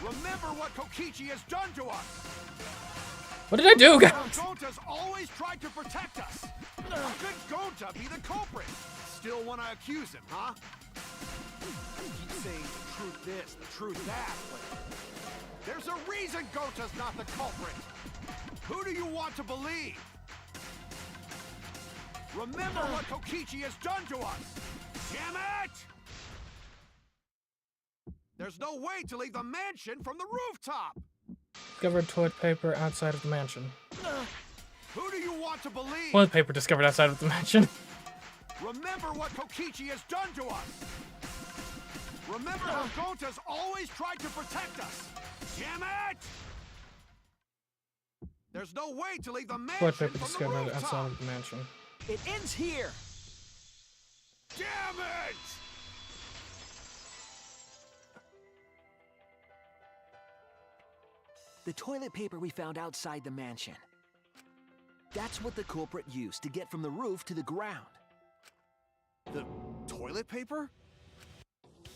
Remember what Kokichi has done to us! What did I do, guys? Gonta's always tried to protect us! How could Gonta be the culprit? Still want to accuse him, huh? Keep saying the truth this, the truth that, but there's a reason Gonta's not the culprit! Who do you want to believe? Remember what Kokichi has done to us! Damn it! There's no way to leave the mansion from the rooftop! Discovered toilet paper outside of the mansion. Who do you want to believe? Toilet paper discovered outside of the mansion. Remember what Kokichi has done to us! Remember how Gonta's always tried to protect us! Damn it! There's no way to leave the mansion Toilet paper from the discovered rooftop! outside of the mansion. It ends here! Damn it! The toilet paper we found outside the mansion. That's what the culprit used to get from the roof to the ground. The toilet paper?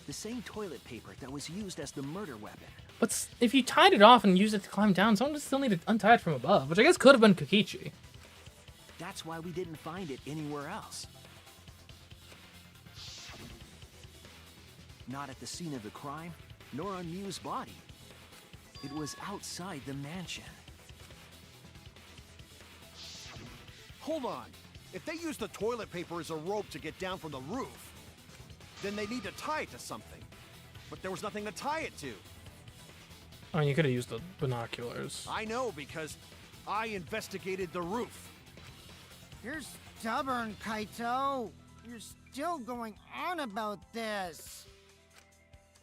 The same toilet paper that was used as the murder weapon. But if you tied it off and used it to climb down, someone would still need to untie it from above, which I guess could have been Kokichi. That's why we didn't find it anywhere else. Not at the scene of the crime, nor on Mew's body. It was outside the mansion. Hold on. If they use the toilet paper as a rope to get down from the roof, then they need to tie it to something. But there was nothing to tie it to. I mean, you could have used the binoculars. I know, because I investigated the roof. You're stubborn, Kaito. You're still going on about this.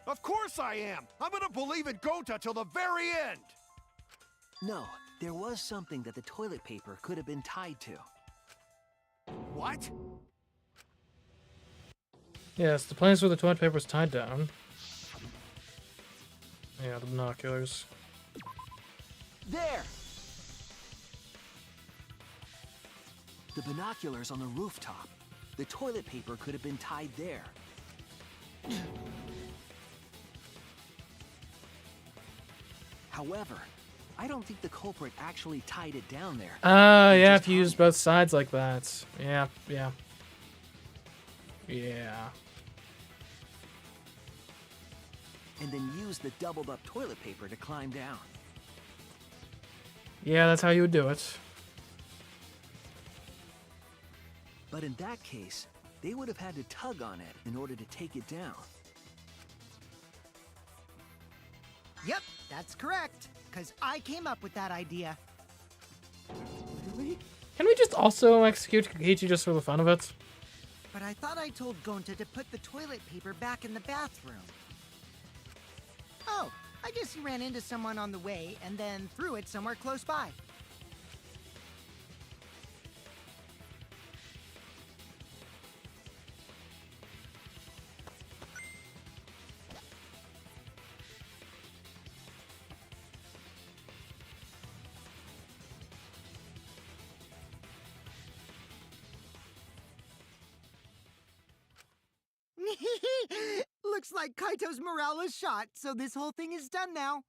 Of course I am! I'm gonna believe in Gonta till the very end! No, there was something that the toilet paper could have been tied to. What? Yes, the place where the toilet paper is tied down. Yeah, the binoculars. There! The binoculars on the rooftop. The toilet paper could have been tied there. However, I don't think the culprit actually tied it down there. Yeah, if you use both sides like that. Yeah. And then used the doubled up toilet paper to climb down. Yeah, that's how you would do it. But in that case, they would have had to tug on it in order to take it down. Yep, that's correct. Because I came up with that idea. Really? Can we just also execute Kokichi just for the fun of it? But I thought I told Gonta to put the toilet paper back in the bathroom. Oh, I guess he ran into someone on the way and then threw it somewhere close by. Looks like Kaito's morale is shot, so this whole thing is done now.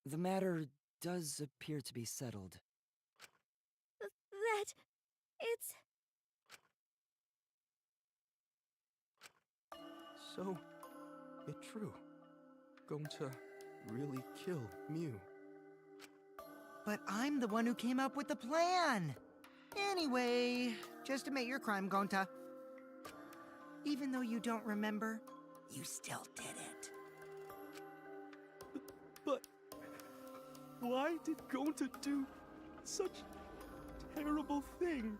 The matter does appear to be settled. That... it's... So, it's true. Going to really kill Mew. But I'm the one who came up with the plan. Anyway, just admit your crime, Gonta. Even though you don't remember, you still did it. But why did Gonta do such a terrible thing?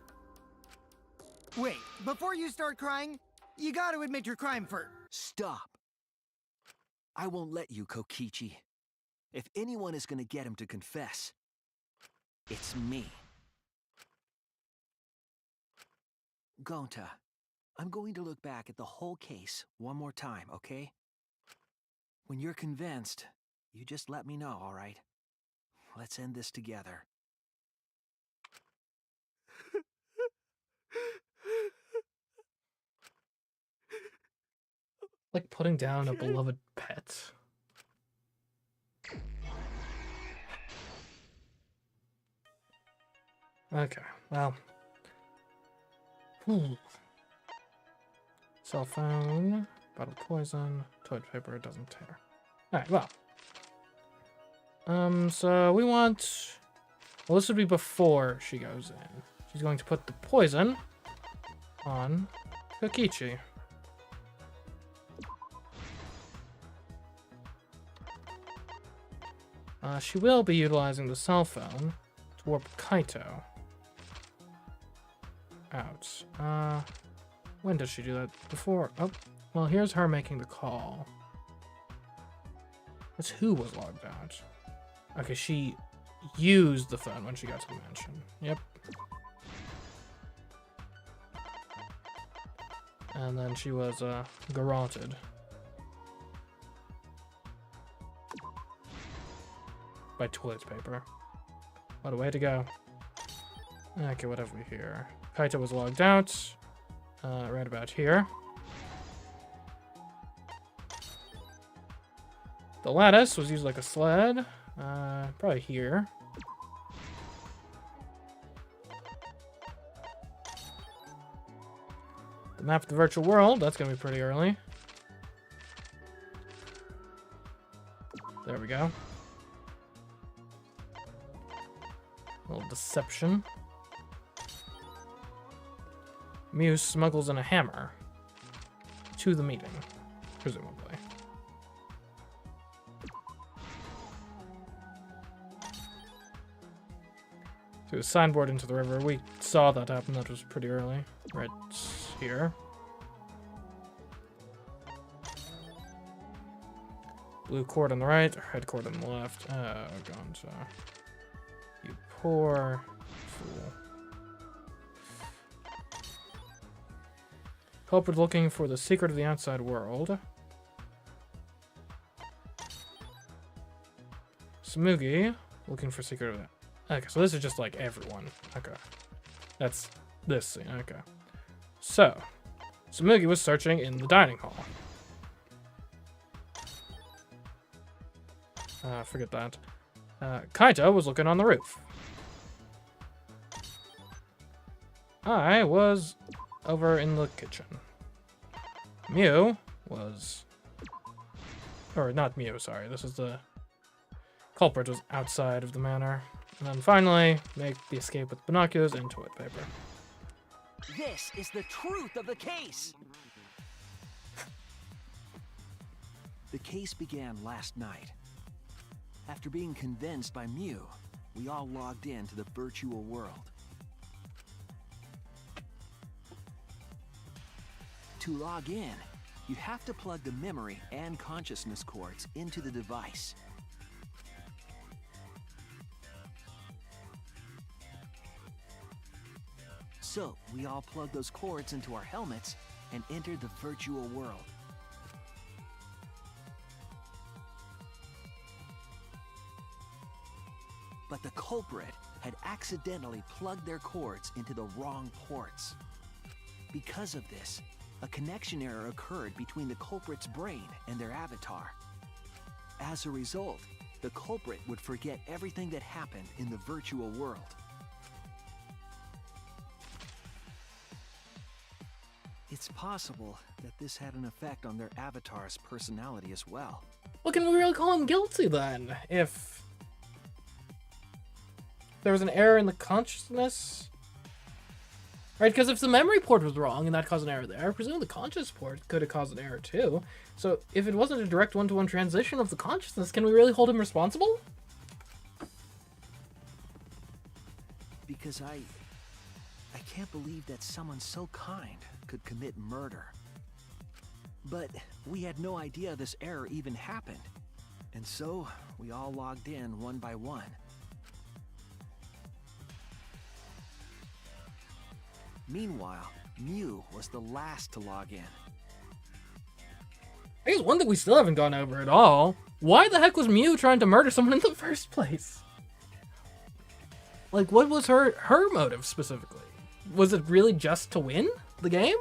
Wait, before you start crying, you gotta admit your crime first. Stop! I won't let you, Kokichi. If anyone is gonna get him to confess, it's me. Gonta, I'm going to look back at the whole case one more time, okay? When you're convinced, you just let me know, all right? Let's end this together. Like putting down a beloved pet. Okay, well. Cell phone, bottle of poison, toilet paper, it doesn't tear. Alright, well. So we want... Well, this would be before she goes in. She's going to put the poison on Kokichi. She will be utilizing the cell phone to warp Kaito out. When does she do that? Before? Oh, well, here's her making the call. That's who was logged out. Okay, she used the phone when she got to the mansion. Yep. And then she was, garroted. By toilet paper. What a way to go. Okay, what have we here? Kaito was logged out. Right about here. The lattice was used like a sled. Probably here. The map of the virtual world, that's gonna be pretty early. There we go. A little deception. Mew smuggles in a hammer to the meeting, presumably. Threw a signboard into the river. We saw that happen. That was pretty early. right here. Blue cord on the right, red cord on the left. Oh, God. You poor fool. Culprit looking for the secret of the outside world. Smoogie looking for secret of that. Okay, so this is just like everyone. Okay. That's this scene. Okay. So, Smoogie was searching in the dining hall. Forget that. Kaito was looking on the roof. I was over in the kitchen. Mew was... Or not Mew, sorry. This is the... Culprit was outside of the manor. And then finally, make the escape with binoculars and toilet paper. This is the truth of the case! The case began last night. After being convinced by Mew, we all logged into the virtual world. To log in, you have to plug the memory and consciousness cords into the device. So, we all plugged those cords into our helmets and entered the virtual world. But the culprit had accidentally plugged their cords into the wrong ports. Because of this, a connection error occurred between the culprit's brain and their avatar. As a result, the culprit would forget everything that happened in the virtual world. It's possible that this had an effect on their avatar's personality as well. Well, can we really call him guilty then? If there was an error in the consciousness? Right, because if the memory port was wrong and that caused an error there, presumably the conscious port could have caused an error too. So if it wasn't a direct one-to-one transition of the consciousness, can we really hold him responsible? Because I can't believe that someone so kind could commit murder. But we had no idea this error even happened. And so, we all logged in one by one. Meanwhile, Mew was the last to log in. I guess one thing we still haven't gone over at all. Why the heck was Mew trying to murder someone in the first place? Like, what was her motive specifically? Was it really just to win the game?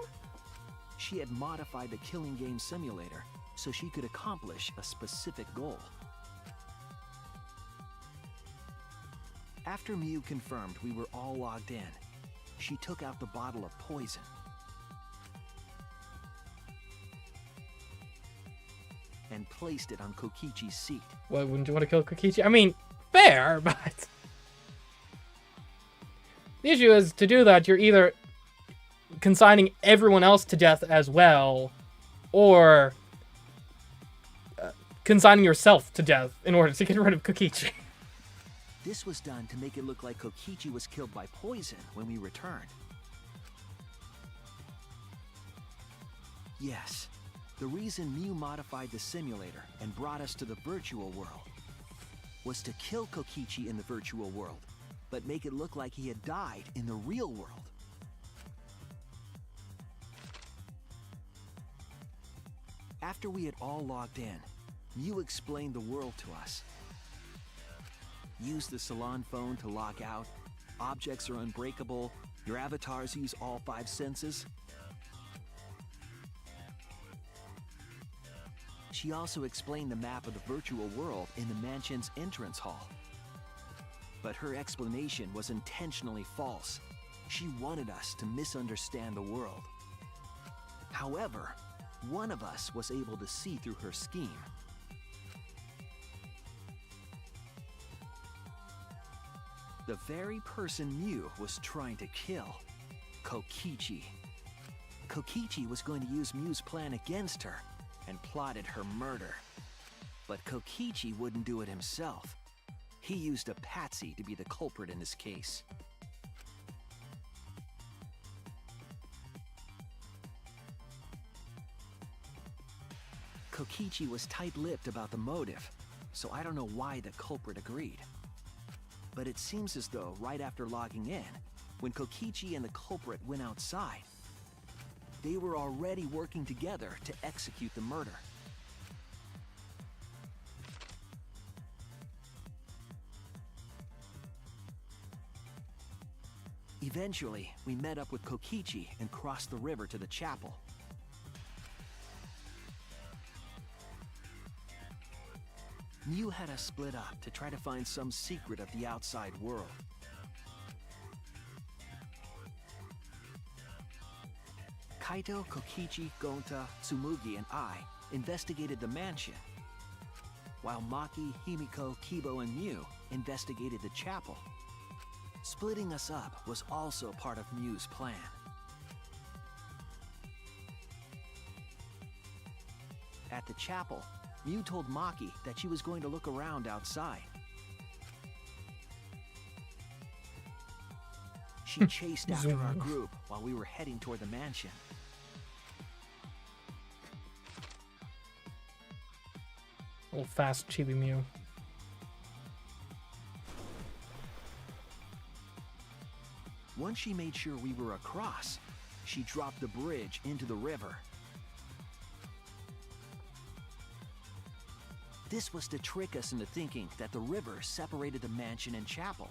She had modified the killing game simulator so she could accomplish a specific goal. After Mew confirmed we were all logged in, she took out the bottle of poison. And placed it on Kokichi's seat. Why wouldn't you want to kill Kokichi? I mean, fair, but... The issue is, to do that, you're either consigning everyone else to death as well, or consigning yourself to death in order to get rid of Kokichi. This was done to make it look like Kokichi was killed by poison when we returned. Yes, the reason Mew modified the simulator and brought us to the virtual world was to kill Kokichi in the virtual world, but make it look like he had died in the real world. After we had all logged in, Mew explained the world to us. Use the salon phone to log out. Objects are unbreakable. Your avatars use all 5 senses. She also explained the map of the virtual world in the mansion's entrance hall. But her explanation was intentionally false. She wanted us to misunderstand the world. However, one of us was able to see through her scheme. The very person Mew was trying to kill, Kokichi. Kokichi was going to use Mew's plan against her and plotted her murder. But Kokichi wouldn't do it himself. He used a patsy to be the culprit in this case. Kokichi was tight-lipped about the motive, so I don't know why the culprit agreed. But it seems as though right after logging in, when Kokichi and the culprit went outside, they were already working together to execute the murder. Eventually, we met up with Kokichi and crossed the river to the chapel. Mew had us split up to try to find some secret of the outside world. Kaito, Kokichi, Gonta, Tsumugi, and I investigated the mansion, while Maki, Himiko, Kibo, and Mew investigated the chapel. Splitting us up was also part of Mew's plan. At the chapel, Mew told Maki that she was going to look around outside. She chased after our group while we were heading toward the mansion. Old fast chibi Mew. Once she made sure we were across, she dropped the bridge into the river. This was to trick us into thinking that the river separated the mansion and chapel.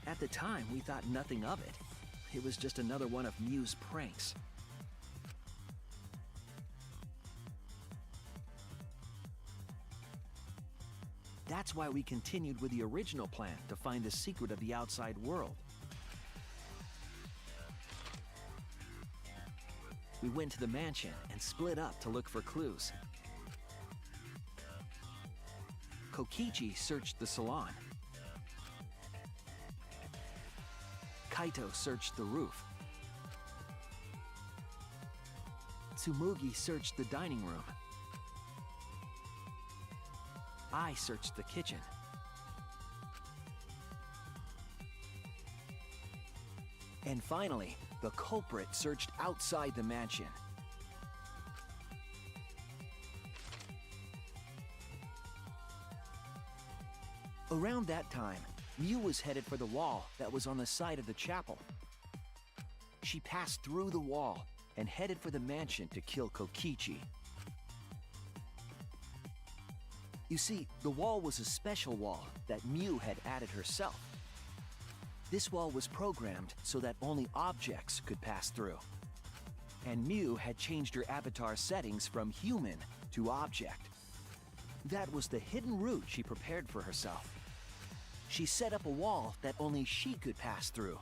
At the time, we thought nothing of it. It was just another one of Mew's pranks. That's why we continued with the original plan to find the secret of the outside world. We went to the mansion and split up to look for clues. Kokichi searched the salon. Kaito searched the roof. Tsumugi searched the dining room. I searched the kitchen. And finally, the culprit searched outside the mansion. Around that time, Mew was headed for the wall that was on the side of the chapel. She passed through the wall and headed for the mansion to kill Kokichi. You see, the wall was a special wall that Mew had added herself. This wall was programmed so that only objects could pass through. And Mew had changed her avatar settings from human to object. That was the hidden route she prepared for herself. She set up a wall that only she could pass through.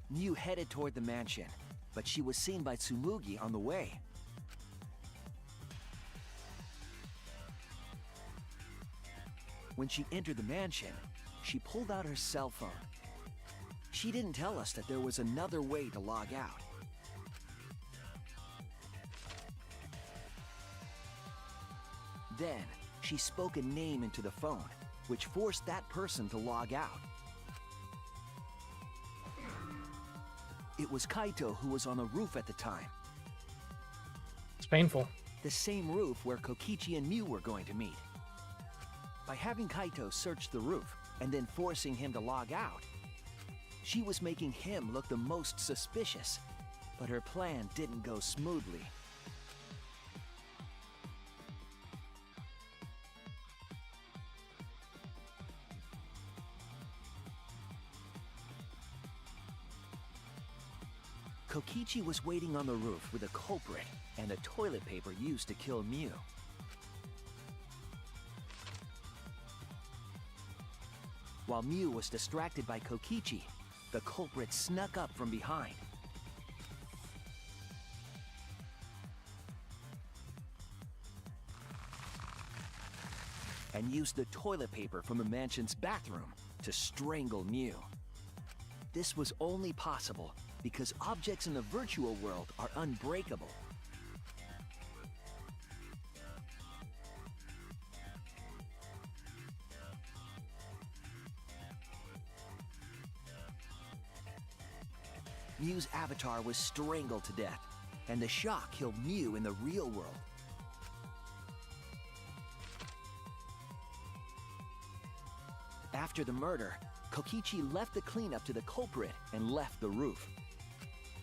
Mew headed toward the mansion, but she was seen by Tsumugi on the way. When she entered the mansion, she pulled out her cell phone. She didn't tell us that there was another way to log out. Then, she spoke a name into the phone, which forced that person to log out. It was Kaito who was on the roof at the time. It's painful. The same roof where Kokichi and Mew were going to meet. By having Kaito search the roof and then forcing him to log out, she was making him look the most suspicious, but her plan didn't go smoothly. Kokichi was waiting on the roof with a culprit and the toilet paper used to kill Mew. While Mew was distracted by Kokichi, the culprit snuck up from behind. And used the toilet paper from the mansion's bathroom to strangle Mew. This was only possible because objects in the virtual world are unbreakable. Mew's avatar was strangled to death, and the shock killed Mew in the real world. After the murder, Kokichi left the cleanup to the culprit and left the roof.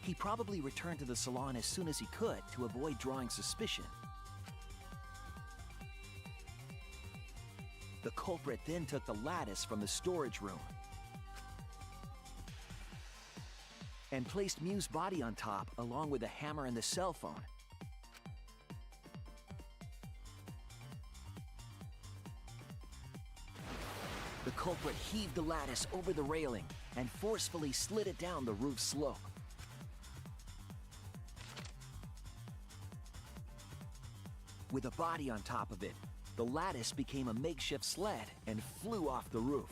He probably returned to the salon as soon as he could to avoid drawing suspicion. The culprit then took the lattice from the storage room and placed Mew's body on top along with the hammer and the cell phone. The culprit heaved the lattice over the railing and forcefully slid it down the roof slope. With a body on top of it, the lattice became a makeshift sled and flew off the roof.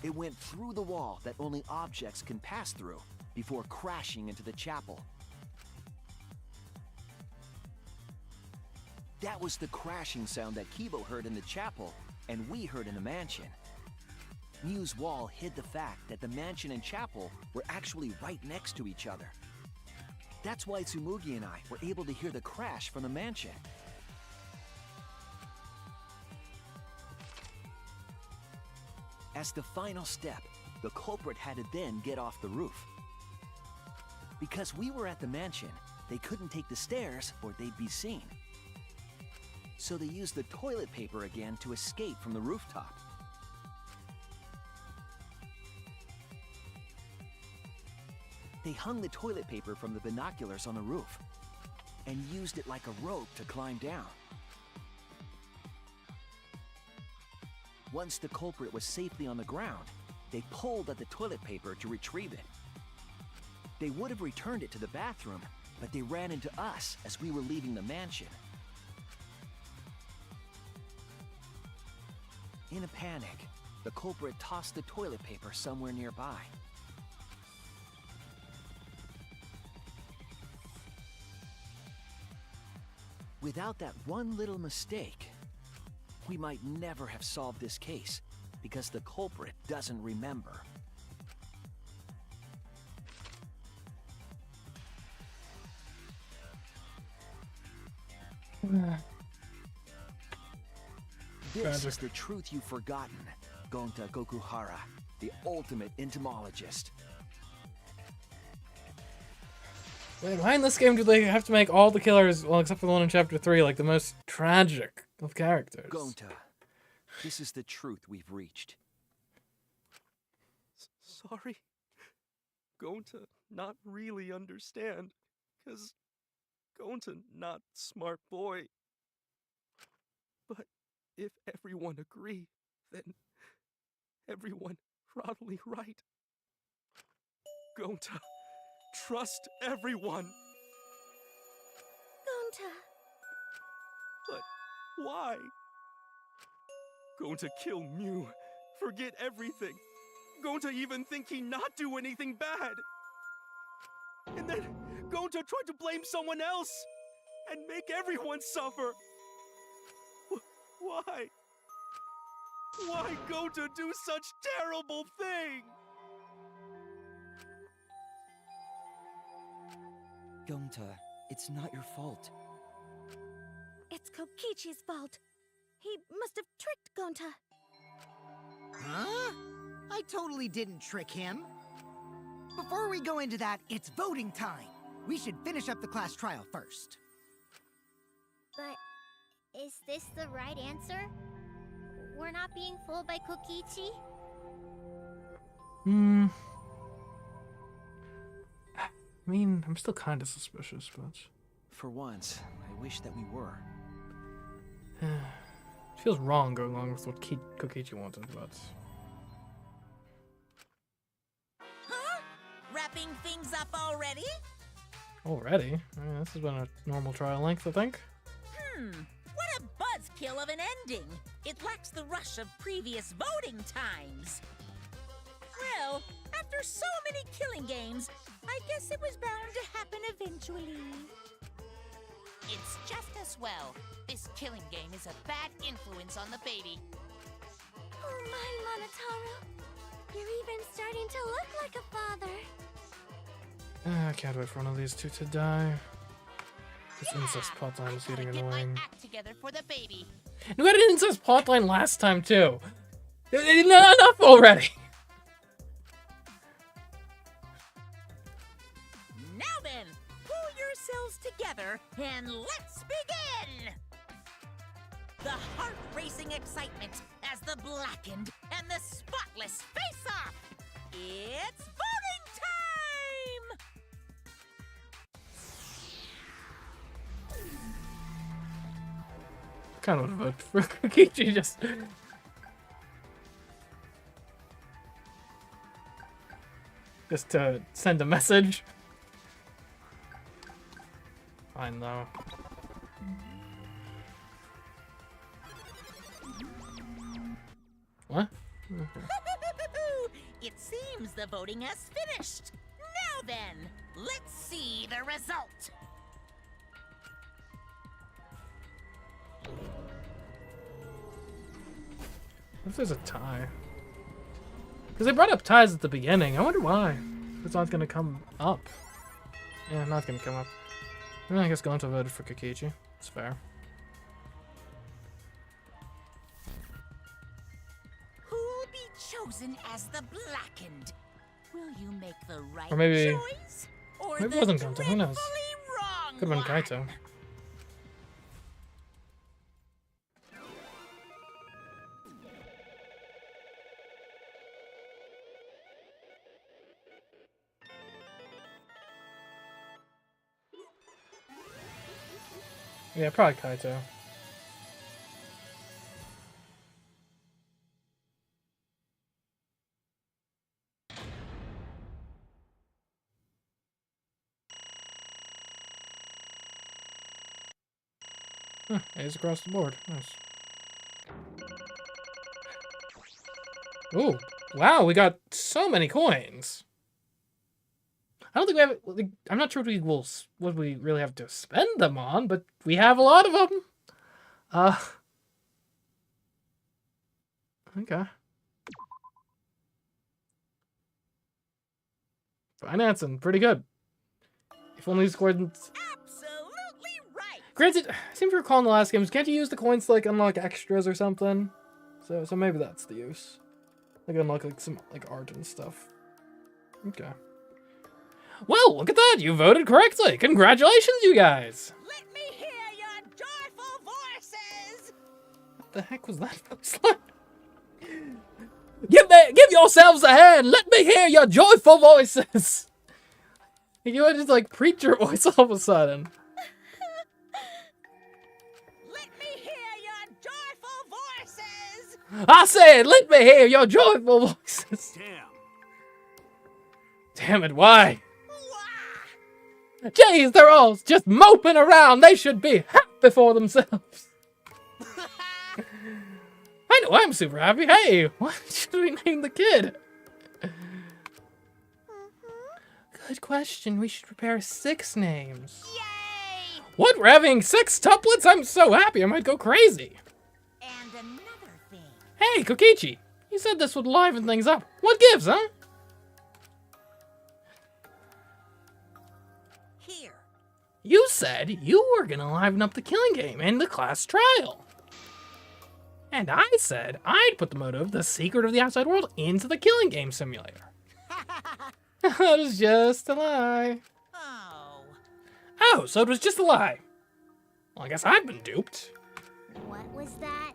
It went through the wall that only objects can pass through before crashing into the chapel. That was the crashing sound that Kibo heard in the chapel and we heard in the mansion. Mew's wall hid the fact that the mansion and chapel were actually right next to each other. That's why Tsumugi and I were able to hear the crash from the mansion. As the final step, the culprit had to then get off the roof. Because we were at the mansion, they couldn't take the stairs or they'd be seen. So they used the toilet paper again to escape from the rooftop. They hung the toilet paper from the binoculars on the roof and used it like a rope to climb down. Once the culprit was safely on the ground, they pulled at the toilet paper to retrieve it. They would have returned it to the bathroom, but they ran into us as we were leaving the mansion. In a panic, the culprit tossed the toilet paper somewhere nearby. Without that one little mistake, we might never have solved this case because the culprit doesn't remember. This is the truth you've forgotten, Gonta Gokuhara, the ultimate entomologist. Wait, why in this game do they have to make all the killers, well, except for the one in Chapter 3, like the most tragic of characters? Gonta, this is the truth we've reached. Sorry. Gonta not really understand, 'cause Gonta not smart boy. But if everyone agree, then everyone probably right. Gonta, trust everyone. Gonta. But why? Gonta kill Mew, forget everything. Gonta even think he not do anything bad. And then Gonta tried to blame someone else and make everyone suffer. Why? Why Gonta do such terrible thing? Gonta, it's not your fault. It's Kokichi's fault. He must have tricked Gonta. Huh? I totally didn't trick him. Before we go into that, it's voting time. We should finish up the class trial first. But is this the right answer? We're not being fooled by Kokichi? I mean, I'm still kind of suspicious, but... For once, I wish that we were. It feels wrong going along with what Kokichi wanted, but... Huh? Wrapping things up already? Already? This has been a normal trial length, I think. What a buzzkill of an ending! It lacks the rush of previous voting times. Well, after so many killing games, I guess it was bound to happen eventually. It's just as well. This killing game is a bad influence on the baby. Oh my, Monotaro. You're even starting to look like a father. I can't wait for one of these two to die. This incest plotline is getting annoying. Act together for the baby. We had an incest plotline last time too. Enough already. Now then, pull yourselves together and let's begin! The heart-racing excitement as the blackened and the spotless face off! It's voting time! Kind of vote for Kokichi just to send a message. Fine though. What? Okay. It seems the voting has finished. Now then, let's see the result. What if there's a tie? Because they brought up ties at the beginning. I wonder why. It's not gonna come up. Yeah, not gonna come up. I guess Gonto voted for Kokichi. It's fair. Who'll be chosen as the blackened? Will you make the right Or maybe... choice? Or Maybe the it wasn't Gonto, who knows? dreadfully wrong Could've been one? Kaito. Yeah, probably Kaito. A's across the board. Nice. Ooh, wow, we got so many coins. I don't think we have. Like, I'm not sure what we really have to spend them on, but we have a lot of them. Okay. Financing, pretty good. If only these coins. Absolutely right. Granted, I seem to recall in the last games, can't you use the coins to like unlock extras or something? So maybe that's the use. Like unlock like some like art and stuff. Okay. Well, look at that! You voted correctly! Congratulations, you guys! Let me hear your joyful voices. What the heck was that voice line? Give yourselves a hand! Let me hear your joyful voices! You went just like preacher voice all of a sudden. Let me hear your joyful voices. I said, let me hear your joyful voices! Damn it, why? Jeez, they're all just moping around. They should be happy for themselves. I know I'm super happy. Hey, what should we name the kid? Good question. We should prepare 6 names. Yay! What? We're having 6 tuplets? I'm so happy. I might go crazy. And another thing. Hey, Kokichi. You said this would liven things up. What gives, huh? Here. You said you were gonna liven up the killing game and the class trial. And I said I'd put the motive, the secret of the outside world, into the killing game simulator. That was just a lie. Oh. Oh, so it was just a lie. Well, I guess I've been duped. What was that?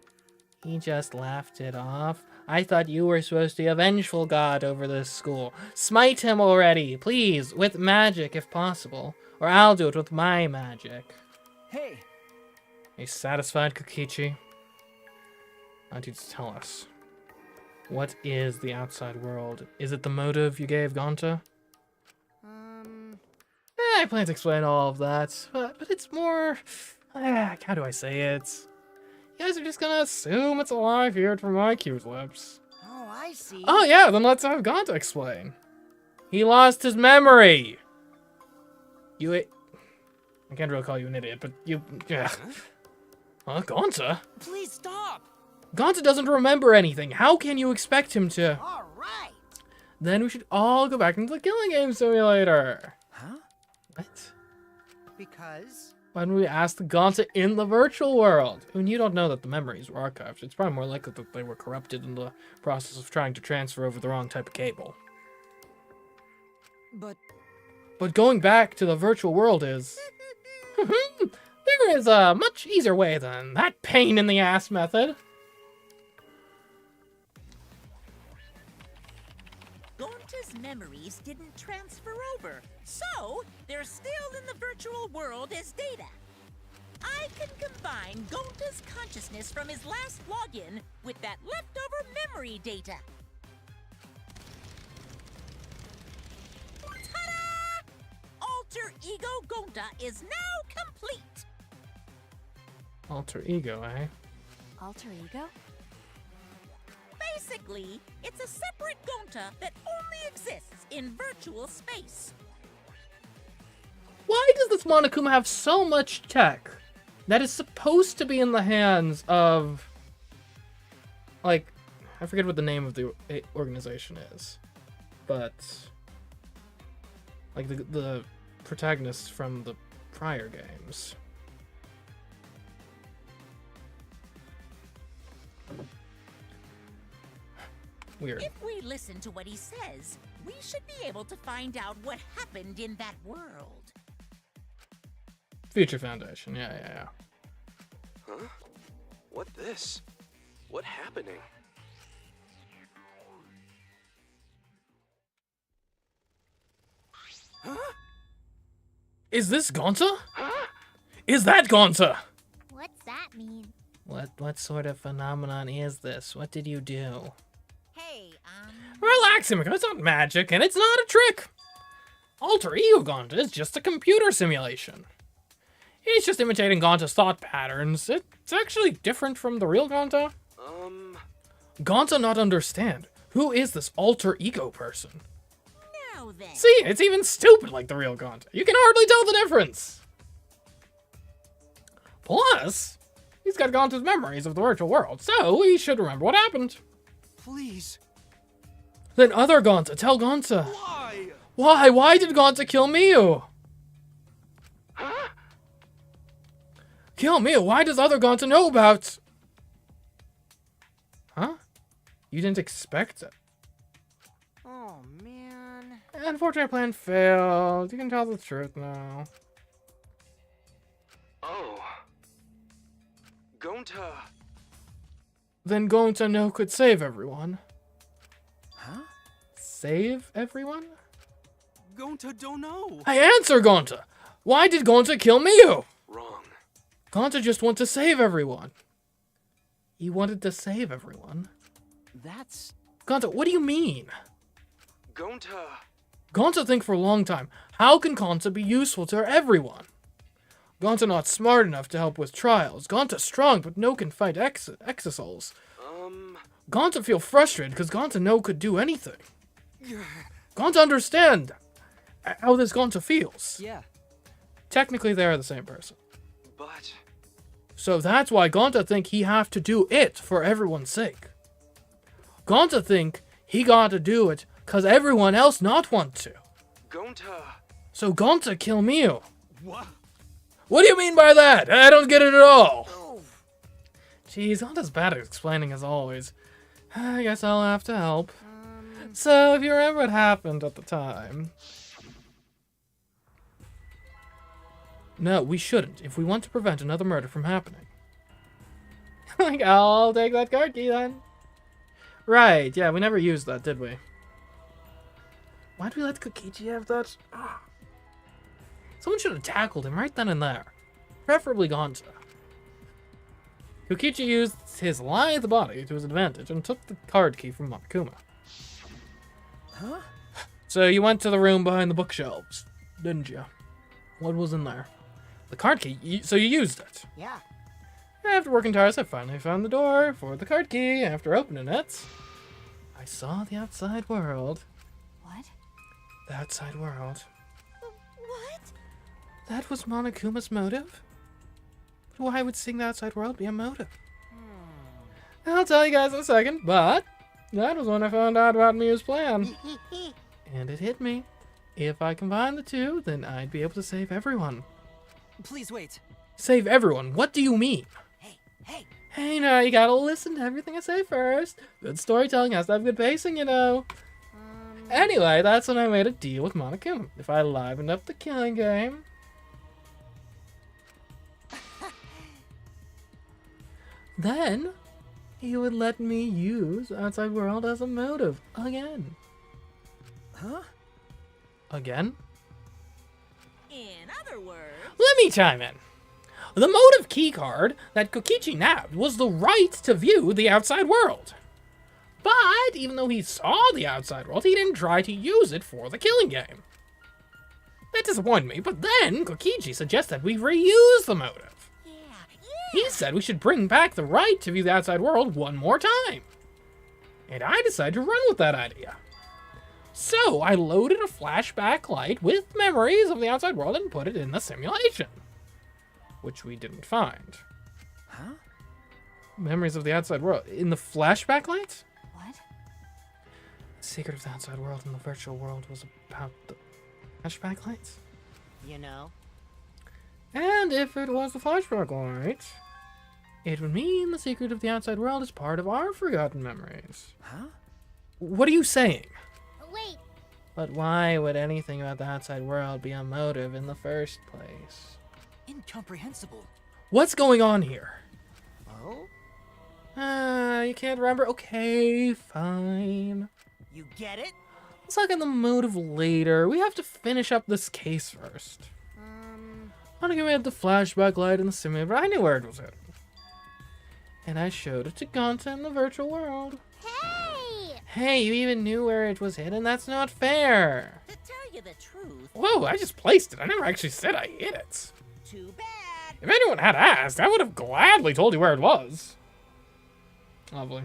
He just laughed it off. I thought you were supposed to be a vengeful god over this school. Smite him already, please, with magic if possible. Or I'll do it with my magic. Hey! Are you satisfied, Kokichi? Why don't you just tell us? What is the outside world? Is it the motive you gave Gonta? I plan to explain all of that, but it's more... how do I say it? You guys are just gonna assume it's a lie if you hear it from my cute lips. Oh, I see. Oh yeah, then let's have Gonta explain. He lost his memory! I can't really call you an idiot, but you... Gonta? Please stop! Gonta doesn't remember anything. How can you expect him to? All right. Then we should all go back into the killing game simulator. Huh? What? Because? Why don't we ask the Gonta in the virtual world? I mean, you don't know that the memories were archived. It's probably more likely that they were corrupted in the process of trying to transfer over the wrong type of cable. But going back to the virtual world is... there is a much easier way than that pain in the ass method. Gonta's memories didn't transfer over, so they're still in the virtual world as data. I can combine Gonta's consciousness from his last login with that leftover memory data. Ta-da! Alter Ego Gonta is now complete. Alter ego, eh? Alter ego? Basically, it's a separate Gonta that only exists in virtual space. Why does this Monokuma have so much tech that is supposed to be in the hands of, like, I forget what the name of the organization is, but, like, the protagonists from the prior games. Weird. If we listen to what he says, we should be able to find out what happened in that world. Future Foundation, yeah. Huh? What this? What happening? Huh? Is this Gonta? Huh? Is that Gonta? What's that mean? What sort of phenomenon is this? What did you do? Hey, Relax, Himiko. It's not magic, and it's not a trick. Alter Ego Gonta is just a computer simulation. He's just imitating Gonta's thought patterns. It's actually different from the real Gonta. Gonta not understand. Who is this alter ego person? Now then. See, it's even stupid like the real Gonta. You can hardly tell the difference. Plus, he's got Gonta's memories of the virtual world, so he should remember what happened. Please. Then other Gonta, tell Gonta. Why? Why? Why did Gonta kill Miu? Huh? Kill Miu? Why does other Gonta know about... Huh? You didn't expect it. Oh, man. Unfortunately, plan failed. You can tell the truth now. Oh. Gonta. Then Gonta no could save everyone. Huh? Save everyone? Gonta don't know. I answer, Gonta! Why did Gonta kill Miu? Wrong. Gonta just wanted to save everyone. He wanted to save everyone. That's... Gonta, what do you mean? Gonta. Gonta think for a long time, how can Gonta be useful to everyone? Gonta not smart enough to help with trials. Gonta strong, but no can fight exisouls. Gonta feel frustrated because Gonta no could do anything. Gonta understand how this Gonta feels. Yeah. Technically, they are the same person. But... So that's why Gonta think he have to do it for everyone's sake. Gonta think he gotta do it cause everyone else not want to. Gonta. So Gonta kill Miu. What? What do you mean by that? I don't get it at all. Jeez, Gonta's bad at explaining as always. I guess I'll have to help. So, if you remember what happened at the time... No, we shouldn't, if we want to prevent another murder from happening. Like, I'll take that card key then. Right, yeah, we never used that, did we? Why'd we let Kokichi have that? Someone should have tackled him right then and there. Preferably Gonta. Kokichi used his lithe body to his advantage and took the card key from Monokuma. Huh? So you went to the room behind the bookshelves, didn't you? What was in there? The card key, so you used it. Yeah. After working tires, I finally found the door for the card key. After opening it, I saw the outside world. What? The outside world. What? That was Monokuma's motive? But why would seeing the outside world be a motive? I'll tell you guys in a second, but that was when I found out about Miu's plan. And it hit me. If I combine the two, then I'd be able to save everyone. Please wait. Save everyone? What do you mean? Hey. Hey, now you gotta listen to everything I say first. Good storytelling has to have good pacing, you know. Anyway, that's when I made a deal with Monokuma. If I livened up the killing game, then he would let me use Outside World as a motive again. Huh? Again? In other words... Let me chime in. The motive keycard that Kokichi nabbed was the right to view the outside world. But even though he saw the outside world, he didn't try to use it for the killing game. That disappointed me, but then Kokichi suggested we reuse the motive. He said we should bring back the right to view the outside world one more time. And I decided to run with that idea. So I loaded a flashback light with memories of the outside world and put it in the simulation. Which we didn't find. Huh? Memories of the outside world in the flashback light? What? The secret of the outside world in the virtual world was about the flashback lights? You know? And if it was the flashback light, it would mean the secret of the outside world is part of our forgotten memories. Huh? What are you saying? Wait, But why would anything about the outside world be a motive in the first place? Incomprehensible. What's going on here? Oh? You can't remember? Okay, fine. You get it? Let's look at the motive later. We have to finish up this case first. I want to give the flashback light in the simulator, but I knew where it was hidden. And I showed it to Gonta in the virtual world. hey! Hey, you even knew where it was hidden? That's not fair. To tell you the truth, Whoa, I just placed it. I never actually said I hid it. too bad. If anyone had asked, I would have gladly told you where it was. Lovely.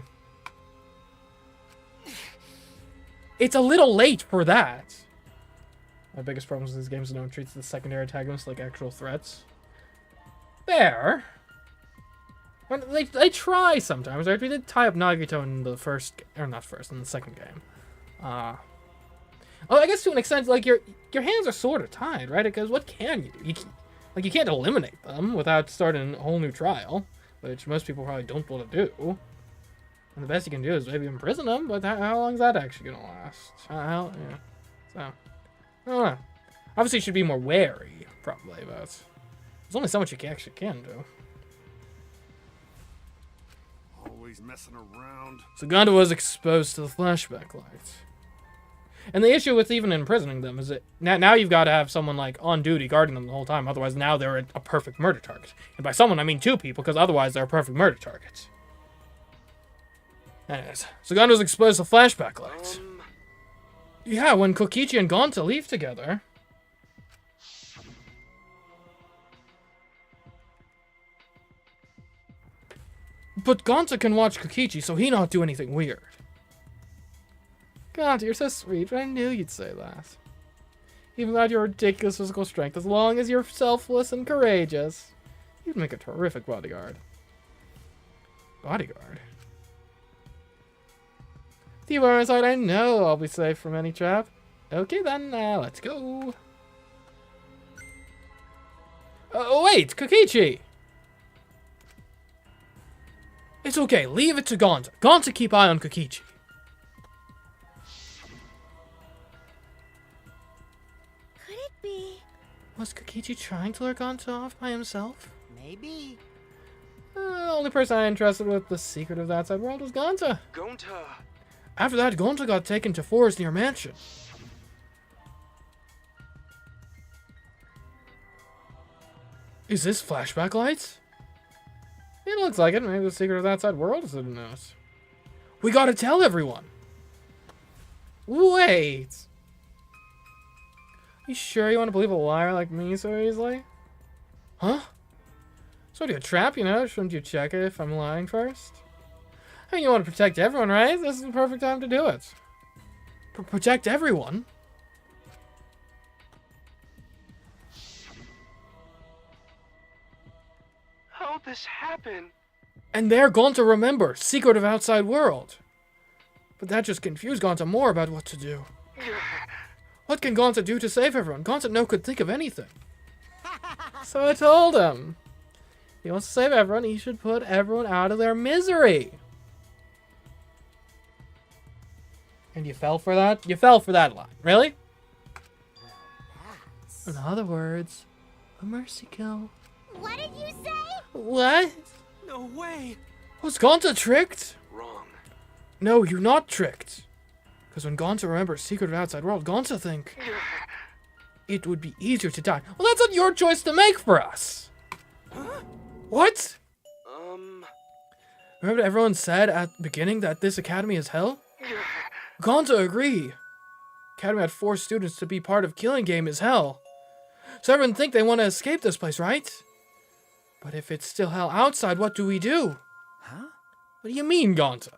It's a little late for that. My biggest problem with these games is no one treats the secondary antagonists like actual threats. There. When they try sometimes, right? We did tie up Nagito in the first, or not first, in the second game. Oh, I guess to an extent, like, your hands are sort of tied, right? Because what can you do? You can't eliminate them without starting a whole new trial, which most people probably don't want to do. And the best you can do is maybe imprison them, but how long is that actually going to last? Yeah. So, I don't know. Obviously, you should be more wary, probably, but there's only so much you actually can do. Always messing around. So Ganda was exposed to the flashback light. And the issue with even imprisoning them is that now you've got to have someone like on duty guarding them the whole time. Otherwise, now they're a perfect murder target. And by someone, I mean two people, because otherwise they're a perfect murder target. Anyways, so Ganda was exposed to flashback lights. Yeah, when Kokichi and Gonta leave together. But Gonta can watch Kokichi, so he not do anything weird. Gonta, you're so sweet, but I knew you'd say that. Even without your ridiculous physical strength, as long as you're selfless and courageous, you'd make a terrific bodyguard. Bodyguard? With you by my side, I know I'll be safe from any trap. Okay then, let's go. Oh wait, Kokichi! It's okay, leave it to Gonta. Gonta keep eye on Kokichi. Could it be? Was Kokichi trying to lure Gonta off by himself? Maybe. The only person I entrusted with the secret of the outside world was Gonta. Gonta. After that, Gonta got taken to forest near mansion. Is this flashback lights? It looks like it. Maybe the secret of the outside world is hidden in us. We gotta tell everyone. Wait. You sure you want to believe a liar like me so easily? Huh? So do you a trap, you know? Shouldn't you check it if I'm lying first? I mean, you want to protect everyone, right? This is the perfect time to do it. Protect everyone? How'd this happen? And they're going to remember Secret of Outside World. But that just confused Gonta more about what to do. What can Gonta do to save everyone? Gonta no could think of anything. So I told him, if he wants to save everyone, he should put everyone out of their misery. And you fell for that? You fell for that line. Really? In other words, a mercy kill. What did you say? What? No way! Was Gonta tricked? Wrong. No, you're not tricked. Because when Gonta remembers Secret of Outside World, Gonta think it would be easier to die. Well, that's not your choice to make for us. Huh? What? Remember everyone said at the beginning that this academy is hell? Gonta agree. Academy had 4 students to be part of Killing Game is hell. So everyone think they want to escape this place, right? But if it's still hell outside, what do we do? Huh? What do you mean, Gonta?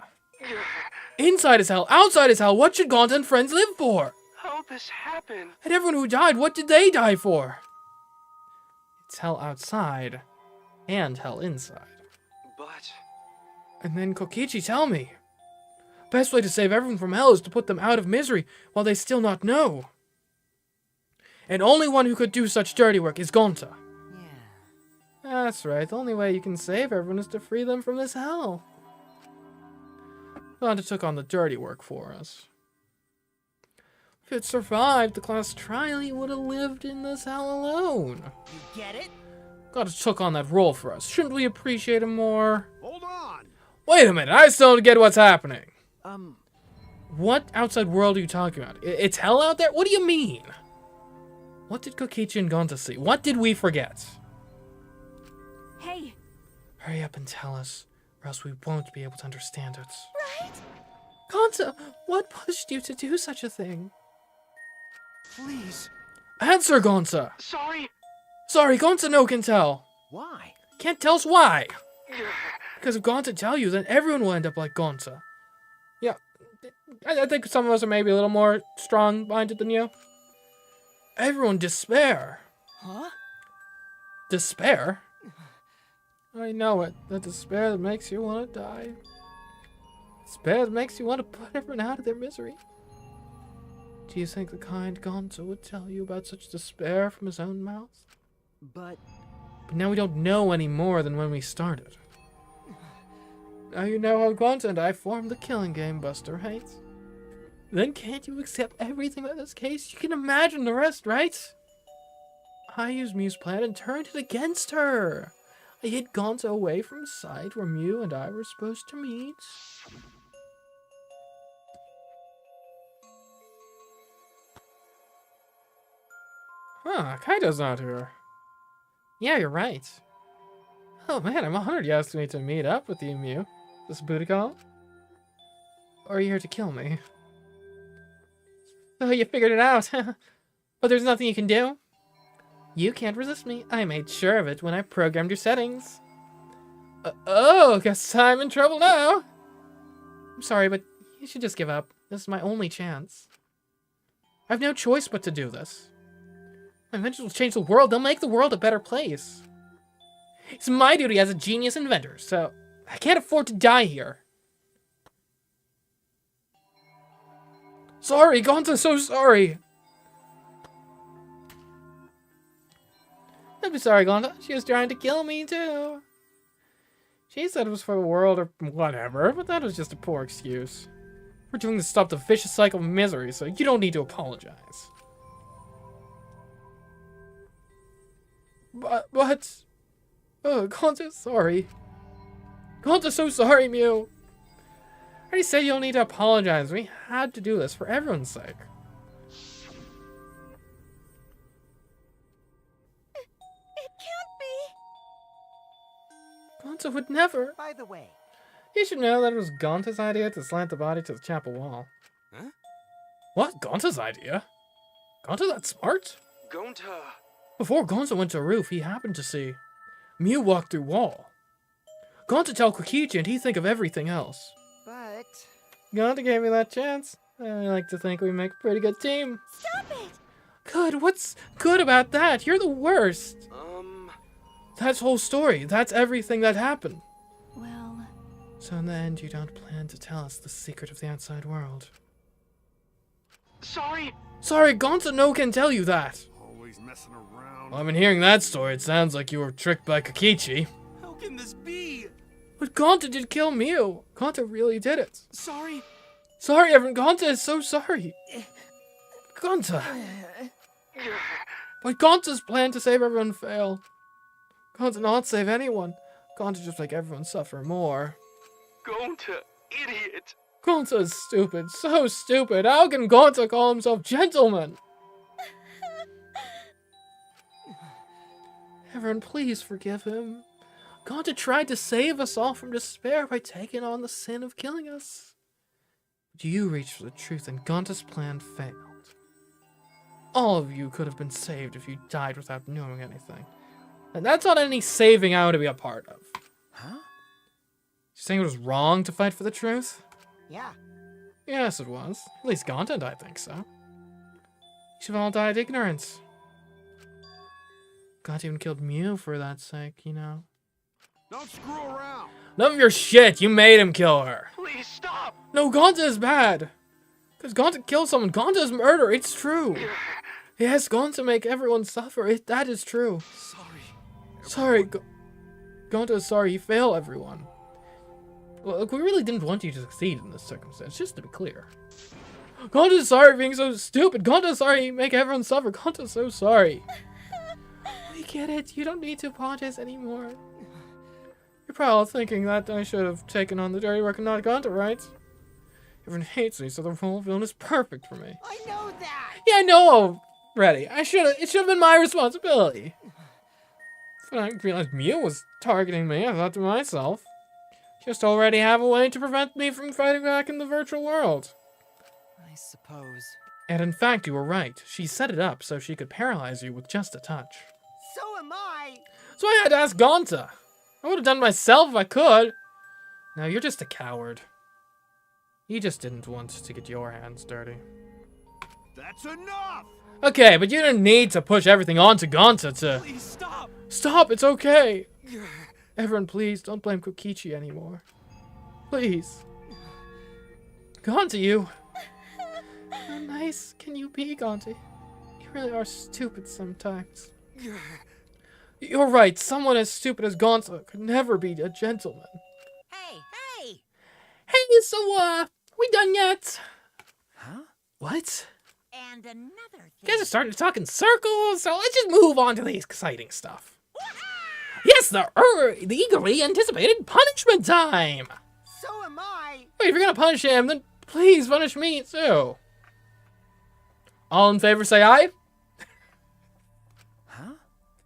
Inside is hell, outside is hell. What should Gonta and friends live for? How'd this happen? And everyone who died, what did they die for? It's hell outside and hell inside. But... And then Kokichi, tell me. Best way to save everyone from hell is to put them out of misery while they still not know. And only one who could do such dirty work is Gonta. Yeah. That's right, the only way you can save everyone is to free them from this hell. Gonta took on the dirty work for us. If it survived the class trial, he would have lived in this hell alone. You get it? Gonta took on that role for us. Shouldn't we appreciate him more? Hold on. Wait a minute, I still don't get what's happening. Um, What outside world are you talking about? It's hell out there? What do you mean? What did Kokichi and Gonta see? What did we forget? Hey, Hurry up and tell us, or else we won't be able to understand it. Right? Gonta, what pushed you to do such a thing? Please. Answer, Gonta! Sorry. Sorry, Gonta no can tell. why? Can't tell us why. Because if Gonta tell you, then everyone will end up like Gonta. Yeah, I think some of us are maybe a little more strong-minded than you. Everyone despair. Huh? Despair? I know it. The despair that makes you want to die. Despair that makes you want to put everyone out of their misery. Do you think the kind Gonta would tell you about such despair from his own mouth? But But now we don't know any more than when we started. Now you know how Gonta and I formed the Killing Game, Buster, right? Then can't you accept everything about this case? You can imagine the rest, right? I used Mew's plan and turned it against her. I hid Gonta away from sight where Mew and I were supposed to meet. Huh, Kaito's not here. Yeah, you're right. Oh man, I'm honored you asked me to meet up with you, Mew. This booty call? Or are you here to kill me? Oh, you figured it out. But there's nothing you can do. You can't resist me. I made sure of it when I programmed your settings. Oh, guess I'm in trouble now. I'm sorry, but you should just give up. This is my only chance. I have no choice but to do this. My inventions will change the world. They'll make the world a better place. It's my duty as a genius inventor, so I can't afford to die here. Sorry, Gonta's so sorry. Don't be sorry, Gonta. She was trying to kill me, too. She said it was for the world or whatever, but that was just a poor excuse. We're doing this to stop the vicious cycle of misery, so you don't need to apologize. But... Oh, Gonta's sorry. Gonta's so sorry, Mew. I already said you don't need to apologize. We had to do this for everyone's sake. It can't be. Gonta would never. by the way, You should know that it was Gonta's idea to slant the body to the chapel wall. Huh? What? Gonta's idea? Gonta that smart? Gonta. Before Gonta went to the roof, he happened to see Mew walk through wall. Gonta tell Kokichi and he think of everything else. but Gonta gave me that chance. I like to think we make a pretty good team. Stop it! Good, what's good about that? You're the worst. That's the whole story. That's everything that happened. well, So in the end, you don't plan to tell us the secret of the outside world. Sorry! Sorry, Gonta no can tell you that! Always messing around. Well, I've been hearing that story. It sounds like you were tricked by Kokichi. How can this be? But Gonta did kill Mew. Gonta really did it. Sorry? Sorry, everyone. Gonta is so sorry. Gonta. But Gonta's plan to save everyone failed. Gonta not save anyone. Gonta just make everyone suffer more. Gonta, idiot! Gonta is stupid. So stupid. How can Gonta call himself gentleman? Everyone, please forgive him. Gonta tried to save us all from despair by taking on the sin of killing us. But you reached for the truth and Gonta's plan failed. All of you could have been saved if you died without knowing anything. And that's not any saving I want to be a part of. Huh? You saying it was wrong to fight for the truth? Yeah. Yes, it was. At least Gonta and I think so. You should have all died ignorant. Gonta even killed Mew for that sake, you know. Don't screw around. None of your shit. You made him kill her. Please stop! No, Gonta is bad. Because Gonta killed someone. Gonta is murder. It's true. Yes, Gonta make everyone suffer. That is true. Sorry. Gonta is sorry. He failed everyone. Well, look, we really didn't want you to succeed in this circumstance, just to be clear. Gonta is sorry for being so stupid. Gonta is sorry he make everyone suffer. Gonta is so sorry. We get it. You don't need to apologize anymore. You're probably thinking that I should have taken on the dirty work and not Gonta, right? Everyone hates me, so the role of villain is perfect for me. I know that! Yeah, I know already. It should have been my responsibility. When I realized Mew was targeting me, I thought to myself, just already have a way to prevent me from fighting back in the virtual world. I suppose. And in fact, you were right. She set it up so she could paralyze you with just a touch. So am I! So I had to ask Gonta. I would have done it myself if I could. No, you're just a coward. You just didn't want to get your hands dirty. That's enough! Okay, but you didn't need to push everything onto Gonta to... Please stop! Stop, it's okay! Everyone, please, don't blame Kokichi anymore. Please. Gonta, you. How nice can you be, Gonta? You really are stupid sometimes. You're right, someone as stupid as Gonta could never be a gentleman. Hey, hey! Hey, so, we done yet? Huh? What? And another You thing. guys are starting to talk in circles, so let's just move on to the exciting stuff. Yes, the eagerly anticipated punishment time! So am I! Wait, if you're gonna punish him, then please punish me, too. All in favor, say aye. Huh?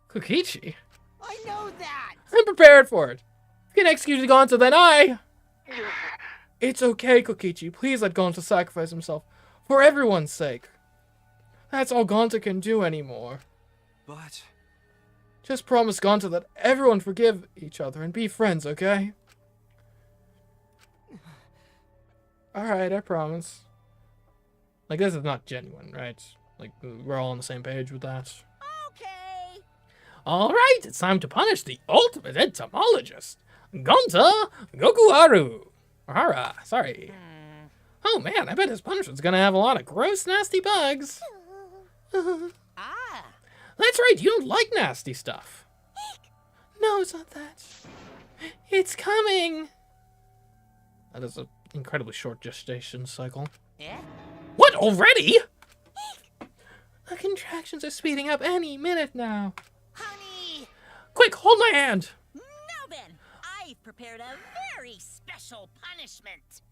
Kokichi? I know that! I'm prepared for it. If you can execute Gonta, then I... It's okay, Kokichi. Please let Gonta sacrifice himself. For everyone's sake. That's all Gonta can do anymore. But... Just promise Gonta that everyone forgive each other and be friends, okay? Alright, I promise. Like, this is not genuine, right? Like, we're all on the same page with that. Okay! Alright, it's time to punish the ultimate entomologist, Gonta Gokuharu. Hara, sorry. Oh man, I bet his punishment's gonna have a lot of gross, nasty bugs. Ah! That's right, you don't like nasty stuff. No, it's not that. It's coming. That is an incredibly short gestation cycle. Yeah? What, already? The contractions are speeding up any minute now. Honey! Quick, hold my hand. Now then, I've prepared a very special punishment.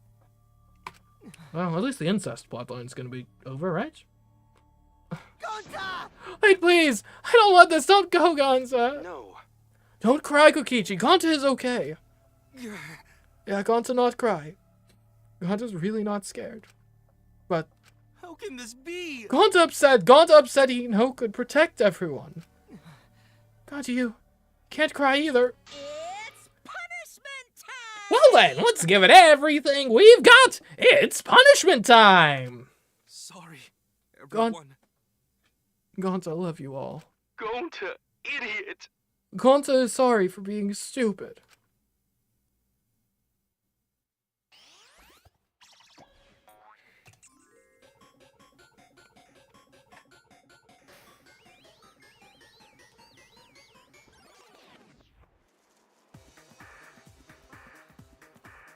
Well, at least the incest plotline's gonna be over, right? Gonta! Wait, please! I don't want this! Don't go, Gonta! No. Don't cry, Kokichi. Gonta is okay. Yeah, Gonta not cry. Gonta's really not scared. But How can this be? Gonta upset he could protect everyone. Gonta, you can't cry either. It's punishment time! Well then, let's give it everything we've got! It's punishment time! Sorry, everyone. Gonta, I love you all. Gonta, idiot! Gonta is sorry for being stupid.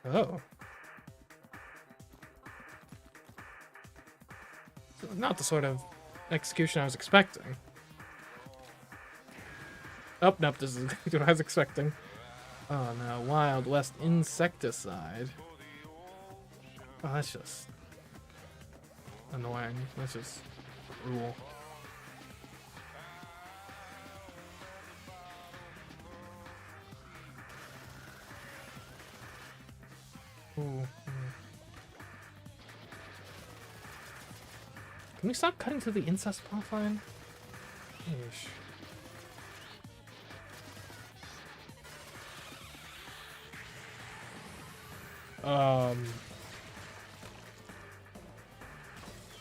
Oh. Not the sort of execution I was expecting. Oh, nope, this is what I was expecting. Oh no, Wild West insecticide. Oh, that's just annoying. That's just cruel. Ooh. Can we stop cutting to the incest plotline? Yeesh.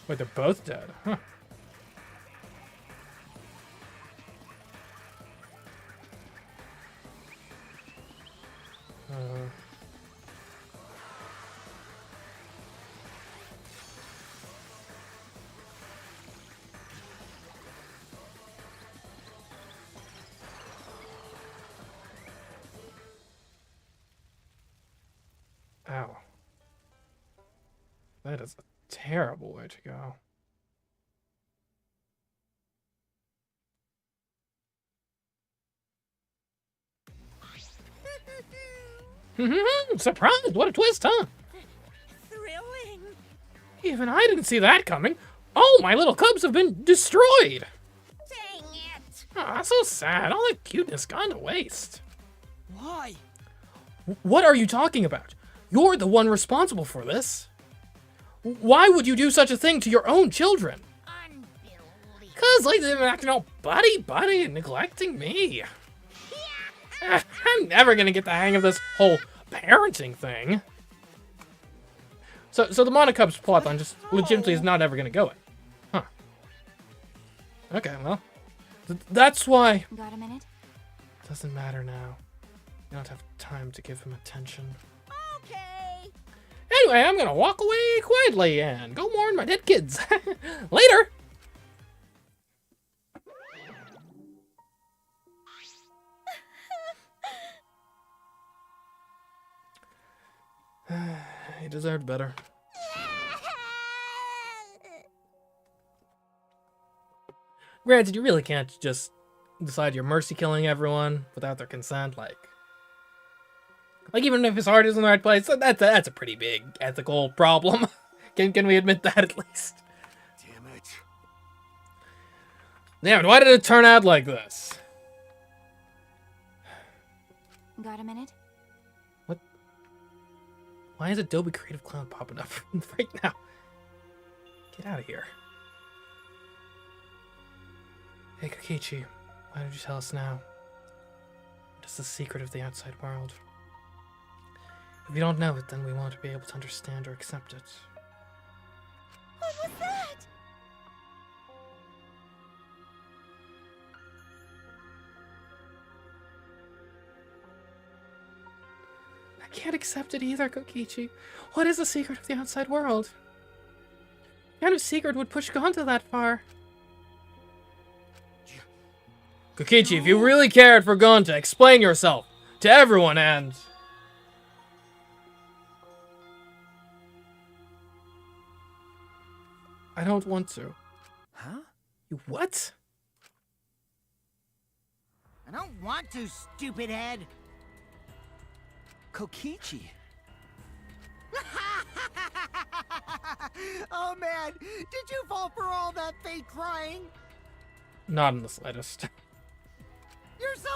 Wait, they're both dead, huh? Ow. That is a terrible way to go. Surprised! What a twist, huh? Thrilling. Even I didn't see that coming. Oh, my little cubs have been destroyed! Dang it. Ah, so sad. All that cuteness gone to waste. Why? What are you talking about? You're the one responsible for this. Why would you do such a thing to your own children? Unbelievable. 'Cause like they've been acting all buddy and neglecting me. I'm never gonna get the hang of this whole parenting thing. So the Monocubs plotline just legitimately is not ever gonna go in. Huh. Okay, well. That's why. Got a minute? Doesn't matter now. You don't have time to give him attention. Okay. Anyway, I'm gonna walk away quietly and go mourn my dead kids. Later! He deserved better. Granted, you really can't just decide you're mercy killing everyone without their consent. Like even if his heart is in the right place, that's a pretty big ethical problem. Can we admit that at least? Damn it. Damn it, why did it turn out like this? Got a minute? What? Why is Adobe Creative Cloud popping up right now? Get out of here. Hey, Kokichi, why don't you tell us now? What is the secret of the outside world? If we don't know it, then we won't be able to understand or accept it. What was that? I can't accept it either, Kokichi. What is the secret of the outside world? What kind of secret would push Gonta that far? Kokichi, if you really cared for Gonta, explain yourself to everyone and... I don't want to. Huh? You what? I don't want to, stupid head. Kokichi. Oh man, did you fall for all that fake crying? Not in the slightest. You're so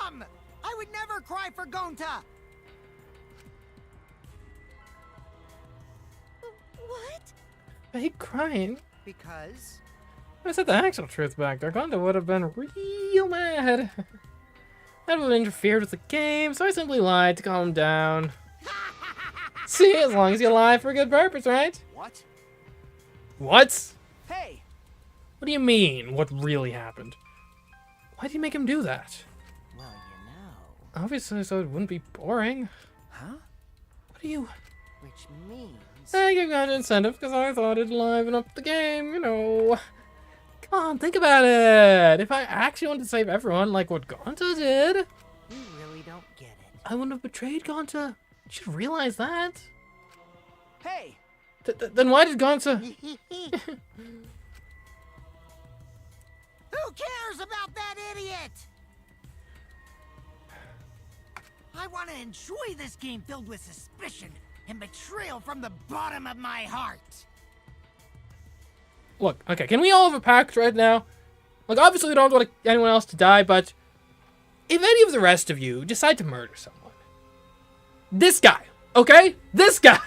dumb! I would never cry for Gonta! What? Fake crying? Because? If I said the actual truth back there, Gonta would have been real mad. That would have interfered with the game, so I simply lied to calm him down. See, as long as you lie for a good purpose, right? What? What? Hey! What do you mean, what really happened? Why do you make him do that? Well, you know. Obviously, so it wouldn't be boring. Huh? What do you... Which means... I gave Gonta incentive because I thought it'd liven up the game, you know. Come on, think about it. If I actually wanted to save everyone like what Gonta did, You really don't get it. I wouldn't have betrayed Gonta. You should realize that. Hey! Then why did Gonza... Who cares about that idiot? I want to enjoy this game filled with suspicion and betrayal from the bottom of my heart. Look, okay, can we all have a pact right now? Like, obviously we don't want anyone else to die, but if any of the rest of you decide to murder someone, this guy, okay? This guy!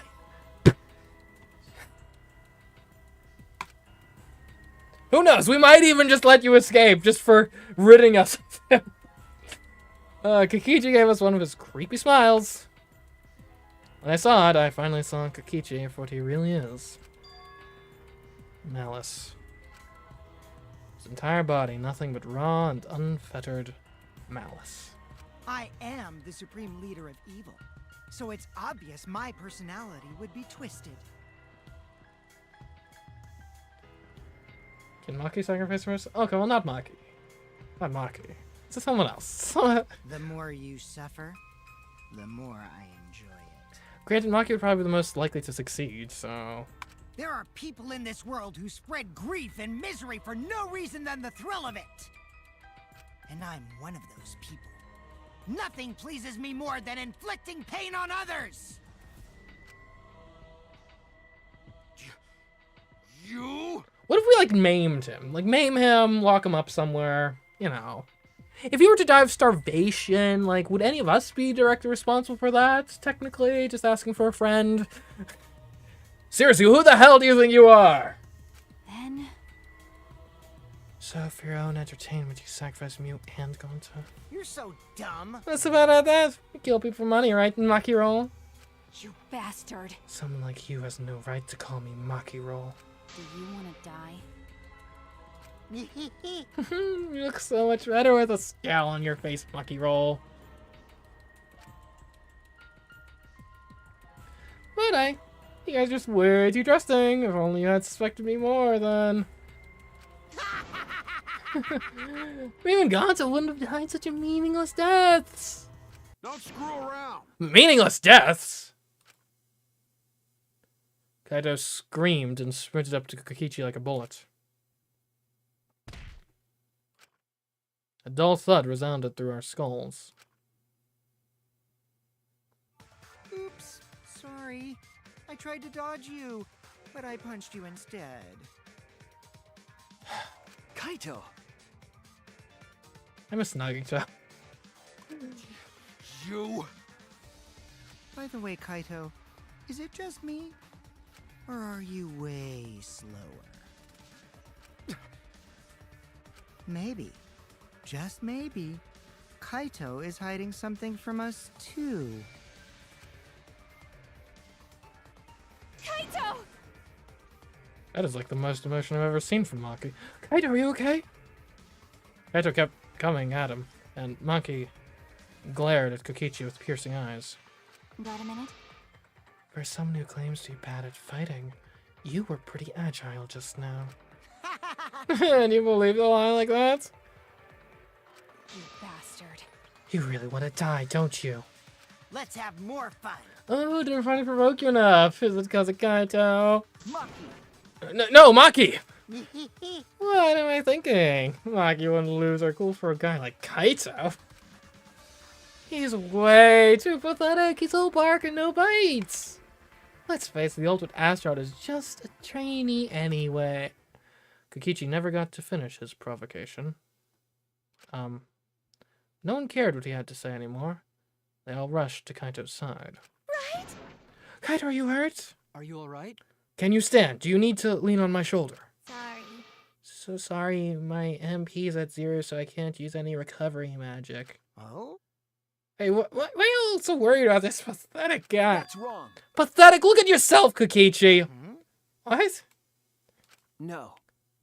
Who knows? We might even just let you escape just for ridding us of him. Kokichi gave us one of his creepy smiles. When I saw it, I finally saw Kokichi for what he really is. Malice. His entire body, nothing but raw and unfettered malice. I am the supreme leader of evil, so it's obvious my personality would be twisted. Can Maki sacrifice for us? Okay, well, not Maki. Not Maki. It's someone else. The more you suffer, the more I enjoy it. Granted, Maki would probably be the most likely to succeed, so... There are people in this world who spread grief and misery for no reason than the thrill of it. And I'm one of those people. Nothing pleases me more than inflicting pain on others! You? What if we, like, maimed him? Like, maim him, lock him up somewhere, you know. If he were to die of starvation, like, would any of us be directly responsible for that, technically? Just asking for a friend? Seriously, who the hell do you think you are? Then... So, for your own entertainment, you sacrifice Mew and Gonta? You're so dumb. That's about that. You kill people for money, right, Maki Roll? You bastard. Someone like you has no right to call me Maki Roll. Do you want to die? You look so much better with a scowl on your face, Maki Roll. But you guys are just way too trusting. If only you had suspected me more, then... Even Gonta wouldn't have died such a meaningless deaths. Don't screw around. Meaningless deaths? Kaito screamed and sprinted up to Kokichi like a bullet. A dull thud resounded through our skulls. Oops, sorry. I tried to dodge you, but I punched you instead. Kaito! I miss Nagito. You? By the way, Kaito, is it just me? Or are you way slower? Maybe, just maybe, Kaito is hiding something from us too. Kaito! That is like the most emotion I've ever seen from Maki. Kaito, are you okay? Kaito kept coming at him, and Maki glared at Kokichi with piercing eyes. Got a minute? For someone who claims to be bad at fighting, you were pretty agile just now. And you believe a lie like that? You bastard. You really want to die, don't you? Let's have more fun. Oh, didn't find it provoke you enough. Is it because of Kaito? Maki. No, Maki! What am I thinking? Maki wouldn't lose our cool for a guy like Kaito. He's way too pathetic. He's all bark and no bites. Let's face it, the ultimate astronaut is just a trainee anyway. Kokichi never got to finish his provocation. No one cared what he had to say anymore. They all rushed to Kaito's side. Right? Kaito, are you hurt? Are you alright? Can you stand? Do you need to lean on my shoulder? Sorry. So sorry, my MP is at 0, so I can't use any recovery magic. Oh? Hey, why are you all so worried about this pathetic guy? That's wrong. Pathetic? Look at yourself, Kokichi! Hmm? What? No.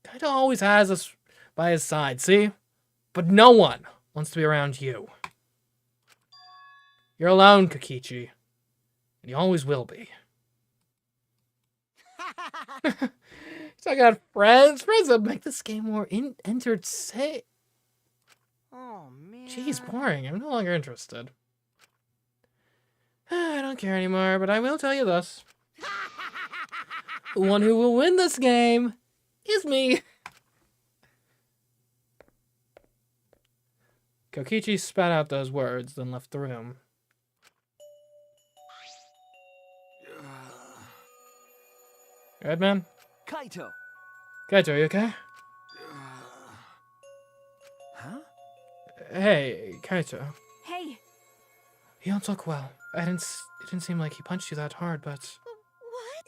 Kaito always has us by his side, see? But no one wants to be around you. You're alone, Kokichi. And you always will be. So I got friends that make this game more entertaining. Oh, man. Jeez, boring. I'm no longer interested. I don't care anymore, but I will tell you this. The one who will win this game is me. Kokichi spat out those words, then left the room. Alright, man? Kaito! Kaito, are you okay? Huh? Hey, Kaito. Hey, You don't look well. It didn't seem like he punched you that hard, but... What?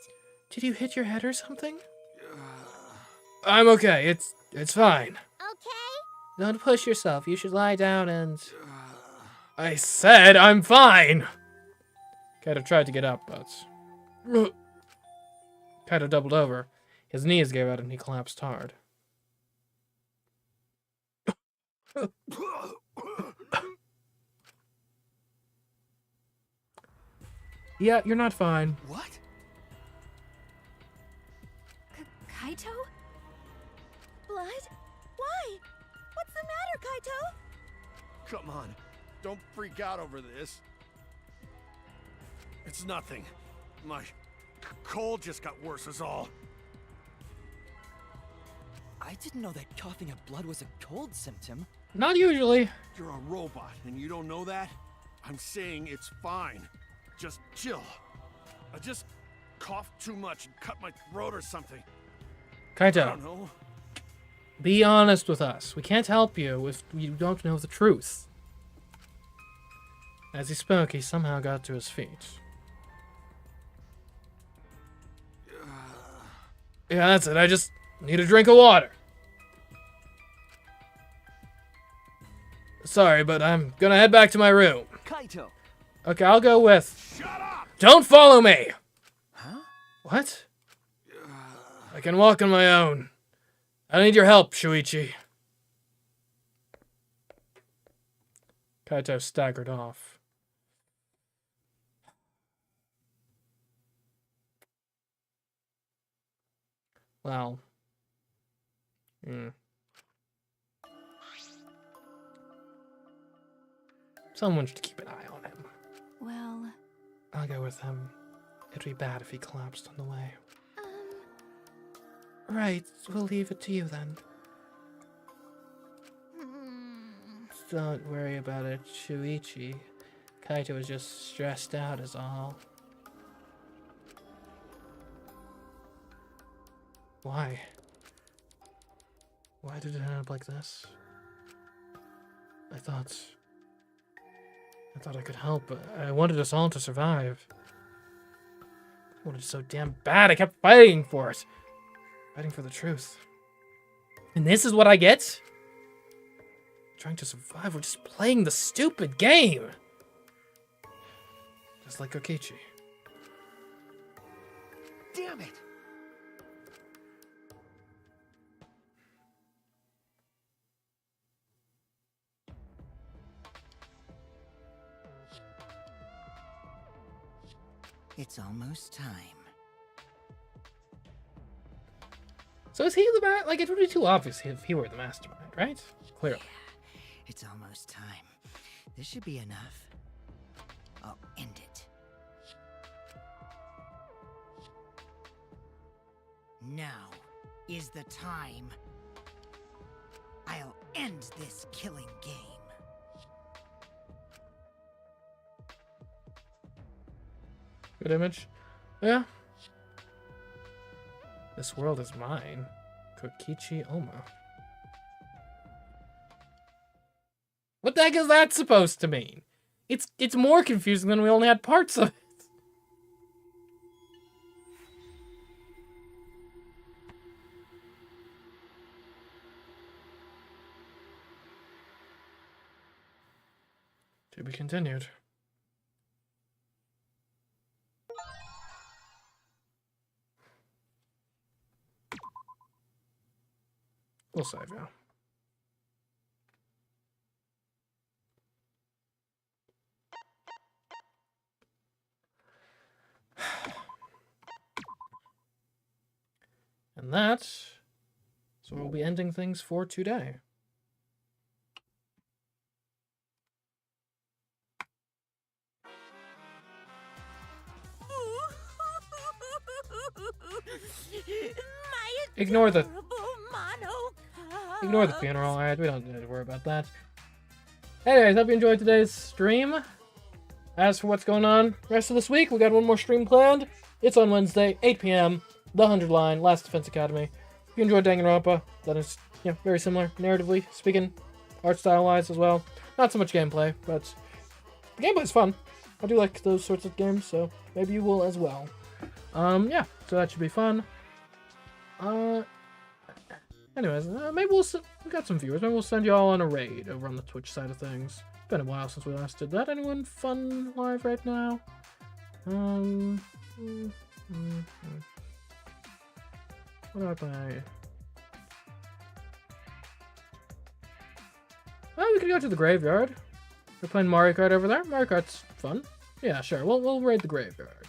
Did you hit your head or something? I'm okay. It's fine. Okay? Don't push yourself. You should lie down and... I said I'm fine! Kaito tried to get up, but... Kaito doubled over. His knees gave out and he collapsed hard. Yeah, you're not fine. What? Kaito? Blood? Why? What's the matter, Kaito? Come on. Don't freak out over this. It's nothing. My cold just got worse is all. I didn't know that coughing up blood was a cold symptom. Not usually. You're a robot and you don't know that? I'm saying it's fine. Just chill. I just coughed too much and cut my throat or something. I don't Kaito, know. be honest with us. We can't help you if you don't know the truth. As he spoke, he somehow got to his feet. Yeah, that's it. I just need a drink of water. Sorry, but I'm gonna head back to my room. Kaito! Okay, I'll go with... Shut up! Don't follow me! Huh? What? I can walk on my own. I need your help, Shuichi. Kaito staggered off. Well. Someone should keep an eye on him. Well, I'll go with him. It'd be bad if he collapsed on the way. Right, we'll leave it to you then. Don't worry about it, Shuichi. Kaito was just stressed out is all. Why? Why did it end up like this? I thought I could help, but I wanted us all to survive. I wanted it so damn bad, I kept fighting for it. Fighting for the truth. And this is what I get? Trying to survive, we're just playing the stupid game. Just like Kokichi. Damn it! It's almost time. So is he the like it would be too obvious if he were the mastermind, right? Clearly. It's almost time. This should be enough. I'll end it. Now is the time. I'll end this killing game. Good image. Yeah. This world is mine. Kokichi Oma. What the heck is that supposed to mean? It's more confusing than we only had parts of it. To be continued. We'll save, yeah. And that's so we'll be ending things for today. Ignore the Terrible Mono Ignore the funeral, alright? We don't need to worry about that. Anyways, hope you enjoyed today's stream. As for what's going on rest of this week, we got one more stream planned. It's on Wednesday, 8 p.m. The 100 Line, Last Defense Academy. If you enjoyed Danganronpa, that is, very similar, narratively speaking, art style-wise as well. Not so much gameplay, but the gameplay's fun. I do like those sorts of games, so maybe you will as well. Yeah, so that should be fun. Anyways, maybe we got some viewers. Maybe we'll send you all on a raid over on the Twitch side of things. It's been a while since we last did that. Anyone fun live right now? What do I play? Well, we could go to the graveyard. We're playing Mario Kart over there. Mario Kart's fun. Yeah, sure. We'll raid the graveyard.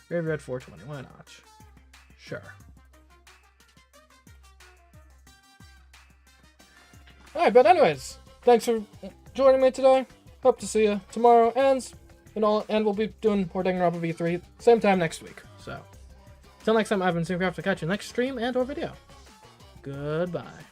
Graveyard 420. Why not? Sure. Alright, but anyways, thanks for joining me today. Hope to see you tomorrow, and we'll be doing more Danganronpa V3 same time next week. So, until next time, I've been CMeeCraft. I'll catch you next stream and/or video. Goodbye.